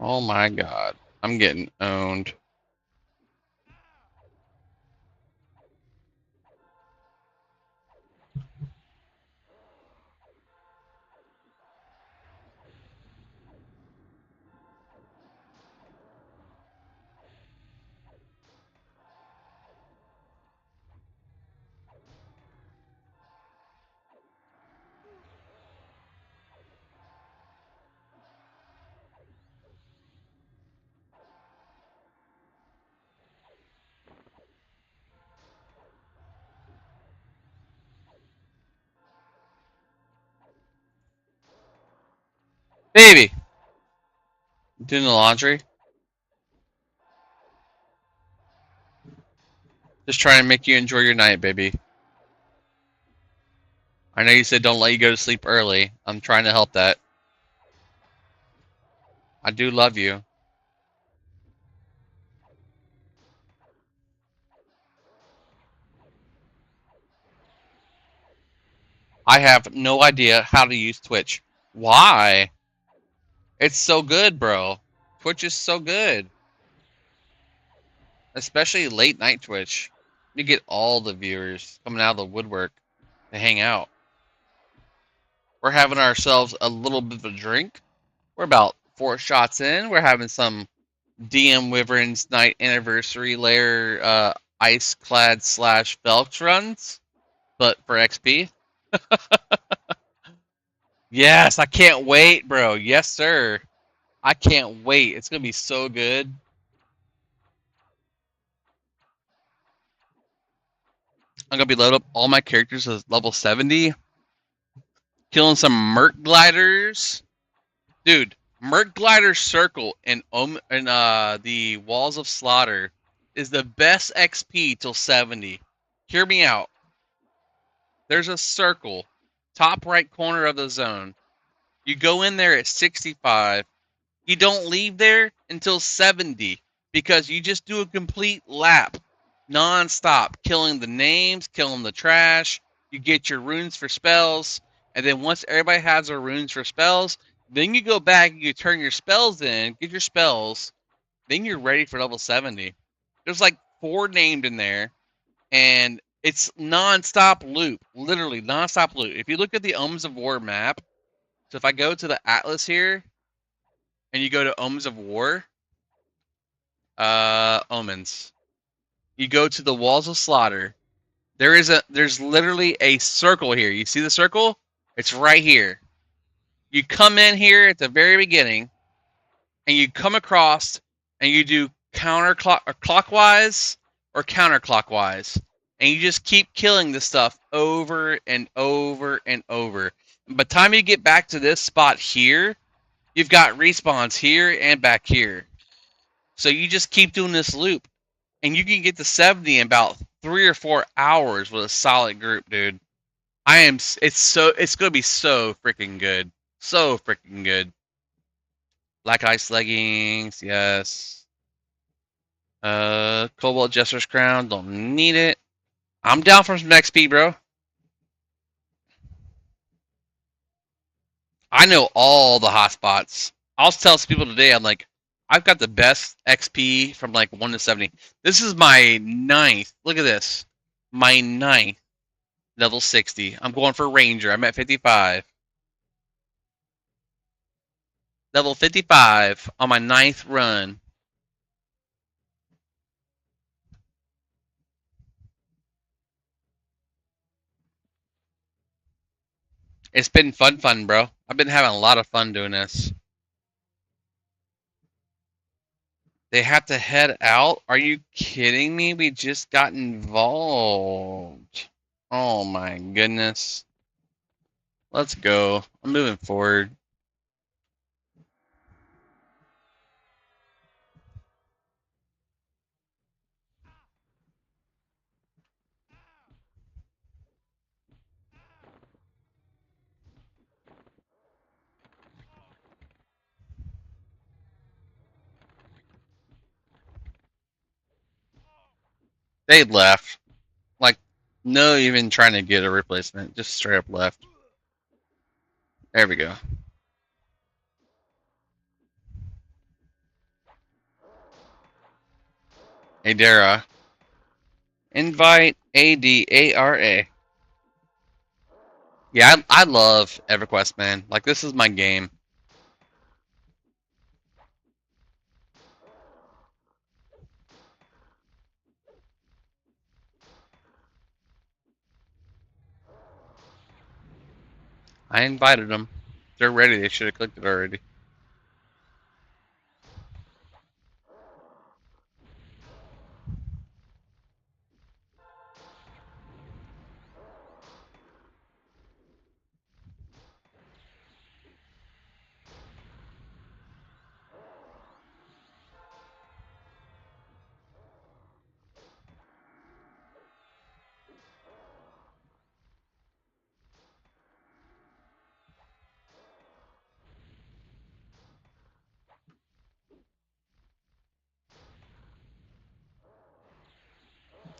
Oh my god. I'm getting owned. Baby! Doing the laundry? Just trying to make you enjoy your night, baby. I know you said don't let you go to sleep early. I'm trying to help that. I do love you. I have no idea how to use Twitch. Why? It's so good, bro. Twitch is so good. Especially late night Twitch. You get all the viewers coming out of the woodwork to hang out. We're having ourselves a little bit of a drink. We're about 4 shots in. We're having some DM Wyvern's Night Anniversary Lair ice clad / Phelps runs. but for XP. Yes, I can't wait, bro. Yes, sir. I can't wait. It's gonna be so good. I'm gonna be loading up all my characters at level 70, killing some Merc gliders, dude. Merc glider circle in the Walls of Slaughter is the best XP till 70. Hear me out. There's a circle, top right corner of the zone. You go in there at 65. You don't leave there until 70 because you just do a complete lap non-stop, killing the names, killing the trash. You get your runes for spells, and then once everybody has their runes for spells, then you go back and you turn your spells in, get your spells, then you're ready for level 70. There's like 4 named in there, and it's non-stop loop, literally non-stop loop. If you look at the Omens of War map, so if I go to the Atlas here, and you go to Omens of War, Omens. You go to the Walls of Slaughter. There's literally a circle here. You see the circle? It's right here. You come in here at the very beginning, and you come across, and you do clockwise or counterclockwise, and you just keep killing this stuff over and over and over. By the time you get back to this spot here, you've got respawns here and back here. So you just keep doing this loop, and you can get to 70 in about 3 or 4 hours with a solid group, dude. It's gonna be so freaking good, so freaking good. Black ice leggings, yes. Cobalt jester's crown, don't need it. I'm down for some XP, bro. I know all the hotspots. I'll tell some people today, I'm like, I've got the best XP from like 1 to 70. This is my 9th. Look at this. My 9th level 60. I'm going for Ranger. I'm at 55. Level 55 on my 9th run. It's been fun, bro. I've been having a lot of fun doing this. They have to head out? Are you kidding me? We just got involved. Oh my goodness. Let's go. I'm moving forward. They left. Like, no even trying to get a replacement. Just straight up left. There we go. Adara. Invite ADARA. Yeah, I love EverQuest, man. Like, this is my game. I invited them. They're ready. They should have clicked it already.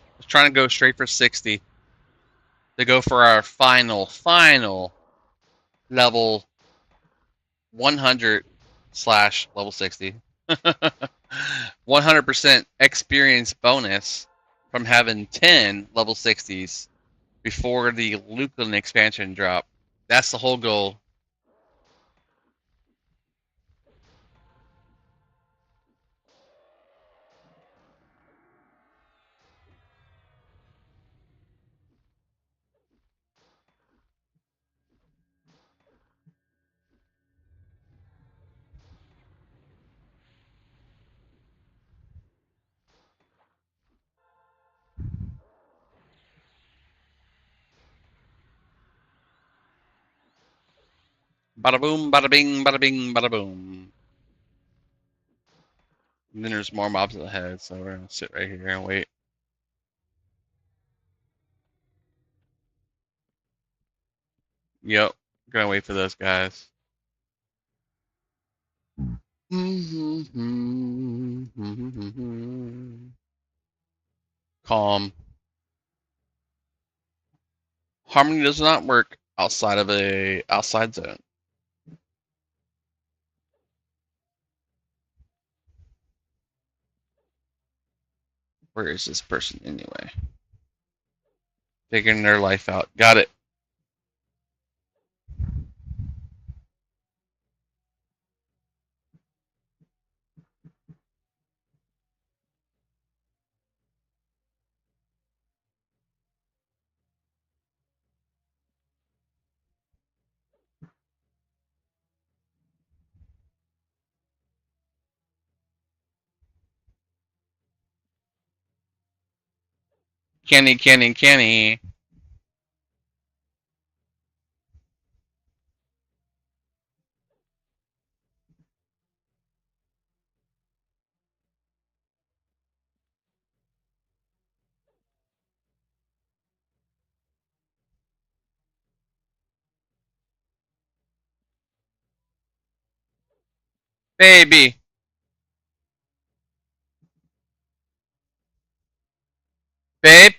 I was trying to go straight for 60. To go for our final level 100 slash level 60. 100% experience bonus from having 10 level 60s before the Lucan expansion drop. That's the whole goal. Bada boom, bada bing, bada bing, bada boom. And then there's more mobs ahead, so we're gonna sit right here and wait. Yep, gonna wait for those guys. Calm. Harmony does not work outside of a outside zone. Where is this person anyway? Taking their life out. Got it. Kenny, Kenny, Kenny. Baby. Babe.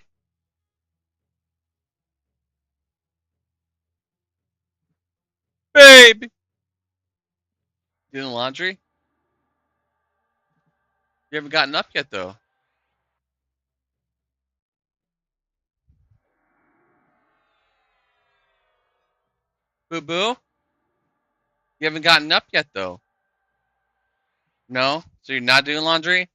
Baby. Doing laundry? You haven't gotten up yet, though. Boo boo? You haven't gotten up yet, though. No? So you're not doing laundry?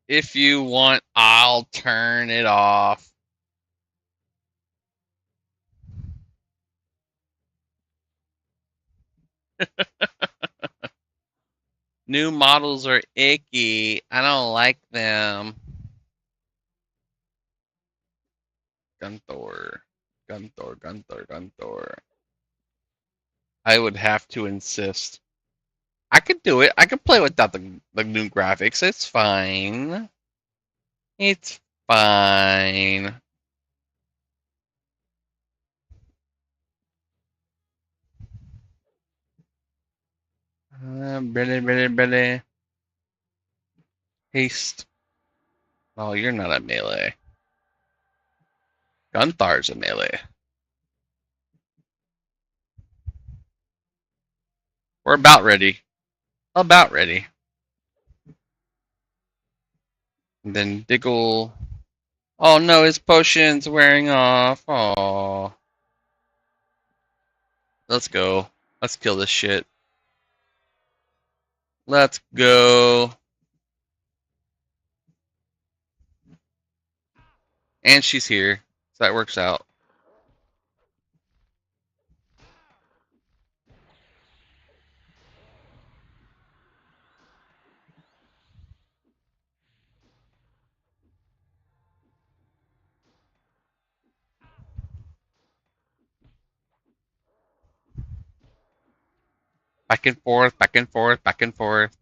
If you want, I'll turn it off. New models are icky. I don't like them. Gunthor. Gunthor, Gunthor, Gunthor. I would have to insist. I could do it. I could play without the new graphics. It's fine. It's fine. Billy, Billy, Billy. Haste. Oh, you're not a melee. Gunthar's a melee. We're about ready. About ready. And then Diggle. Oh no, his potion's wearing off. Oh. Let's go. Let's kill this shit. Let's go. And she's here. So that works out. Back and forth, back and forth, back and forth.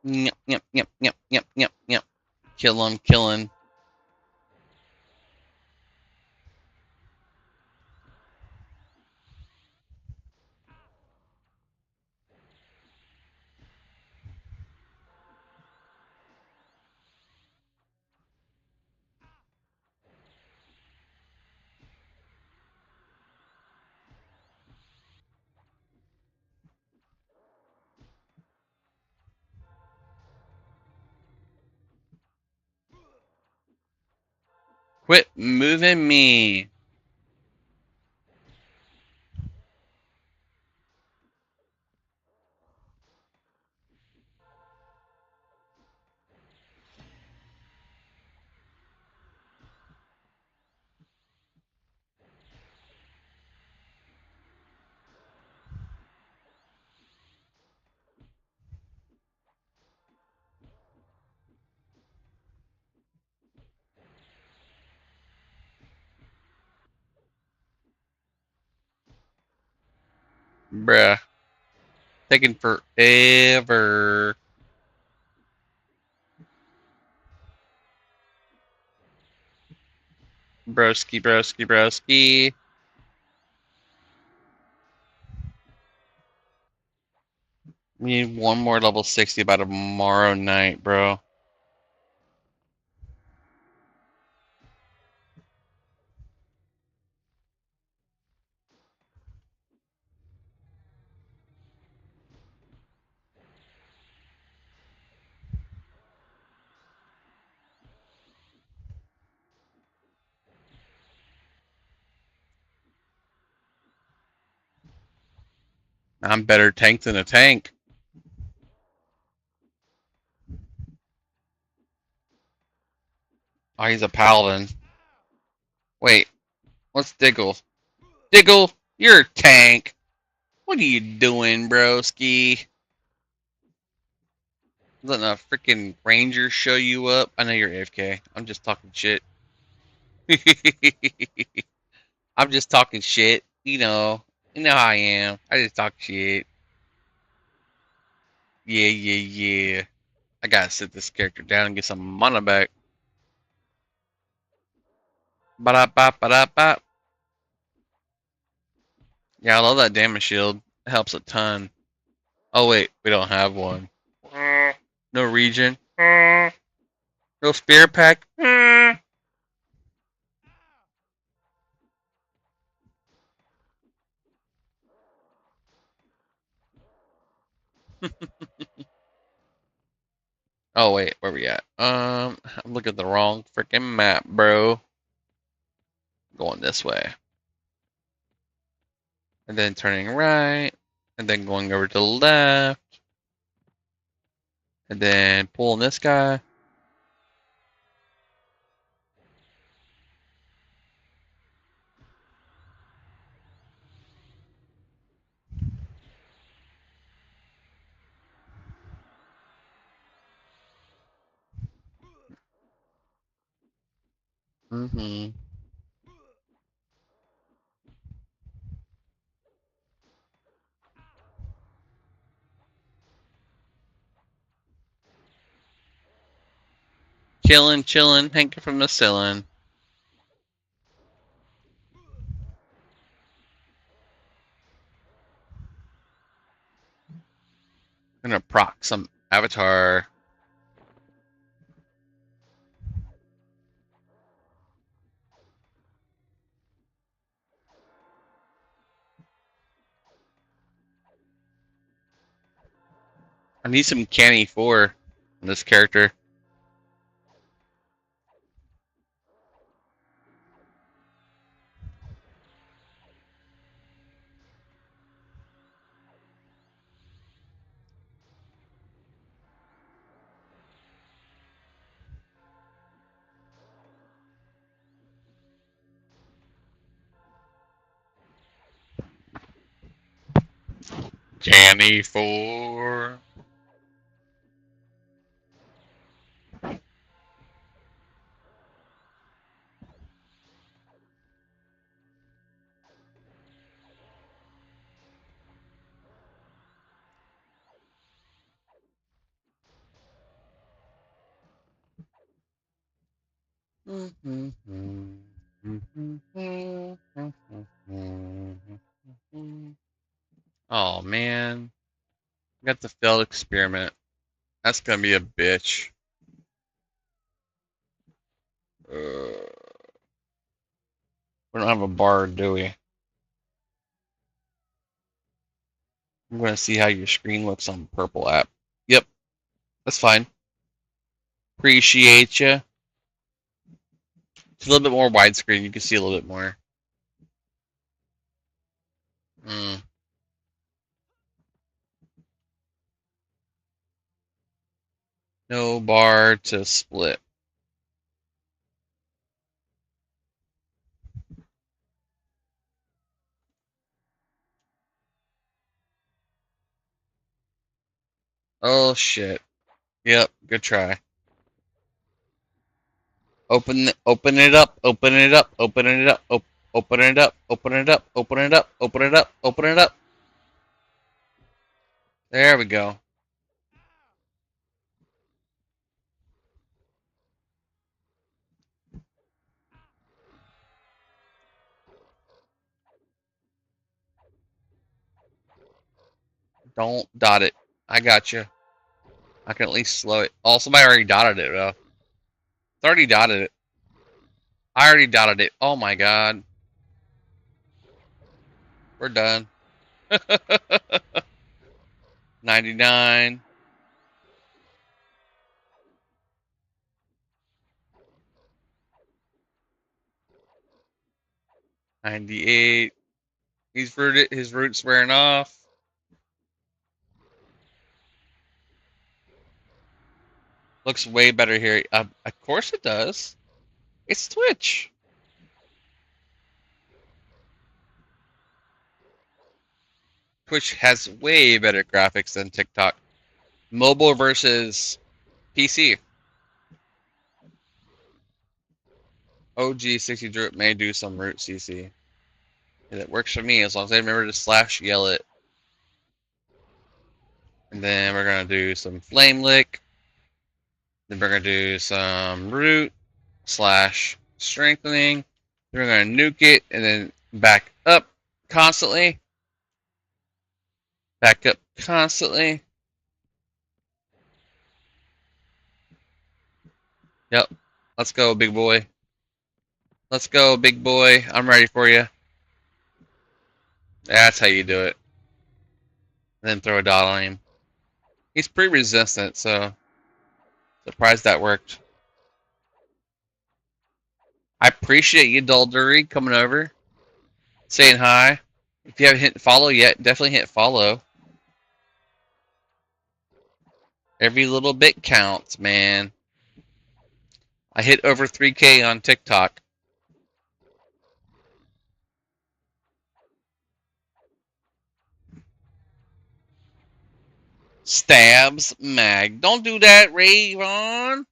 Yep, yep, yep, yep, yep, yep, yep. Kill him, kill him. Quit moving me. Bruh. Taking forever. Broski, broski, broski. We need one more level 60 by tomorrow night, bro. I'm better tank than a tank. Oh, he's a paladin. Wait, what's Diggle? Diggle, you're a tank. What are you doing, broski? Letting a freaking ranger show you up? I know you're AFK. I'm just talking shit. I'm just talking shit. You know how I am. I just talk shit. Yeah, yeah, yeah. I gotta sit this character down and get some mana back. Ba-da-ba, ba-da-ba. Yeah, I love that damage shield. It helps a ton. Oh wait, we don't have one. No region. No spear pack. Oh wait, where we at? I'm looking at the wrong freaking map, bro. Going this way. And then turning right. And then going over to the left. And then pulling this guy. Mm-hmm. Chillin', chillin', hanging from the ceiling. Gonna proc some avatar. I need some canny 4 in this character. Canny 4. Oh man, got the failed experiment. That's gonna be a bitch. We don't have a bar, do we? I'm gonna see how your screen looks on the purple app. Yep, that's fine. Appreciate you. It's a little bit more widescreen. You can see a little bit more. Mm. No bar to split. Oh shit. Yep, good try. Open it up, open it up, open it up, open it up, open it up, open it up, open it up, open it up. There we go. Don't dot it. I got you. I can at least slow it. Oh, somebody already dotted it, though. It's already dotted it. I already dotted it. Oh my god. We're done. 99. 98. He's rooted. His root's wearing off. Looks way better here. Of course it does. It's Twitch. Twitch has way better graphics than TikTok. Mobile versus PC. OG 60 drip may do some root CC. And it works for me as long as I remember to slash yell it. And then we're going to do some flame lick. Then we're going to do some root slash strengthening. Then we're going to nuke it and then back up constantly. Back up constantly. Yep. Let's go, big boy. Let's go, big boy. I'm ready for you. That's how you do it. And then throw a dot on him. He's pretty resistant, so surprised that worked. I appreciate you, Duldury, coming over, saying hi. If you haven't hit follow yet, definitely hit follow. Every little bit counts, man. I hit over 3K on TikTok. Stabs Mag. Don't do that, Rayvon.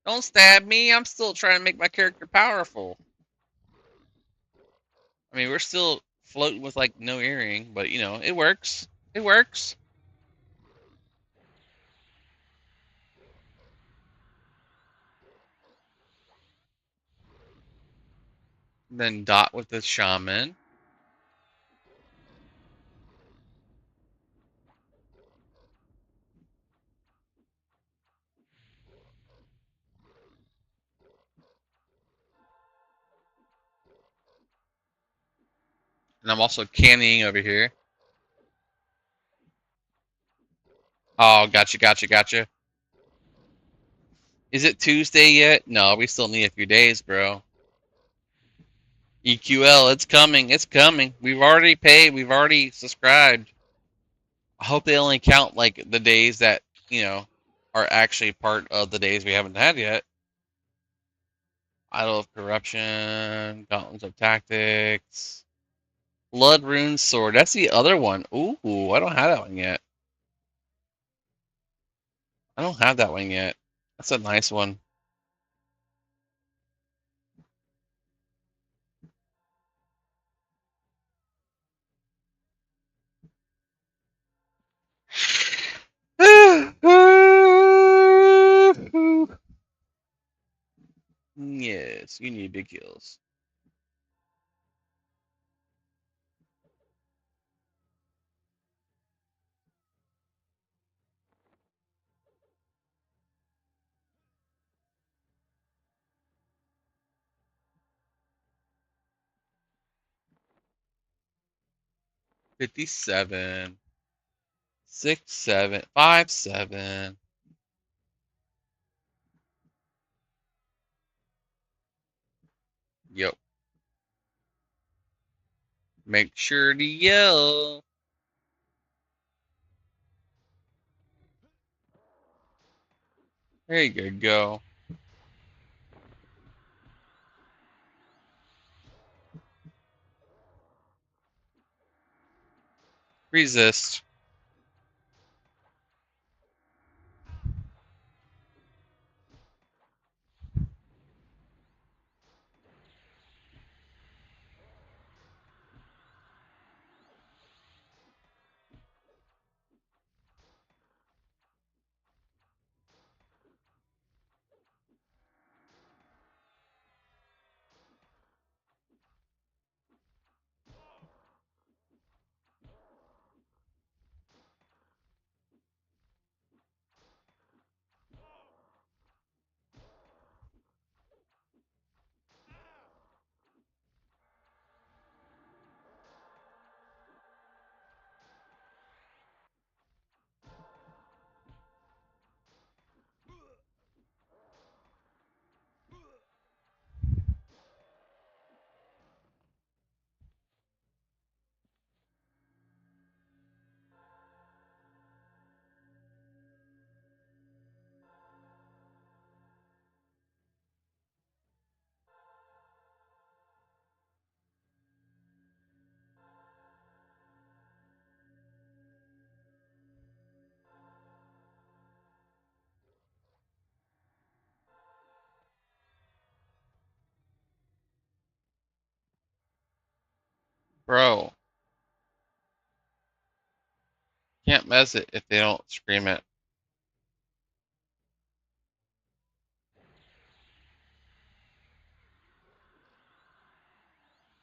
Don't stab me. I'm still trying to make my character powerful. I mean, we're still floating with like no earring, but you know, it works. It works. Then dot with the shaman. And I'm also canning over here. Oh, gotcha, gotcha, gotcha. Is it Tuesday yet? No, we still need a few days, bro. EQL, it's coming, it's coming. We've already paid, we've already subscribed. I hope they only count like the days that, you know, are actually part of the days we haven't had yet. Idol of Corruption, Gauntlets of Tactics, Blood Rune Sword. That's the other one. Ooh, I don't have that one yet. I don't have that one yet. That's a nice one. Yes, you need big heals. $57, 6, 7, 5, 7. Yep. Make sure to yell. There you go. Resist. Bro, can't mess it if they don't scream it.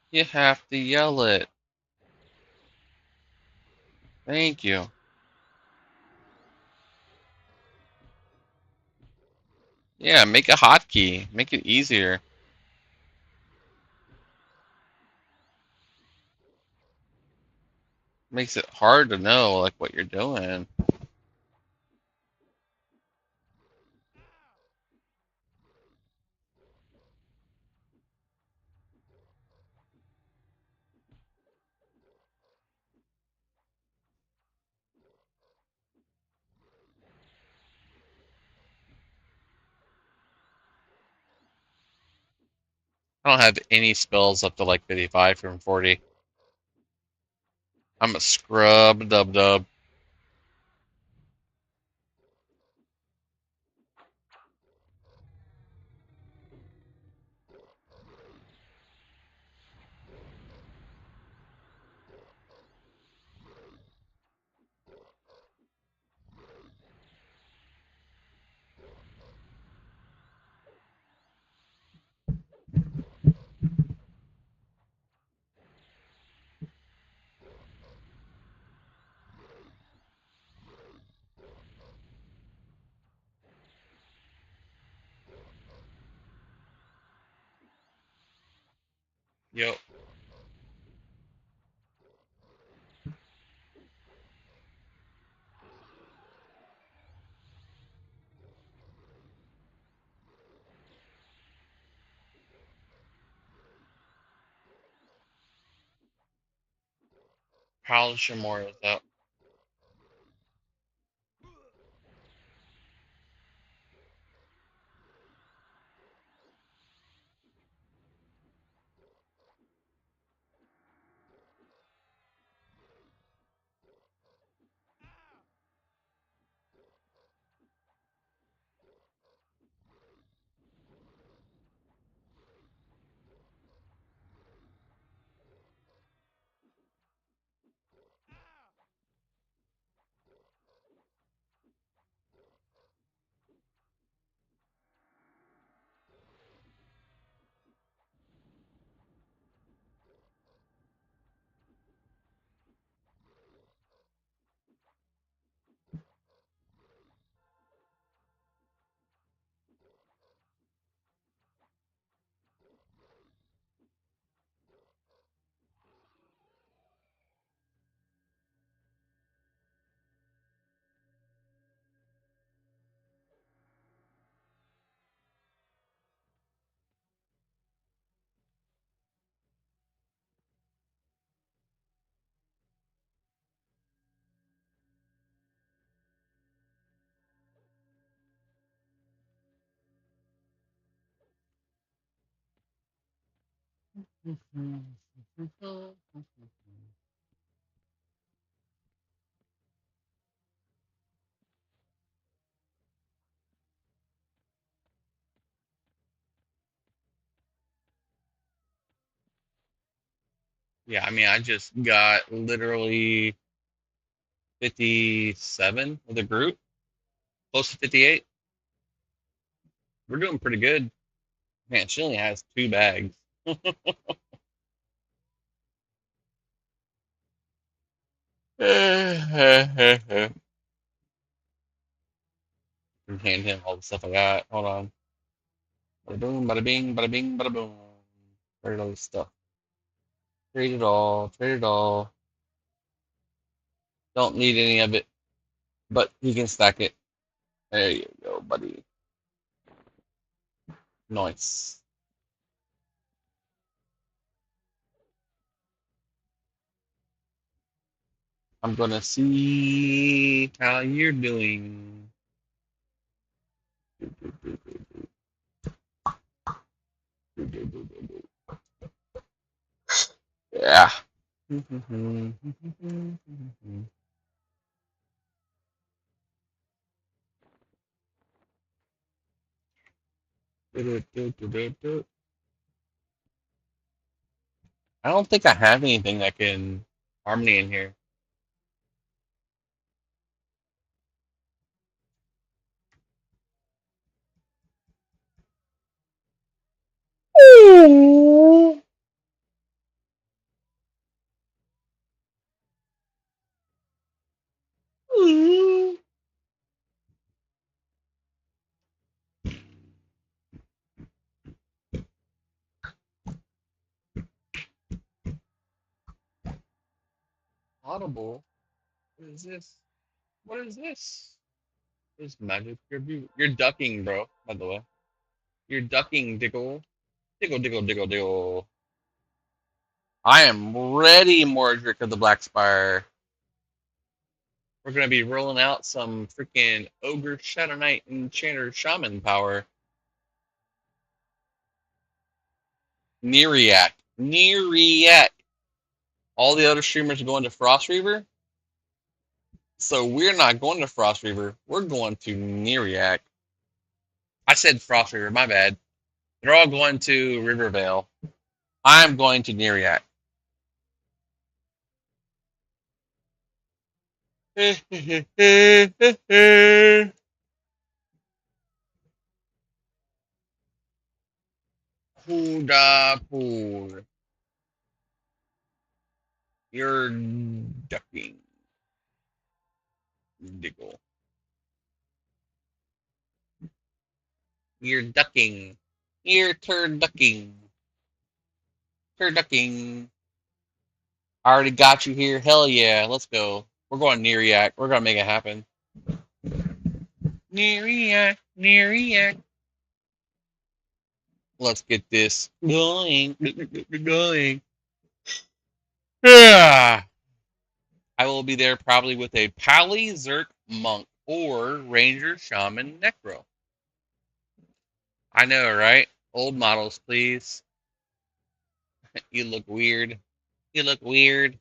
You have to yell it. Thank you. Yeah, make a hotkey. Make it easier. Makes it hard to know like what you're doing. I don't have any spells up to like 55 from 40. I'm a scrub dub dub. Yo, Hal Shimura is up. Yeah, I mean, I just got literally 57 with a group, close to 58. We're doing pretty good. Man, she only has 2 bags. And hand him all the stuff I got. Hold on. Bada boom, bada bing, bada bing, bada boom. Trade all this stuff. Trade it all. Trade it all. Don't need any of it, but he can stack it. There you go, buddy. Nice. I'm gonna see how you're doing. Yeah. I I don't think I have anything that can harmony in here. Audible. What is this? What is this? This magic. You're ducking, bro. By the way, you're ducking, Diggle. Diggle, diggle, diggle, diggle. I am ready, Mordric of the Black Spire. We're gonna be rolling out some freaking Ogre, Shadow Knight, Enchanter, Shaman power. Nereak. Nereak. All the other streamers are going to Frostreaver, so we're not going to Frostreaver. We're going to Nereak. I said Frostreaver, my bad. They're all going to Rivervale. I'm going to Nereak. Huda pool. You're ducking. Diggle. You're ducking. You're turducking. Turducking. I already got you here. Hell yeah. Let's go. We're going Nereak. We're going to make it happen. Nereak. Nereak. Let's get this going. Going. Yeah. I will be there probably with a Pally Zerk Monk or Ranger Shaman Necro. I know, right? Old models, please. You look weird. You look weird.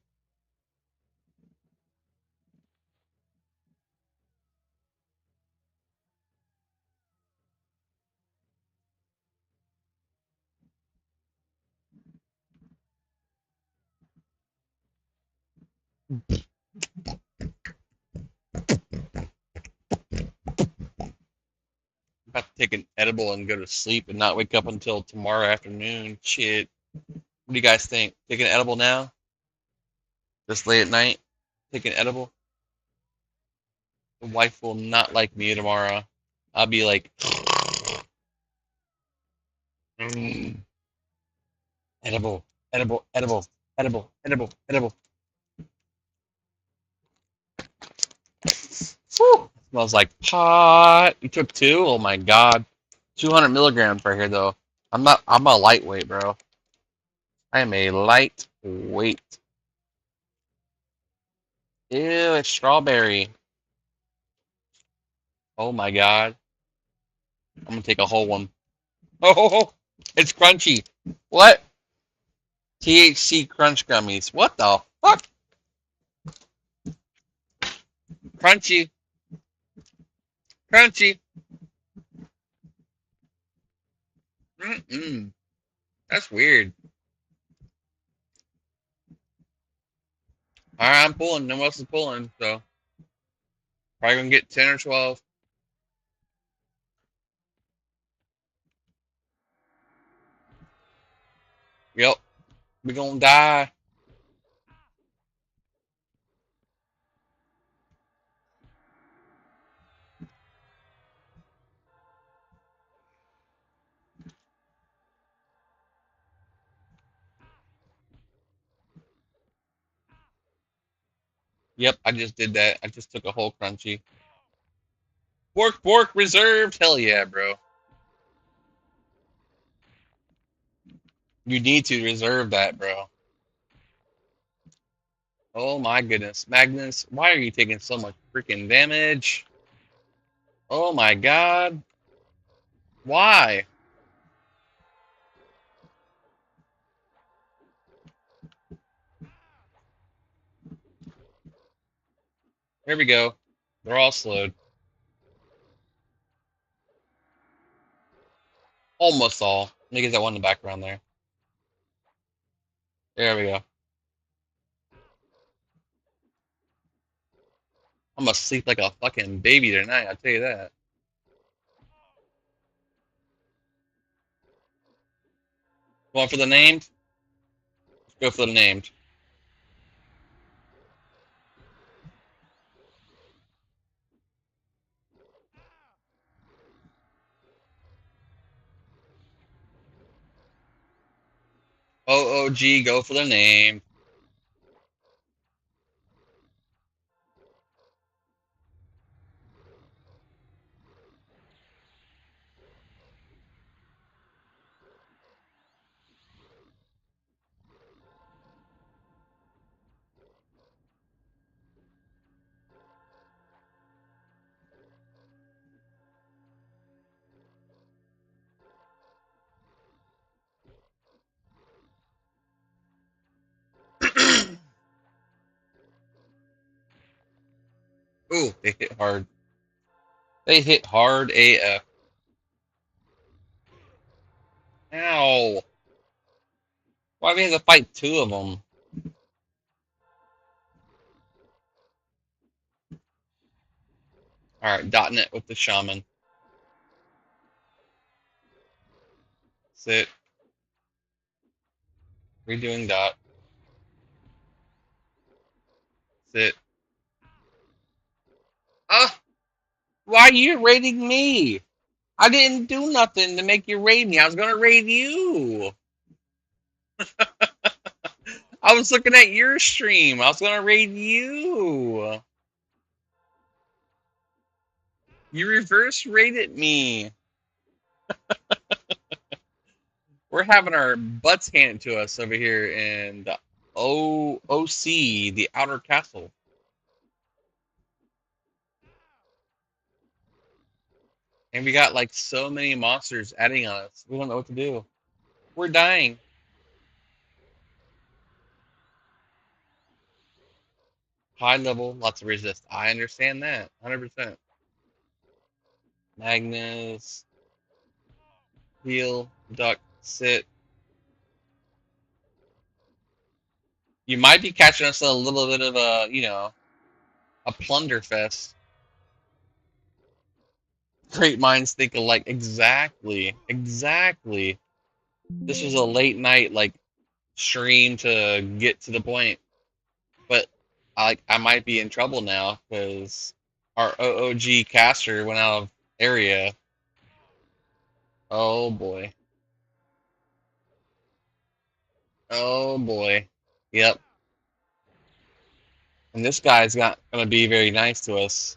I'm about to take an edible and go to sleep and not wake up until tomorrow afternoon. Shit. What do you guys think? Take an edible now? This late at night? Take an edible? The wife will not like me tomorrow. I'll be like, mm, edible, edible, edible, edible, edible, edible. Whew. Smells like pot. You took two? Oh my god. 200 milligrams right here, though. I'm a lightweight, bro. I am a lightweight. Ew, it's strawberry. Oh my god. I'm gonna take a whole one. Oh, it's crunchy. What? THC crunch gummies. What the fuck? Crunchy. Crunchy. Mm-mm. That's weird. Alright, I'm pulling. No one else is pulling, so probably gonna get 10 or 12. Yep. We gonna die. Yep, I just did that. I just took a whole crunchy. Pork, reserved. Hell yeah, bro. You need to reserve that, bro. Oh my goodness. Magnus, why are you taking so much freaking damage? Oh my god. Why? Here we go. They're all slowed. Almost all. Let me get that one in the background there. There we go. I'm gonna sleep like a fucking baby tonight, I'll tell you that. Going for the named? Go for the named. OOG, go for the named. Ooh, they hit hard. They hit hard AF. Ow. Why do we have to fight two of them? Alright, dotting it with the shaman. Sit. Redoing dot. Sit. Ah! Why are you raiding me? I didn't do nothing to make you raid me. I was gonna raid you. I was looking at your stream. I was gonna raid you. You reverse raided me. We're having our butts handed to us over here in the OC, the Outer Castle. And we got like so many monsters adding on us. We don't know what to do. We're dying. High level, lots of resist. I understand that. 100%. Magnus, heal, duck, sit. You might be catching us a little bit of a, a plunder fest. Great minds think alike. Exactly. Exactly. This was a late night, like, stream to get to the point. But I might be in trouble now because our OOG caster went out of area. Oh boy. Oh boy. Yep. And this guy's not gonna be very nice to us.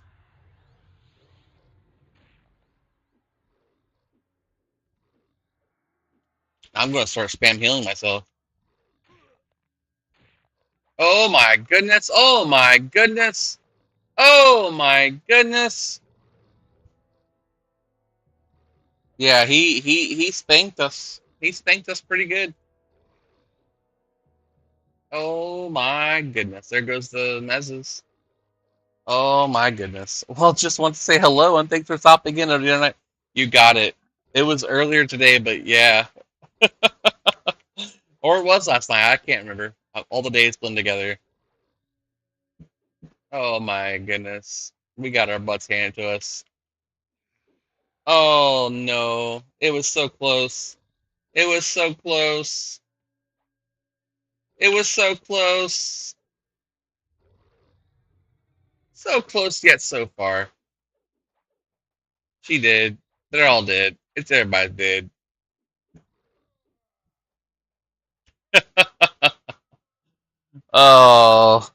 I'm gonna start spam healing myself. Oh my goodness. Oh my goodness. Oh my goodness. Yeah, he spanked us. He spanked us pretty good. Oh my goodness. There goes the mezzes. Oh my goodness. Well, just want to say hello and thanks for stopping in on the internet. You got it. It was earlier today, but yeah. Or it was last night. I can't remember. All the days blend together. Oh my goodness. We got our butts handed to us. Oh no. It was so close. It was so close. It was so close. So close yet so far. She did. They're all dead. It's everybody dead. Oh,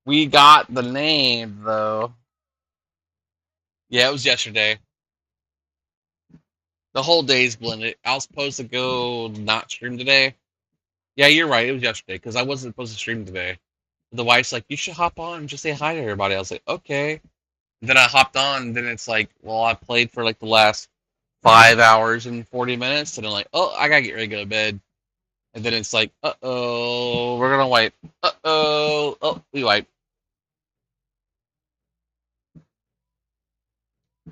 we got the name though. Yeah, it was yesterday. The whole day's blended. I was supposed to go not stream today. Yeah, you're right. It was yesterday because I wasn't supposed to stream today. The wife's like, "You should hop on and just say hi to everybody." I was like, "Okay." Then I hopped on. And then it's like, well, I played for like the last 5 hours and 40 minutes, and I'm like, "Oh, I gotta get ready to go to bed." And then it's like, "Uh-oh, we're gonna wipe. Uh-oh, oh, we wipe."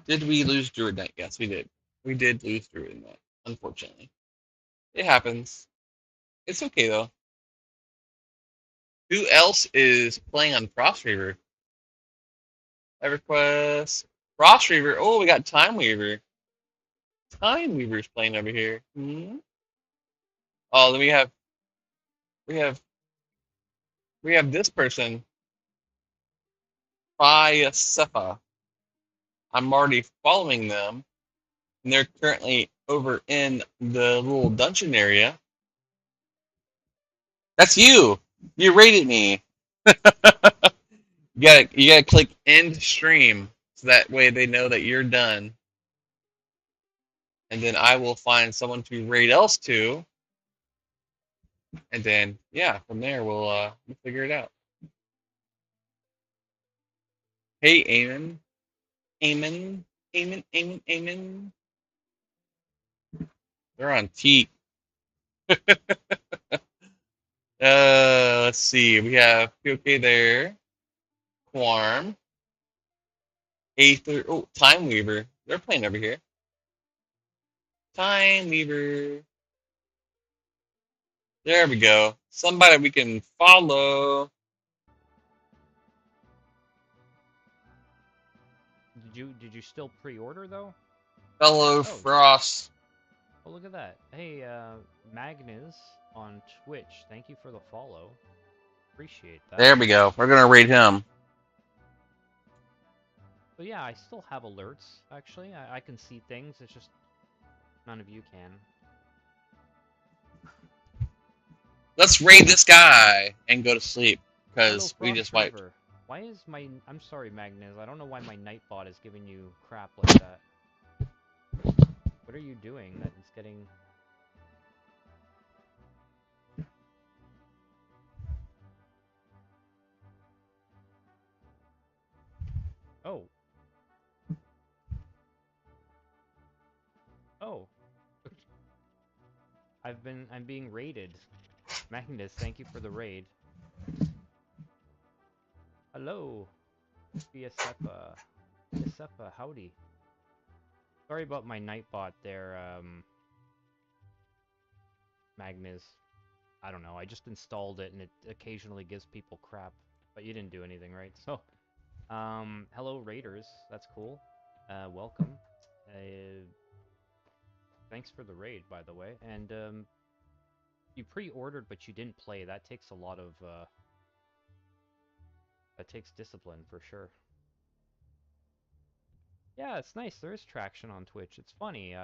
Did we lose Druid Knight? Yes, we did. We did lose Druid Knight, unfortunately. It happens. It's okay though. Who else is playing on Frostreaver? EverQuest. Frostreaver. Oh, we got Time Weaver. Time Weaver's playing over here. Hmm? Oh, then we have we have this person, Fiasefa. I'm already following them, and they're currently over in the little dungeon area. That's you. You rated me. You gotta click end stream so that way they know that you're done, and then I will find someone to raid else to, and then yeah, from there we'll figure it out. Hey, Eamon, Eamon, Eamon, Eamon, Eamon. They're on Teak. Let's see. We have POK there. Quarm. Aether. Oh, Time Weaver. They're playing over here. Time Weaver. There we go. Somebody we can follow. Did you still pre-order though? Fellow Oh, Frost. oh look at that. Hey, Magnus on Twitch. Thank you for the follow. Appreciate that. There we go. We're gonna raid him. But yeah, I still have alerts. Actually, I can see things. It's just none of you can. Let's raid this guy and go to sleep Hello, because we just wiped. Frostreaver. Why is my... I'm sorry, Magnus. I don't know why my Nightbot is giving you crap like that. What are you doing that is getting... Oh. Oh. I'm being raided. Magnus, thank you for the raid. Hello. Fiasepa. Fiasepa, howdy. Sorry about my Nightbot there, Magnus. I don't know, I just installed it and it occasionally gives people crap. But you didn't do anything, right? So, hello Raiders, that's cool. Welcome. Thanks for the raid, by the way. And, you pre-ordered but you didn't play. That takes a lot of, that takes discipline, for sure. Yeah, it's nice. There is traction on Twitch. It's funny.